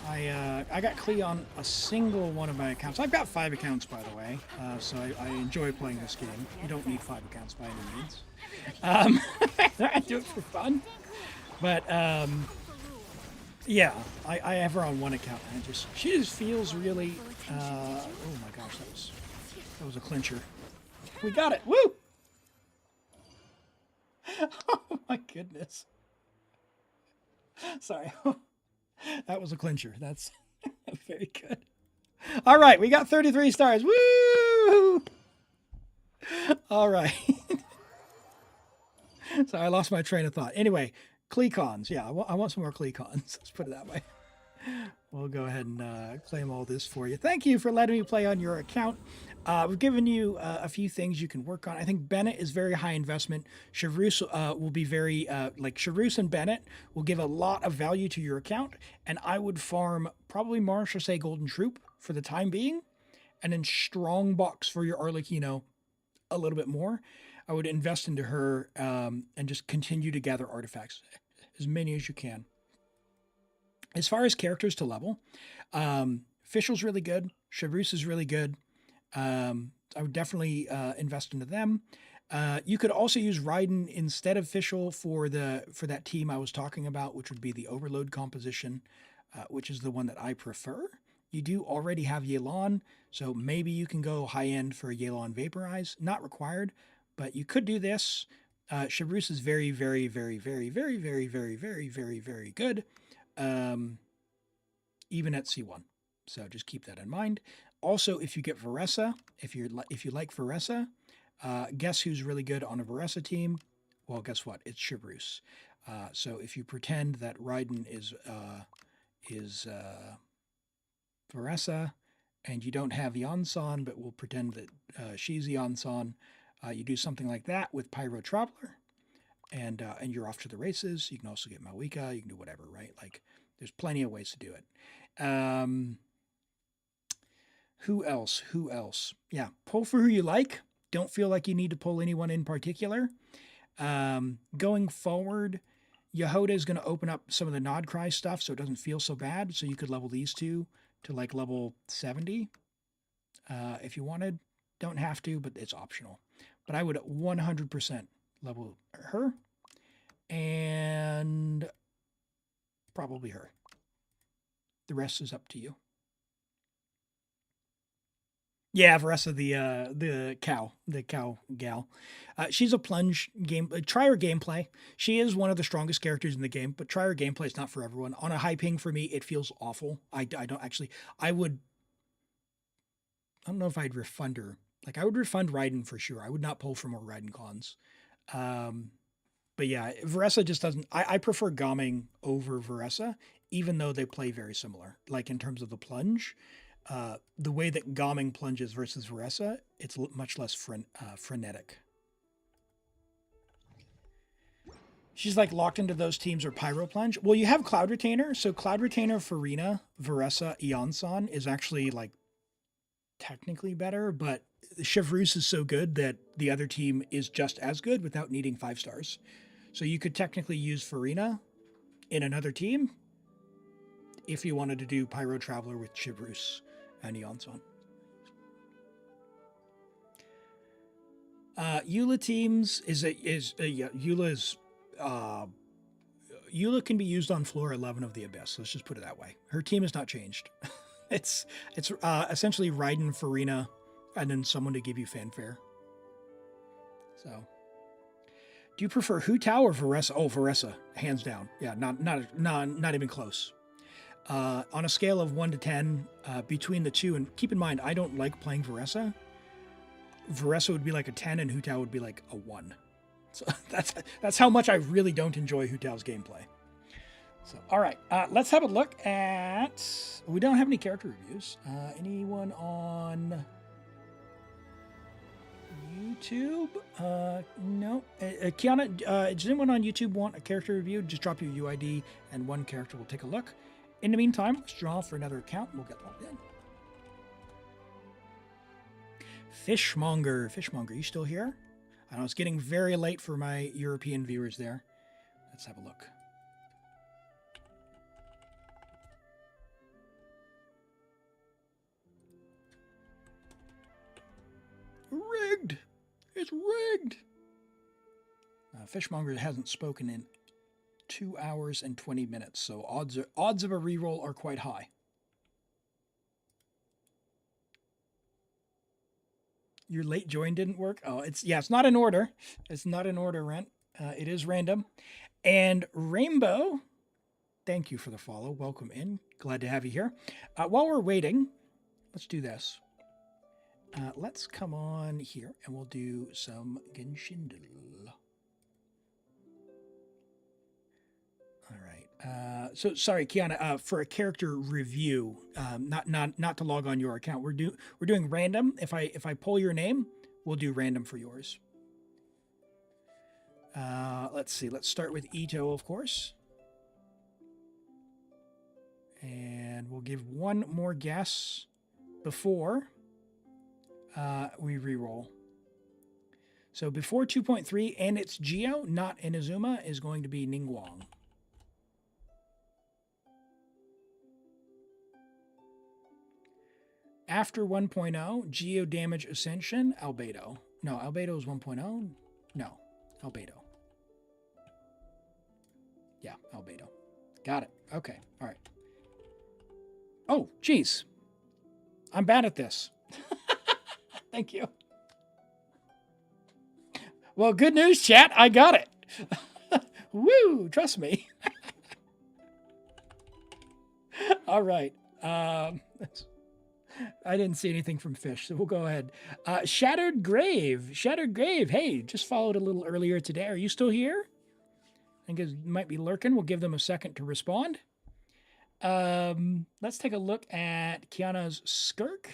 I got Clee on a single one of my accounts. I've got 5 accounts, by the way, so I enjoy playing this game. You don't need 5 accounts by any means. I do it for fun. But, yeah, I have her on one account, and she just feels really, oh my gosh, that was a clincher. We got it, woo! Oh my goodness. Sorry. That was a clincher. That's very good. All right, we got 33 stars. Woo! All right. Sorry, I lost my train of thought. Anyway, Cleacons. Yeah, I want some more Cleacons. Let's put it that way. We'll go ahead and claim all this for you. Thank you for letting me play on your account. We've given you a few things you can work on. I think Bennett is very high investment. Chevreuse will be very, like Chevreuse and Bennett will give a lot of value to your account. And I would farm probably Marsh or say Golden Troop for the time being. And then Strongbox for your Arlecchino a little bit more. I would invest into her and just continue to gather artifacts, as many as you can. As far as characters to level, Fischl's really good. Chevreuse is really good. I would definitely invest into them. You could also use Raiden instead of Fischl for that team I was talking about, which would be the Overload composition, which is the one that I prefer. You do already have Yelan, so maybe you can go high end for a Yelan Vaporize. Not required, but you could do this. Chevreuse is very, very, very, very, very, very, very, very, very, very good. Even at C1. So just keep that in mind. Also, if you get Varessa, if you like Varessa, guess who's really good on a Varessa team? Well, guess what? It's Chevreuse. So if you pretend that Raiden is Varessa, and you don't have Yansan, but we'll pretend that she's Yansan, you do something like that with Pyro Traveler, and you're off to the races. You can also get Mavuika. You can do whatever, right? Like, there's plenty of ways to do it. Who else? Yeah, pull for who you like. Don't feel like you need to pull anyone in particular. Going forward, Yehoda is going to open up some of the Nod Cry stuff so it doesn't feel so bad. So you could level these two to like level 70 if you wanted. Don't have to, but it's optional. But I would 100% level her and probably her. The rest is up to you. Yeah, Varessa, the cow gal. She's a plunge game. Try her gameplay. She is one of the strongest characters in the game, but try her gameplay. It's not for everyone. On a high ping, for me, it feels awful. I don't actually. I don't know if I'd refund her. Like, I would refund Raiden for sure. I would not pull for more Raiden cons. But yeah, Varessa just doesn't. I prefer Gaming over Varessa, even though they play very similar. Like in terms of the plunge. The way that Gaming plunges versus Varessa, it's much less frenetic. She's like locked into those teams or Pyro Plunge. Well, you have Cloud Retainer. So Cloud Retainer, Farina, Varessa, Yansan is actually like technically better, but Chevreuse is so good that the other team is just as good without needing 5 stars. So you could technically use Farina in another team if you wanted to do Pyro Traveler with Chevreuse and Yansan. Eula teams Eula can be used on floor 11 of the Abyss. Let's just put it that way. Her team has not changed. it's essentially Raiden, Farina, and then someone to give you fanfare. So, do you prefer Hu Tao or Varessa? Oh, Varessa, hands down. Yeah, not even close. On a scale of 1 to 10, between the two, and keep in mind, I don't like playing Varessa. Varessa would be like a 10, and Hu Tao would be like a 1. So that's how much I really don't enjoy Hu Tao's gameplay. So, all right, let's have a look at. We don't have any character reviews. Anyone on YouTube? No. Kiana, does anyone on YouTube want a character review? Just drop your UID, and one character will take a look. In the meantime, let's draw for another account and we'll get logged in. Fishmonger, you still here? I know it's getting very late for my European viewers there. Let's have a look. Rigged! It's rigged! Fishmonger hasn't spoken in 2 hours and 20 minutes, so odds of a reroll are quite high. Your late join didn't work? Oh, it's not in order. It's not in order, Rent. It is random. And Rainbow, thank you for the follow. Welcome in. Glad to have you here. While we're waiting, let's do this. Let's come on here and we'll do some Genshin. All right. So sorry, Kiana, for a character review, not to log on your account. We're doing random. If I pull your name, we'll do random for yours. Let's see. Let's start with Ito, of course. And we'll give one more guess before we reroll. So before 2.3, and it's Geo, not Inazuma, is going to be Ningguang. After 1.0, Geo Damage Ascension, Albedo. No, Albedo is 1.0. No, Albedo. Yeah, Albedo. Got it. Okay, all right. Oh, geez. I'm bad at this. Thank you. Well, good news, chat. I got it. Woo, trust me. All right. I didn't see anything from Fish, so we'll go ahead. Shattered Grave. Shattered Grave. Hey, just followed a little earlier today. Are you still here? I think it might be lurking. We'll give them a second to respond. Let's take a look at Kiana's Skirk.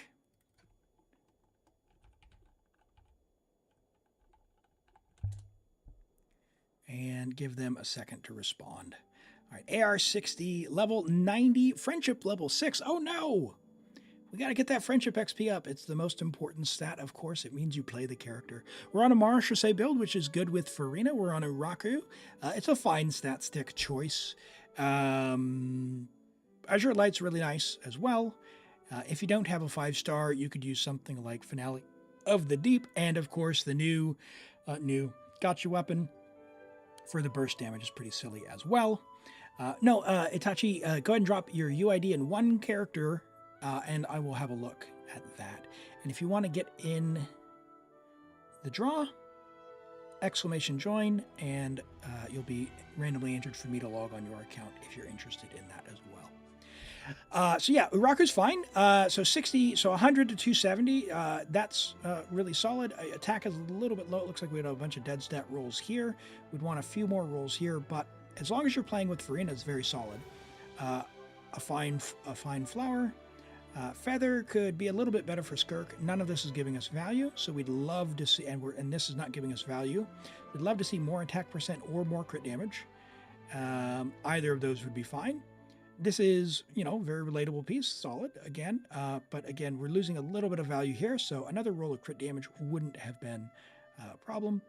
And give them a second to respond. All right, AR-60, level 90, friendship level 6. Oh no! We got to get that friendship XP up. It's the most important stat, of course. It means you play the character. We're on a Marechaussee build, which is good with Farina. We're on a Raku. It's a fine stat stick choice. Azure Light's really nice as well. If you don't have a 5-star, you could use something like Finale of the Deep. And, of course, the new gotcha weapon for the burst damage is pretty silly as well. Itachi, go ahead and drop your UID in one character, and I will have a look at that. And if you want to get in the draw, !join, and you'll be randomly entered for me to log on your account if you're interested in that as well. So yeah, Uraku's fine. So 60, so 100 to 270, that's really solid. Attack is a little bit low. It looks like we had a bunch of dead stat rolls here. We'd want a few more rolls here, but as long as you're playing with Farina, it's very solid. A fine flower. Feather could be a little bit better for Skirk. None of this is giving us value, so we'd love to see, and this is not giving us value. We'd love to see more attack percent or more crit damage. Either of those would be fine. This is, very relatable piece, solid again. But again, we're losing a little bit of value here, so another roll of crit damage wouldn't have been a problem.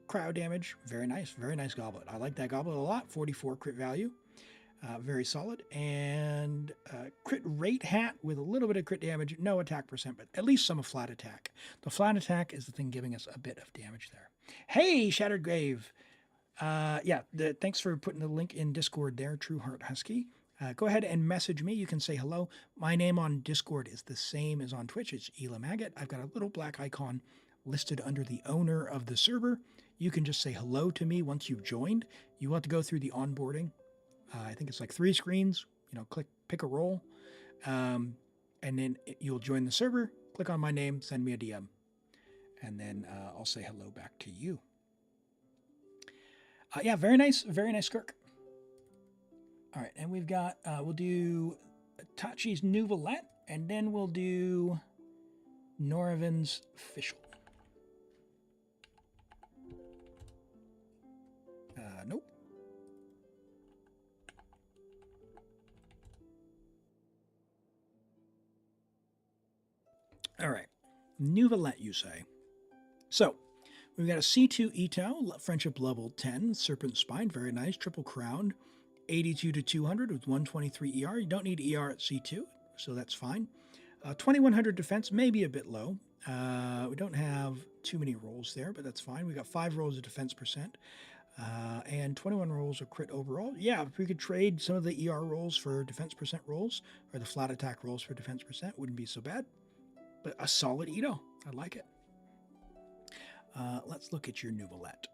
Cryo damage, very nice goblet. I like that goblet a lot. 44 crit value. Very solid. And crit rate hat with a little bit of crit damage, no attack percent, but at least some flat attack. The flat attack is the thing giving us a bit of damage there. Hey, Shattered Grave. Thanks for putting the link in Discord there, True Heart Husky. Go ahead and message me. You can say hello. My name on Discord is the same as on Twitch. It's ElimAgate. I've got a little black icon listed under the owner of the server. You can just say hello to me once you've joined. You want to go through the onboarding. I think it's like 3 screens, pick a role, and then you'll join the server, click on my name, send me a DM, and then I'll say hello back to you. Very nice Skirk. All right, and we've got, we'll do Tachi's Nouvelette, and then we'll do Noravin's Fischl. Nope. All right, Nouvelette, you say. So, we've got a C2 Ito, friendship level 10, Serpent Spine, very nice, triple crowned, 82 to 200 with 123 ER. You don't need ER at C2, so that's fine. 2100 defense, maybe a bit low. We don't have too many rolls there, but that's fine. We got 5 rolls of defense percent, and 21 rolls of crit overall. Yeah, if we could trade some of the ER rolls for defense percent rolls, or the flat attack rolls for defense percent, wouldn't be so bad. But a solid Ito. I like it. Let's look at your Nouvelette.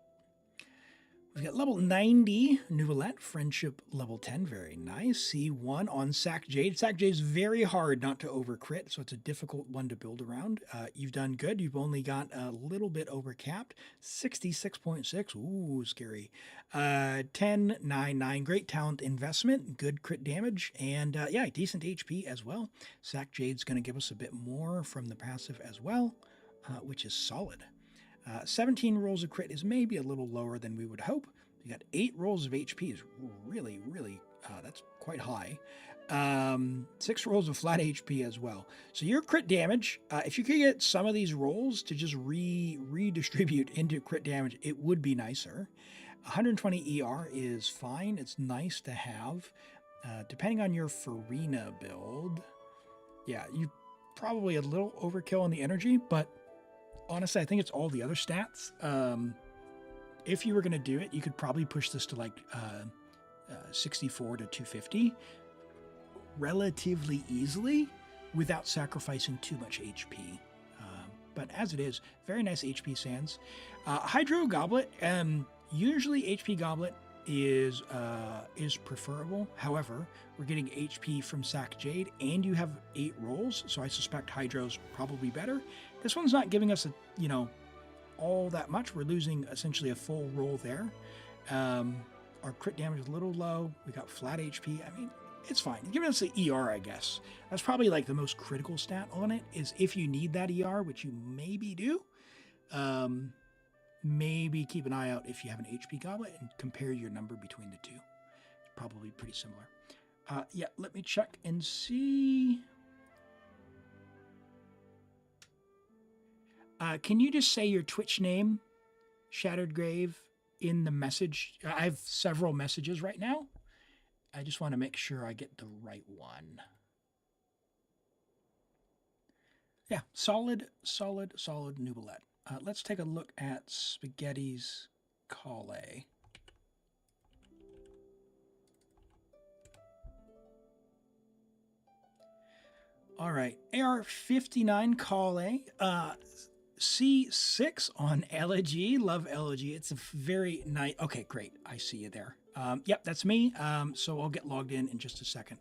We've got level 90 Nouvelette, friendship level 10, very nice. C1 on Sack Jade. Sack Jade is very hard not to over crit, so it's a difficult one to build around. You've done good. You've only got a little bit over capped. 66.6, ooh, scary. 10.99, great talent investment, good crit damage, and decent HP as well. Sack Jade's going to give us a bit more from the passive as well, which is solid. 17 rolls of crit is maybe a little lower than we would hope. You got 8 rolls of HP is really, that's quite high. 6 rolls of flat HP as well. So your crit damage, if you could get some of these rolls to just redistribute into crit damage, it would be nicer. 120 ER is fine. It's nice to have. Depending on your Farina build, you probably a little overkill on the energy, but honestly, I think it's all the other stats. If you were going to do it, you could probably push this to 64 to 250 relatively easily without sacrificing too much HP. But as it is, very nice HP sands. Hydro Goblet, usually HP Goblet is preferable. However, we're getting HP from Sack Jade, and you have 8 rolls, so I suspect Hydro's probably better. This one's not giving us all that much. We're losing essentially a full roll there. Our crit damage is a little low. We got flat HP. I mean, it's fine. It's giving us the ER, I guess. That's probably like the most critical stat on it, is if you need that ER, which you maybe do. Maybe keep an eye out if you have an HP goblet and compare your number between the two. It's probably pretty similar. Yeah, let me check and see. Can you just say your Twitch name, Shattered Grave, in the message? I have several messages right now. I just want to make sure I get the right one. Yeah, solid Nubilet. Let's take a look at Spaghetti's Kale. All right, AR-59 Kale, C6 on Elegy. Love Elegy. It's a very nice. Okay, great. I see you there. Yep, that's me. So I'll get logged in just a second.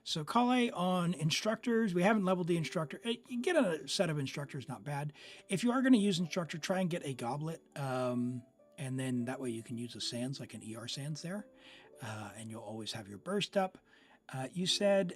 So Kale on instructors. We haven't leveled the instructor. You get a set of instructors, not bad. If you are going to use instructor, try and get a goblet. And then that way you can use the sands, like an ER sands there. And you'll always have your burst up. You said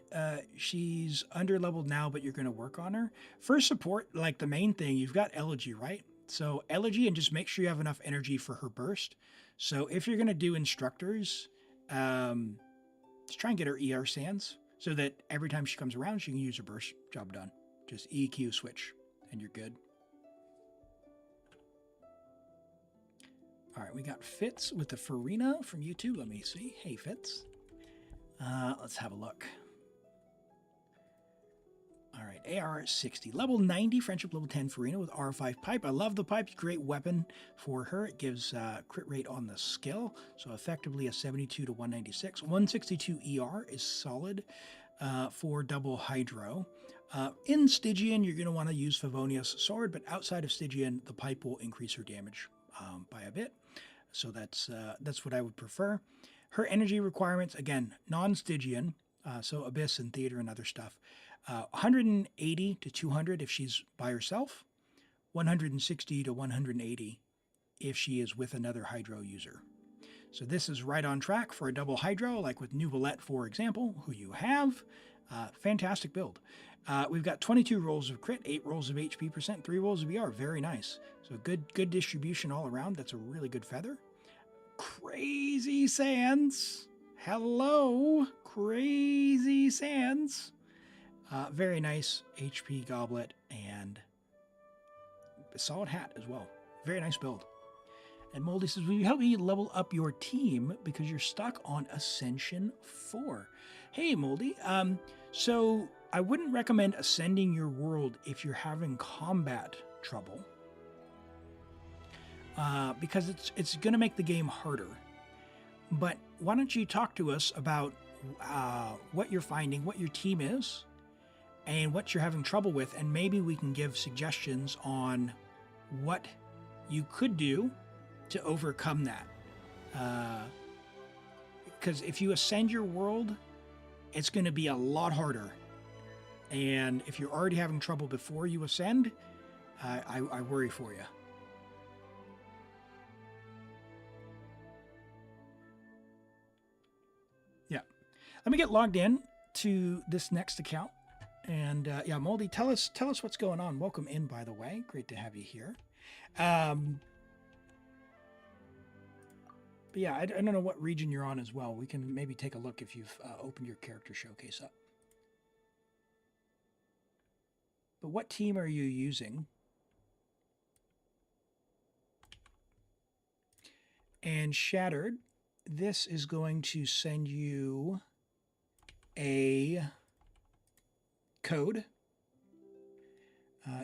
she's under-leveled now, but you're going to work on her. For support, like the main thing, you've got Elegy, right? So Elegy, and just make sure you have enough energy for her burst. So if you're going to do instructors, just try and get her ER sands so that every time she comes around, she can use her burst. Job done. Just EQ switch, and you're good. All right, we got Fitz with the Farina from YouTube. Let me see. Hey, Fitz. Let's have a look. All right, AR-60. Level 90, Friendship level 10 Farina with R5 Pipe. I love the pipe. Great weapon for her. It gives crit rate on the skill. So effectively a 72 to 196. 162 ER is solid for double Hydro. In Stygian, you're going to want to use Favonia's sword, but outside of Stygian, the pipe will increase her damage by a bit. So that's what I would prefer. Her energy requirements, again, non-Stygian, so Abyss and Theater and other stuff. 180 to 200 if she's by herself. 160 to 180 if she is with another Hydro user. So this is right on track for a double Hydro, like with Nubilet, for example, who you have. Fantastic build. We've got 22 rolls of crit, 8 rolls of HP percent, 3 rolls of ER. Very nice. So good distribution all around. That's a really good feather. Crazy Sands. Hello, Crazy Sands. Very nice HP goblet and a solid hat as well. Very nice build. And Moldy says, will you help me level up your team because you're stuck on Ascension 4? Hey, Moldy. So I wouldn't recommend ascending your world if you're having combat trouble. Because it's going to make the game harder. But why don't you talk to us about what you're finding, what your team is, and what you're having trouble with, and maybe we can give suggestions on what you could do to overcome that. Because if you ascend your world, it's going to be a lot harder. And if you're already having trouble before you ascend, I worry for you. Let me get logged in to this next account. And yeah, Moldy, tell us what's going on. Welcome in, by the way. Great to have you here. But yeah, I don't know what region you're on as well. We can maybe take a look if you've opened your character showcase up. But what team are you using? And Shattered, this is going to send you a code.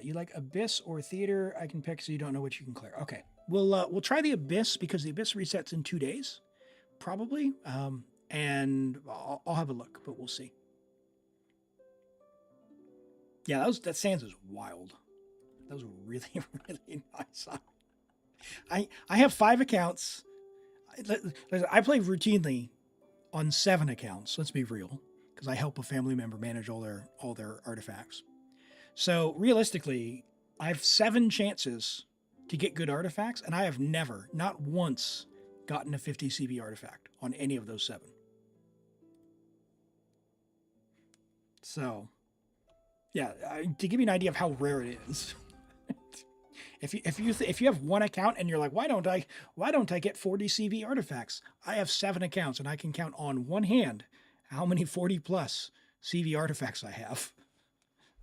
You like Abyss or Theater? I can pick so you don't know which you can clear. Okay, we'll try the Abyss because the Abyss resets in 2 days, probably. And I'll have a look, but we'll see. Yeah, that Sands is wild. That was really, really nice. I have 5 accounts. I play routinely on 7 accounts. Let's be real, because I help a family member manage all their artifacts. So realistically, I have 7 chances to get good artifacts, and I have never, not once, gotten a 50 CV artifact on any of those 7. So, yeah, to give you an idea of how rare it is. If you have 1 account and you're like, why don't I get 40 CV artifacts? I have 7 accounts and I can count on one hand how many 40 plus CV artifacts I have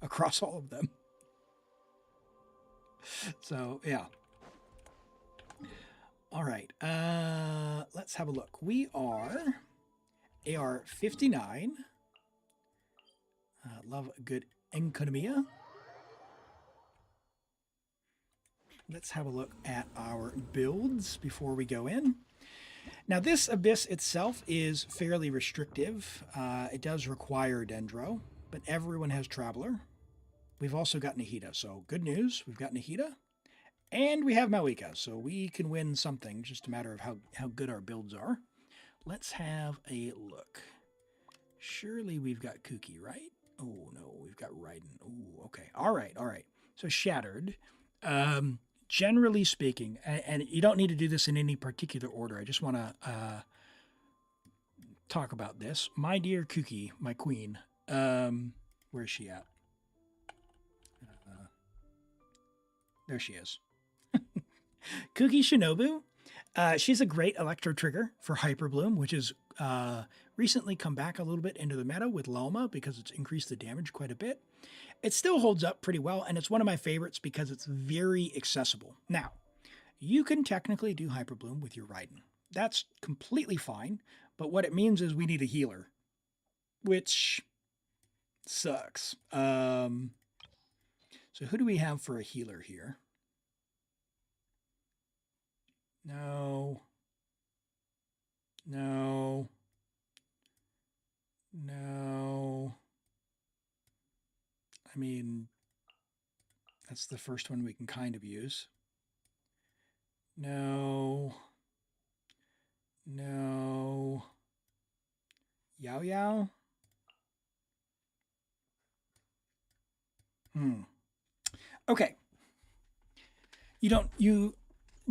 across all of them. So yeah. All right. Let's have a look. We are AR 59. Love a good economia. Let's have a look at our builds before we go in. Now, this abyss itself is fairly restrictive. It does require Dendro, but everyone has Traveler. We've also got Nahida, so good news. We've got Nahida, and we have Mavuika, so we can win something. Just a matter of how good our builds are. Let's have a look. Surely we've got Kuki, right? Oh, no, we've got Raiden. Oh, okay. All right. So Shattered. Generally speaking, and you don't need to do this in any particular order. I just want to talk about this. My dear Kuki, my queen, where's she at? There she is. Kuki Shinobu. She's a great Electro Trigger for Hyper Bloom, which has recently come back a little bit into the meta with Lalma because it's increased the damage quite a bit. It still holds up pretty well, and it's one of my favorites because it's very accessible. Now, you can technically do Hyper Bloom with your Raiden. That's completely fine, but what it means is we need a healer, which sucks. So who do we have for a healer here? No. I mean, that's the first one we can kind of use. No. Yaoyao? Okay. You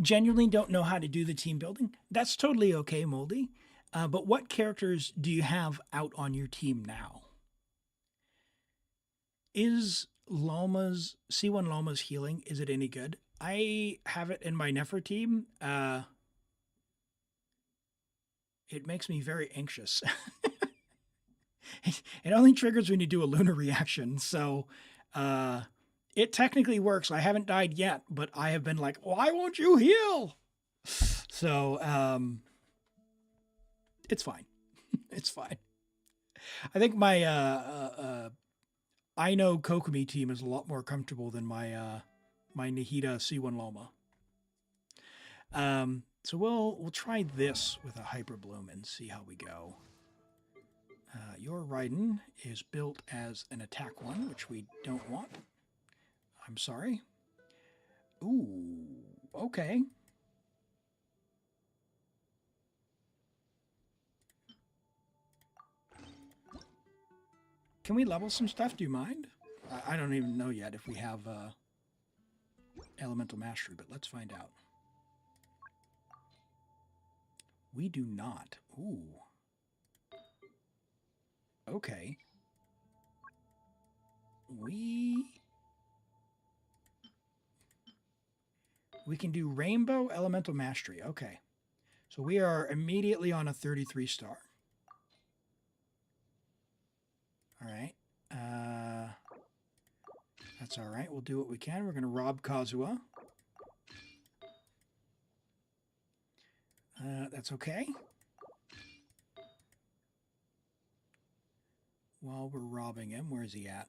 genuinely don't know how to do the team building? That's totally okay, Moldy. But what characters do you have out on your team now? Is C1 Lalma's healing, is it any good? I have it in my Nefer team. It makes me very anxious. It only triggers when you do a lunar reaction, so it technically works. I haven't died yet, but I have been like, why won't you heal? So it's fine. It's fine. I think my I know Kokomi team is a lot more comfortable than my my Nahida C1 Loma. So we'll try this with a Hyper Bloom and see how we go. Your Raiden is built as an attack one, which we don't want. I'm sorry. Ooh, okay. Can we level some stuff? Do you mind? I don't even know yet if we have Elemental Mastery, but let's find out. We do not. Ooh. Okay. We can do Rainbow Elemental Mastery. Okay. So we are immediately on a 33 star. All right. That's all right. We'll do what we can. We're going to rob Kazuha. That's okay. While we're robbing him, where is he at?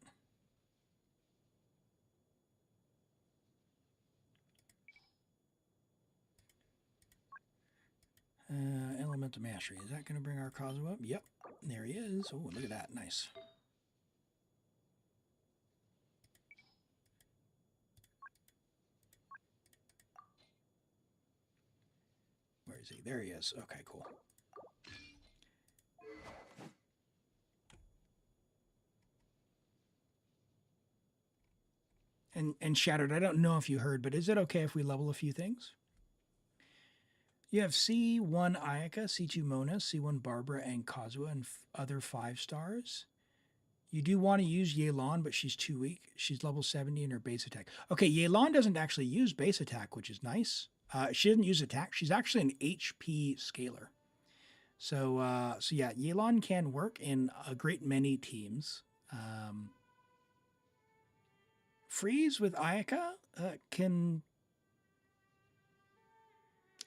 Elemental Mastery. Is that going to bring our Kazuha up? Yep. There he is. Oh, look at that. Nice. Where is he? There he is. Okay, cool. And Shattered, I don't know if you heard, but is it okay if we level a few things? You have C1 Ayaka, C2 Mona, C1 Barbara, and Kazuha, and other 5 stars. You do want to use Yelan, but she's too weak. She's level 70 in her base attack. Okay, Yelan doesn't actually use base attack, which is nice. She doesn't use attack. She's actually an HP scaler. So yeah, Yelan can work in a great many teams. Freeze with Ayaka can...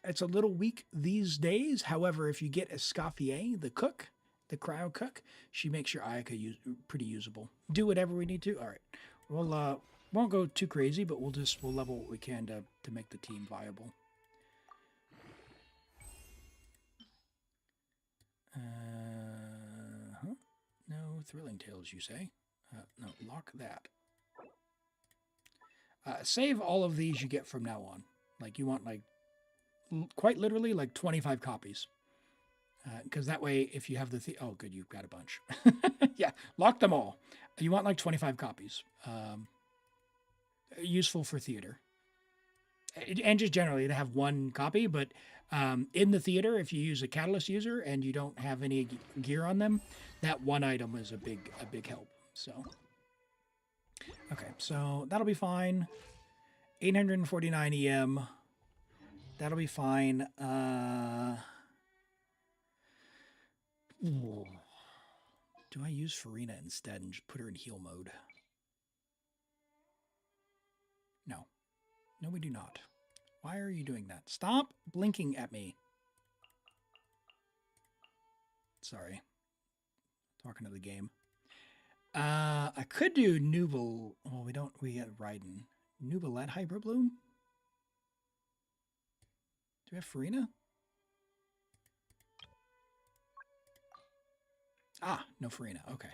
It's a little weak these days. However, if you get Escoffier, the cook, the cryo cook, she makes your Ayaka pretty usable. Do whatever we need to. All right. We'll won't go too crazy, but we'll level what we can to make the team viable. No thrilling tales, you say? No, lock that. Save all of these you get from now on. Like, you want, like, quite literally, like 25 copies. Because that way, if you have the... oh, good, you've got a bunch. Yeah, lock them all. You want, like, 25 copies. Useful for theater. And just generally to have one copy, but in the theater, if you use a Catalyst user and you don't have any gear on them, that one item is a big help. So, okay, so that'll be fine. 849 EM. That'll be fine. Do I use Farina instead and just put her in heal mode? No. No, we do not. Why are you doing that? Stop blinking at me. Sorry. Talking to the game. I could do Nubel. Oh, we don't. We get Raiden. Nubelet Hyperbloom? Do we have Farina? Ah, no Farina. Okay.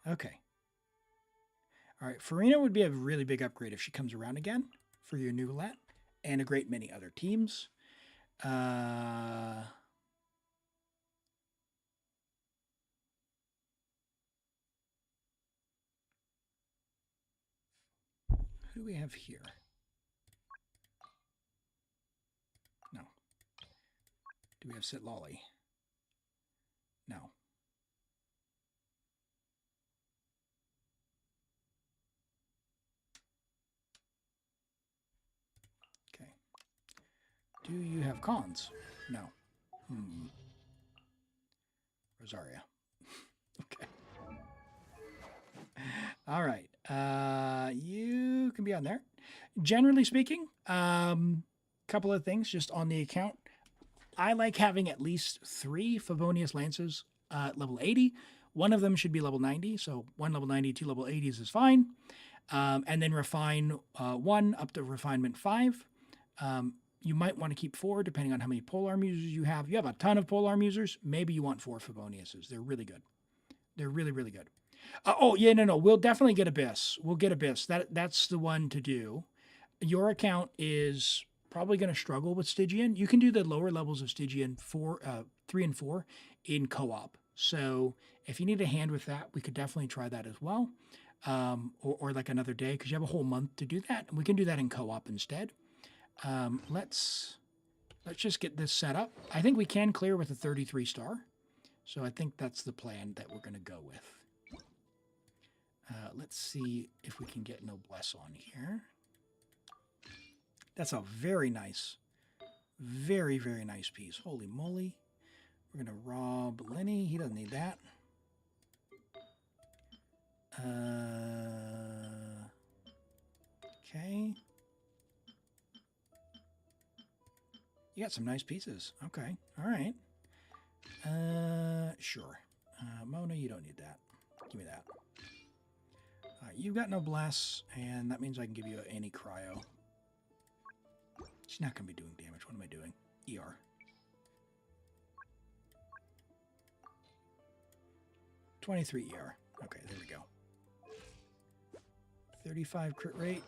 Okay. All right. Farina would be a really big upgrade if she comes around again for your Nubelet and a great many other teams. Who do we have here? No. Do we have Sitlolly? No. Okay. Do you have cons? No. Rosaria. Okay. All right. You can be on there. Generally speaking, couple of things just on the account. I like having at least 3 Favonius Lances level 80. One of them should be level 90, so 1 level 90, 2 level 80s is fine. And then refine 1 up to refinement 5. You might want to keep 4 depending on how many polearm users you have. You have a ton of polearm users, maybe you want 4 Favoniuses. They're really good. They're really, really good. Oh, yeah, no. We'll definitely get Abyss. We'll get Abyss. That's the one to do. Your account is probably going to struggle with Stygian. You can do the lower levels of Stygian 3 and 4 in co-op. So if you need a hand with that, we could definitely try that as well. Or like another day, because you have a whole month to do that. And we can do that in co-op instead. Let's just get this set up. I think we can clear with a 33 star. So I think that's the plan that we're going to go with. Let's see if we can get Noblesse on here. That's a very nice, very, very nice piece. Holy moly. We're going to rob Lenny. He doesn't need that. Okay. You got some nice pieces. Okay. All right. Sure. Mona, you don't need that. Give me that. You've got Noblesse, and that means I can give you any cryo. She's not going to be doing damage. What am I doing? ER. $23 ER. Okay, there we go. 35 crit rate.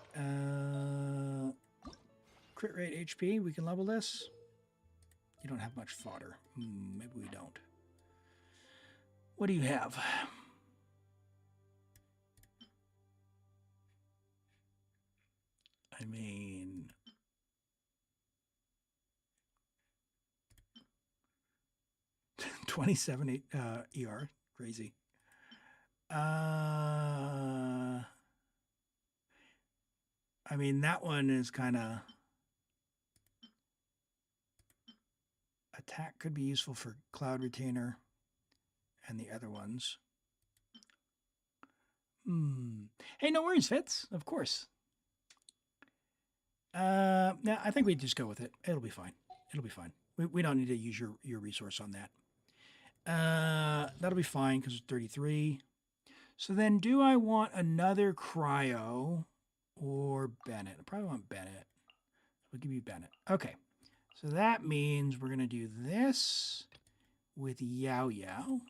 Crit rate HP. We can level this. You don't have much fodder. Maybe we don't. What do you have? I mean, $27 ER, crazy. I mean, that one is kind of... Attack could be useful for Cloud Retainer and the other ones. Hey, no worries, Fitz. Of course. Yeah, I think we just go with it. It'll be fine. It'll be fine. We don't need to use your resource on that. That'll be fine because it's 33. So then do I want another Cryo or Bennett? I probably want Bennett. We'll give you Bennett. Okay. So that means we're going to do this with Yaoyao.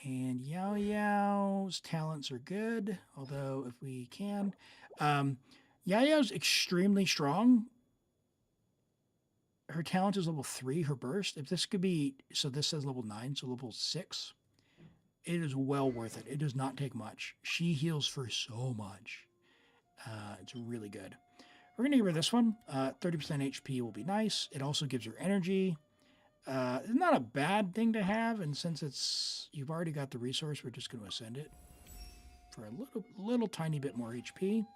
And Yaoyao's talents are good, although if we can. Yaoyao's extremely strong. Her talent is level 3, her burst. If this could be, so this says level 9, so level 6. It is well worth it. It does not take much. She heals for so much. It's really good. We're going to give her this one. 30% HP will be nice. It also gives her energy. It's not a bad thing to have, and since you've already got the resource, we're just going to ascend it for a little tiny bit more HP,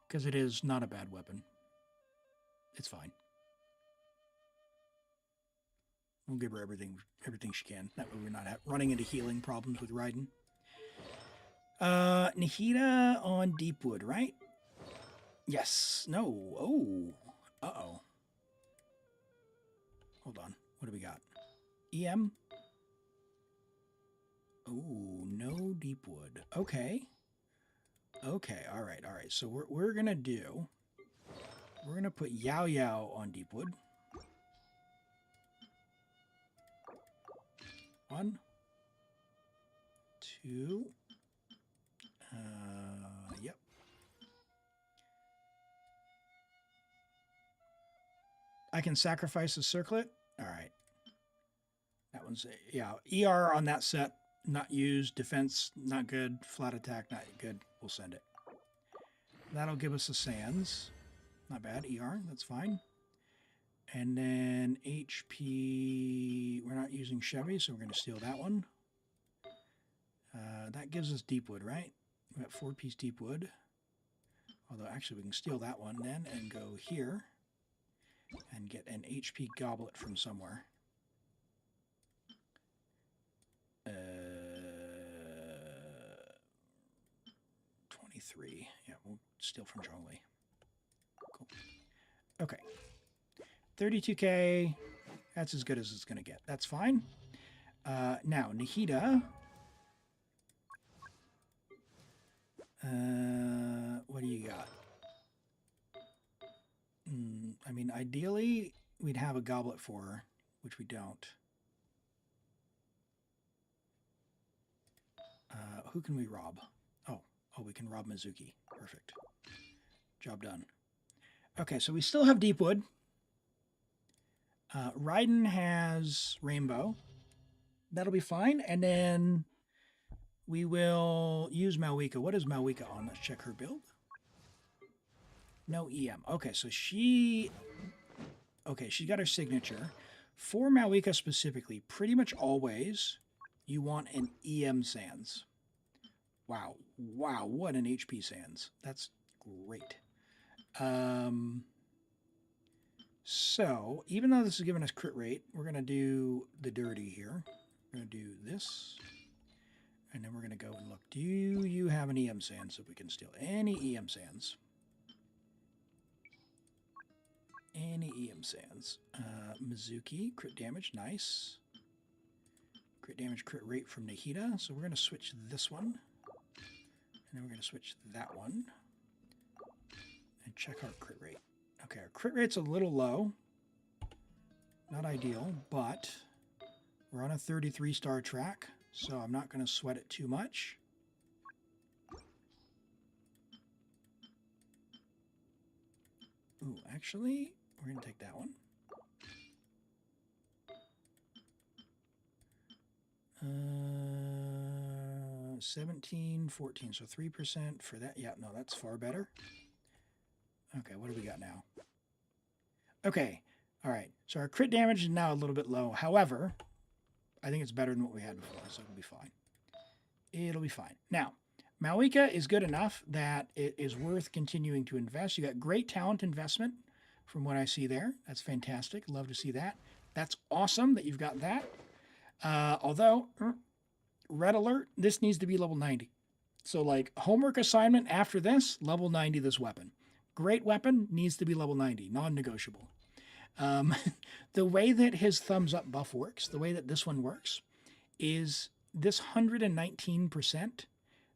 because it is not a bad weapon. It's fine. We'll give her everything she can. That way we're not running into healing problems with Raiden. Nahida on Deepwood, right? Yes. No. Oh. Uh-oh. Hold on. What do we got? EM? Oh, no Deepwood. Okay. Okay. All right. All right. So we're going to do... We're going to put Yaoyao on Deepwood. 1, 2. Yep. I can sacrifice the circlet. All right. That one's, yeah, ER on that set, not used. Defense, not good. Flat attack, not good. We'll send it. That'll give us the sands. Not bad. ER, that's fine. And then HP, we're not using Chevy, so we're going to steal that one. That gives us Deepwood, right? We got 4-piece Deepwood. Although, actually, we can steal that one then and go here and get an HP goblet from somewhere. 23. Yeah, we'll steal from Zhongli. Cool. Okay. 32k. That's as good as it's going to get. That's fine. Now, Nahida. What do you got? I mean, ideally, we'd have a goblet for her, which we don't. Who can we rob? Oh, we can rob Mizuki. Perfect. Job done. Okay, so we still have Deepwood. Raiden has Rainbow. That'll be fine. And then we will use Mavuika. What is Mavuika on? Let's check her build. No EM. Okay, so she got her signature. For Mavuika specifically, pretty much always you want an EM Sands. Wow. Wow, what an HP Sands. That's great. So, even though this is giving us crit rate, we're going to do the dirty here. We're going to do this. And then we're going to go and look. Do you have an EM Sands that we can steal? Any EM Sands? Any EM Sands. Mizuki, crit damage, nice. Crit damage, crit rate from Nahida. So we're going to switch this one. And then we're going to switch that one. And check our crit rate. Okay, our crit rate's a little low. Not ideal, but we're on a 33-star track, so I'm not going to sweat it too much. Ooh, actually, we're going to take that one. 17, 14, so 3% for that. Yeah, no, that's far better. Okay, what do we got now? Okay, all right. So our crit damage is now a little bit low. However, I think it's better than what we had before, so it'll be fine. It'll be fine. Now, Mavuika is good enough that it is worth continuing to invest. You got great talent investment from what I see there. That's fantastic. Love to see that. That's awesome that you've got that. Although, red alert, this needs to be level 90. So like homework assignment after this, level 90 this weapon. Great weapon, needs to be level 90, non-negotiable. The way that his thumbs up buff works, the way that this one works, is this 119%.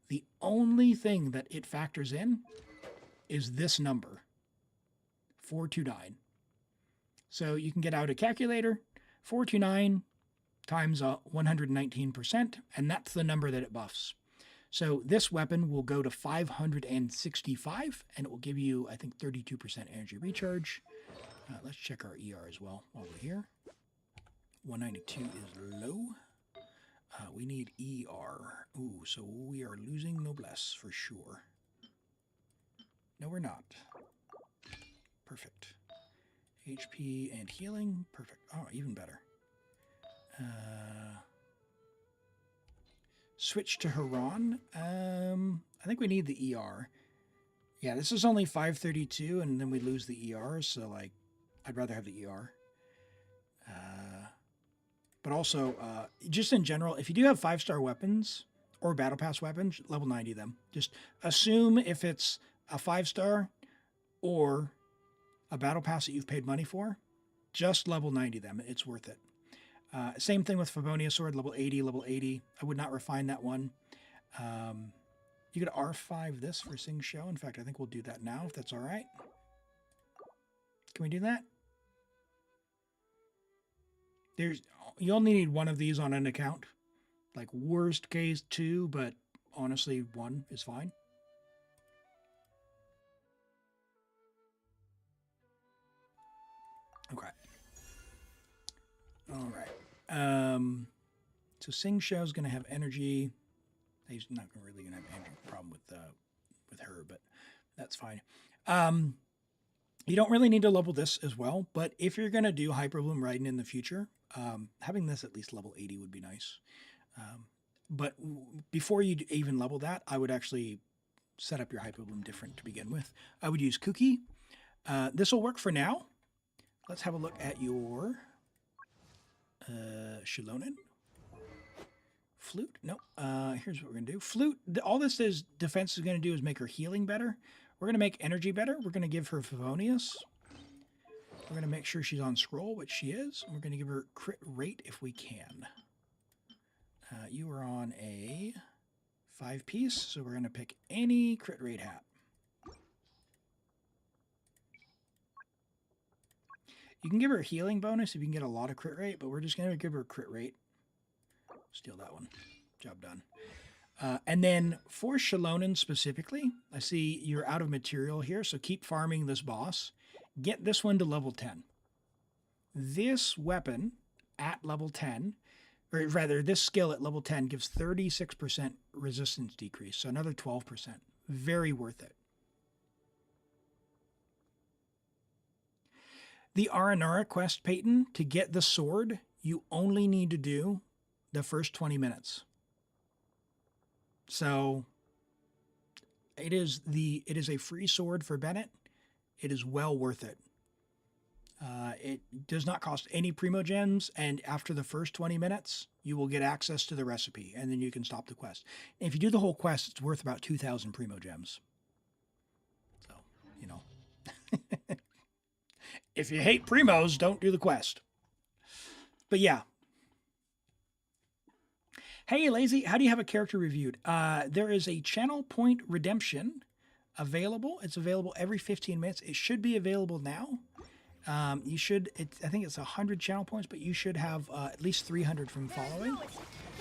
The only thing that it factors in is this number, 429. So you can get out a calculator, 429 times 119%, and that's the number that it buffs. So this weapon will go to 565, and it will give you, I think, 32% energy recharge. Let's check our ER as well while we're here. 192 is low. We need ER. Ooh, so we are losing noblesse for sure. No, we're not. Perfect. HP and healing. Perfect. Oh, even better. Switch to Haran. I think we need the ER. Yeah, this is only 532, and then we lose the ER, so, like, I'd rather have the ER. But also, just in general, if you do have 5-star weapons or Battle Pass weapons, level 90 them. Just assume if it's a 5-star or a Battle Pass that you've paid money for, just level 90 them. It's worth it. Same thing with Favonius Sword, level 80, level 80. I would not refine that one. You could R5 this for Sing Show. In fact, I think we'll do that now, if that's all right. Can we do that? You only need one of these on an account. Like worst case 2, but honestly 1 is fine. Okay. All right. So Sing Show's going to have energy. He's not really going to have any problem with her, but that's fine. You don't really need to level this as well, but if you're going to do Hyperbloom Raiden in the future, having this at least level 80 would be nice. But before you even level that, I would actually set up your Hyperbloom different to begin with. I would use Kuki. This will work for now. Let's have a look at your Shilonen. Flute? Nope. Here's what we're going to do. Flute, all this is defense is going to do is make her healing better. We're going to make energy better. We're going to give her Favonius. We're going to make sure she's on scroll, which she is. We're going to give her crit rate if we can. You are on a 5-piece, so we're going to pick any crit rate hat. You can give her a healing bonus if you can get a lot of crit rate, but we're just going to give her a crit rate. Steal that one. Job done. And then for Shilonen specifically, I see you're out of material here, so keep farming this boss. Get this one to level 10. This weapon at level 10, or rather this skill at level 10 gives 36% resistance decrease, so another 12%. Very worth it. The Aranara quest, Peyton, to get the sword, you only need to do the first 20 minutes. So it is a free sword for Bennett. It is well worth it. It does not cost any primogems, and after the first 20 minutes, you will get access to the recipe, and then you can stop the quest. And if you do the whole quest, it's worth about 2,000 primogems. So, you know. If you hate primos, don't do the quest. But yeah. Hey, Lazy, how do you have a character reviewed? There is a channel point redemption available. It's available every 15 minutes. It should be available now. I think it's 100 channel points, but you should have at least 300 from following.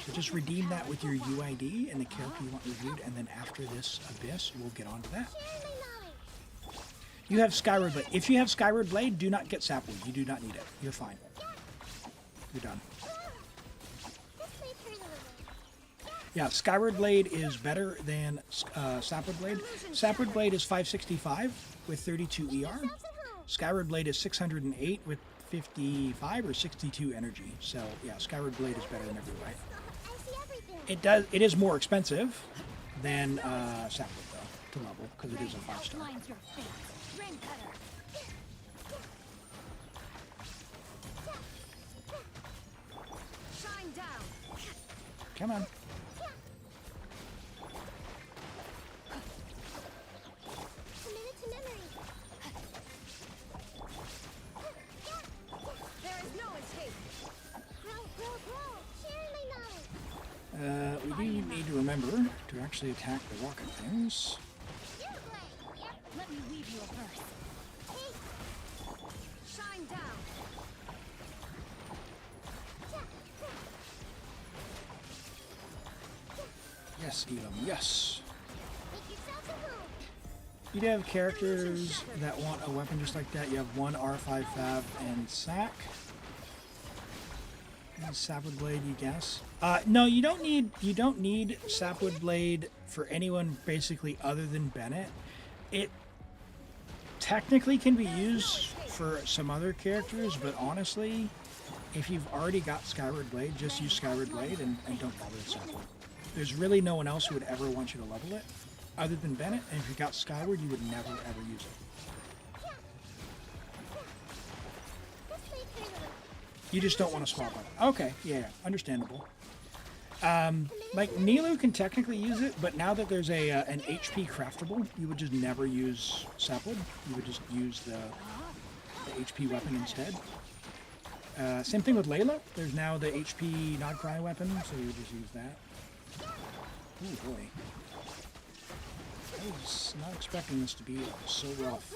So just redeem that with your UID and the character you want reviewed, and then after this Abyss, we'll get on to that. You have Skyward Blade. If you have Skyward Blade, do not get Sapwood. You do not need it. You're fine. You're done. Yeah, Skyward Blade is better than Sapwood Blade. Sapwood Blade is 565 with 32 ER. Skyward Blade is 608 with 55 or 62 energy. So yeah, Skyward Blade is better in every way. I see everything. It is more expensive than Sapwood though to level because it is a 5-star. Outlines your fate. Ring cutter. Shine down. Come on. Committed to memory. There is no escape. Grow. Sharing my knowledge. We do need to remember to actually attack the rocket things. Let me weave you a verse. Shine down. Yes, Elim, yes. Make yourself a home. You do have characters that want a weapon just like that. You have one R5 Fab and Sack. And Sapwood Blade, you guess? No, you don't need Sapwood Blade for anyone basically other than Bennett. It technically can be used for some other characters, but honestly, if you've already got Skyward Blade, just use Skyward Blade and don't bother with Sapwood. There's really no one else who would ever want you to level it other than Bennett, and if you got Skyward, you would never ever use it. You just don't want to swap it. Okay, yeah, understandable. Like Nilu can technically use it, but now that there's an HP craftable, you would just never use Sapwood. You would just use the HP weapon instead. Same thing with Layla. There's now the HP not cry weapon, so you would just use that. Oh boy. I was not expecting this to be so rough.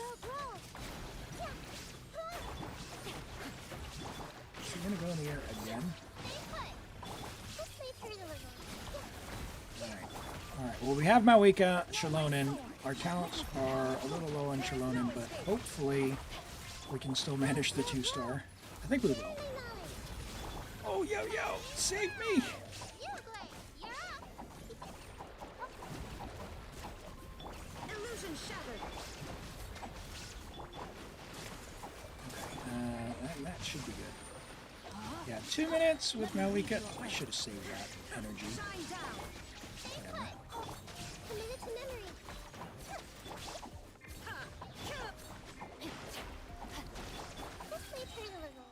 Is she gonna go in the air again? Alright, well we have Mavuika, Shalonen. Our talents are a little low on Shalonen, but hopefully we can still manage the 2-star. I think we will. Oh, Yaoyao, save me! Illusion shattered. Okay, that should be good. Yeah, 2 minutes with Mavuika. I should have saved that energy. Shine down. Whatever. Committed to memory. Let's play Turtle.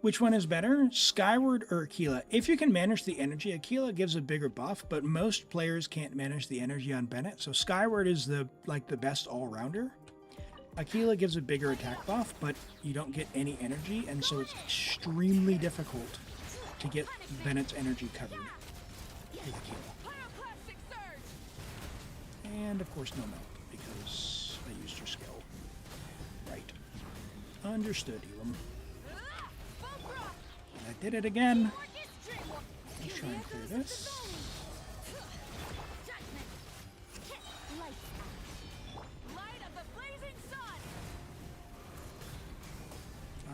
Which one is better, Skyward or Aquila? If you can manage the energy, Aquila gives a bigger buff, but most players can't manage the energy on Bennett. So Skyward is the best all-rounder. Aquila gives a bigger attack buff, but you don't get any energy, and so it's extremely difficult to get Bennett's energy covered with Aquila. Pyroclastic surge. And of course no melt, because I used your skill. Right. Understood, Elim. I did it again. Let's try and clear this. Light of the blazing sun.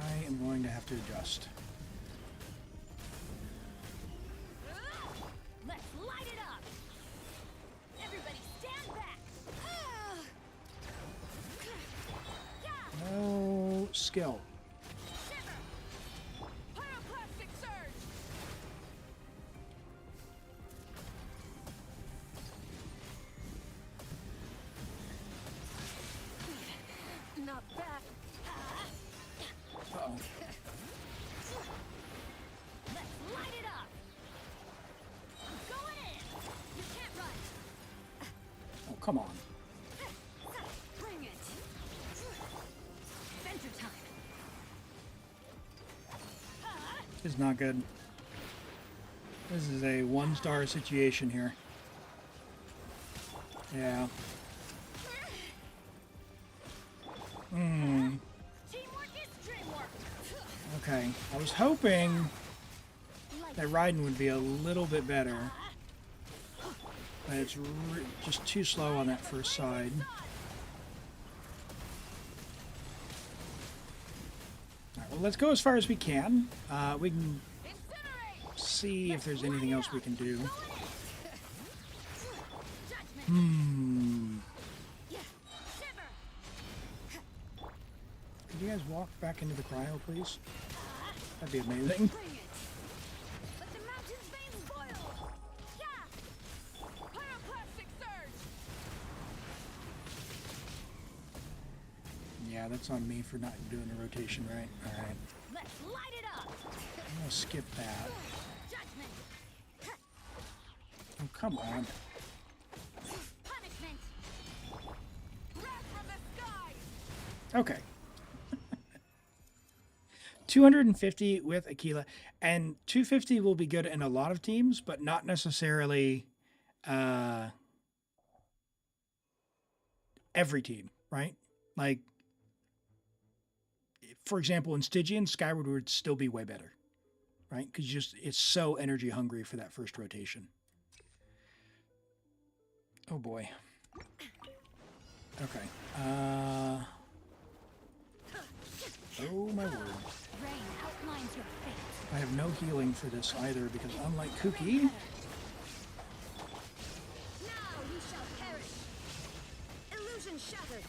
I am going to have to adjust. Let's light it up. Everybody stand back. No skill. Pyroclastic surge. Not bad. Uh-oh. Let's light it up. Going in. You can't run. Oh, come on. Bring it. Adventure time. This is not good. This is a 1-star situation here. Yeah. Teamwork is dreamwork. Okay. I was hoping that Raiden would be a little bit better. But it's just too slow on that first side. Alright, well, let's go as far as we can. We can Incinerate. see if there's anything else we can do. Could you guys walk back into the cryo, please? That'd be amazing. Bring it. Let the mountain's veins boil. Yeah. Pyroclastic surge. Yeah, that's on me for not doing the rotation right. All right. Let's light it up. I'm gonna skip that. Judgment. Oh, come on. Punishment. Wrath from the skies. Okay. 250 with Aquila, and 250 will be good in a lot of teams, but not necessarily every team, right? Like, for example, in Stygian, Skyward would still be way better, right? Because just it's so energy hungry for that first rotation. Oh boy. Okay. Oh my word. Rain outlines your fate. I have no healing for this either because unlike Kuki, Now you shall perish. Illusion shattered.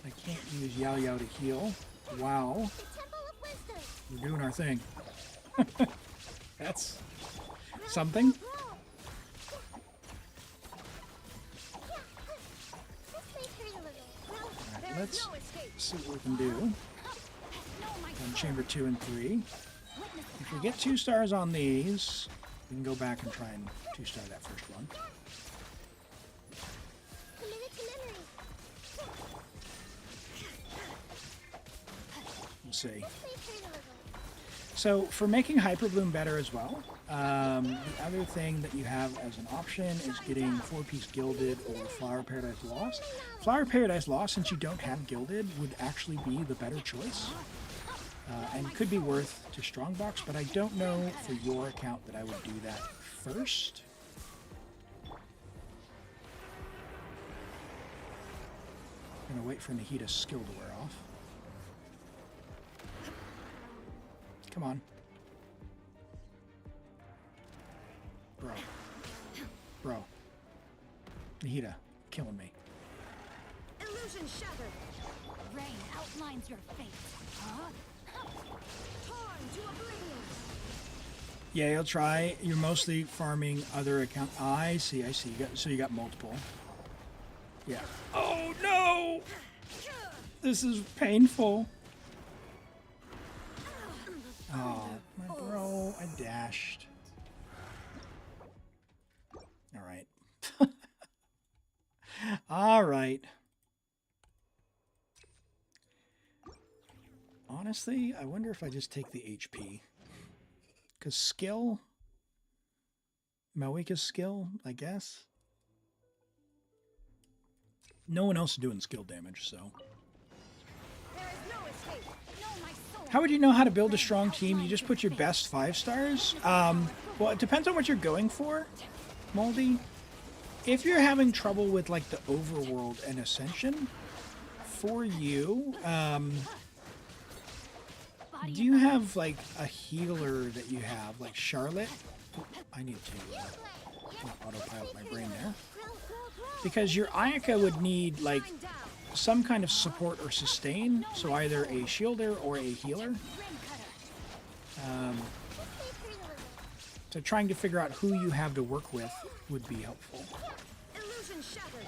I can't use Yaoyao to heal. Wow. The Temple of Wisdom. We're doing our thing. That's something. Roll. This may hurt a little. Well, Alright, let's No escape. see what we can do No, my on chamber 2 and 3. If we get 2 stars on these, we can go back and try and 2-star that first one. commit it to memory. We'll see. This may hurt a little. So for making Hyper Bloom better as well, the other thing that you have as an option is getting 4-piece Gilded or Flower Paradise Lost. Flower Paradise Lost, since you don't have Gilded, would actually be the better choice. And could be worth to Strongbox, but I don't know for your account that I would do that first. I'm gonna wait for Nahita's skill to wear off. Come on. Bro. Nahita, killing me. illusion shattered. Rain outlines your fate. Torn to oblivion. Yeah, you'll try. You're mostly farming other account. I see. You got multiple. Yeah. Oh no! This is painful. Oh, my bro, I dashed. All right. All right. Honestly, I wonder if I just take the HP. Because skill, Mavuika's skill, I guess. No one else is doing skill damage, so. There is no escape. No, my soul. How would you know how to build a strong team? You just put your best 5 stars? Well, it depends on what you're going for, Moldy. If you're having trouble with, like, the overworld and Ascension, for you, do you have, like, a healer that you have, like Charlotte? Oh, I need to not autopilot my brain there. Because your Ayaka would need, like, some kind of support or sustain, so either a shielder or a healer. So trying to figure out who you have to work with would be helpful. Illusion shattered.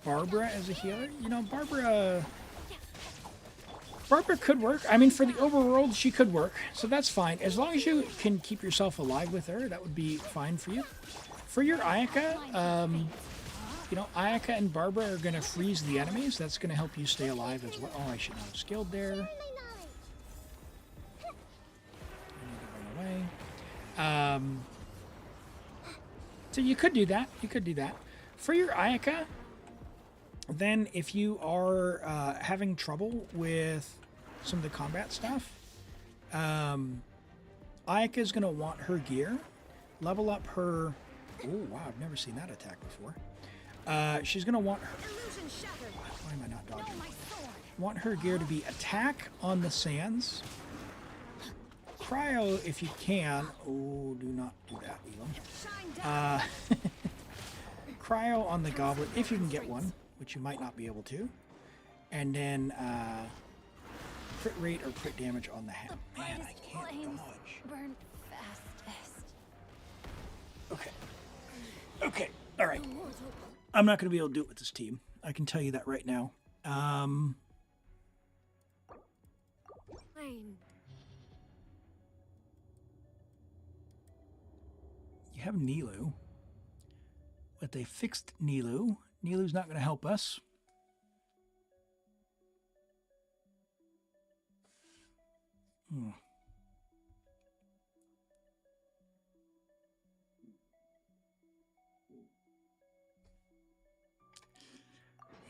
Barbara as a healer? You know, Barbara could work. I mean, for the overworld, she could work, so that's fine. As long as you can keep yourself alive with her, that would be fine for you. For your Ayaka, you know, Ayaka and Barbara are going to freeze the enemies. That's going to help you stay alive as well. Oh, I should not have skilled there. I need to run away. So you could do that. You could do that. For your Ayaka, then if you are having trouble with some of the combat stuff, Ayaka is going to want her gear. Level up her... Oh, wow, I've never seen that attack before. She's going to want her... Illusion shattered. Why am I not dodging? My sword. Want her gear to be attack on the sands, cryo if you can. Oh, do not do that, Elim. Shine down. Cryo on the goblet if you can get one, which you might not be able to. And then crit rate or crit damage on the hat. Man, I can't Flames dodge. burn fastest. Okay. Okay. All right. I'm not going to be able to do it with this team. I can tell you that right now. Lane. You have Nilu. But they fixed Nilu. Nilu's not going to help us.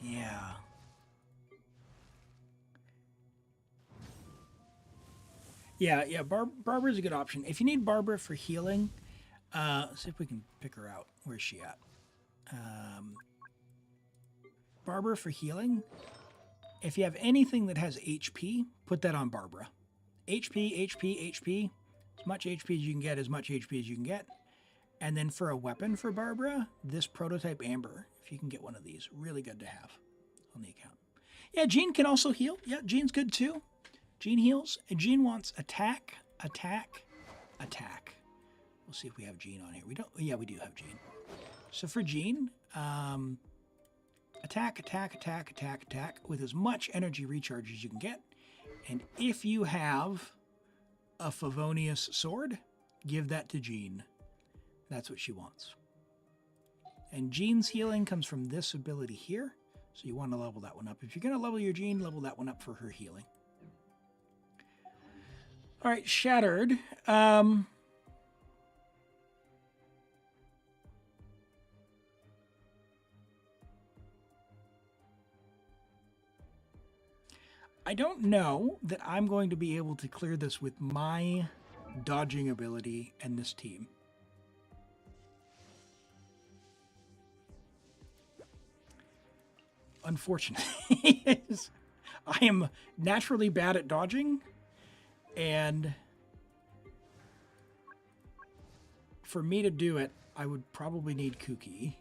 Yeah. Yeah, Barbara's a good option. If you need Barbara for healing, see if we can pick her out. Where's she at? Barbara for healing. If you have anything that has HP, put that on Barbara. HP. As much HP as you can get, as much HP as you can get. And then for a weapon for Barbara, this prototype Amber, if you can get one of these, really good to have on the account. Yeah, Jean can also heal. Yeah, Jean's good too. Jean heals. And Jean wants attack. We'll see if we have Jean on here. We don't. Yeah, we do have Jean. So for Jean, attack with as much energy recharge as you can get. And if you have a Favonius sword, give that to Jean. That's what she wants. And Jean's healing comes from this ability here. So you want to level that one up. If you're going to level your Jean, level that one up for her healing. All right, Shattered. I don't know that I'm going to be able to clear this with my dodging ability and this team. Unfortunately, I am naturally bad at dodging, and for me to do it, I would probably need Kuki.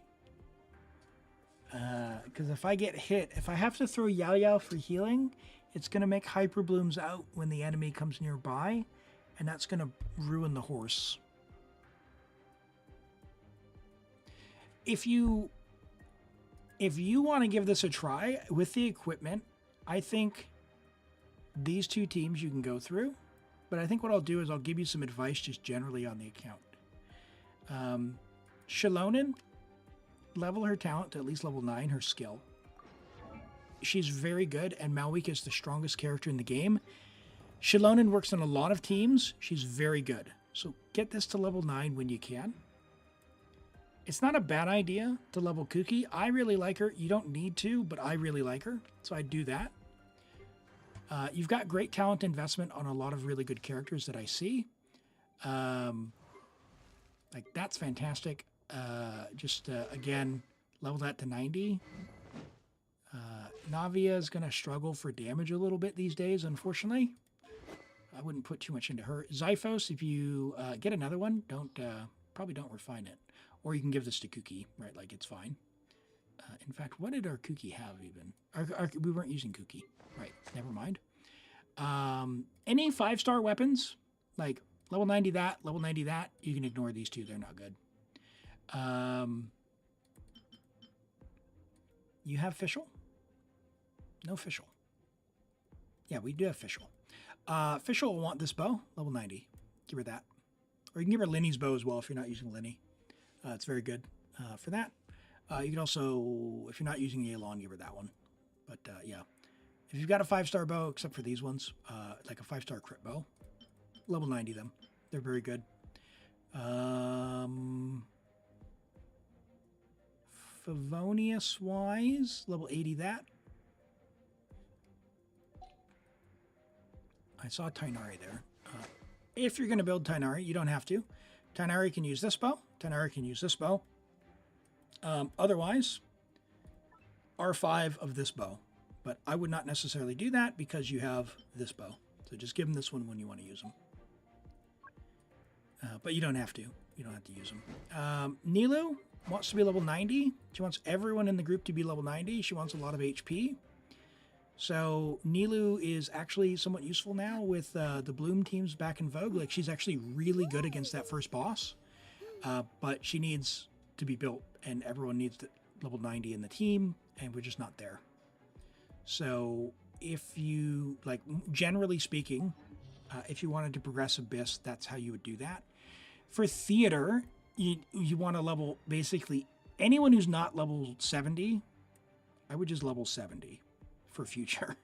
Because if I get hit, if I have to throw Yaoyao for healing, it's going to make Hyper Blooms out when the enemy comes nearby, and that's going to ruin the horse. If you want to give this a try with the equipment, I think these two teams you can go through, but I think what I'll do is I'll give you some advice just generally on the account. Shilonen, level her talent to at least level 9, her skill. She's very good, and Mavuika is the strongest character in the game. Shilonen works on a lot of teams. She's very good. So get this to level 9 when you can. It's not a bad idea to level Kuki. I really like her. You don't need to, but I really like her. So I do that. You've got great talent investment on a lot of really good characters that I see. Like, that's fantastic. Again, level that to 90. Navia is going to struggle for damage a little bit these days, unfortunately. I wouldn't put too much into her. Zyphos, if you get another one, probably don't refine it. Or you can give this to Kuki, right? Like, it's fine. In fact, what did our Kuki have even? We weren't using Kuki. Right, never mind. Any 5-star weapons, like level 90 that, level 90 that, you can ignore these two. They're not good. You have Fischl? No Fischl. Yeah, we do have Fischl. Fischl will want this bow, level 90. Give her that. Or you can give her Linny's bow as well if you're not using Linny. It's very good for that. You can also, if you're not using Elon, give her that one. But yeah, if you've got a 5-star bow, except for these ones, like a 5-star crit bow, level 90 them. They're very good. Favonius-wise, level 80 that. I saw Tighnari there. If you're going to build Tighnari, you don't have to. Tighnari can use this bow. Tighnari can use this bow. Otherwise, R5 of this bow. But I would not necessarily do that because you have this bow. So just give them this one when you want to use them. but you don't have to. You don't have to use them. Nilu wants to be level 90. She wants everyone in the group to be level 90. She wants a lot of HP. So Nilu is actually somewhat useful now with the Bloom teams back in vogue. Like, she's actually really good against that first boss, but she needs to be built, and everyone needs to level 90 in the team, and we're just not there. So if you, like, generally speaking, if you wanted to progress Abyss, that's how you would do that. For Theater, you want to level basically anyone who's not level 70. I would just level 70 for future.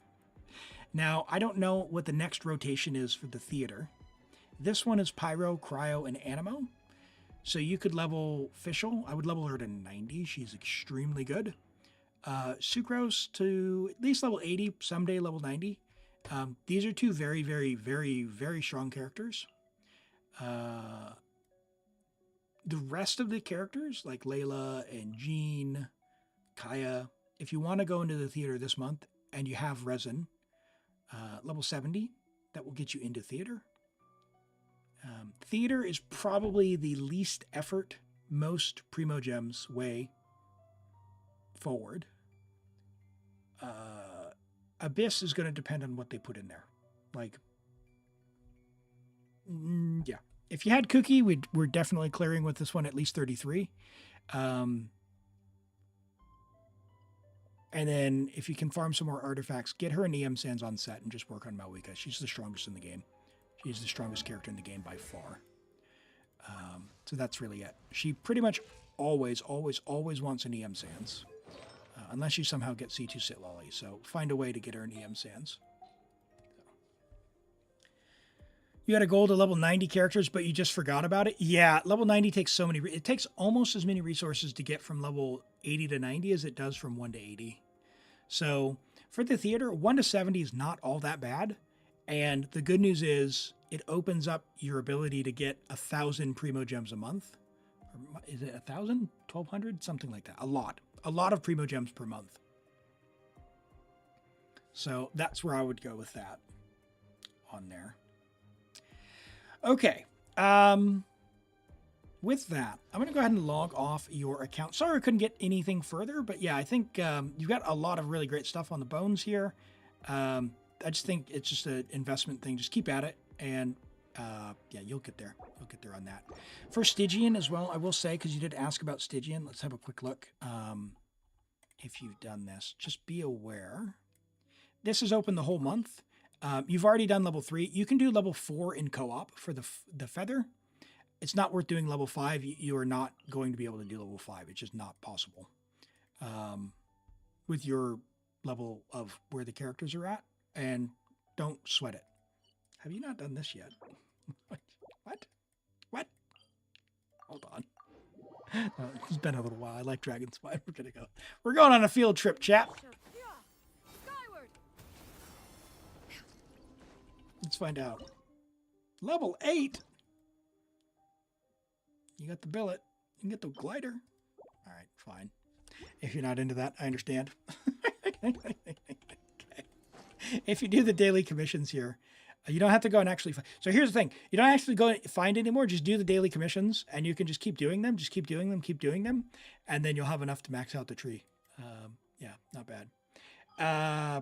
Now, I don't know what the next rotation is for the Theater. This one is Pyro, Cryo, and Animo. So you could level Fischl. I would level her to 90. She's extremely good. Sucrose to at least level 80, someday level 90. These are two very, very, very, very strong characters. The rest of the characters, like Layla and Jean, Kaya, if you want to go into the Theater this month and you have Resin, level 70, that will get you into Theater. Theater is probably the least effort, most Primogems way forward. Abyss is going to depend on what they put in there. Like, yeah. If you had Cookie, we're definitely clearing with this one at least 33. And then if you can farm some more artifacts, get her an EM Sands on set and just work on Mavuika. She's the strongest in the game. She's the strongest character in the game by far. So that's really it. She pretty much always wants an EM Sands. Unless you somehow get C2 Sit Lolly. So find a way to get her an EM Sands. You had a goal to level 90 characters, but you just forgot about it? Yeah, level 90 takes so many... It takes almost as many resources to get from level 80 to 90 as it does from 1 to 80. So for the Theater, 1 to 70 is not all that bad. And the good news is it opens up your ability to get 1,000 Primogems a month. Or is it 1,000? 1,200? Something like that. A lot of Primogems per month. So that's where I would go with that on there. Okay. With that, I'm going to go ahead and log off your account. Sorry I couldn't get anything further, but yeah, I think you've got a lot of really great stuff on the bones here. I just think it's just an investment thing. Just keep at it, and yeah, you'll get there. You'll get there on that. For Stygian as well, I will say, because you did ask about Stygian, let's have a quick look. If you've done this, just be aware. This is open the whole month. You've already done level 3. You can do level 4 in co-op for the Feather. It's not worth doing level 5. You are not going to be able to do level 5. It's just not possible. With your level of where the characters are at. And don't sweat it. Have you not done this yet? What? Hold on. It's been a little while. I like Dragon Spine. We're going on a field trip, chat. Skyward. Let's find out. Level 8. You got the billet. You can get the glider. All right, fine. If you're not into that, I understand. Okay. If you do the daily commissions here, you don't have to go and actually... So here's the thing. You don't actually go and find anymore. Just do the daily commissions, and you can just keep doing them. Just keep doing them, and then you'll have enough to max out the tree. Yeah, not bad.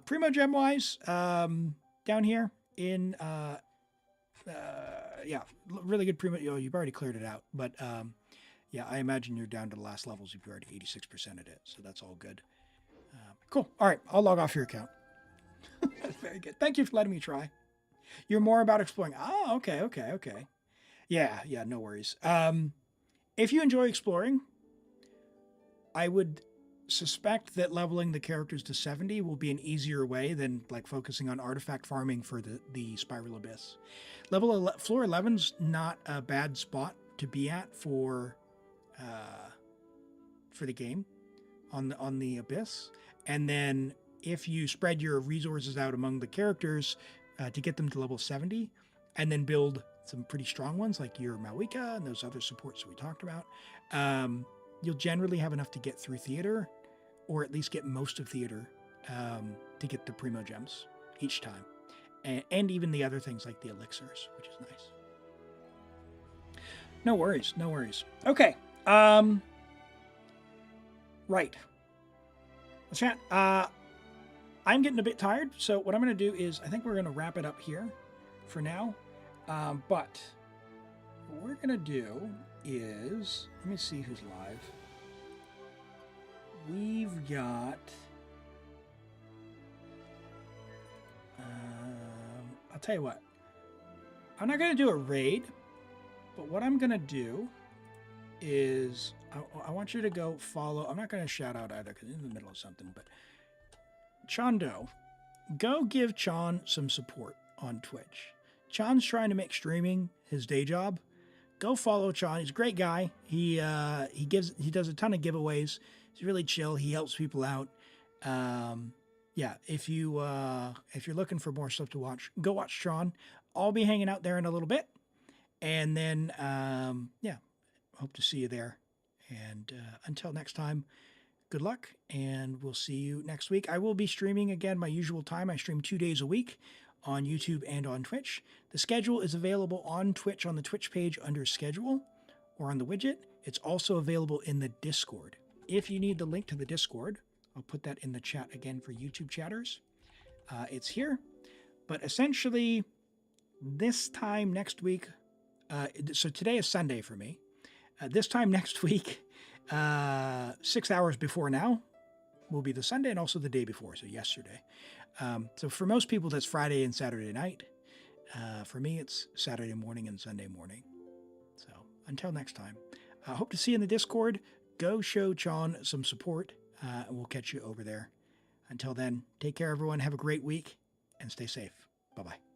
Primogem-wise, down here in... yeah, really good Primo... Oh, you've already cleared it out. But, yeah, I imagine you're down to the last levels. You've already 86%ed it, so that's all good. Cool. All right, I'll log off your account. That's very good. Thank you for letting me try. You're more about exploring. Oh, okay. Yeah, no worries. If you enjoy exploring, I would suspect that leveling the characters to 70 will be an easier way than like focusing on artifact farming for the Spiral Abyss. Floor 11's not a bad spot to be at for the game on the Abyss. And then if you spread your resources out among the characters to get them to level 70, and then build some pretty strong ones like your Mavuika and those other supports that we talked about, you'll generally have enough to get through Theater, or at least get most of Theater to get the Primogems each time. And even the other things like the elixirs, which is nice. No worries. No worries. Okay. Right. Let's chat. I'm getting a bit tired, so what I'm going to do is I think we're going to wrap it up here for now. But what we're going to do is, let me see who's live. We've got, I'll tell you what, I'm not going to do a raid, but what I'm going to do is I want you to go follow, I'm not going to shout out either because it's in the middle of something, but Chondo, go give Chon some support on Twitch. Chon's trying to make streaming his day job. Go follow Chon. He's a great guy. He does a ton of giveaways. He's really chill. He helps people out. Yeah, if you're looking for more stuff to watch, go watch Chon. I'll be hanging out there in a little bit, and then yeah, hope to see you there. And until next time, good luck, and we'll see you next week. I will be streaming again my usual time. I stream 2 days a week on YouTube and on Twitch. The schedule is available on Twitch on the Twitch page under schedule or on the widget. It's also available in the Discord. If you need the link to the Discord, I'll put that in the chat again for YouTube chatters. It's here. But essentially, this time next week, so today is Sunday for me. This time next week, 6 hours before now, will be the Sunday and also the day before, so yesterday. So for most people, that's Friday and Saturday night. For me, it's Saturday morning and Sunday morning. So until next time, I hope to see you in the Discord. Go show Chon some support, and we'll catch you over there. Until then, take care, everyone. Have a great week, and stay safe. Bye-bye.